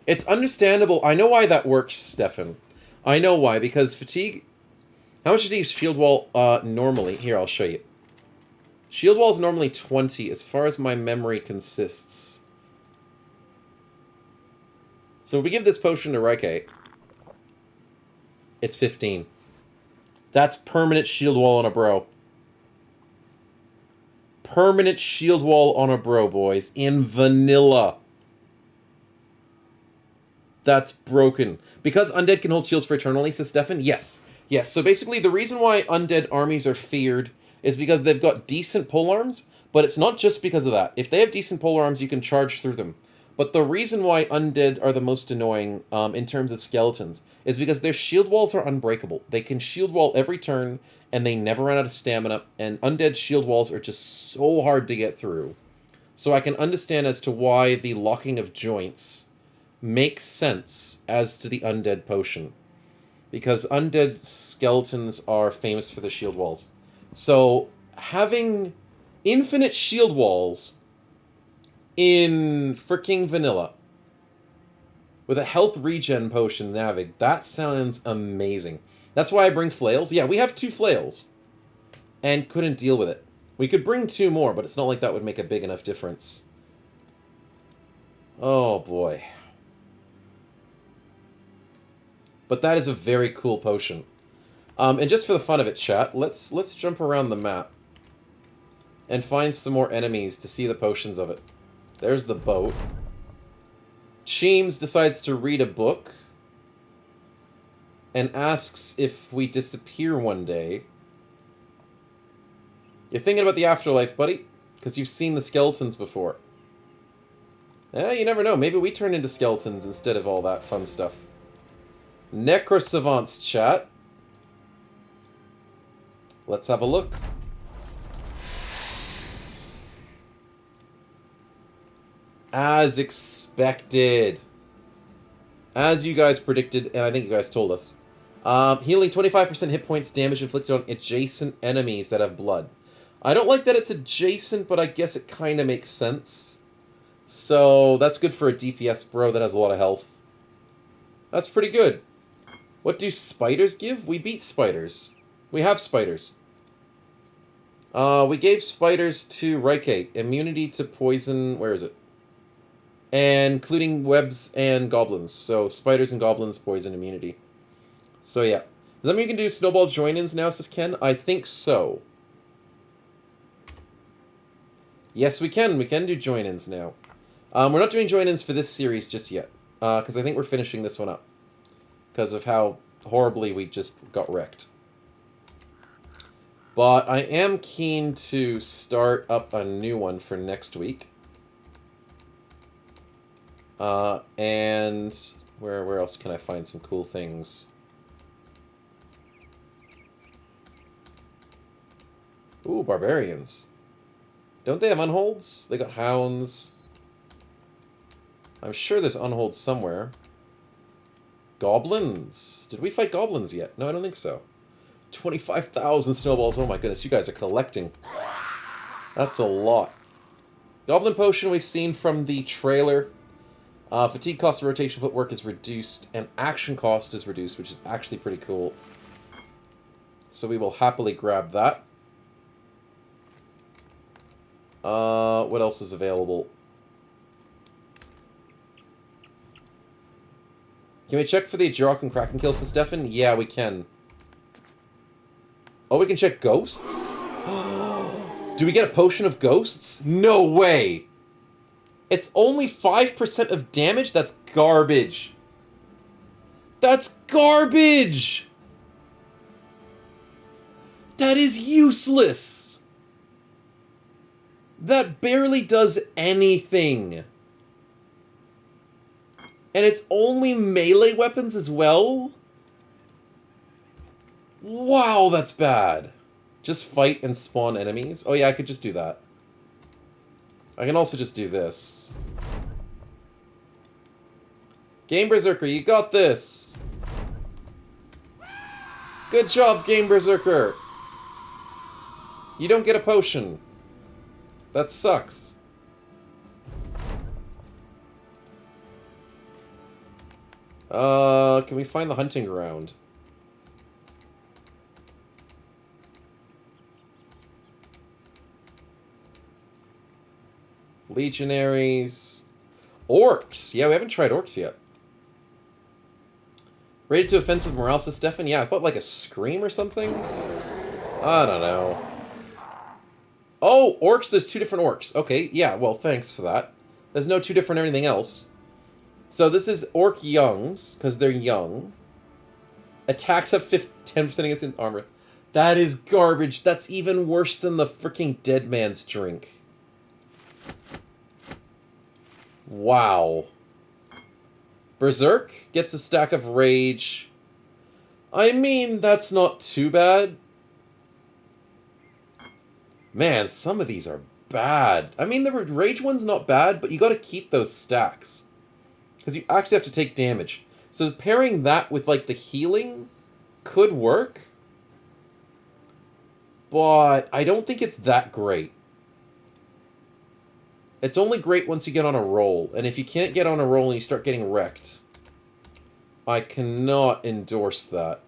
It's understandable. I know why that works, Stefan. I know why, because fatigue... How much fatigue is shield wall normally? Here, I'll show you. Shield wall is normally 20, as far as my memory consists. So if we give this potion to Raike, it's 15. That's permanent shield wall on a bro. Permanent shield wall on a bro, boys. In vanilla. That's broken. Because undead can hold shields for eternally, says Stefan? Yes. Yes, so basically the reason why undead armies are feared is because they've got decent polearms, but it's not just because of that. If they have decent polearms, you can charge through them. But the reason why undead are the most annoying in terms of skeletons is because their shield walls are unbreakable. They can shield wall every turn, and they never run out of stamina, and undead shield walls are just so hard to get through. So I can understand as to why the locking of joints makes sense as to the undead potion. Because undead skeletons are famous for the shield walls. So having infinite shield walls in freaking vanilla with a health regen potion Navig, that sounds amazing. That's why I bring flails. Yeah, we have 2 flails and couldn't deal with it. We could bring 2 more, but it's not like that would make a big enough difference. Oh boy. But that is a very cool potion. And just for the fun of it, chat, let's jump around the map and find some more enemies to see the potions of it. There's the boat. Sheems decides to read a book and asks if we disappear one day. You're thinking about the afterlife, buddy? Because you've seen the skeletons before. You never know. Maybe we turn into skeletons instead of all that fun stuff. Necrosavants, chat. Let's have a look. As expected. As you guys predicted, and I think you guys told us. Healing 25% hit points damage inflicted on adjacent enemies that have blood. I don't like that it's adjacent, but I guess it kind of makes sense. So, that's good for a DPS bro that has a lot of health. That's pretty good. What do spiders give? We beat spiders. We have spiders. We gave spiders to Raike. Immunity to poison... Where is it? And including webs and goblins. So, spiders and goblins, poison immunity. So, yeah. Does that mean we can do snowball join-ins now, says Ken? I think so. Yes, we can. We can do join-ins now. We're not doing join-ins for this series just yet. Because I think we're finishing this one up. Because of how horribly we just got wrecked. But I am keen to start up a new one for next week. And where else can I find some cool things? Ooh, barbarians. Don't they have unholds? They got hounds. I'm sure there's unholds somewhere. Goblins. Did we fight goblins yet? No, I don't think so. 25,000 snowballs. Oh my goodness, you guys are collecting. That's a lot. Goblin potion we've seen from the trailer. Fatigue cost of rotation footwork is reduced, and action cost is reduced, which is actually pretty cool. So we will happily grab that. What else is available? Can we check for the Jarok and Kraken kills to Stefan? Yeah, we can. Oh, we can check ghosts? Do we get a potion of ghosts? No way! It's only 5% of damage? That's garbage. That's garbage! That is useless! That barely does anything. And it's only melee weapons as well? Wow, that's bad. Just fight and spawn enemies? Oh yeah, I could just do that. I can also just do this. Game Berserker, you got this! Good job, Game Berserker! You don't get a potion. That sucks. Can we find the hunting ground? Legionaries. Orcs! Yeah, we haven't tried orcs yet. Rated to offensive morale, says Stefan? Yeah, I thought like a scream or something? I don't know. Oh, orcs, there's 2 different orcs. Okay, yeah, well, thanks for that. There's no 2 different anything else. So this is orc youngs, because they're young. Attacks up 10% against armor. That is garbage. That's even worse than the freaking dead man's drink. Wow. Berserk gets a stack of rage. I mean, that's not too bad. Man, some of these are bad. I mean, the rage one's not bad, but you gotta keep those stacks. Because you actually have to take damage. So pairing that with, like, the healing could work. But I don't think it's that great. It's only great once you get on a roll. And if you can't get on a roll and you start getting wrecked, I cannot endorse that.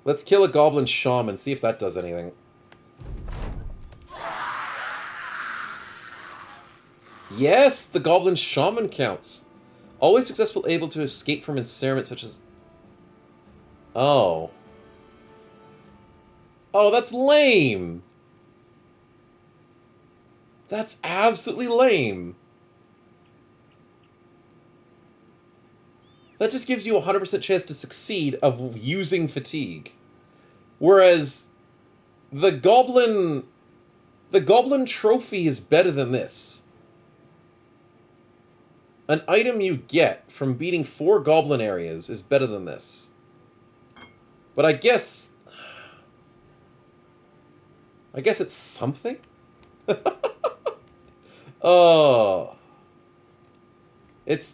Let's kill a goblin shaman, see if that does anything. Yes, the goblin shaman counts. Always successful, able to escape from ensnarement such as... Oh. Oh, that's lame! That's absolutely lame. That just gives you a 100% chance to succeed of using fatigue. Whereas the goblin trophy is better than this. An item you get from beating 4 goblin areas is better than this. But I guess it's something? Oh. It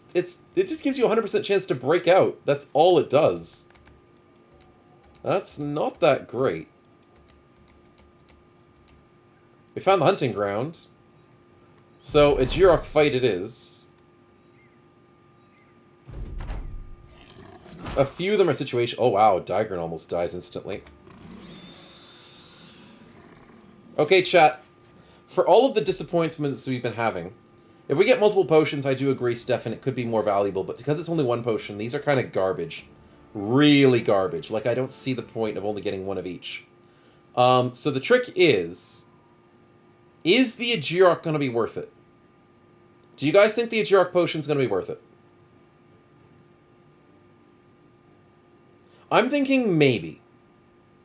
just gives you a 100% chance to break out. That's all it does. That's not that great. We found the hunting ground. So, a Jirok fight it is. A few of them are situation... Oh wow, Digron almost dies instantly. Okay, chat. For all of the disappointments we've been having, if we get multiple potions, I do agree, Stefan, it could be more valuable, but because it's only 1 potion, these are kind of garbage. Really garbage. Like, I don't see the point of only getting 1 of each. So the trick is the Ajirok going to be worth it? Do you guys think the Ajirok potion is going to be worth it? I'm thinking maybe.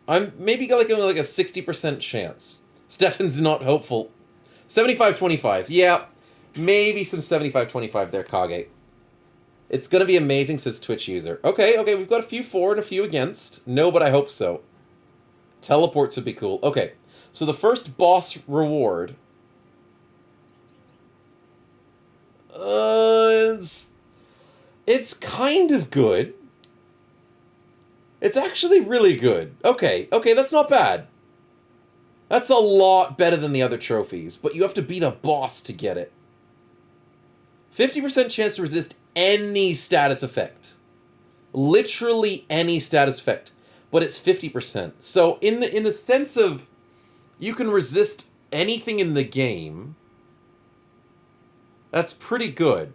I'm maybe got only like a 60% chance. Stefan's not hopeful. 75-25. Yeah, maybe some 75-25 there, Kage. It's gonna be amazing, says Twitch user. Okay, we've got a few for and a few against. No, but I hope so. Teleports would be cool. Okay, so the first boss reward... It's kind of good. It's actually really good. Okay, that's not bad. That's a lot better than the other trophies, but you have to beat a boss to get it. 50% chance to resist any status effect. Literally any status effect, but it's 50%. So in the sense of you can resist anything in the game, that's pretty good.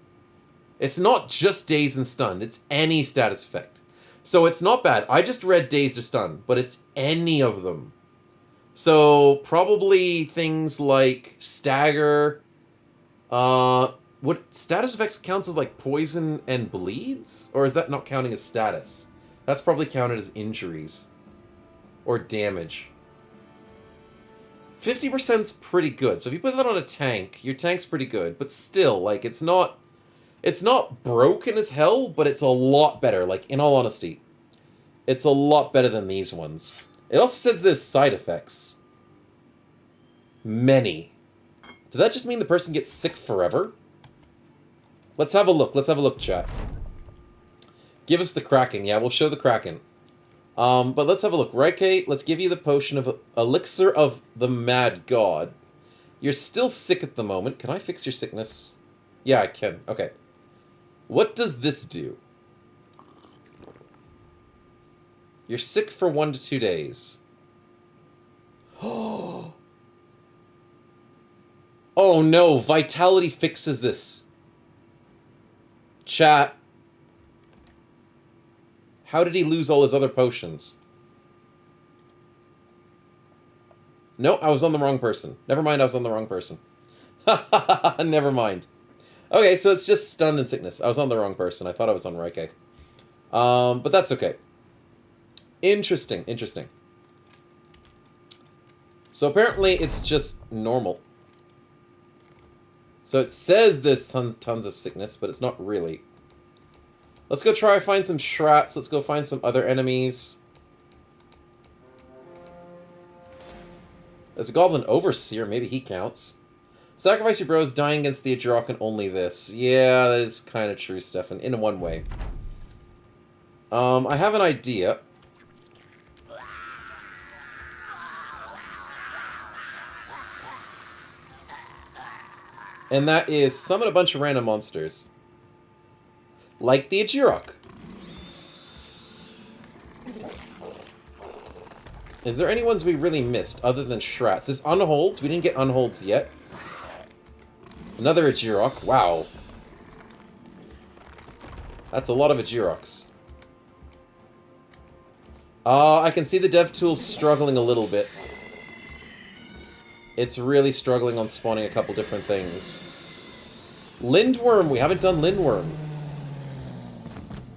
It's not just dazed and stunned, it's any status effect. So it's not bad. I just read dazed or stunned, but it's any of them. So probably things like stagger, What status effects counts as like poison and bleeds? Or is that not counting as status? That's probably counted as injuries. Or damage. 50%'s pretty good. So if you put that on a tank, your tank's pretty good. But still, like, it's not broken as hell, but it's a lot better. Like, in all honesty, it's a lot better than these ones. It also says there's side effects. Many. Does that just mean the person gets sick forever? Let's have a look. Let's have a look, chat. Give us the Kraken. Yeah, we'll show the Kraken. But let's have a look. Right, Kate? Let's give you the potion of Elixir of the Mad God. You're still sick at the moment. Can I fix your sickness? Yeah, I can. Okay. What does this do? You're sick for 1 to 2 days. Oh no, Vitality fixes this. Chat. How did he lose all his other potions? No, I was on the wrong person. Never mind, I was on the wrong person. Never mind. Okay, so it's just stun and sickness. I was on the wrong person. I thought I was on Raike. But that's okay. Interesting, interesting. So apparently it's just normal. So it says there's tons of sickness, but it's not really. Let's go try find some Shrats. Let's go find some other enemies. There's a Goblin Overseer. Maybe he counts. Sacrifice your bros dying against the Ajirok and only this. Yeah, that is kind of true, Stefan. In one way. I have an idea. And that is summon a bunch of random monsters. Like the Ajirok. Is there any ones we really missed other than Shrats? There's Unholds. We didn't get Unholds yet. Another Ajirok. Wow. That's a lot of Ajiroks. I can see the dev tools struggling a little bit. It's really struggling on spawning a couple different things. Lindworm. We haven't done Lindworm.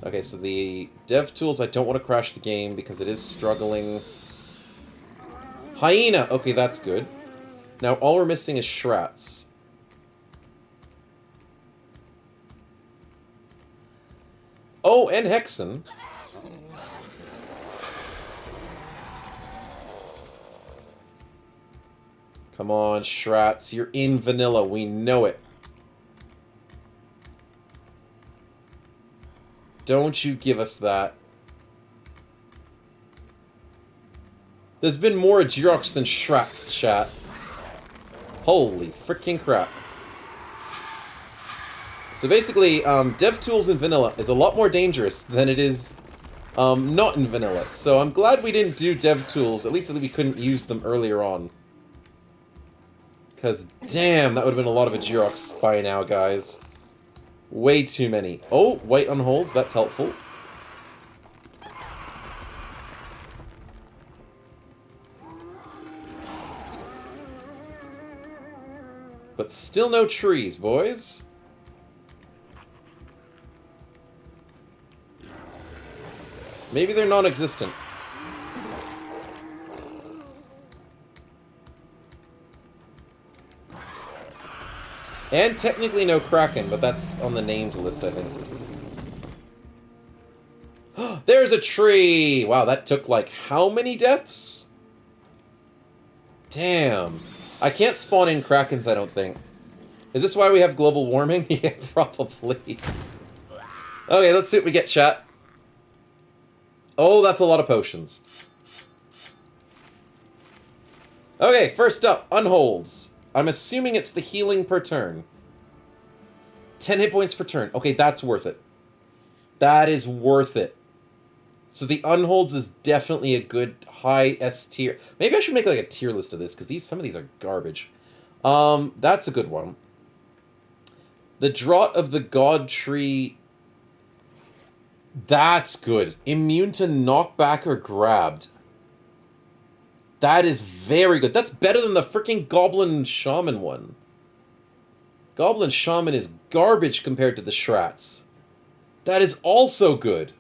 Okay, so the dev tools, I don't want to crash the game because it is struggling. Hyena! Okay, that's good. Now, all we're missing is Shrats. Oh, and Hexen. Come on, Shrats. You're in vanilla. We know it. Don't you give us that. There's been more Ajiroks than Shrats, chat. Holy freaking crap. So basically, DevTools in vanilla is a lot more dangerous than it is not in vanilla. So I'm glad we didn't do DevTools, at least that we couldn't use them earlier on. Because, damn, that would have been a lot of Ajiroks by now, guys. Way too many. Oh, white unholds, that's helpful. But still no trees, boys. Maybe they're non-existent. And technically no Kraken, but that's on the named list, I think. There's a tree! Wow, that took like how many deaths? Damn. I can't spawn in Krakens, I don't think. Is this why we have global warming? Yeah, probably. Okay, let's see what we get, chat. Oh, that's a lot of potions. Okay, first up, Unholds. I'm assuming it's the healing per turn. 10 hit points per turn. Okay, that's worth it. That is worth it. So the Unholds is definitely a good high S tier. Maybe I should make like a tier list of this, because some of these are garbage. That's a good one. The Draught of the God Tree. That's good. Immune to knockback or grabbed. That is very good. That's better than the freaking Goblin Shaman one. Goblin Shaman is garbage compared to the Shrats. That is also good.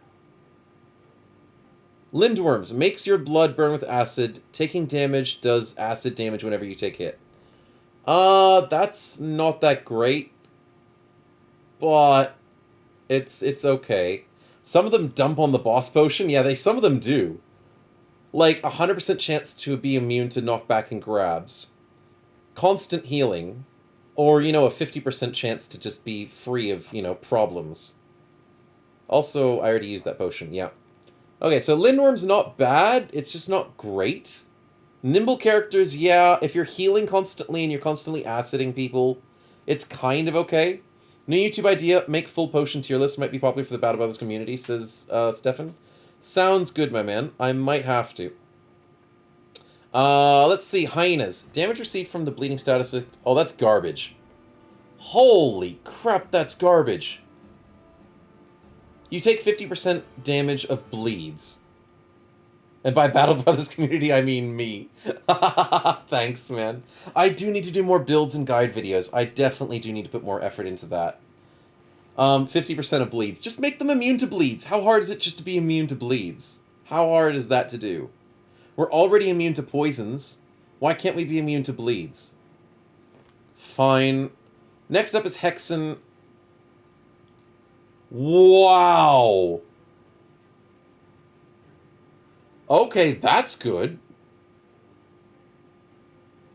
Lindworms makes your blood burn with acid. Taking damage does acid damage whenever you take hit. That's not that great. But it's okay. Some of them dump on the boss potion. Yeah, some of them do. Like 100% chance to be immune to knockback and grabs. Constant healing. Or, a 50% chance to just be free of, problems. Also, I already used that potion, yeah. Okay, so Lindworm's not bad, it's just not great. Nimble characters, yeah, if you're healing constantly and you're constantly aciding people, it's kind of okay. New YouTube idea, make full potion tier list, might be popular for the Battle Brothers community, says Stefan. Sounds good, my man. I might have to. Let's see, hyenas. Damage received from the bleeding status with... Oh, that's garbage. Holy crap, that's garbage. You take 50% damage of bleeds. And by Battle Brothers community, I mean me. Thanks, man. I do need to do more builds and guide videos. I definitely do need to put more effort into that. 50% of bleeds. Just make them immune to bleeds. How hard is it just to be immune to bleeds? How hard is that to do? We're already immune to poisons. Why can't we be immune to bleeds? Fine. Next up is Hexen. Wow. Okay, that's good.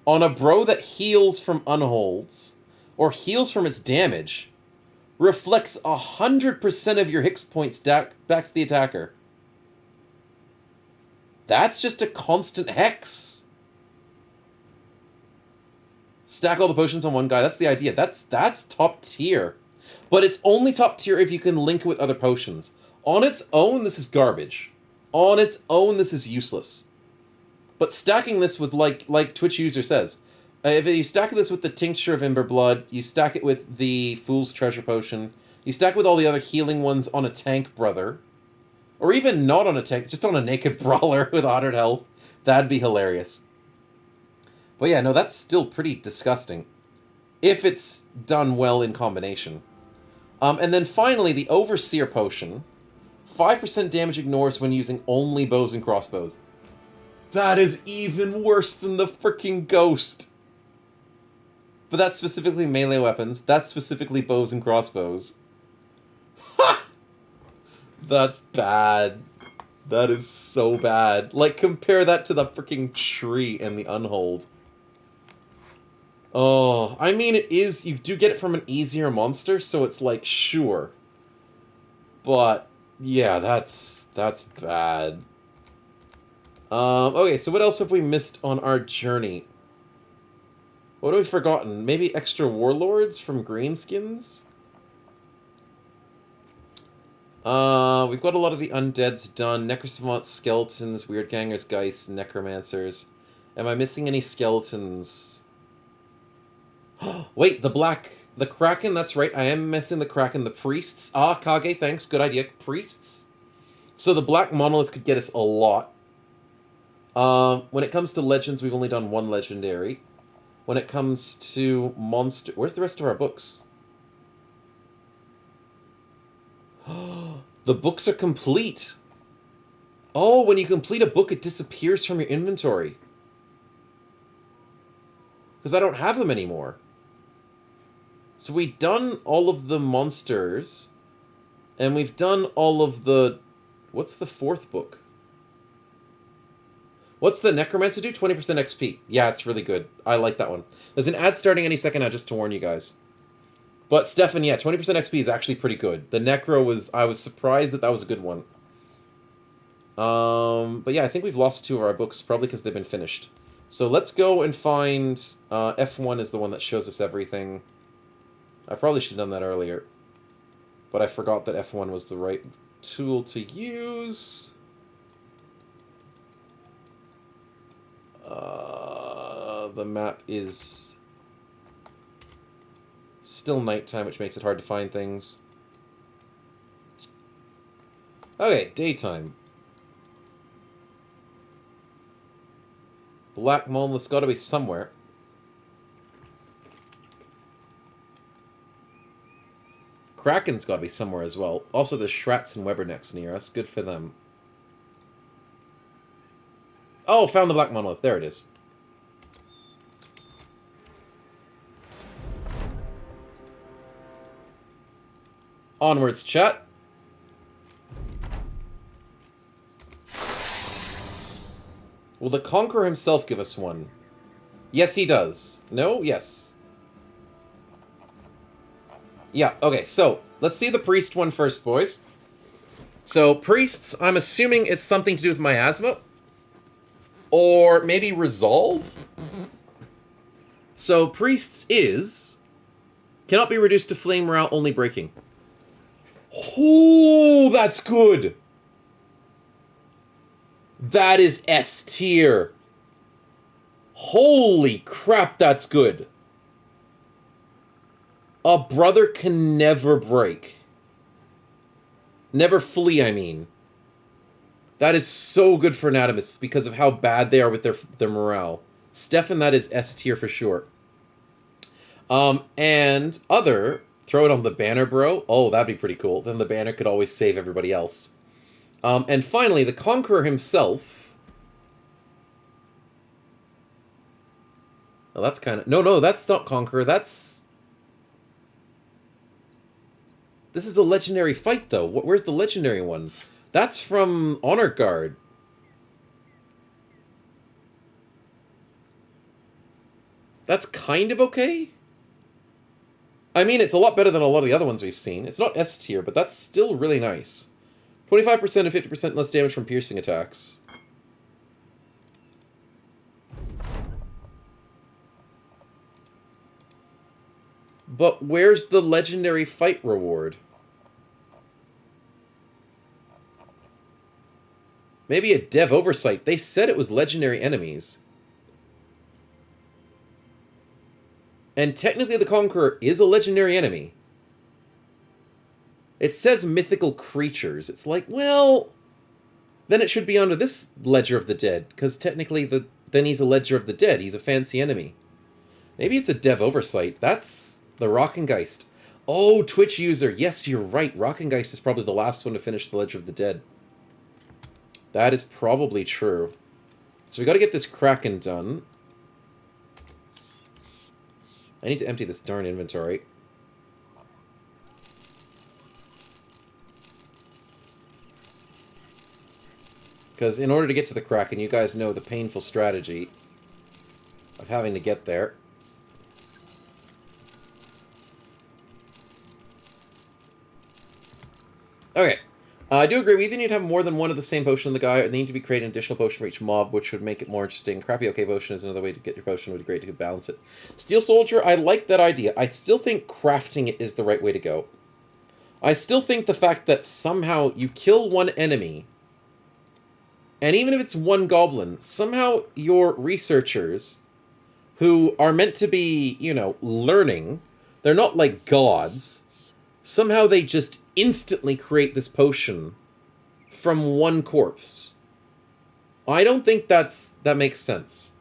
On a bro that heals from unholds, or heals from its damage, reflects 100% of your Hix points back to the attacker. That's just a constant hex. Stack all the potions on one guy. That's the idea. That's top tier. But it's only top tier if you can link it with other potions. On its own, this is garbage. On its own, this is useless. But stacking this with, like Twitch user says, if you stack this with the Tincture of Ember Blood, you stack it with the Fool's Treasure Potion, you stack with all the other healing ones on a tank brother, or even not on a tank, just on a naked brawler with 100 health, that'd be hilarious. But yeah, no, that's still pretty disgusting. If it's done well in combination. And then finally, the Overseer Potion. 5% damage ignores when using only bows and crossbows. That is even worse than the freaking Ghost. But that's specifically melee weapons. That's specifically bows and crossbows. Ha! That's bad. That is so bad. Like, compare that to the freaking tree and the Unhold. Oh, I mean, it is... You do get it from an easier monster, so it's like, sure. But, yeah, that's bad. Okay, so what else have we missed on our journey? What have we forgotten? Maybe extra warlords from Greenskins? We've got a lot of the undeads done. Necrosavants, skeletons, weird gangers, geists, necromancers. Am I missing any skeletons? Wait, the Kraken, that's right. I am missing the Kraken. The priests. Ah, Kage, thanks. Good idea. Priests. So the black monolith could get us a lot. When it comes to legends, we've only done one legendary. When it comes to monster... Where's the rest of our books? The books are complete. Oh, when you complete a book, it disappears from your inventory. Because I don't have them anymore. So we've done all of the monsters. And we've done all of the... What's the fourth book? What's the Necromancer do? 20% XP. Yeah, it's really good. I like that one. There's an ad starting any second now, just to warn you guys. But Stefan, yeah, 20% XP is actually pretty good. The Necro was... I was surprised that was a good one. But yeah, I think we've lost 2 of our books, probably because they've been finished. So let's go and find... F1 is the one that shows us everything. I probably should have done that earlier. But I forgot that F1 was the right tool to use. The map is still nighttime, which makes it hard to find things. Okay, daytime. Black Monolith's gotta be somewhere. Kraken's got to be somewhere as well. Also, there's Shrats and Webbernecks near us. Good for them. Oh, found the Black Monolith. There it is. Onwards, chat. Will the Conqueror himself give us one? Yes, he does. No? Yes. Yeah, okay, so, let's see the Priest one first, boys. So, Priests, I'm assuming it's something to do with miasma. Or maybe Resolve? So, Priests is... cannot be reduced to flame morale, only breaking. Oh, that's good! That is S tier. Holy crap, that's good. A brother can never break. Never flee, I mean. That is so good for anatomists because of how bad they are with their morale. Stefan, that is S tier for sure. And other, throw it on the banner, bro. Oh, that'd be pretty cool. Then the banner could always save everybody else. And finally, the Conqueror himself. Oh, that's kind of... No, that's not Conqueror. This is a legendary fight, though. Where's the legendary one? That's from Honor Guard. That's kind of okay? I mean, it's a lot better than a lot of the other ones we've seen. It's not S tier, but that's still really nice. 25% and 50% less damage from piercing attacks. But where's the legendary fight reward? Maybe a dev oversight. They said it was legendary enemies. And technically the Conqueror is a legendary enemy. It says mythical creatures. It's like, well... then it should be under this Ledger of the Dead, because technically then he's a Ledger of the Dead. He's a fancy enemy. Maybe it's a dev oversight. That's the Rockengeist. Oh, Twitch user. Yes, you're right. Rockengeist is probably the last one to finish the Ledger of the Dead. That is probably true. So we gotta get this Kraken done. I need to empty this darn inventory. Because in order to get to the Kraken, you guys know the painful strategy of having to get there. Okay. I do agree, we either need to have more than one of the same potion on the guy, or they need to be creating an additional potion for each mob, which would make it more interesting. Crappy OK potion is another way to get your potion, would be great to balance it. Steel Soldier, I like that idea. I still think crafting it is the right way to go. I still think the fact that somehow you kill one enemy, and even if it's one goblin, somehow your researchers, who are meant to be, you know, learning, they're not like gods, somehow they just instantly create this potion from one corpse. I don't think that makes sense.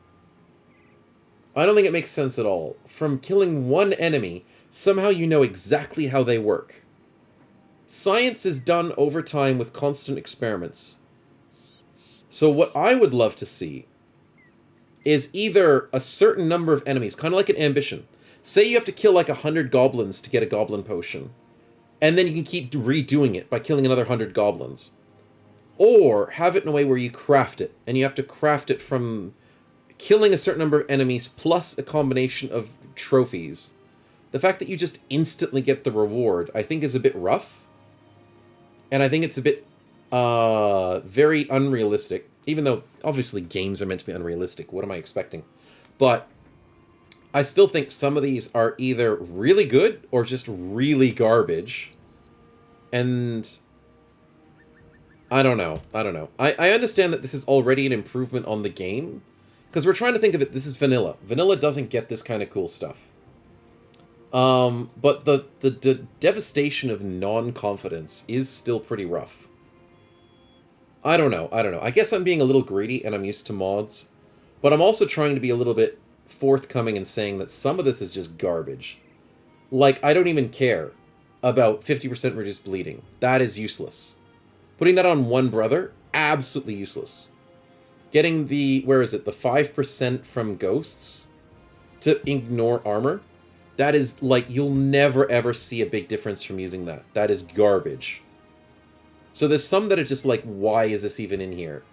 I don't think it makes sense at all. From killing one enemy, somehow you know exactly how they work. Science is done over time with constant experiments. So what I would love to see is either a certain number of enemies, kind of like an ambition. Say you have to kill like 100 goblins to get a goblin potion. And then you can keep redoing it by killing another 100 goblins. Or have it in a way where you craft it. And you have to craft it from killing a certain number of enemies plus a combination of trophies. The fact that you just instantly get the reward, I think is a bit rough. And I think it's a bit very unrealistic. Even though, obviously, games are meant to be unrealistic. What am I expecting? But I still think some of these are either really good or just really garbage. And I don't know. I understand that this is already an improvement on the game. Because we're trying to think of it, this is vanilla. Vanilla doesn't get this kind of cool stuff. But the devastation of non-confidence is still pretty rough. I don't know. I guess I'm being a little greedy and I'm used to mods. But I'm also trying to be a little bit forthcoming and saying that some of this is just garbage. Like, I don't even care. about 50% reduced bleeding. That is useless. Putting that on one brother, absolutely useless. Getting the, where is it, the 5% from ghosts to ignore armor, that is, like, you'll never ever see a big difference from using that. That is garbage. So there's some that are just like, why is this even in here?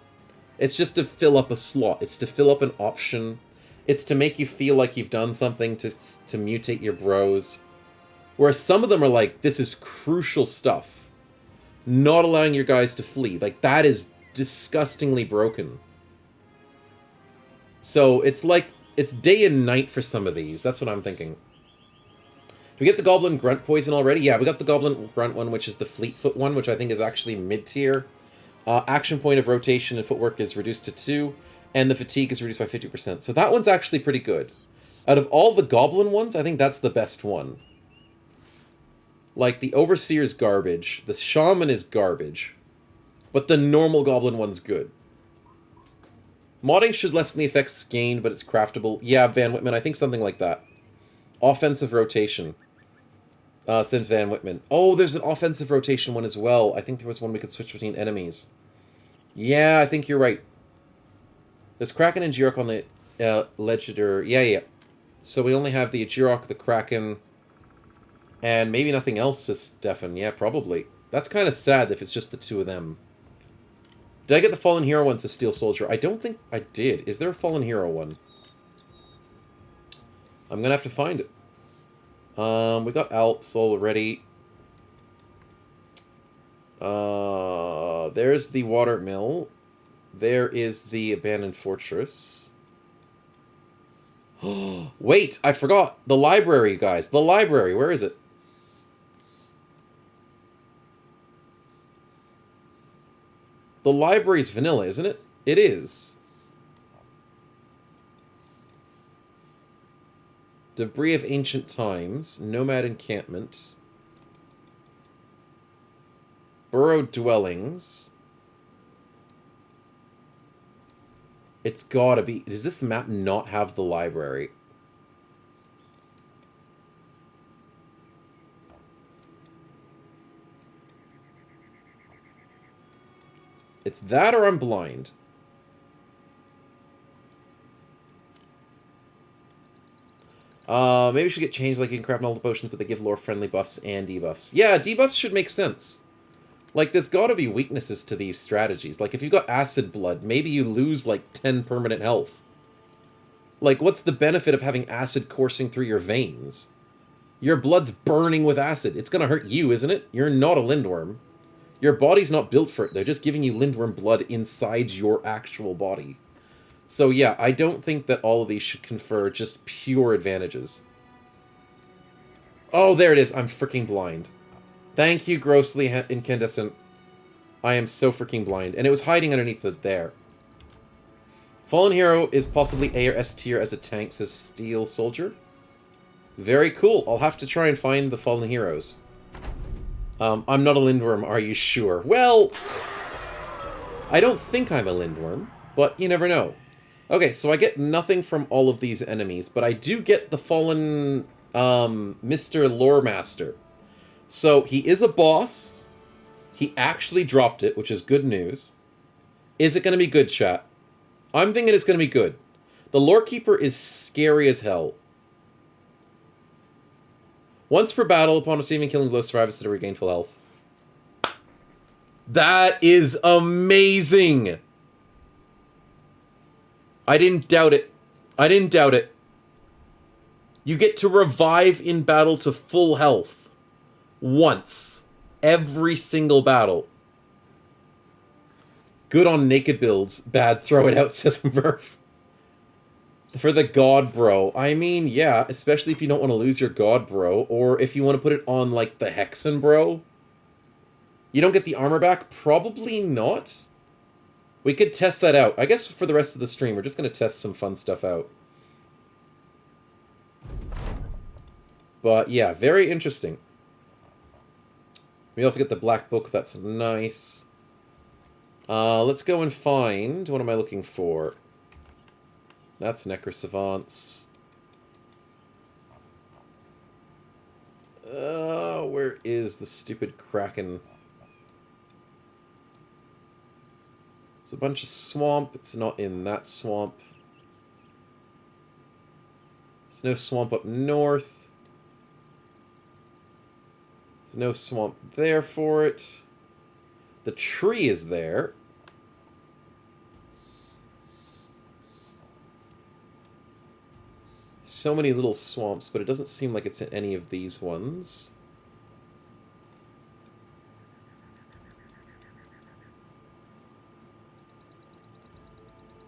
It's just to fill up a slot. It's to fill up an option. It's to make you feel like you've done something to mutate your bros. Whereas some of them are like, this is crucial stuff. Not allowing your guys to flee. Like, that is disgustingly broken. So it's like, it's day and night for some of these. That's what I'm thinking. Do we get the Goblin Grunt poison already? Yeah, we got the Goblin Grunt one, which is the Fleetfoot one, which I think is actually mid-tier. Action point of rotation and footwork is reduced to 2, and the fatigue is reduced by 50%. So that one's actually pretty good. Out of all the Goblin ones, I think that's the best one. Like, the Overseer's garbage, the Shaman is garbage, but the normal Goblin one's good. Modding should lessen the effects gained, but it's craftable. Yeah, Van Whitman, I think something like that. Offensive rotation. Since Van Whitman. Oh, there's an offensive rotation one as well. I think there was one we could switch between enemies. Yeah, I think you're right. There's Kraken and Jirok on the Legider. Yeah. So we only have the Jirok, the Kraken, and maybe nothing else to Stefan. Yeah, probably. That's kind of sad if it's just the two of them. Did I get the Fallen Hero ones to Steel Soldier? I don't think I did. Is there a Fallen Hero one? I'm gonna have to find it. We got Alps already. There's the water mill. There is the abandoned fortress. Wait, I forgot. The library, guys. The library. Where is it? The library's vanilla, isn't it? It is. Debris of Ancient Times, Nomad Encampment, Burrowed Dwellings. It's gotta be... Does this map not have the library? It's that or I'm blind. Maybe we should get changed like you can craft multiple potions, but they give lore-friendly buffs and debuffs. Yeah, debuffs should make sense. Like, there's gotta be weaknesses to these strategies. Like, if you've got acid blood, maybe you lose, like, 10 permanent health. Like, what's the benefit of having acid coursing through your veins? Your blood's burning with acid. It's gonna hurt you, isn't it? You're not a Lindworm. Your body's not built for it. They're just giving you Lindworm blood inside your actual body. So yeah, I don't think that all of these should confer just pure advantages. Oh, there it is. I'm freaking blind. Thank you, grossly incandescent. I am so freaking blind. And it was hiding underneath it there. Fallen Hero is possibly A or S tier as a tank, says Steel Soldier. Very cool. I'll have to try and find the Fallen Heroes. I'm not a Lindworm, are you sure? Well, I don't think I'm a Lindworm, but you never know. Okay, so I get nothing from all of these enemies, but I do get the Fallen Mr. Loremaster. So he is a boss. He actually dropped it, which is good news. Is it going to be good, chat? I'm thinking it's going to be good. The Lorekeeper is scary as hell. Once per battle, upon receiving killing blow, survivors to regain full health. That is amazing! I didn't doubt it. I didn't doubt it. You get to revive in battle to full health. Once. Every single battle. Good on naked builds. Bad, throw it out, says Murph. For the God Bro. I mean, yeah, especially if you don't want to lose your God Bro, or if you want to put it on, like, the Hexen Bro. You don't get the armor back? Probably not. We could test that out. I guess for the rest of the stream, we're just going to test some fun stuff out. But, yeah, very interesting. We also get the Black Book. That's nice. Let's go and find... What am I looking for? That's Necrosavants. Where is the stupid Kraken? It's a bunch of swamp. It's not in that swamp. There's no swamp up north. There's no swamp there for it. The tree is there. So many little swamps, but it doesn't seem like it's in any of these ones.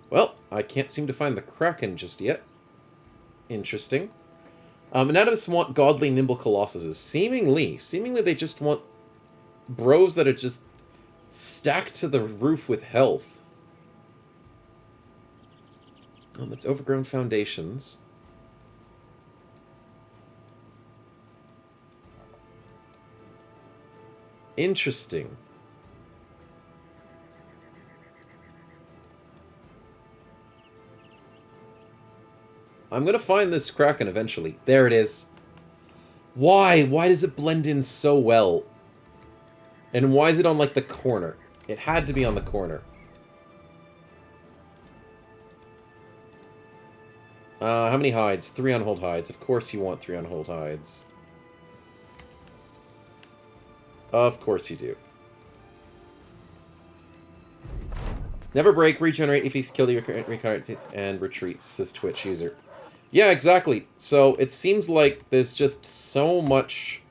Well, I can't seem to find the Kraken just yet. Interesting. Anatomists want godly nimble colossuses. Seemingly they just want bros that are just stacked to the roof with health. Oh, that's overgrown foundations. Interesting. I'm gonna find this Kraken eventually. There it is. Why? Why does it blend in so well? And why is it on, like, the corner? It had to be on the corner. How many hides? 3 on-hold hides. Of course you want 3 on-hold hides. Of course you do. Never break, regenerate if he's killed your recarnate states and retreats, says Twitch user. Yeah, exactly. So it seems like there's just so much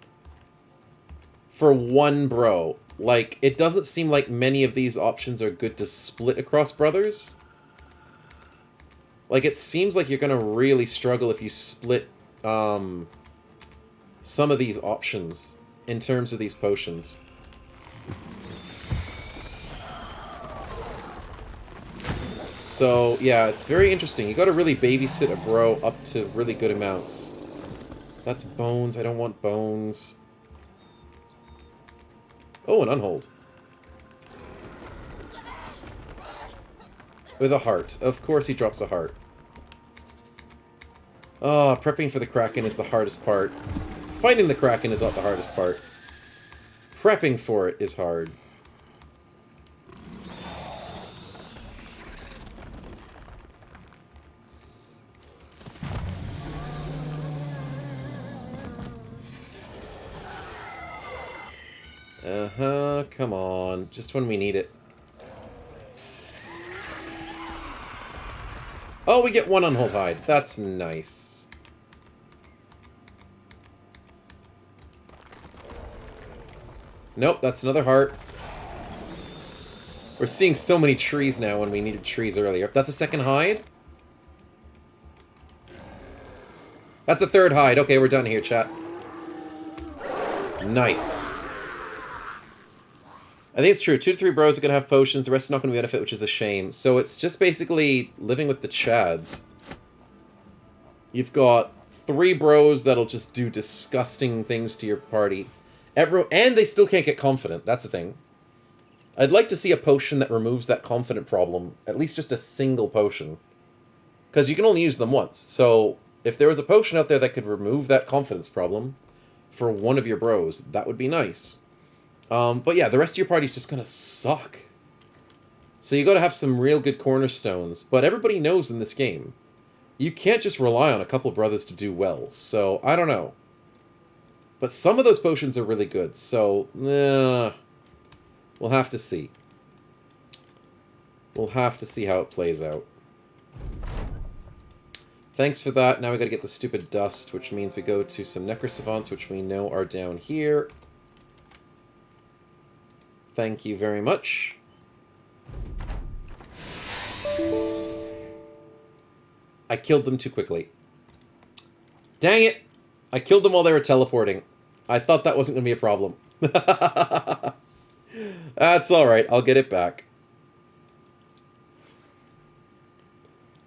for one bro. Like, it doesn't seem like many of these options are good to split across brothers. Like, it seems like you're gonna really struggle if you split some of these options in terms of these potions. So, yeah, it's very interesting. You gotta really babysit a bro up to really good amounts. That's bones. I don't want bones. Oh, an unhold. With a heart. Of course he drops a heart. Ah, prepping for the Kraken is the hardest part. Fighting the Kraken is not the hardest part. Prepping for it is hard. Uh-huh, come on. Just when we need it. Oh, we get 1 unhold hide. That's nice. Nope, that's another heart. We're seeing so many trees now when we needed trees earlier. That's a second hide? That's a third hide. Okay, we're done here, chat. Nice. I think it's true. 2 to 3 bros are going to have potions. The rest are not going to benefit, which is a shame. So it's just basically living with the chads. You've got 3 bros that'll just do disgusting things to your party. And they still can't get confident. That's the thing. I'd like to see a potion that removes that confident problem. At least just a single potion. Because you can only use them once. So if there was a potion out there that could remove that confidence problem for one of your bros, that would be nice. But yeah, the rest of your party's just gonna suck. So you gotta have some real good cornerstones. But everybody knows in this game, you can't just rely on a couple of brothers to do well. So, I don't know. But some of those potions are really good. So, we'll have to see. We'll have to see how it plays out. Thanks for that. Now we gotta get the stupid dust, which means we go to some Necrosavants, which we know are down here. Thank you very much. I killed them too quickly. Dang it! I killed them while they were teleporting. I thought that wasn't going to be a problem. That's alright, I'll get it back.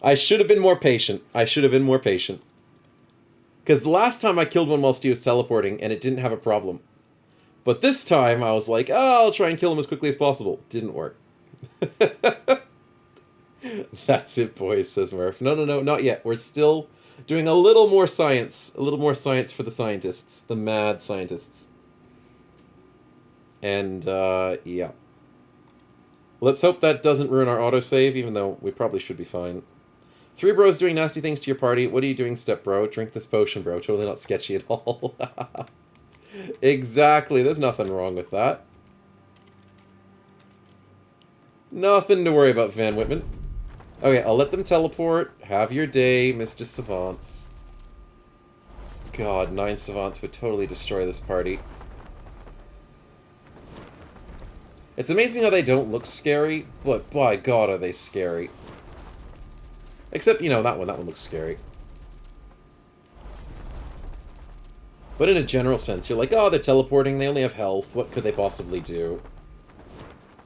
I should have been more patient. I should have been more patient. Because the last time I killed one whilst he was teleporting, and it didn't have a problem. But this time, I was like, oh, I'll try and kill him as quickly as possible. Didn't work. That's it, boys, says Murph. No, not yet. We're still Doing a little more science. A little more science for the scientists. The mad scientists. And, yeah. Let's hope that doesn't ruin our autosave, even though we probably should be fine. 3 bros doing nasty things to your party. What are you doing, step bro? Drink this potion, bro. Totally not sketchy at all. Exactly. There's nothing wrong with that. Nothing to worry about, Van Whitman. Okay, I'll let them teleport. Have your day, Mr. Savants. God, 9 Savants would totally destroy this party. It's amazing how they don't look scary, but by God are they scary. Except, you know, that one looks scary. But in a general sense, you're like, oh, they're teleporting, they only have health, what could they possibly do?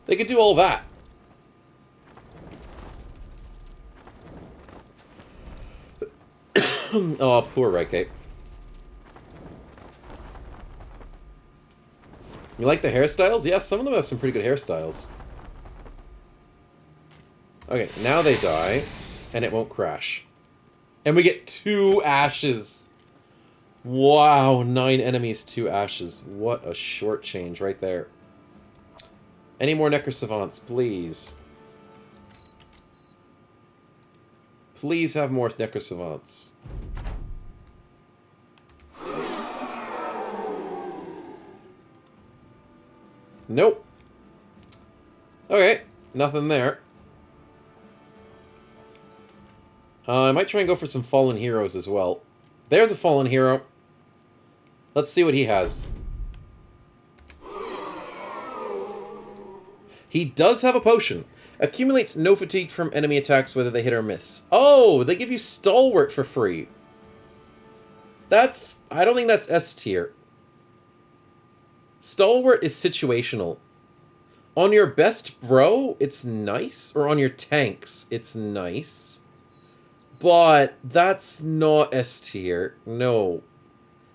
They could do all that. Oh, poor Redcape. You like the hairstyles? Yeah, some of them have some pretty good hairstyles. Okay, now they die, and it won't crash. And we get 2 ashes. Wow, 9 enemies, 2 ashes. What a short change right there. Any more Necro Savants, please. Please have more Necro Savants. Nope. Okay, nothing there. I might try and go for some fallen heroes as well. There's a fallen hero. Let's see what he has. He does have a potion. Accumulates no fatigue from enemy attacks whether they hit or miss. Oh, they give you Stalwart for free. That's... I don't think that's S tier. Stalwart is situational. On your best bro, it's nice. Or on your tanks, it's nice. But that's not S tier. No.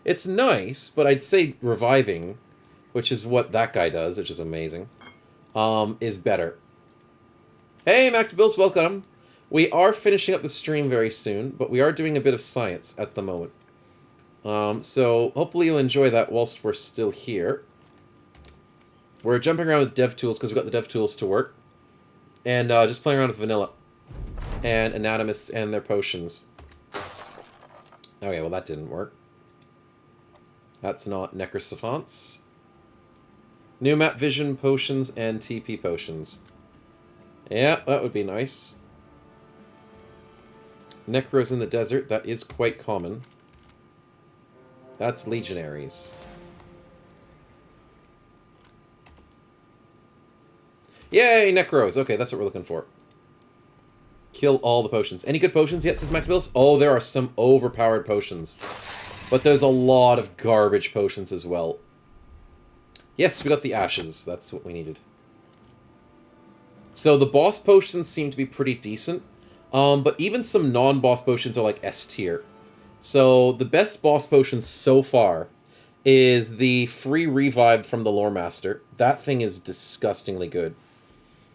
It's nice, but I'd say reviving, which is what that guy does, which is amazing, is better. Hey, Mactabills, welcome. We are finishing up the stream very soon, but we are doing a bit of science at the moment. So hopefully you'll enjoy that whilst we're still here. We're jumping around with dev tools because we've got the dev tools to work. And just playing around with vanilla. And anatomists and their potions. Okay, well that didn't work. That's not Necro Savants. New map vision potions and TP potions. Yeah, that would be nice. Necros in the desert, that is quite common. That's legionaries. Yay, Necros! Okay, that's what we're looking for. Kill all the potions. Any good potions yet, says Mactabills? Oh, there are some overpowered potions. But there's a lot of garbage potions as well. Yes, we got the ashes. That's what we needed. So the boss potions seem to be pretty decent. But even some non-boss potions are like S tier. So the best boss potion so far is the free revive from the Lore Master. That thing is disgustingly good.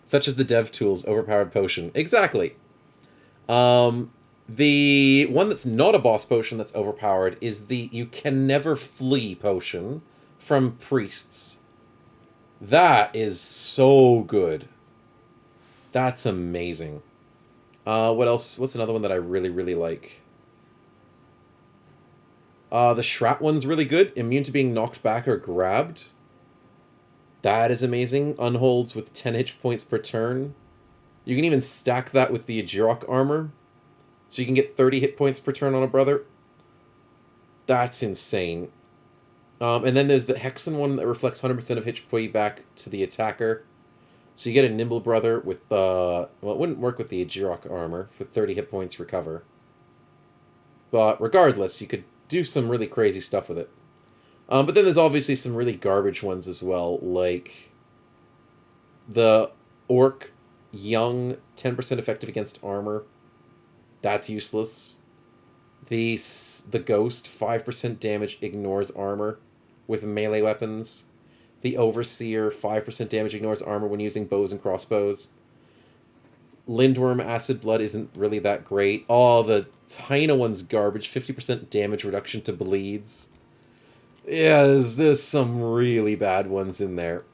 Such as the dev tools overpowered potion. Exactly. The one that's not a boss potion that's overpowered is the You Can Never Flee potion from Priests. That is so good. That's amazing. What else? What's another one that I really, really like? The Shrat one's really good. Immune to being knocked back or grabbed. That is amazing. Unholds with 10 hit points per turn. You can even stack that with the Ajirok armor. So you can get 30 hit points per turn on a brother. That's insane. And then there's the Hexen one that reflects 100% of hit point back to the attacker. So you get a Nimble Brother with, well, it wouldn't work with the Ajirok armor for 30 hit points recover. But regardless, you could do some really crazy stuff with it. But then there's obviously some really garbage ones as well, like the Orc Young, 10% effective against armor. That's useless. The Ghost, 5% damage, ignores armor with melee weapons. The Overseer, 5% damage, ignores armor when using bows and crossbows. Lindworm Acid Blood isn't really that great. Oh, the Taina one's garbage. 50% damage reduction to bleeds. Yeah, there's some really bad ones in there.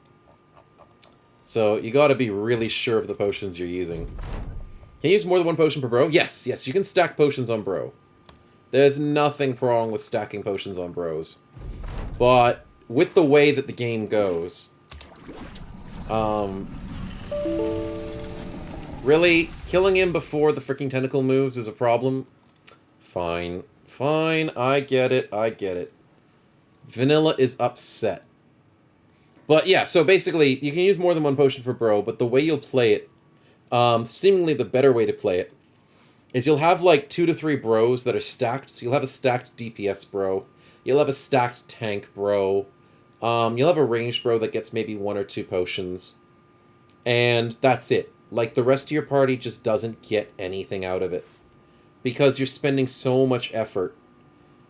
So you gotta be really sure of the potions you're using. Can you use more than one potion per bro? Yes, yes, you can stack potions on bro. There's nothing wrong with stacking potions on bros. But with the way that the game goes, really, killing him before the freaking tentacle moves is a problem? Fine. Fine, I get it, I get it. Vanilla is upset. But yeah, so basically, you can use more than one potion for bro, but the way you'll play it, seemingly the better way to play it, is you'll have like 2 to 3 bros that are stacked. So you'll have a stacked DPS bro. You'll have a stacked tank bro. You'll have a ranged bro that gets maybe 1 or 2 potions. And that's it. Like, the rest of your party just doesn't get anything out of it. Because you're spending so much effort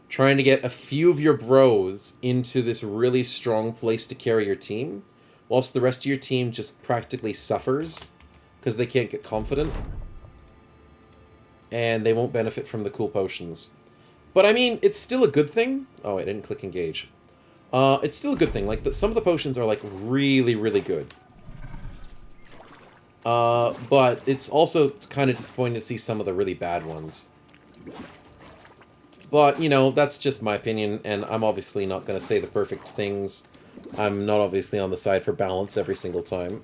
trying to get a few of your bros into this really strong place to carry your team, whilst the rest of your team just practically suffers because they can't get confident. And they won't benefit from the cool potions. But I mean, it's still a good thing. Oh, I didn't click engage. It's still a good thing. Like, some of the potions are, like, really, really good. But it's also kind of disappointing to see some of the really bad ones. But, you know, that's just my opinion, and I'm obviously not going to say the perfect things. I'm not obviously on the side for balance every single time.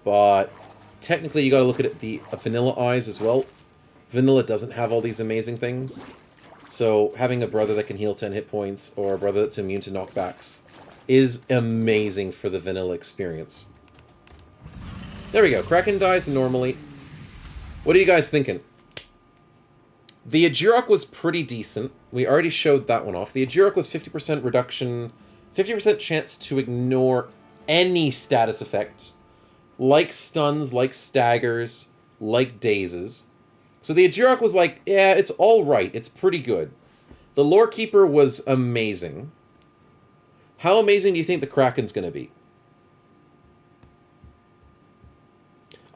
But technically, you got to look at it the vanilla eyes as well. Vanilla doesn't have all these amazing things. So having a brother that can heal 10 hit points, or a brother that's immune to knockbacks, is amazing for the vanilla experience. There we go. Kraken dies normally. What are you guys thinking? The Ajurok was pretty decent. We already showed that one off. The Ajurok was 50% reduction, 50% chance to ignore any status effect, like stuns, like staggers, like dazes. So the Ajurok was like, yeah, it's alright. It's pretty good. The Lore Keeper was amazing. How amazing do you think the Kraken's going to be?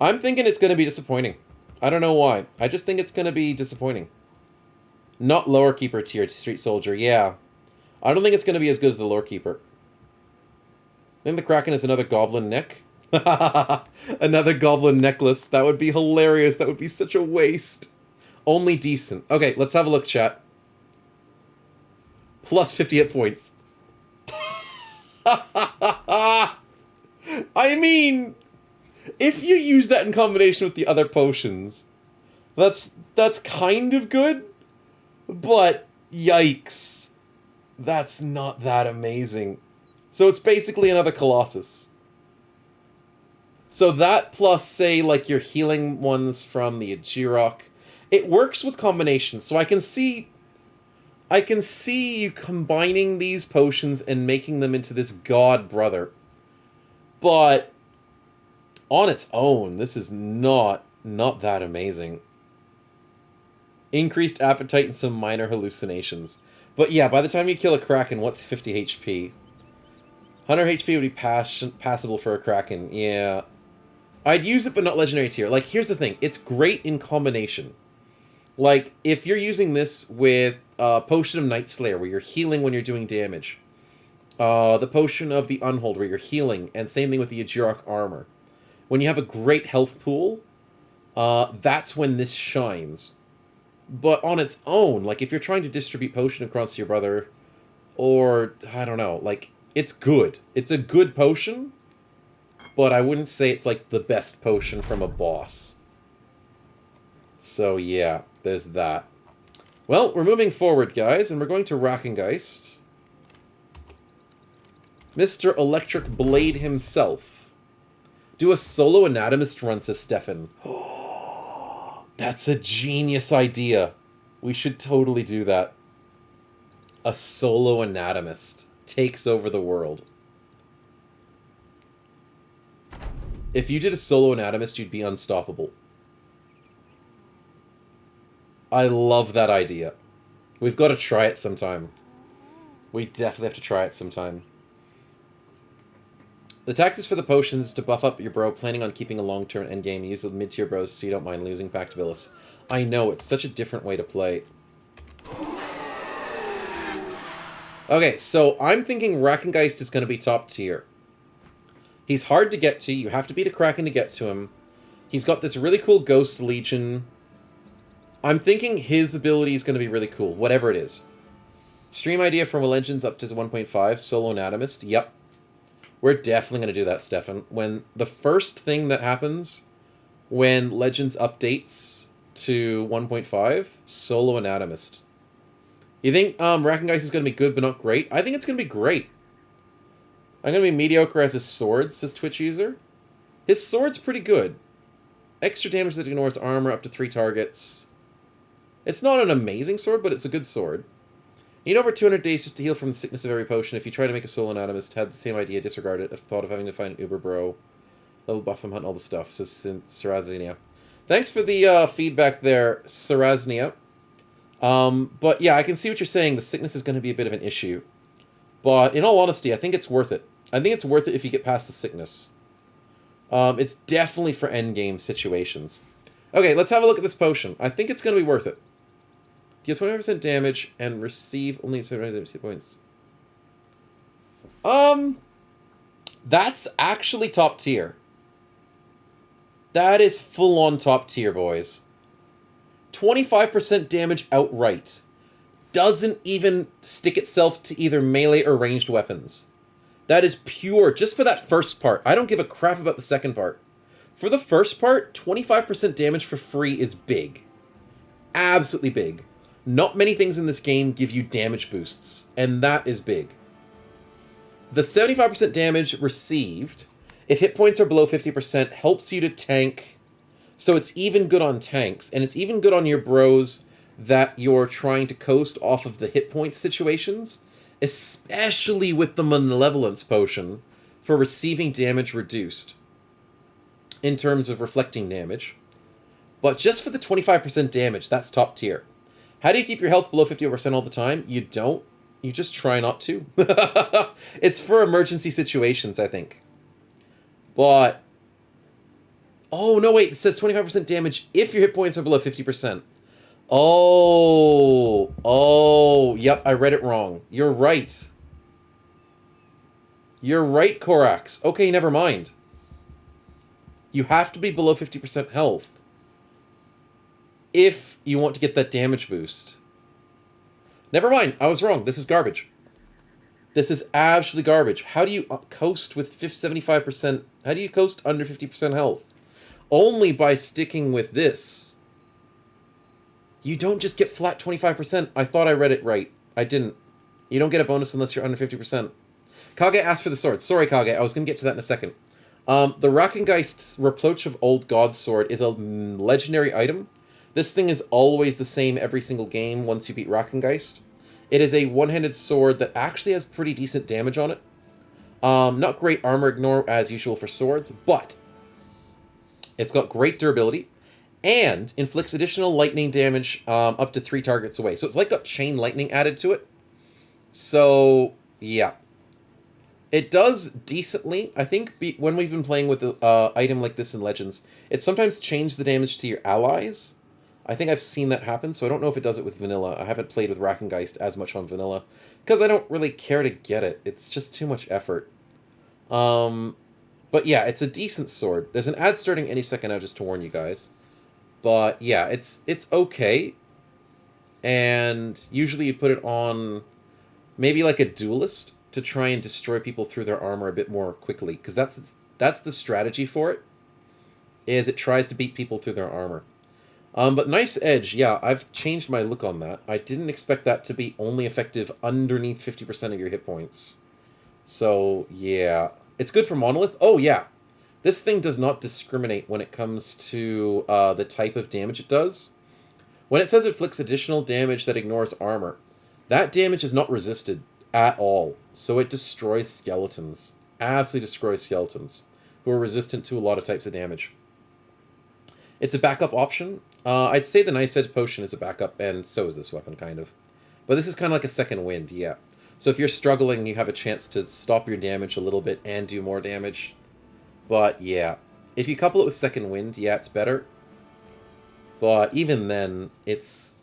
I'm thinking it's going to be disappointing. I don't know why. I just think it's going to be disappointing. Not Lore Keeper tier Street Soldier, yeah. I don't think it's going to be as good as the Lore Keeper. I think the Kraken is another goblin neck. Another goblin necklace. That would be hilarious. That would be such a waste. Only decent. Okay, let's have a look, chat. Plus 50 hit points. I mean, if you use that in combination with the other potions, that's kind of good. But, yikes. That's not that amazing. So it's basically another Colossus. So that plus, say, like, your healing ones from the Ajurok, it works with combinations. So I can see you combining these potions and making them into this god brother. But on its own, this is not that amazing. Increased appetite and some minor hallucinations. But yeah, by the time you kill a Kraken, what's 50 HP? 100 HP would be passable for a Kraken, yeah. I'd use it, but not legendary tier. Like, here's the thing. It's great in combination. Like, if you're using this with Potion of Night Slayer, where you're healing when you're doing damage. The Potion of the Unhold, where you're healing. And same thing with the Ajurok Armor. When you have a great health pool, that's when this shines. But on its own, like, if you're trying to distribute potion across your brother, or, I don't know, like, it's good. It's a good potion, but I wouldn't say it's, like, the best potion from a boss. So, yeah, there's that. Well, we're moving forward, guys, and we're going to Rackengeist. Mr. Electric Blade himself. Do a solo anatomist run, says Stefan. That's a genius idea. We should totally do that. A solo anatomist takes over the world. If you did a solo anatomist, you'd be unstoppable. I love that idea. We've got to try it sometime. We definitely have to try it sometime. The tactics for the potions is to buff up your bro, planning on keeping a long-term endgame. Use the mid-tier bros so you don't mind losing back to Billis. I know, it's such a different way to play. Okay, so I'm thinking Rackengeist is going to be top tier. He's hard to get to. You have to beat a Kraken to get to him. He's got this really cool Ghost Legion. I'm thinking his ability is going to be really cool, whatever it is. Stream idea from Legends up to 1.5, Solo Anatomist. Yep. We're definitely going to do that, Stefan. When the first thing that happens when Legends updates to 1.5, Solo Anatomist. You think Rackengeist is going to be good but not great? I think it's going to be great. I'm going to be mediocre as his sword, says Twitch user. His sword's pretty good. Extra damage that ignores armor up to 3 targets. It's not an amazing sword, but it's a good sword. You need over 200 days just to heal from the sickness of every potion. If you try to make a solo anatomist, had the same idea, disregard it. I've thought of having to find an Uber bro. Level buff him, hunt all the stuff, says Saraznia. Thanks for the feedback there, Saraznia. But yeah, I can see what you're saying. The sickness is going to be a bit of an issue. But in all honesty, I think it's worth it. I think it's worth it if you get past the sickness. It's definitely for endgame situations. Okay, let's have a look at this potion. I think it's going to be worth it. Deal 25% damage and receive only 7 points. That's actually top tier. That is full-on top tier, boys. 25% damage outright. Doesn't even stick itself to either melee or ranged weapons. That is pure, just for that first part. I don't give a crap about the second part. For the first part, 25% damage for free is big. Absolutely big. Not many things in this game give you damage boosts, and that is big. The 75% damage received, if hit points are below 50%, helps you to tank. So it's even good on tanks, and it's even good on your bros that you're trying to coast off of the hit point situations, especially with the Malevolence Potion for receiving damage reduced in terms of reflecting damage. But just for the 25% damage, that's top tier. How do you keep your health below 50% all the time? You don't. You just try not to. It's for emergency situations, I think. But... oh, no, wait. It says 25% damage if your hit points are below 50%. Oh, yep, I read it wrong. You're right. You're right, Korax. Okay, never mind. You have to be below 50% health if you want to get that damage boost. Never mind, I was wrong. This is garbage. This is absolutely garbage. How do you coast with 75%? How do you coast under 50% health? Only by sticking with this. You don't just get flat 25%. I thought I read it right. I didn't. You don't get a bonus unless you're under 50%. Kage asked for the sword. Sorry, Kage. I was going to get to that in a second. The Rackengeist's Reproach of Old God's Sword is a legendary item. This thing is always the same every single game once you beat Rackengeist. It is a one-handed sword that actually has pretty decent damage on it. Not great armor ignore as usual for swords, but it's got great durability and inflicts additional lightning damage up to 3 targets away. So it's like got chain lightning added to it. So, yeah. It does decently. I think when we've been playing with an item like this in Legends, it sometimes changes the damage to your allies. I think I've seen that happen, so I don't know if it does it with Vanilla. I haven't played with Rackengeist as much on Vanilla, because I don't really care to get it. It's just too much effort. But yeah, it's a decent sword. There's an ad starting any second now, just to warn you guys. But yeah, it's okay. And usually you put it on maybe like a duelist to try and destroy people through their armor a bit more quickly, because that's the strategy for it, is it tries to beat people through their armor. But nice edge, yeah, I've changed my look on that. I didn't expect that to be only effective underneath 50% of your hit points. So, yeah. It's good for Monolith. Oh, yeah. This thing does not discriminate when it comes to the type of damage it does. When it says it inflicts additional damage that ignores armor, that damage is not resisted at all. So it destroys skeletons. Absolutely destroys skeletons, who are resistant to a lot of types of damage. It's a backup option. I'd say the Nice Edge Potion is a backup, and so is this weapon, kind of. But this is kind of like a second wind, yeah. So if you're struggling, you have a chance to stop your damage a little bit and do more damage. But yeah, if you couple it with Second Wind, yeah, it's better. But even then, it's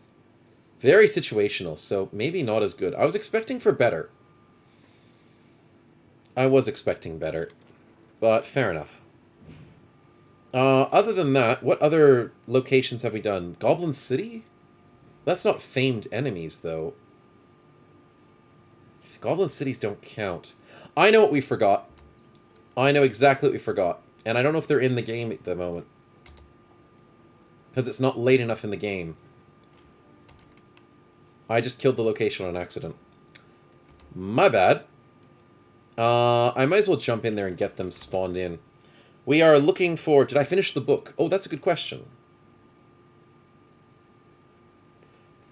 very situational, so maybe not as good. I was expecting for better. I was expecting better, but fair enough. Other than that, what other locations have we done? Goblin City? That's not famed enemies, though. Goblin cities don't count. I know what we forgot. I know exactly what we forgot. And I don't know if they're in the game at the moment. Because it's not late enough in the game. I just killed the location on accident. My bad. I might as well jump in there and get them spawned in. We are looking for... Did I finish the book? Oh, that's a good question.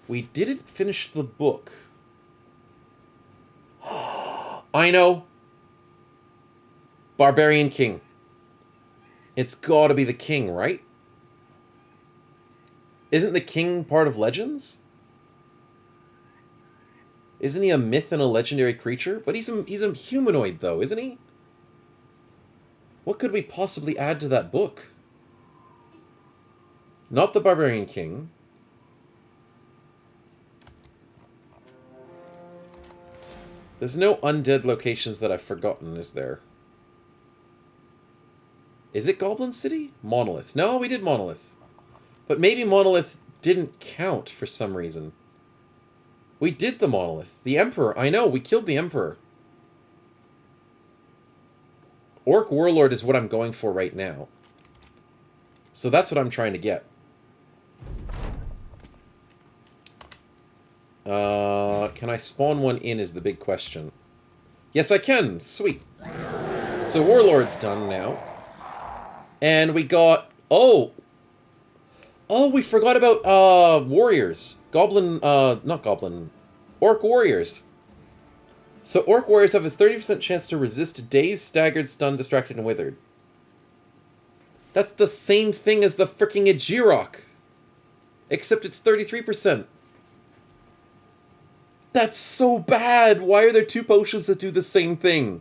We didn't finish the book. I know. Barbarian King. It's gotta be the king, right? Isn't the king part of legends? Isn't he a myth and a legendary creature? But he's a humanoid, though, isn't he? What could we possibly add to that book? Not the Barbarian King. There's no undead locations that I've forgotten, is there? Is it Goblin City? Monolith. No, we did Monolith. But maybe Monolith didn't count for some reason. We did the Monolith. The Emperor. I know, we killed the Emperor. Orc Warlord is what I'm going for right now. So that's what I'm trying to get. Can I spawn one in is the big question. Yes, I can. Sweet. So Warlord's done now. And we got... Oh! Oh, we forgot about, warriors. Not goblin. Orc warriors. So Orc warriors have a 30% chance to resist dazed, staggered, stunned, distracted, and withered. That's the same thing as the fricking Ajirok. Except it's 33%. That's so bad! Why are there two potions that do the same thing?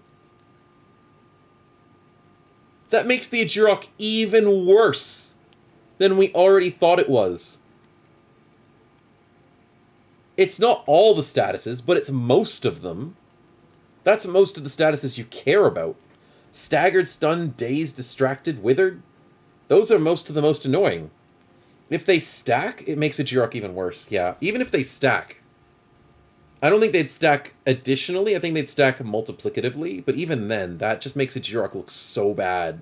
That makes the Ajirok even worse than we already thought it was. It's not all the statuses, but it's most of them. That's most of the statuses you care about. Staggered, stunned, dazed, distracted, withered. Those are most of the most annoying. If they stack, it makes Ajirok even worse. Yeah, even if they stack. I don't think they'd stack additionally. I think they'd stack multiplicatively. But even then, that just makes Ajirok look so bad.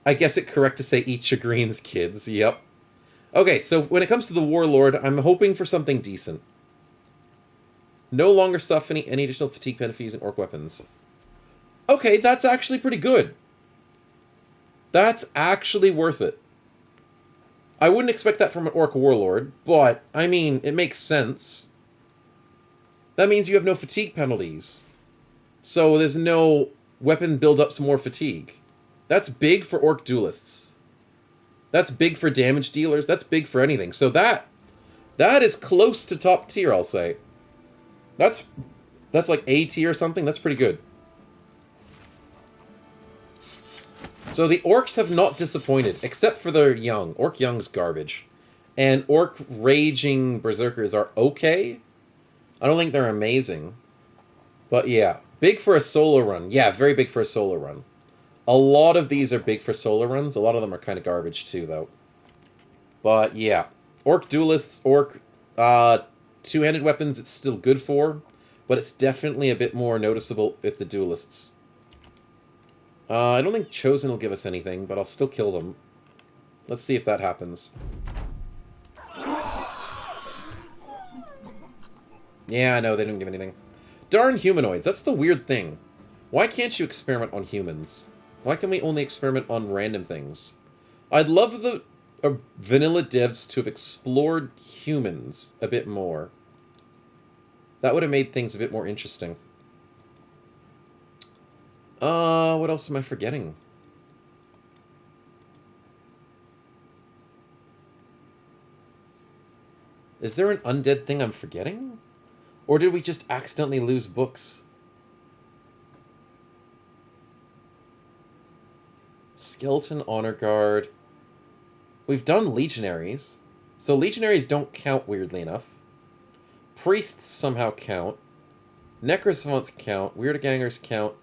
I guess it's correct to say eat your greens, kids. Yep. Okay, so when it comes to the Warlord, I'm hoping for something decent. No longer suffering any additional fatigue penalty using orc weapons. Okay, that's actually pretty good. That's actually worth it. I wouldn't expect that from an orc warlord, but, I mean, it makes sense. That means you have no fatigue penalties. So there's no weapon build up some more fatigue. That's big for orc duelists. That's big for damage dealers. That's big for anything. So that is close to top tier, I'll say. That's like A tier or something. That's pretty good. So the orcs have not disappointed, except for their young. Orc young's garbage. And orc raging berserkers are okay. I don't think they're amazing. But yeah, big for a solo run. Yeah, very big for a solo run. A lot of these are big for solo runs. A lot of them are kind of garbage too, though. But yeah, orc duelists, orc two-handed weapons, it's still good for. But it's definitely a bit more noticeable with the duelists. I don't think Chosen will give us anything, but I'll still kill them. Let's see if that happens. Yeah, I know, they didn't give anything. Darn humanoids, that's the weird thing. Why can't you experiment on humans? Why can we only experiment on random things? I'd love the vanilla devs to have explored humans a bit more. That would have made things a bit more interesting. What else am I forgetting? Is there an undead thing I'm forgetting? Or did we just accidentally lose books? Skeleton Honor Guard. We've done Legionaries. So Legionaries don't count, weirdly enough. Priests somehow count. Necrosavants count. Weird-Gangers count.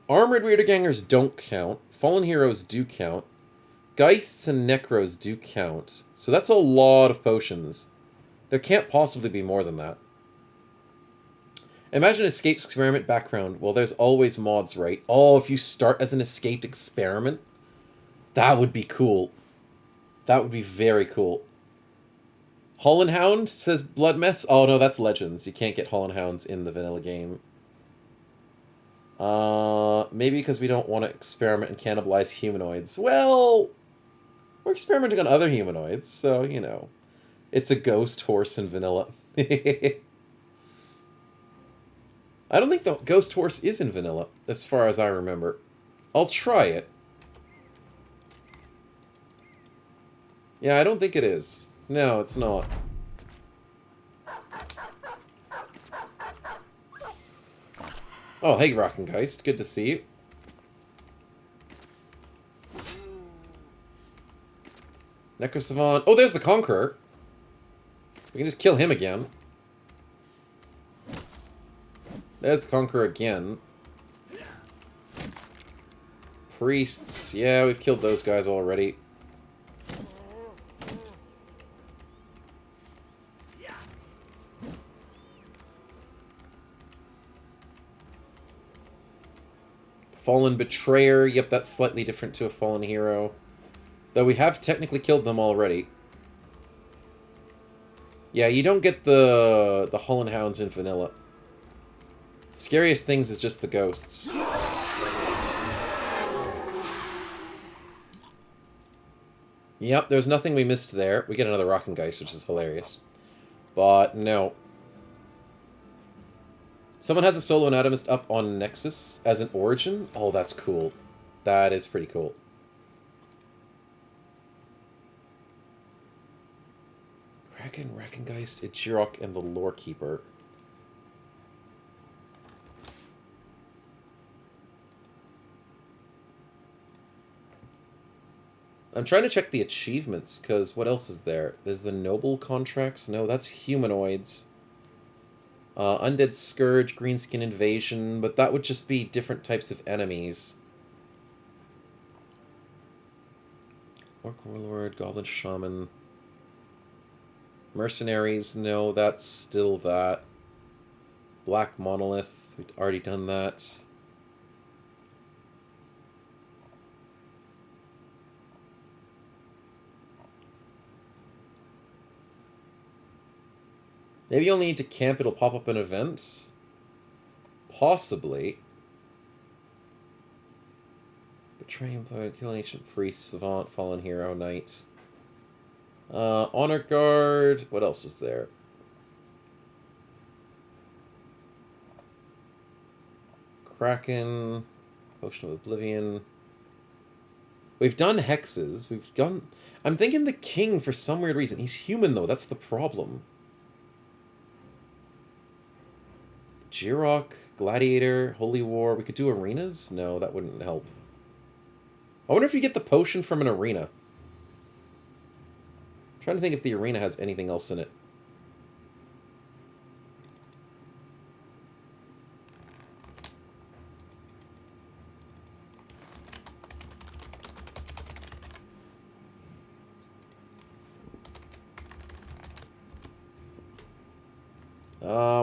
Armored Weird-Gangers don't count. Fallen Heroes do count. Geists and Necros do count. So that's a lot of potions. There can't possibly be more than that. Imagine Escaped Experiment background. Well, there's always mods, right? Oh, if you start as an Escaped Experiment? That would be cool. That would be very cool. Holland Hound, says Blood Mess. Oh, no, that's Legends. You can't get Holland Hounds in the vanilla game. Maybe because we don't want to experiment and cannibalize humanoids. Well, we're experimenting on other humanoids, so, you know. It's a ghost horse in vanilla. I don't think the ghost horse is in vanilla, as far as I remember. I'll try it. Yeah, I don't think it is. No, it's not. Oh, hey, Rockengeist. Good to see you. Necrosavant. Oh, there's the Conqueror. We can just kill him again. There's the Conqueror again. Priests. Yeah, we've killed those guys already. Fallen Betrayer. Yep, that's slightly different to a Fallen Hero. Though we have technically killed them already. Yeah, you don't get the Holland Hounds in vanilla. Scariest things is just the ghosts. Yep, there's nothing we missed there. We get another Rockengeist, which is hilarious. But no. Someone has a solo anatomist up on Nexus as an origin? Oh, that's cool. That is pretty cool. Kraken, Rackengeist, Ichirok, and the Lorekeeper. I'm trying to check the achievements, because what else is there? There's the Noble contracts? No, that's humanoids. Undead Scourge, Greenskin Invasion, but that would just be different types of enemies. Orc Warlord, Goblin Shaman. Mercenaries, no, that's still that. Black Monolith, we've already done that. Maybe you only need to camp, it'll pop up an event? Possibly. Betray Employee, Kill an Ancient Priest, Savant, Fallen Hero, Knight. Honor Guard. What else is there? Kraken. Potion of Oblivion. We've done hexes. We've done... I'm thinking the king for some weird reason. He's human, though. That's the problem. Jirok, Gladiator, Holy War. We could do arenas? No, that wouldn't help. I wonder if you get the potion from an arena. I'm trying to think if the arena has anything else in it.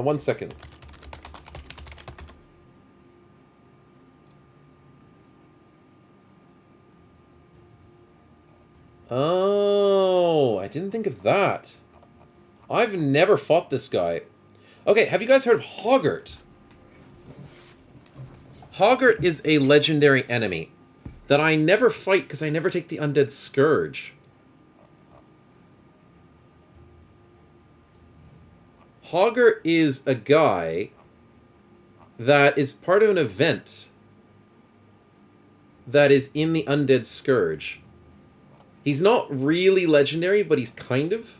One second. Oh, I didn't think of that. I've never fought this guy. Okay, have you guys heard of Hoggart? Hoggart is a legendary enemy that I never fight because I never take the Undead Scourge. Hoggart is a guy that is part of an event that is in the Undead Scourge. He's not really legendary, but he's kind of.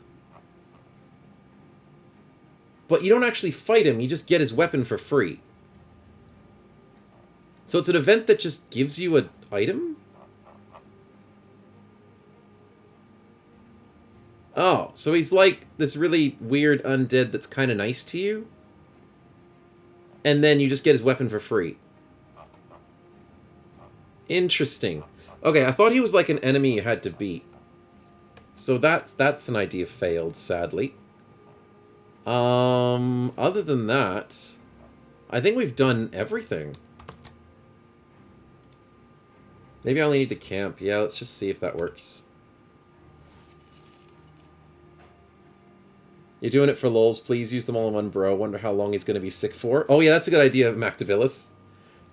but you don't actually fight him, you just get his weapon for free. So it's an event that just gives you an item? Oh, so he's like this really weird undead that's kind of nice to you? And then you just get his weapon for free. Interesting. Okay, I thought he was like an enemy you had to beat. So that's an idea failed, sadly. Other than that, I think we've done everything. Maybe I only need to camp. Yeah, let's just see if that works. You're doing it for lols. Please use them all in one bro. Wonder how long he's going to be sick for. Oh yeah, that's a good idea, Mactabilis.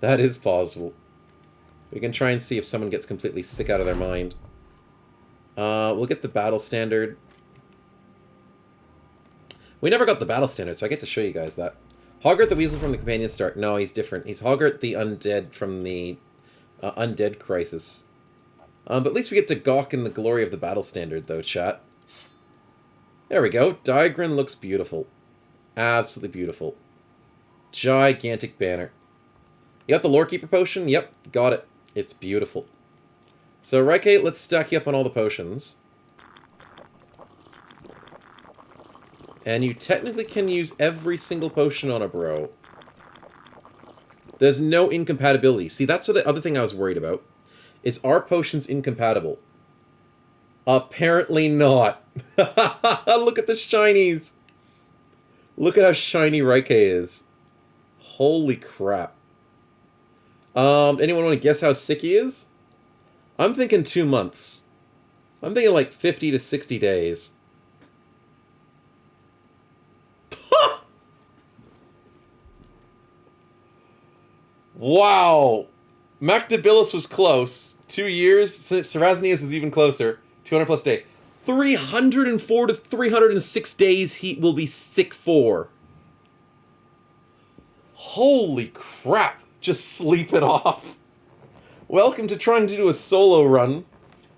That is possible. We can try and see if someone gets completely sick out of their mind. We'll get the battle standard. We never got the battle standard, so I get to show you guys that. Hoggart the Weasel from the Companion Start. No, he's different. He's Hoggart the Undead from the Undead Crisis. But at least we get to gawk in the glory of the battle standard, though, chat. There we go. Diagrin looks beautiful. Absolutely beautiful. Gigantic banner. You got the Lorekeeper potion? Yep, got it. It's beautiful. So, Raike, let's stack you up on all the potions. And you technically can use every single potion on a bro. There's no incompatibility. See, that's what the other thing I was worried about. Is our potions incompatible? Apparently not. Look at the shinies. Look at how shiny Raike is. Holy crap. Anyone want to guess how sick he is? I'm thinking 2 months. I'm thinking like 50 to 60 days. Wow. Mactabilis was close. 2 years. Sarasnius is even closer. 200 plus day. 304 to 306 days he will be sick for. Holy crap. Just sleep it off. Welcome to trying to do a solo run.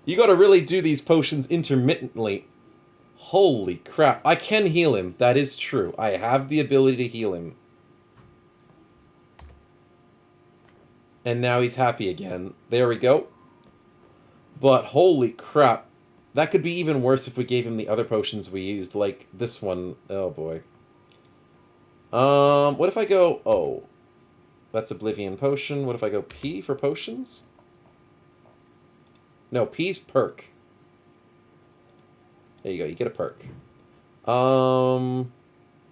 You gotta really do these potions intermittently. Holy crap. I can heal him. That is true. I have the ability to heal him. And now he's happy again. There we go. But holy crap. That could be even worse if we gave him the other potions we used, like this one. Oh boy. What if I go... Oh. That's Oblivion Potion. What if I go P for potions? No, P's perk. There you go, you get a perk.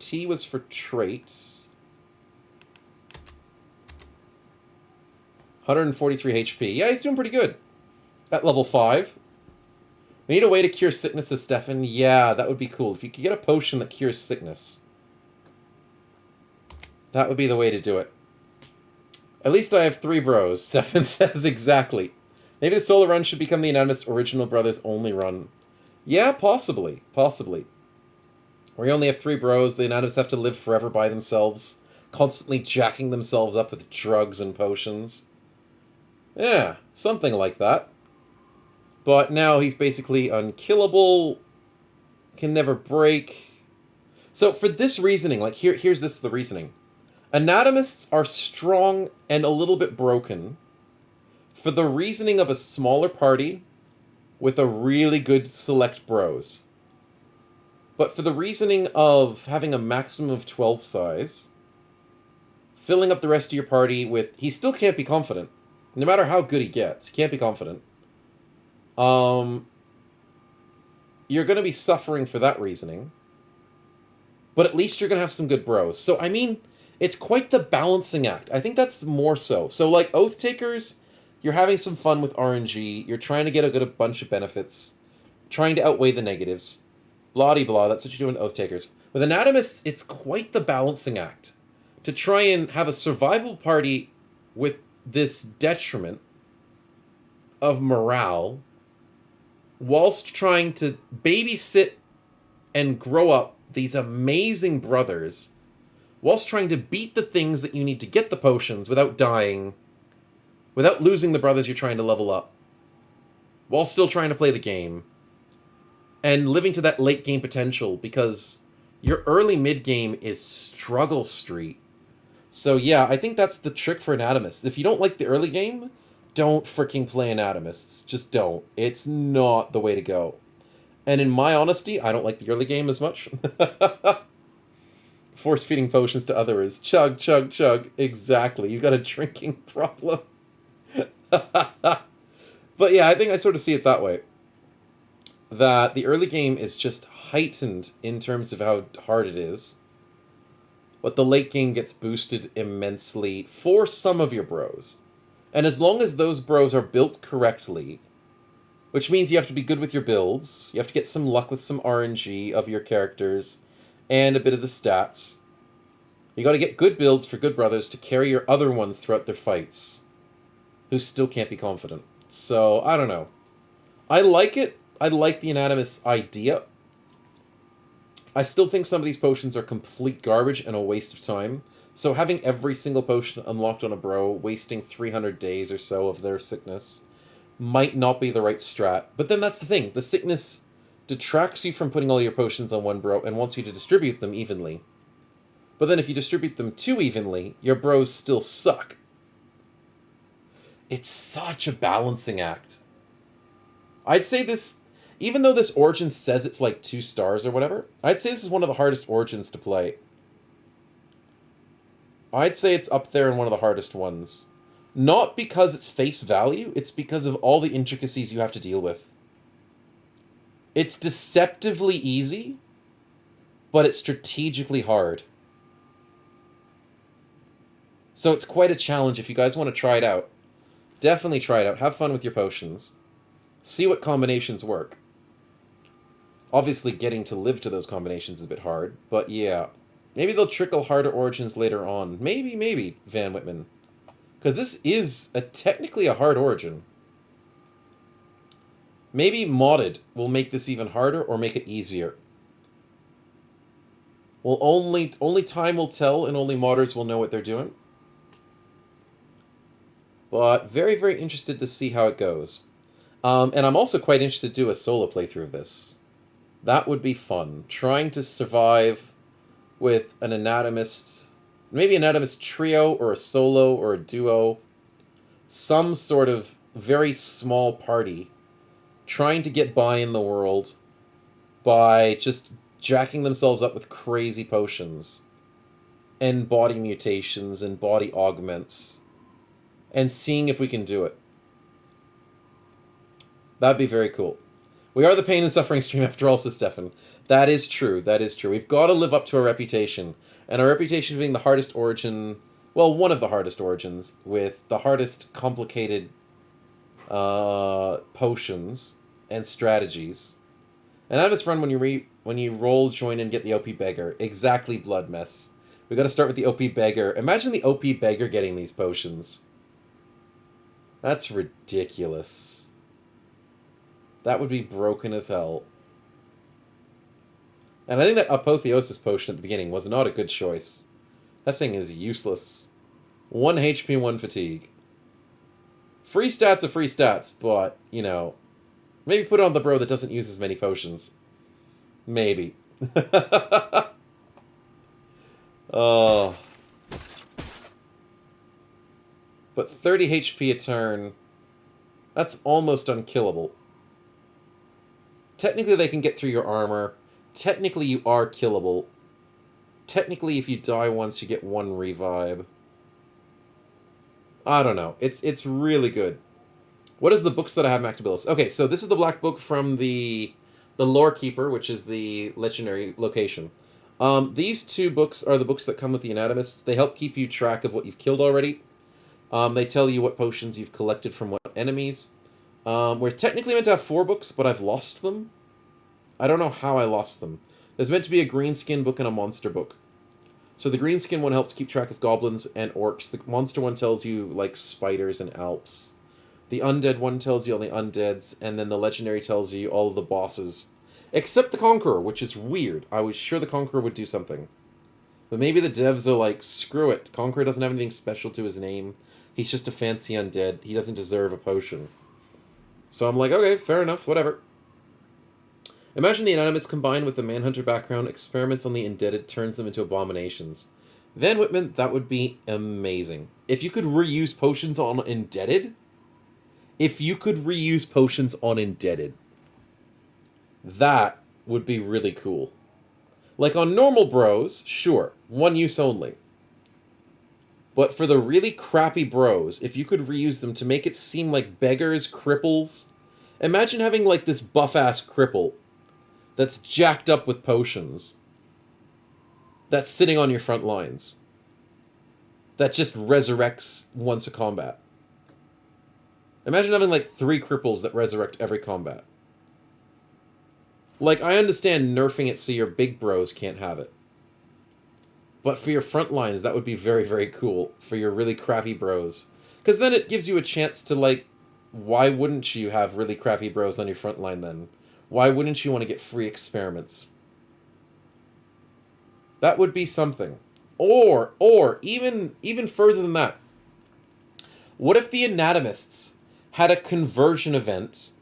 T was for traits. 143 HP. Yeah, he's doing pretty good. At level 5. We need a way to cure sicknesses, Stefan. Yeah, that would be cool. If you could get a potion that cures sickness. That would be the way to do it. At least I have 3 bros, Stefan says exactly. Maybe the solo run should become the Anonymous Original Brothers only run. Yeah, possibly. Possibly. Where you only have 3 bros, the Anonymous have to live forever by themselves, constantly jacking themselves up with drugs and potions. Yeah, something like that. But now he's basically unkillable, can never break. So for this reasoning, like here's the reasoning. Anatomists are strong and a little bit broken for the reasoning of a smaller party with a really good select bros. But for the reasoning of having a maximum of 12 size, filling up the rest of your party with... He still can't be confident. No matter how good he gets, he can't be confident. You're going to be suffering for that reasoning. But at least you're going to have some good bros. So, I mean... It's quite the balancing act. I think that's more so. So, like, Oath Takers, you're having some fun with RNG. You're trying to get a bunch of benefits. Trying to outweigh the negatives. Blah-de-blah, that's what you're doing with Oath Takers. With Anatomists, it's quite the balancing act. To try and have a survival party with this detriment of morale, whilst trying to babysit and grow up these amazing brothers... whilst trying to beat the things that you need to get the potions without dying, without losing the brothers you're trying to level up, while still trying to play the game, and living to that late game potential, because Your early mid-game is Struggle Street. So yeah, I think that's the trick for Anatomists. If you don't like the early game, don't freaking play Anatomists. Just don't. It's not the way to go. And in my honesty, I don't like the early game as much. Force-feeding potions to others. Chug, chug, chug. Exactly. You got a drinking problem. But yeah, I think I sort of see it that way. That the early game is just heightened in terms of how hard it is. But the late game gets boosted immensely for some of your bros. And as long as those bros are built correctly, which means you have to be good with your builds, you have to get some luck with some RNG of your characters, and a bit of the stats. You gotta get good builds for good brothers to carry your other ones throughout their fights, who still can't be confident. So, I don't know. I like it. I like the Anatomist idea. I still think some of these potions are complete garbage and a waste of time. So having every single potion unlocked on a bro, wasting 300 days or so of their sickness, might not be the right strat. But then that's the thing. The sickness detracts you from putting all your potions on one bro and wants you to distribute them evenly. But then if you distribute them too evenly, your bros still suck. It's such a balancing act. I'd say this, even though this origin says it's like 2 stars or whatever, I'd say this is one of the hardest origins to play. I'd say it's up there in one of the hardest ones. Not because it's face value, it's because of all the intricacies you have to deal with. It's deceptively easy, but it's strategically hard. So it's quite a challenge if you guys want to try it out. Definitely try it out. Have fun with your potions. See what combinations work. Obviously, getting to live to those combinations is a bit hard, but yeah. Maybe they'll trickle harder origins later on. Maybe, Van Whitman. Because this is technically a hard origin. Maybe modded will make this even harder or make it easier. Well, only time will tell, and only modders will know what they're doing. But very, very interested to see how it goes. And I'm also quite interested to do a solo playthrough of this. That would be fun. Trying to survive with an Anatomist, maybe an Anatomist trio, or a solo, or a duo. Some sort of very small party. Trying to get by in the world by just jacking themselves up with crazy potions. And body mutations and body augments. And seeing if we can do it. That'd be very cool. We are the pain and suffering stream after all, says Stefan. That is true, that is true. We've got to live up to our reputation. And our reputation being the hardest origin, well, one of the hardest origins, with the hardest complicated potions and strategies. And that is fun when you roll, join, and get the OP Beggar. Exactly, Blood Mess. We got to start with the OP Beggar. Imagine the OP Beggar getting these potions. That's ridiculous. That would be broken as hell. And I think that Apotheosis potion at the beginning was not a good choice. That thing is useless. 1 HP, 1 fatigue. Free stats are free stats, but, you know, maybe put on the bro that doesn't use as many potions. Maybe. Oh. But 30 HP a turn, that's almost unkillable. Technically, they can get through your armor. Technically, you are killable. Technically, if you die once, you get 1 revive. I don't know. It's really good. What is the books that I have Mactabilis? Okay, so this is the black book from the Lore Keeper, which is the legendary location. These 2 books are the books that come with the Anatomists. They help keep you track of what you've killed already. They tell you what potions you've collected from what enemies. We're technically meant to have 4 books, but I've lost them. I don't know how I lost them. There's meant to be a greenskin book and a monster book. So the greenskin one helps keep track of goblins and orcs. The monster one tells you, like, spiders and alps. The undead one tells you all the undeads, and then the legendary tells you all of the bosses. Except the Conqueror, which is weird. I was sure the Conqueror would do something. But maybe the devs are like, screw it. Conqueror doesn't have anything special to his name. He's just a fancy undead. He doesn't deserve a potion. So I'm like, okay, fair enough, whatever. Imagine the Anonymous combined with the Manhunter background, experiments on the indebted, turns them into abominations. Van Whitman, that would be amazing. If you could reuse potions on indebted, that would be really cool. Like on normal bros, sure, one use only. But for the really crappy bros, if you could reuse them to make it seem like beggars, cripples. Imagine having like this buff-ass cripple that's jacked up with potions, that's sitting on your front lines, that just resurrects once a combat. Imagine having like 3 cripples that resurrect every combat. Like, I understand nerfing it so your big bros can't have it. But for your front lines, that would be very, very cool. For your really crappy bros. Because then it gives you a chance to, like, why wouldn't you have really crappy bros on your front line then? Why wouldn't you want to get free experiments? That would be something. Or even further than that. What if the Anatomists had a conversion event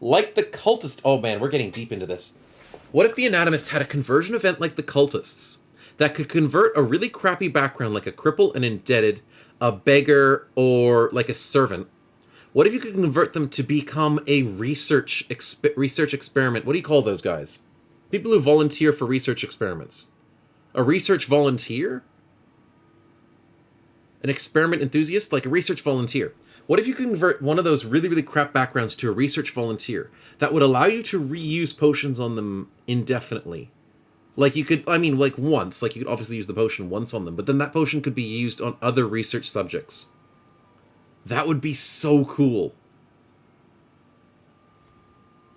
like the Cultist... Oh man, we're getting deep into this. What if the Anatomists had a conversion event like the Cultists that could convert a really crappy background like a cripple, an indebted, a beggar, or like a servant? What if you could convert them to become a research experiment? What do you call those guys? People who volunteer for research experiments. A research volunteer? An experiment enthusiast? Like a research volunteer. What if you could convert one of those really, really crap backgrounds to a research volunteer that would allow you to reuse potions on them indefinitely? Like you could, I mean, like once, like you could obviously use the potion once on them, but then that potion could be used on other research subjects. That would be so cool.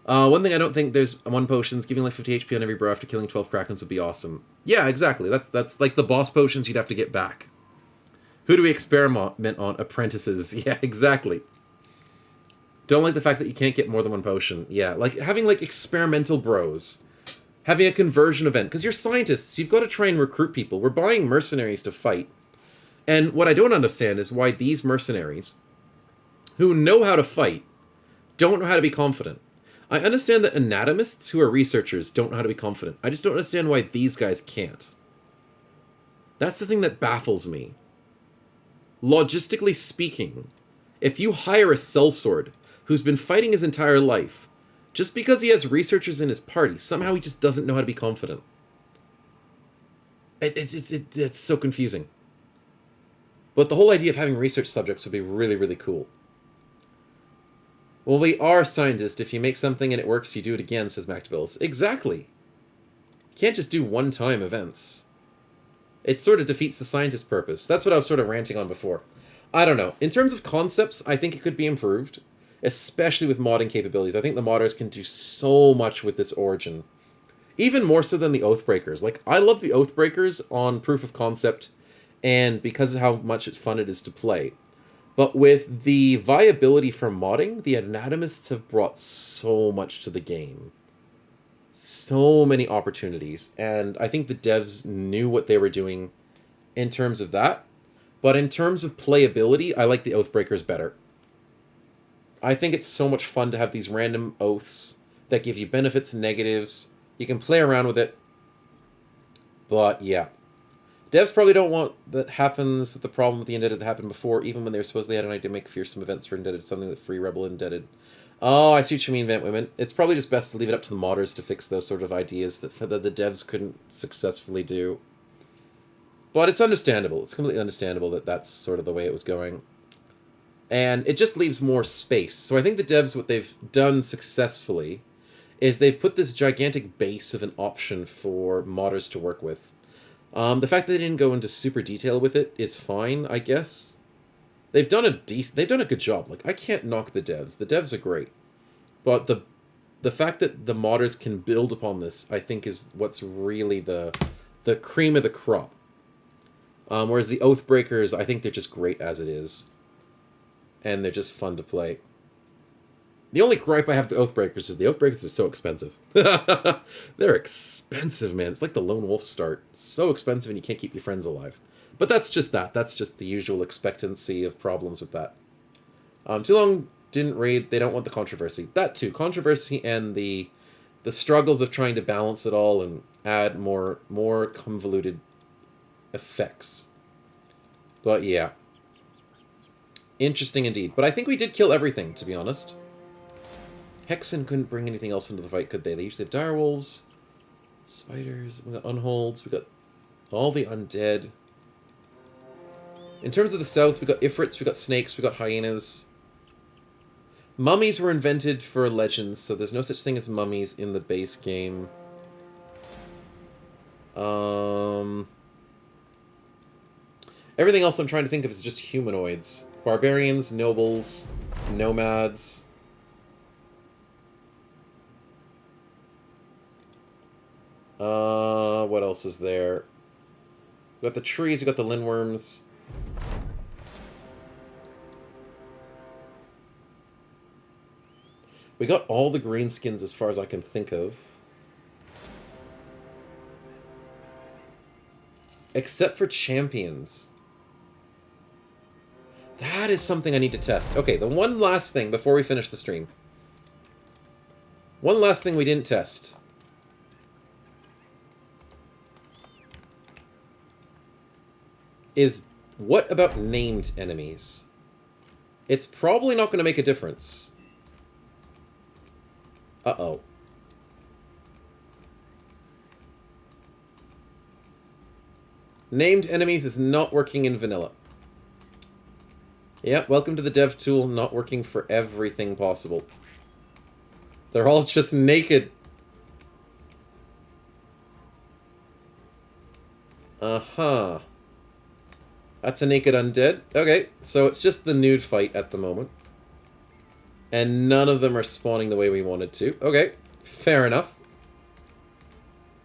One thing I don't think there's one potions giving like 50 HP on every bro after killing 12 Krakens would be awesome. Yeah, exactly. That's like the boss potions you'd have to get back. Who do we experiment on? Apprentices. Yeah, exactly. Don't like the fact that you can't get more than one potion. Yeah, like having like experimental bros. Having a conversion event. Because you're scientists, you've got to try and recruit people. We're buying mercenaries to fight. And what I don't understand is why these mercenaries, who know how to fight, don't know how to be confident. I understand that anatomists who are researchers don't know how to be confident. I just don't understand why these guys can't. That's the thing that baffles me. Logistically speaking, if you hire a sellsword who's been fighting his entire life, just because he has researchers in his party, somehow he just doesn't know how to be confident. It's so confusing. But the whole idea of having research subjects would be really, really cool. Well, we are scientists. If you make something and it works, you do it again, says MacDbills. Exactly. You can't just do one-time events. It sort of defeats the scientist purpose. That's what I was sort of ranting on before. I don't know. In terms of concepts, I think it could be improved, especially with modding capabilities. I think the modders can do so much with this origin. Even more so than the Oathbreakers. Like, I love the Oathbreakers on Proof of Concept, and because of how much fun it is to play. But with the viability from modding, the Anatomists have brought so much to the game. So many opportunities. And I think the devs knew what they were doing in terms of that. But in terms of playability, I like the Oathbreakers better. I think it's so much fun to have these random oaths that give you benefits and negatives. You can play around with it. But yeah. Devs probably don't want that happens, the problem with the Indebted that happened before, even when they were supposedly had an idea to make fearsome events for Indebted, something that Free Rebel Indebted. Oh, I see what you mean, Vent Women. It's probably just best to leave it up to the modders to fix those sort of ideas that the devs couldn't successfully do. But it's understandable. It's completely understandable that that's sort of the way it was going. And it just leaves more space. So I think the devs, what they've done successfully, is they've put this gigantic base of an option for modders to work with. The fact that they didn't go into super detail with it is fine, I guess. They've done a good job. Like, I can't knock the devs. The devs are great. But the fact that the modders can build upon this, I think, is what's really the cream of the crop. Whereas the Oathbreakers, I think they're just great as it is. And they're just fun to play. The only gripe I have with the Oathbreakers is the Oathbreakers are so expensive. They're expensive, man. It's like the Lone Wolf start. So expensive and you can't keep your friends alive. But that's just that. That's just the usual expectancy of problems with that. Too long didn't raid. They don't want the controversy. That too. Controversy and the the struggles of trying to balance it all and add more convoluted effects. But yeah. Interesting indeed. But I think we did kill everything, to be honest. Hexen couldn't bring anything else into the fight, could they? They usually have direwolves, spiders, we got unholds, we got all the undead. In terms of the south, we got ifrits, we got snakes, we got hyenas. Mummies were invented for legends, so there's no such thing as mummies in the base game. Everything else I'm trying to think of is just humanoids. Barbarians, nobles, nomads. What else is there? We got the trees, we got the lindworms. We got all the greenskins as far as I can think of. Except for champions. That is something I need to test. Okay, the one last thing before we finish the stream. One last thing we didn't test. Is what about named enemies? It's probably not going to make a difference. Uh-oh. Named enemies is not working in vanilla. Yep, welcome to the dev tool, not working for everything possible. They're all just naked. Uh-huh. That's a naked undead. Okay, so it's just the nude fight at the moment. And none of them are spawning the way we wanted to. Okay, fair enough.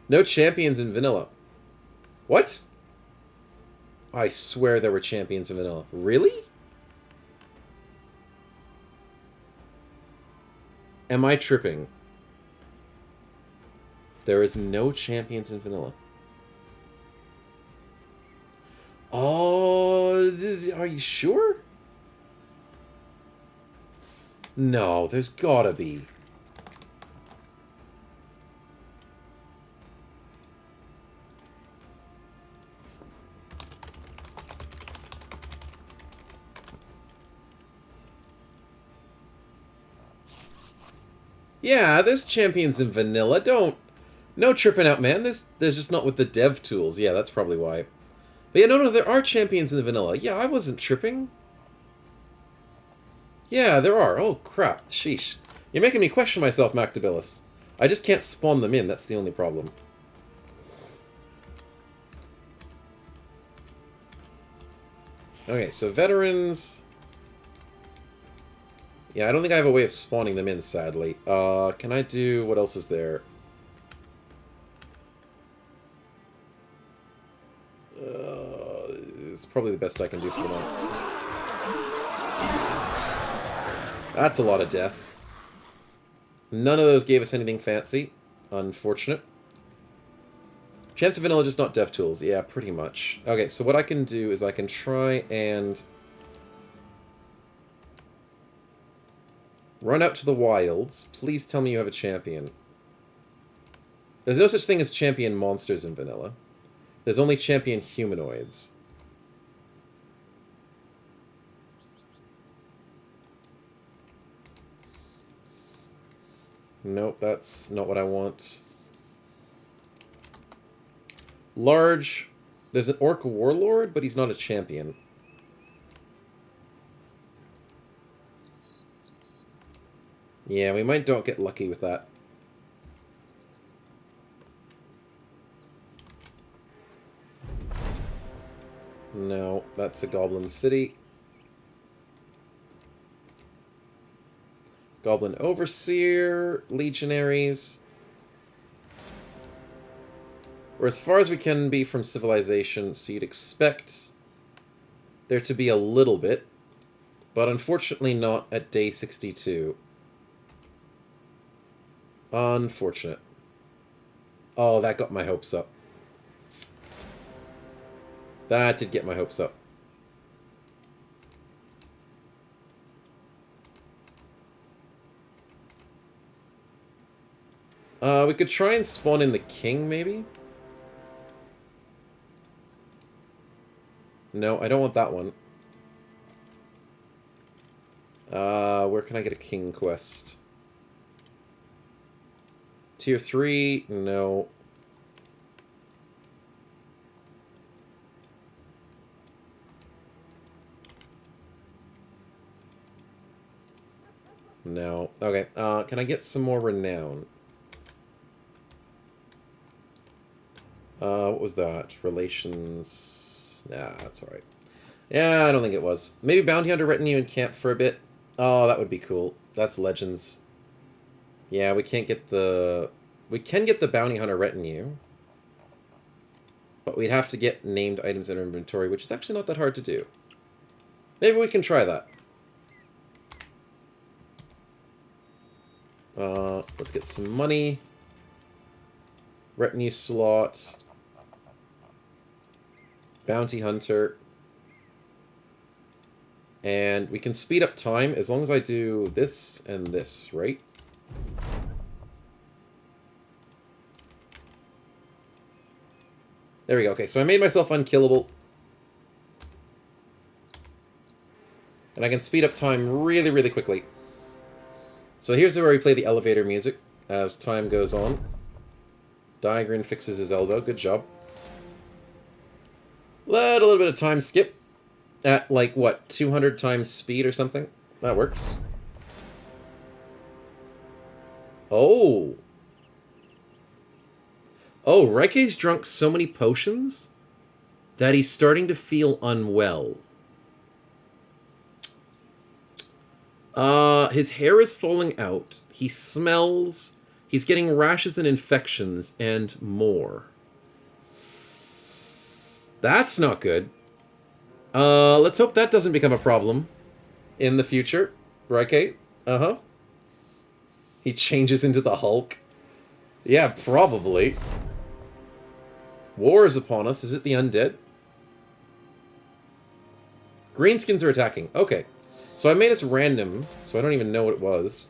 No champions in vanilla. What? I swear there were champions in vanilla. Really? Am I tripping? There is no champions in vanilla. Oh, are you sure? No, there's gotta be. Yeah, there's champions in vanilla. No tripping out, man. There's just not with the dev tools. Yeah, that's probably why. But yeah, no, there are champions in the vanilla. Yeah, I wasn't tripping. Yeah, there are. Oh, crap. Sheesh. You're making me question myself, Mactabilis. I just can't spawn them in. That's the only problem. Okay, so veterans... Yeah, I don't think I have a way of spawning them in, sadly. Can I do... What else is there? It's probably the best I can do for now. That's a lot of death. None of those gave us anything fancy. Unfortunate. Chance of vanilla, just not dev tools. Yeah, pretty much. Okay, so what I can do is I can try and... run out to the wilds. Please tell me you have a champion. There's no such thing as champion monsters in vanilla. There's only champion humanoids. Nope, that's not what I want. Large. There's an orc warlord, but he's not a champion. Yeah, we might not get lucky with that. No, that's a goblin city. Goblin overseer, legionaries. We're as far as we can be from civilization, so you'd expect there to be a little bit, but unfortunately not at day 62. Unfortunate. Oh, that got my hopes up. That did get my hopes up. We could try and spawn in the king, maybe? No, I don't want that one. Where can I get a king quest? Tier 3? No. No. Okay, can I get some more renown? What was that? Relations... Nah, that's alright. Yeah, I don't think it was. Maybe Bounty Hunter Retinue in camp for a bit? Oh, that would be cool. That's Legends. Yeah, we can't get the... We can get the Bounty Hunter Retinue. But we'd have to get named items in our inventory, which is actually not that hard to do. Maybe we can try that. Let's get some money. Retinue slot. Bounty Hunter. And we can speed up time as long as I do this and this, right? There we go. Okay, so I made myself unkillable. And I can speed up time really, really quickly. So here's where we play the elevator music as time goes on. Diagrin fixes his elbow. Good job. Let a little bit of time skip. At, like, what, 200 times speed or something? That works. Oh. Oh, Reike's drunk so many potions that he's starting to feel unwell. His hair is falling out. He smells. He's getting rashes and infections and more. That's not good. Let's hope that doesn't become a problem in the future. Reike? Uh-huh. He changes into the Hulk. Yeah, probably. War is upon us. Is it the undead? Greenskins are attacking. Okay. So I made this random, so I don't even know what it was.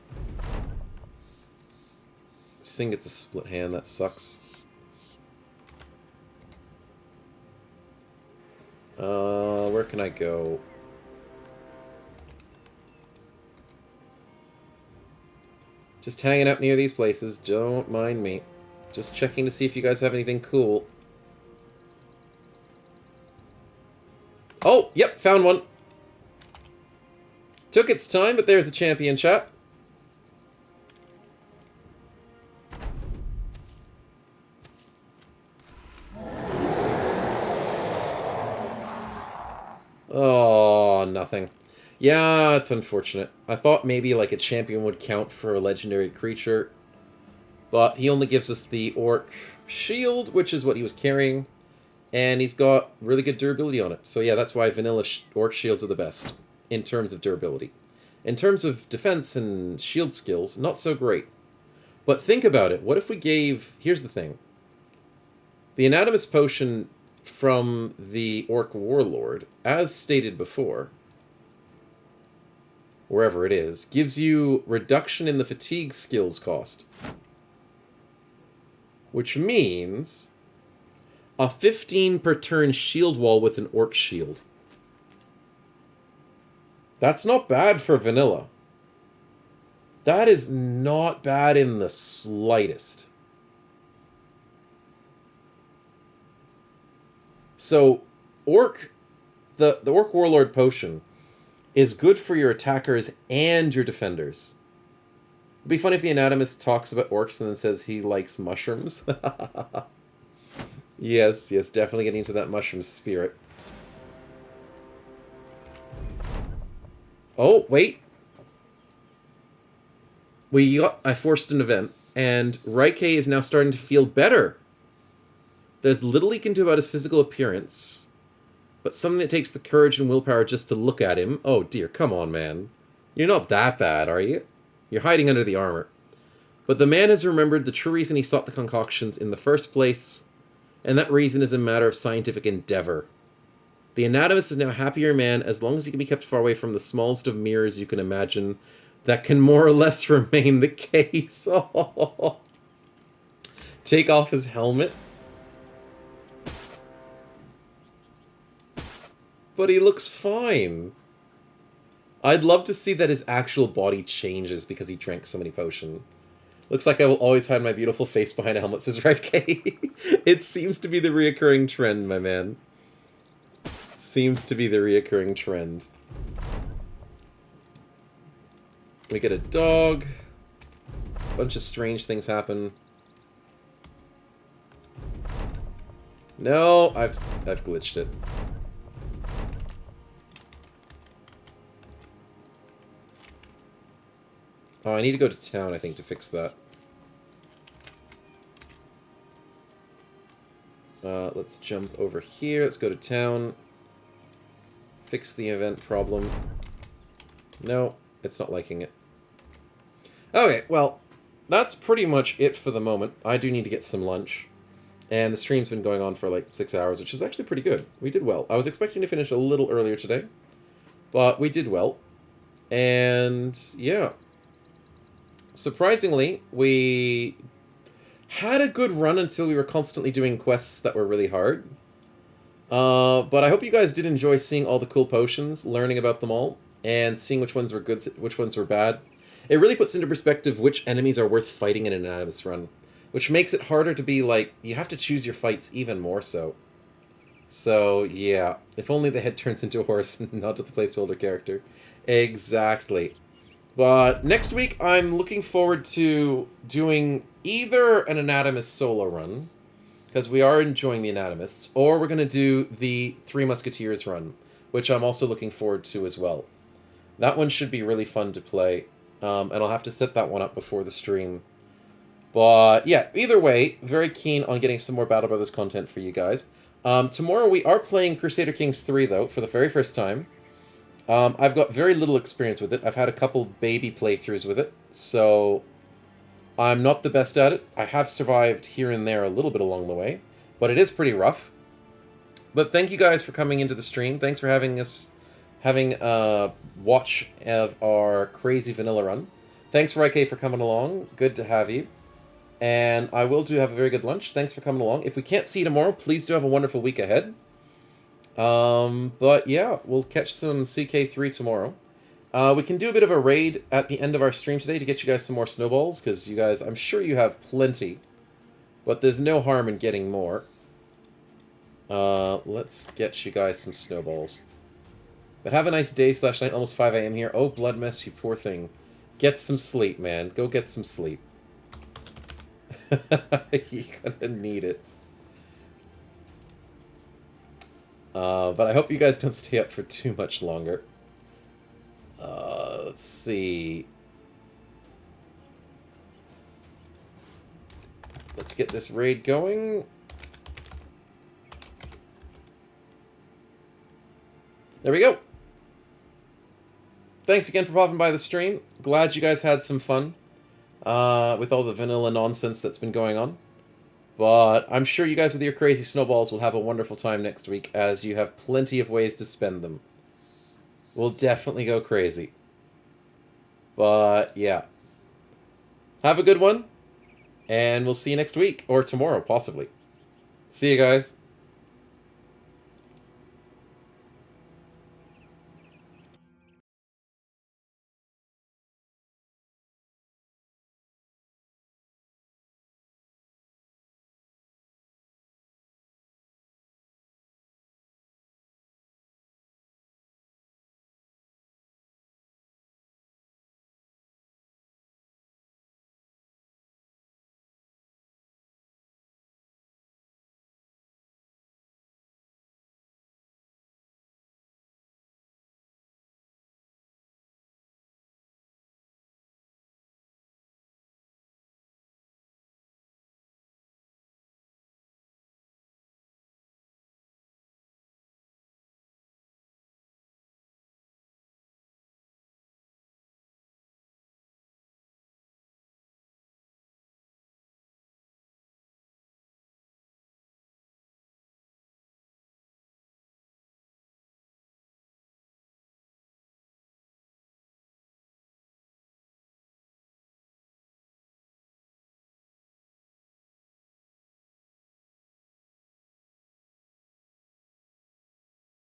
This thing gets a split hand. That sucks. Where can I go? Just hanging out near these places. Don't mind me. Just checking to see if you guys have anything cool. Oh, yep, found one. Took its time, but there's a champion, chat. Oh, nothing. Yeah, it's unfortunate. I thought maybe like a champion would count for a legendary creature, but he only gives us the orc shield, which is what he was carrying, and he's got really good durability on it. So yeah, that's why vanilla orc shields are the best in terms of durability. In terms of defense and shield skills, not so great. But think about it. What if we gave... Here's the thing. The Anatomist Potion from the Orc Warlord, as stated before, wherever it is, gives you reduction in the fatigue skills cost. Which means a 15 per turn shield wall with an Orc shield. That's not bad for vanilla. That is not bad in the slightest. So, the Orc Warlord Potion is good for your attackers and your defenders. It'd be funny if the Anatomist talks about orcs and then says he likes mushrooms. Yes, definitely getting into that mushroom spirit. Oh, wait. I forced an event, and Reike is now starting to feel better. There's little he can do about his physical appearance, but something that takes the courage and willpower just to look at him. Oh dear, come on, man. You're not that bad, are you? You're hiding under the armor. But the man has remembered the true reason he sought the concoctions in the first place, and that reason is a matter of scientific endeavor. The Anatomist is now a happier man as long as he can be kept far away from the smallest of mirrors you can imagine. That can more or less remain the case. Oh. take off his helmet. But he looks fine. I'd love to see that his actual body changes because he drank so many potions. Looks like I will always hide my beautiful face behind a helmet, says Red K. It seems to be the reoccurring trend, my man. Seems to be the reoccurring trend. We get a dog. A bunch of strange things happen. No, I've glitched it. Oh, I need to go to town, I think, to fix that. Let's jump over here. Let's go to town. Fix the event problem. No, it's not liking it. Okay, well, that's pretty much it for the moment. I do need to get some lunch. And the stream's been going on for like 6 hours, which is actually pretty good. We did well. I was expecting to finish a little earlier today, but we did well. And yeah. Surprisingly, we had a good run until we were constantly doing quests that were really hard. But I hope you guys did enjoy seeing all the cool potions, learning about them all, and seeing which ones were good, which ones were bad. It really puts into perspective which enemies are worth fighting in an Anonymous run, which makes it harder to be like, you have to choose your fights even more so. So, yeah, if only the head turns into a horse and not to the placeholder character. Exactly. But next week, I'm looking forward to doing either an Anatomist solo run, because we are enjoying the Anatomists, or we're going to do the Three Musketeers run, which I'm also looking forward to as well. That one should be really fun to play, and I'll have to set that one up before the stream. But yeah, either way, very keen on getting some more Battle Brothers content for you guys. Tomorrow we are playing Crusader Kings 3, though, for the very first time. I've got very little experience with it. I've had a couple baby playthroughs with it, so I'm not the best at it. I have survived here and there a little bit along the way, but it is pretty rough. But thank you guys for coming into the stream. Thanks for having a watch of our crazy vanilla run. Thanks, Raike, for coming along. Good to have you. And I will do have a very good lunch. Thanks for coming along. If we can't see you tomorrow, please do have a wonderful week ahead. But yeah, we'll catch some CK3 tomorrow. We can do a bit of a raid at the end of our stream today to get you guys some more snowballs, because you guys, I'm sure you have plenty, but there's no harm in getting more. Let's get you guys some snowballs. But have a nice day / night, almost 5 a.m. here. Oh, Blood Mess, you poor thing. Get some sleep, man. Go get some sleep. You're gonna need it. But I hope you guys don't stay up for too much longer. Let's see. Let's get this raid going. There we go. Thanks again for popping by the stream. Glad you guys had some fun with all the vanilla nonsense that's been going on. But I'm sure you guys with your crazy snowballs will have a wonderful time next week, as you have plenty of ways to spend them. We'll definitely go crazy. But yeah. Have a good one. And we'll see you next week. Or tomorrow, possibly. See you guys.